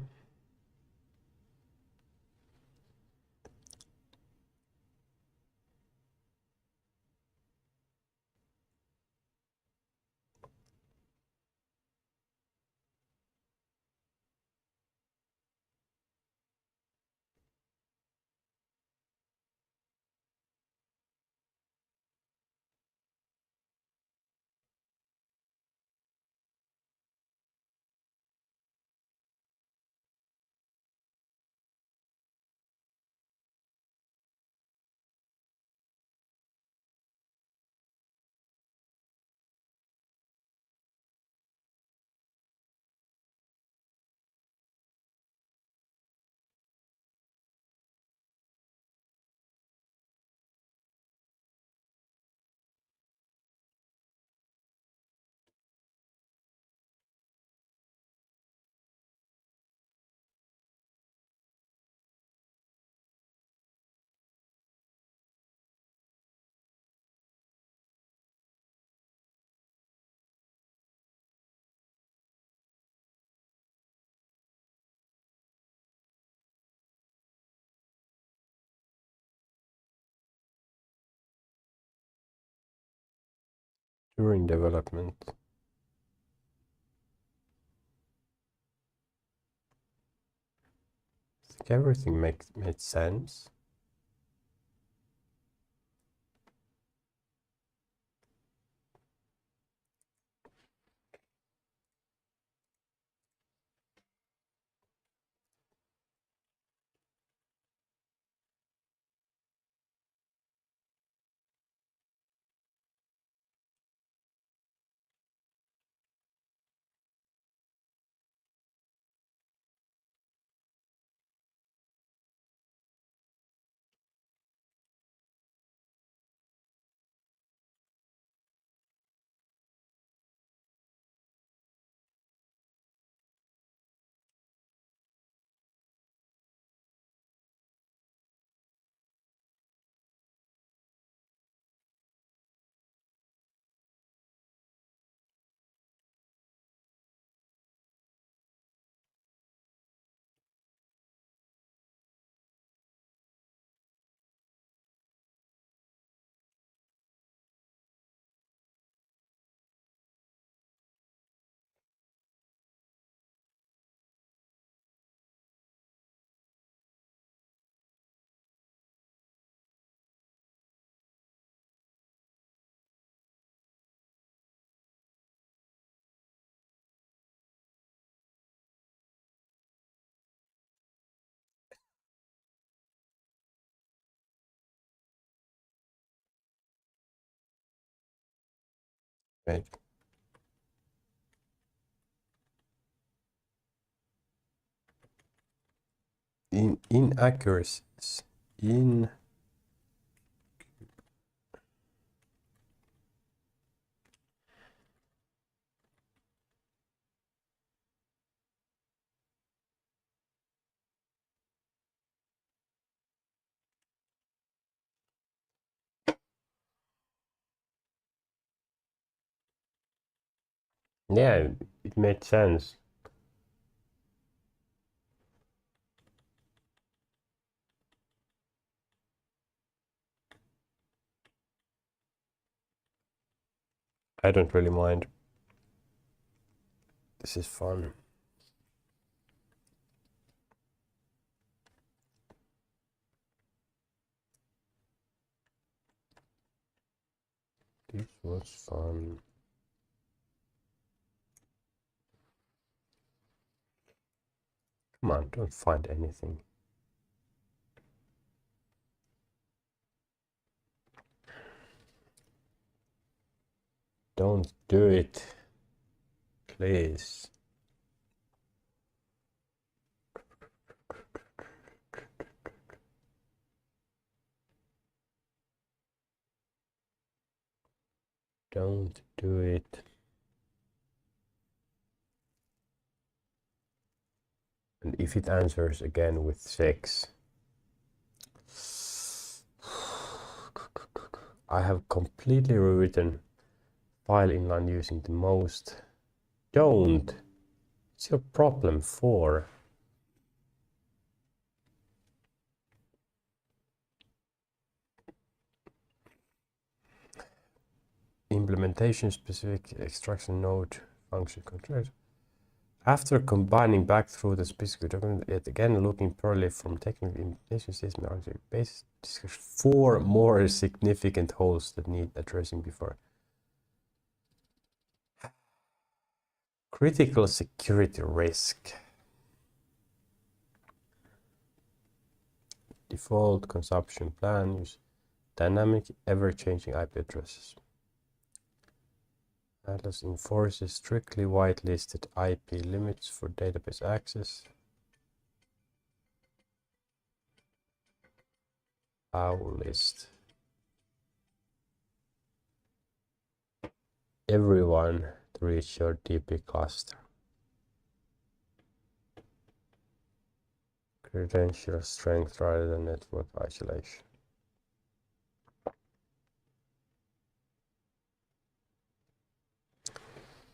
Speaker 1: During development. Everything made sense. Right. Inaccuracies in yeah, it made sense. I don't really mind. This is fun. This was fun. Come on, don't find anything. Don't do it. Please. Don't do it. And if it answers again with 6, I have completely rewritten file inline using the most. Don't. It's your problem 4. Implementation specific extraction node function controller. After combining back through the specific document, yet again looking purely from technical implementation system basis, discuss 4 more significant holes that need addressing before. Critical security risk. Default consumption plan use dynamic ever-changing IP addresses. Atlas enforces strictly whitelisted IP limits for database access. Owl list. Everyone to reach your DB cluster. Credential strength rather than network isolation.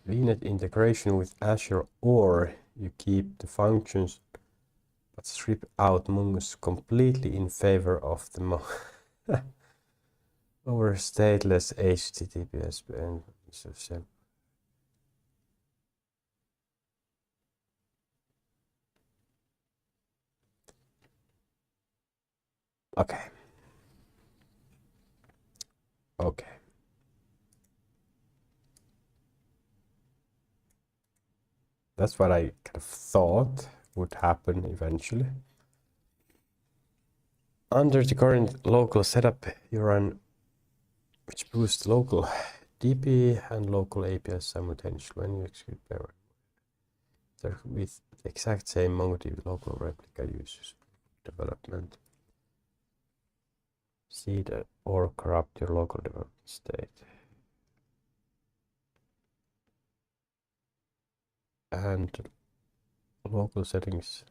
Speaker 1: VNet integration with Azure, or you keep the functions but strip out Mongoose completely in favor of the over stateless HTTPS and Okay. Okay. That's what I kind of thought would happen eventually. Under the current local setup, you run which boosts local DP and local APIs simultaneously when you execute payload. With the exact same MongoDB local replica uses development. Seed or corrupt your local development state. And local settings.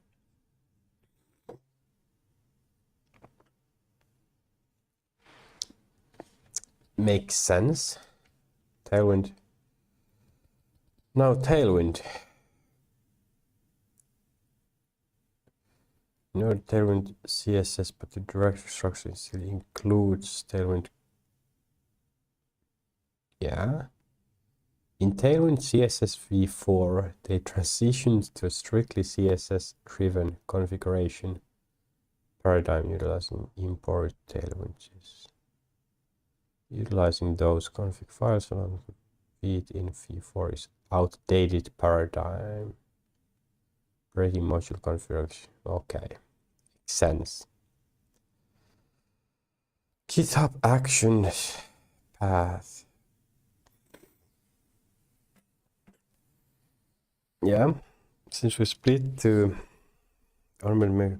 Speaker 1: Makes sense. Tailwind. Now Tailwind. You know Tailwind CSS, but the directory structure still includes Tailwind. Yeah. In Tailwind CSS v4, they transitioned to a strictly CSS-driven configuration paradigm utilizing import Tailwinds. Utilizing those config files on feed in v4 is outdated paradigm. Breaking module configuration. Okay. Makes sense. GitHub action path. Yeah. Since we split to will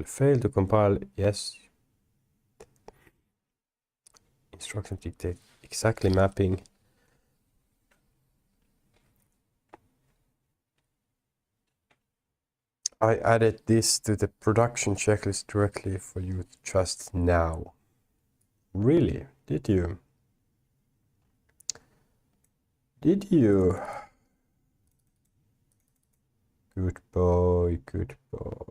Speaker 1: fail to compile, yes. Instruction dictate exactly mapping. I added this to the production checklist directly for you just now. Really? Did you? Did you? Good boy, good boy.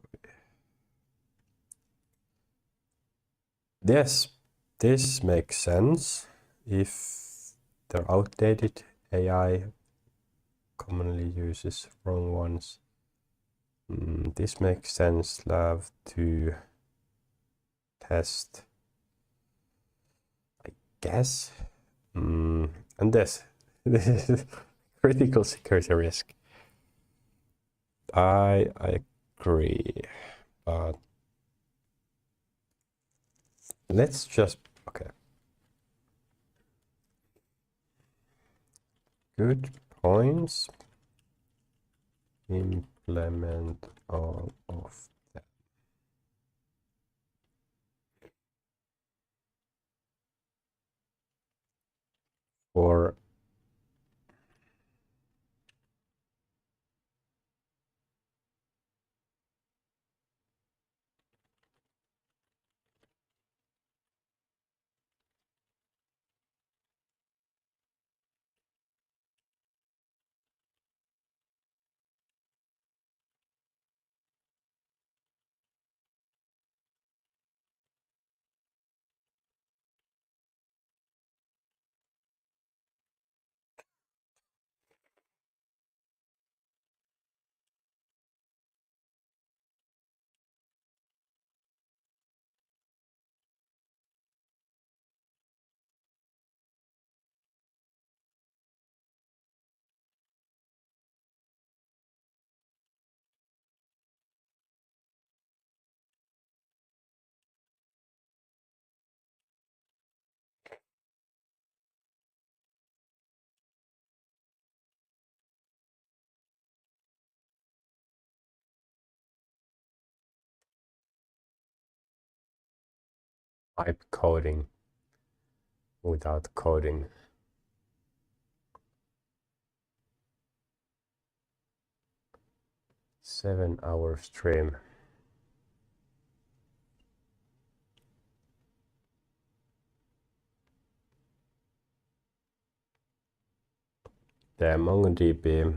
Speaker 1: Yes, this makes sense. If they're outdated, AI commonly uses wrong ones. This makes sense. Love to test, I guess. And this is critical security risk. I agree, but let's just, okay. Good points. Implement all of them. For type coding without coding. Seven-hour stream. The MongoDB.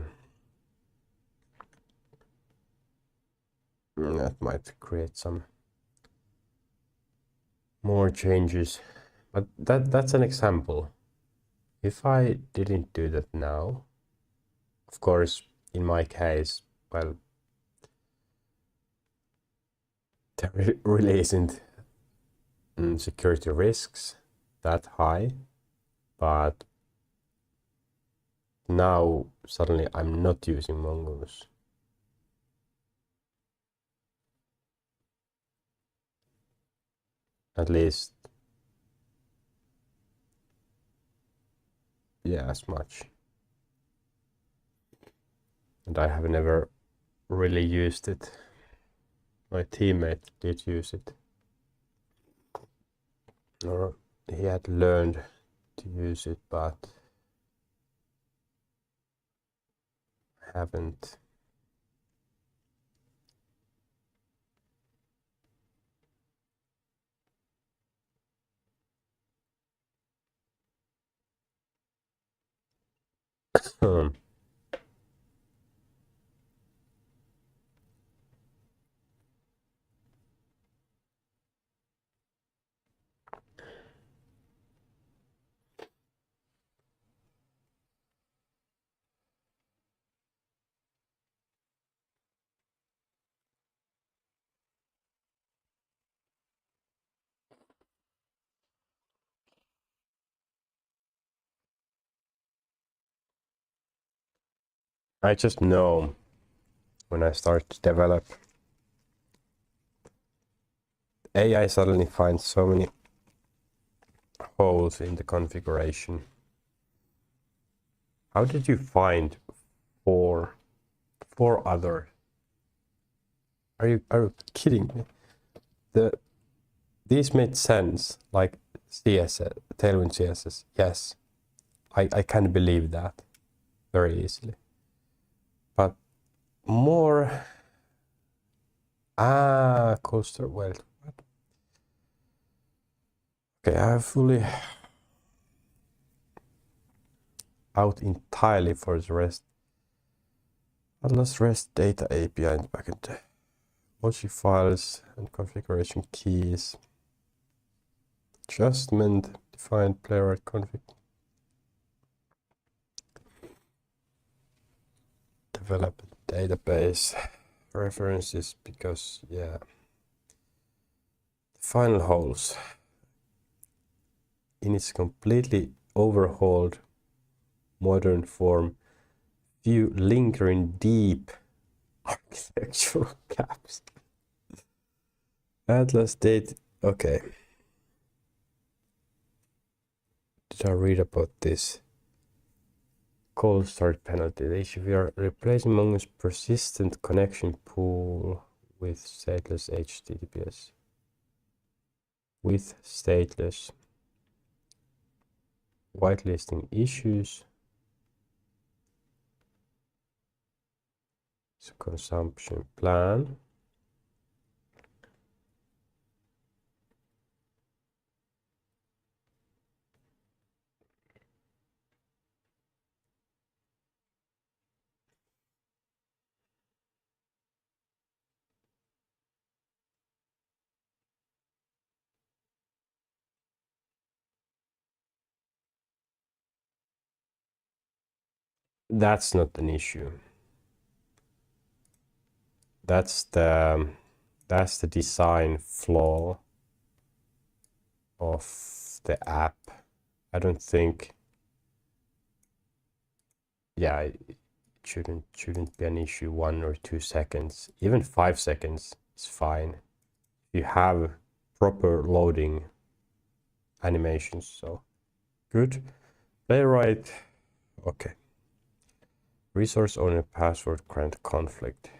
Speaker 1: That might create some more changes, but that's an example. If I didn't do that now, of course, in my case, well, there really isn't security risks that high, but now suddenly I'm not using Mongoose. At least, yeah, as much. And I have never really used it. My teammate did use it. Or he had learned to use it, but haven't. I just know when I start to develop, AI suddenly finds so many holes in the configuration. How did you find four other? Are you kidding me? These made sense, like CSS, Tailwind CSS. Yes, I can believe that very easily. But more coaster. Well, what? Okay, I have fully out entirely for the REST. Atlas REST data API and backend. OG files and configuration keys. Adjustment, defined playwright config. Develop database references, because yeah. Final holes. In its completely overhauled modern form, view lingering deep architectural gaps. Atlas date. Okay. Did I read about this? Cold start penalty. The issue, we are replacing Mongoose persistent connection pool with stateless HTTPS. With stateless. Whitelisting issues. It's a consumption plan. That's not an issue. That's the design flaw of the app. I don't think, yeah, it shouldn't be an issue. 1 or 2 seconds, even 5 seconds is fine. You have proper loading animations, so good. Playwright, okay. Resource owner password grant conflict.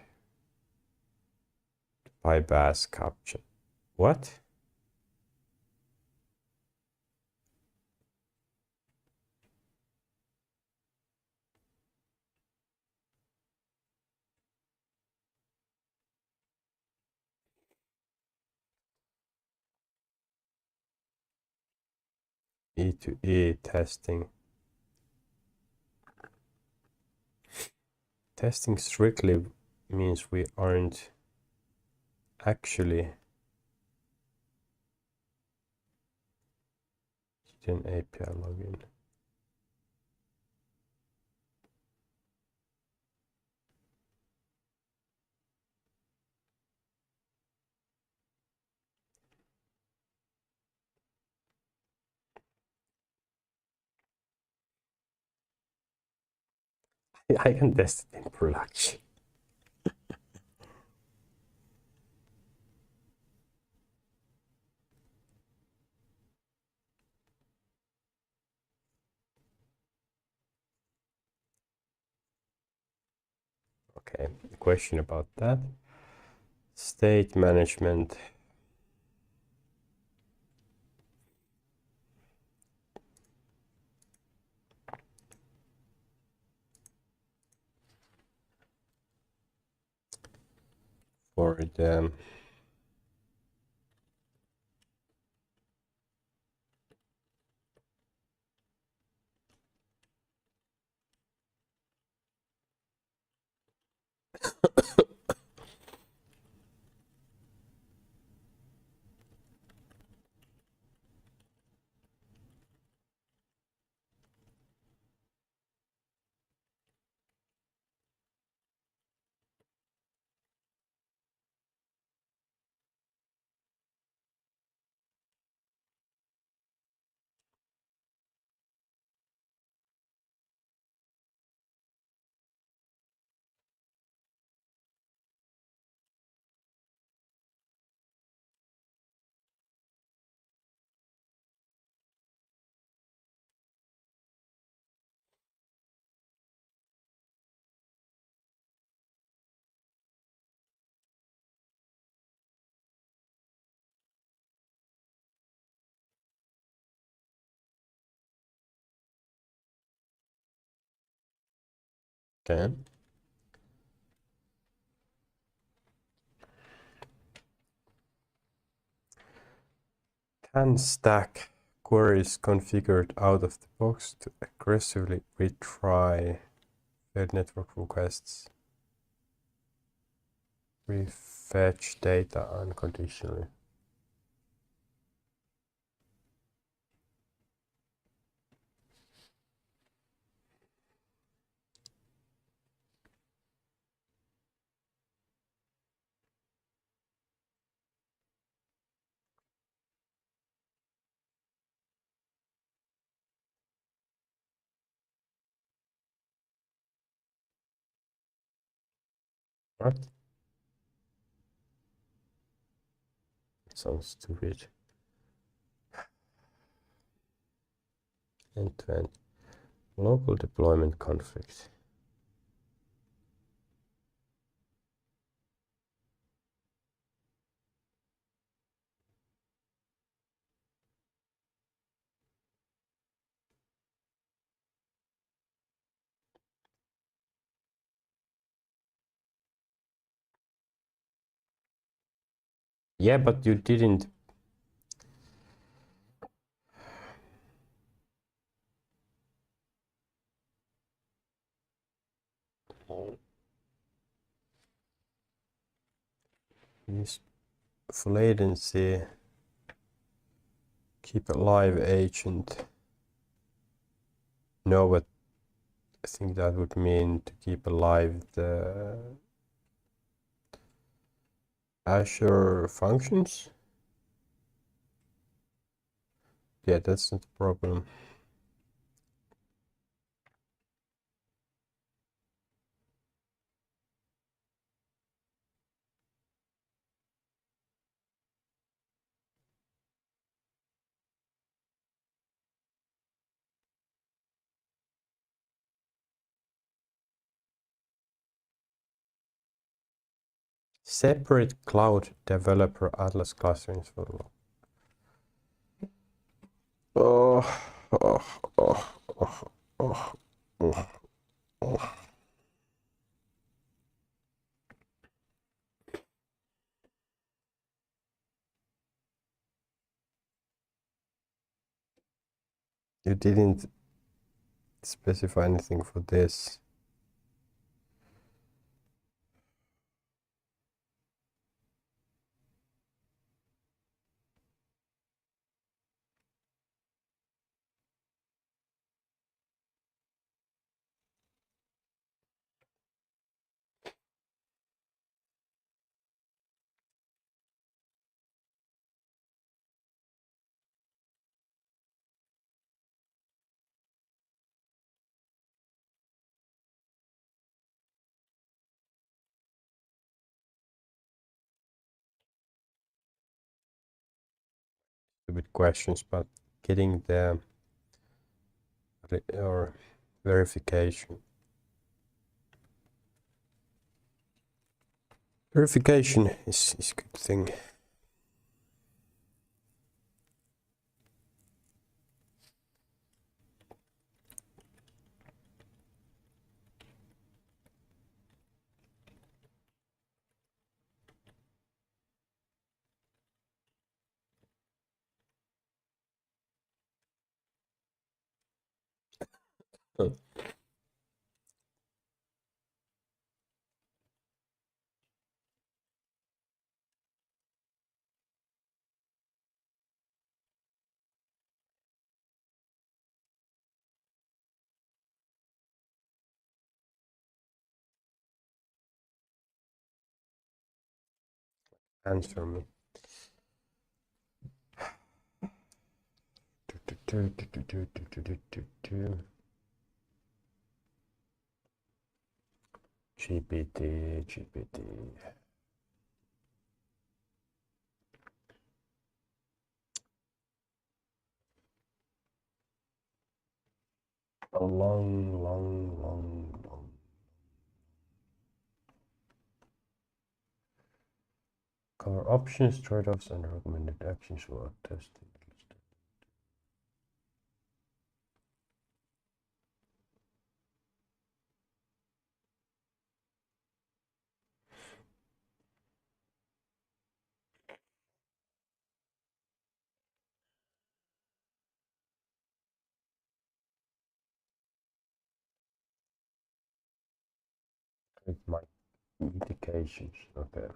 Speaker 1: Bypass capture. What? E to E testing. Testing strictly means we aren't actually an API login. I can test it in production. Okay, question about that. State management. For the okay. Can stack queries configured out of the box to aggressively retry failed network requests. Refetch data unconditionally. What? Sounds stupid. End-to-end local deployment conflict. Yeah, but you didn't. Use for latency. Keep a live agent. No, but I think that would mean to keep alive the Azure functions. Yeah, that's not a problem. Separate cloud developer Atlas clustering for. Oh, oh, oh, oh, oh, oh, oh. You didn't specify anything for this. stupid questions, but getting the or verification. Verification is a good thing. Answer me. GPT. A long. Cover options, trade-offs, and recommended actions for testing. With my indications. Okay.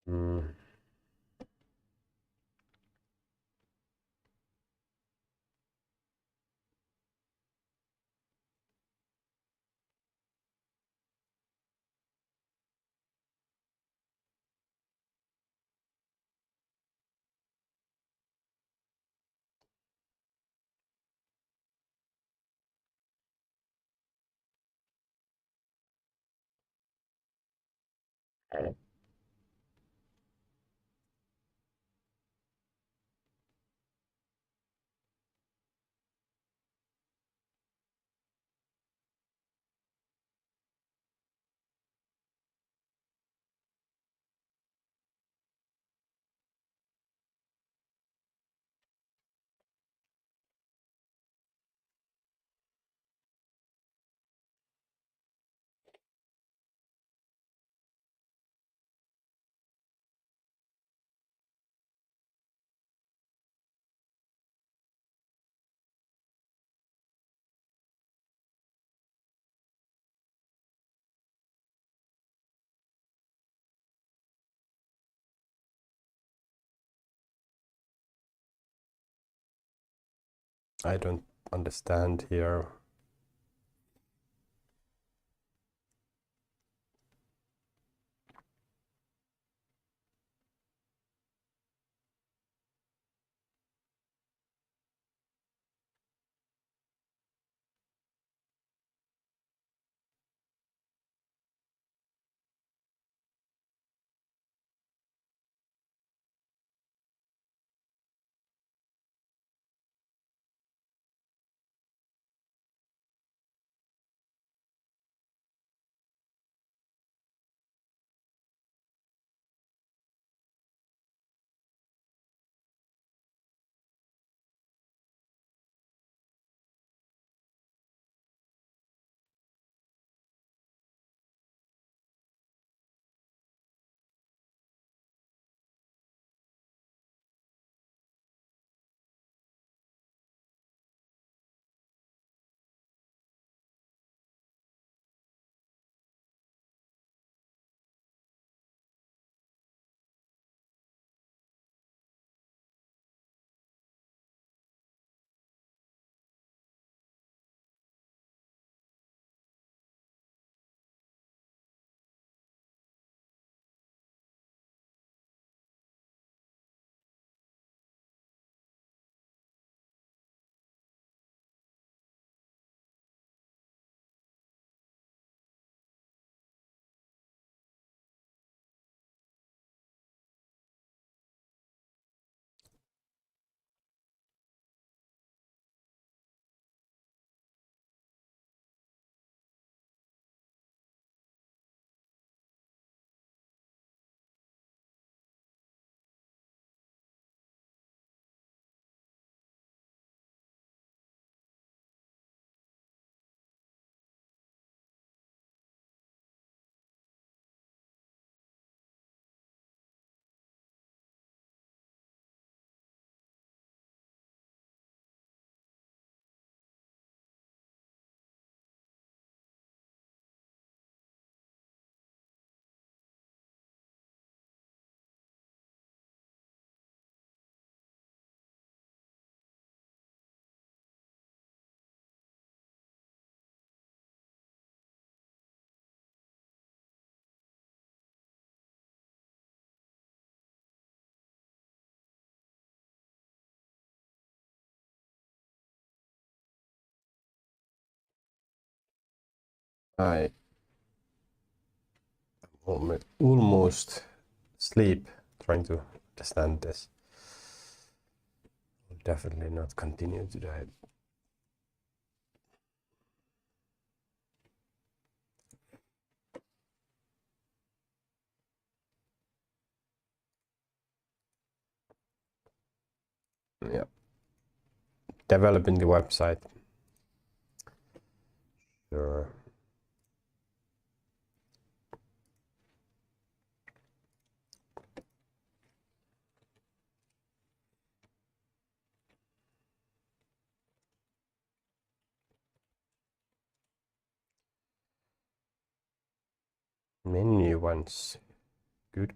Speaker 1: Mm. I don't understand here. I almost sleep trying to understand this. Will definitely not continue today. Yeah, developing the website. Sure. Many new ones. Good.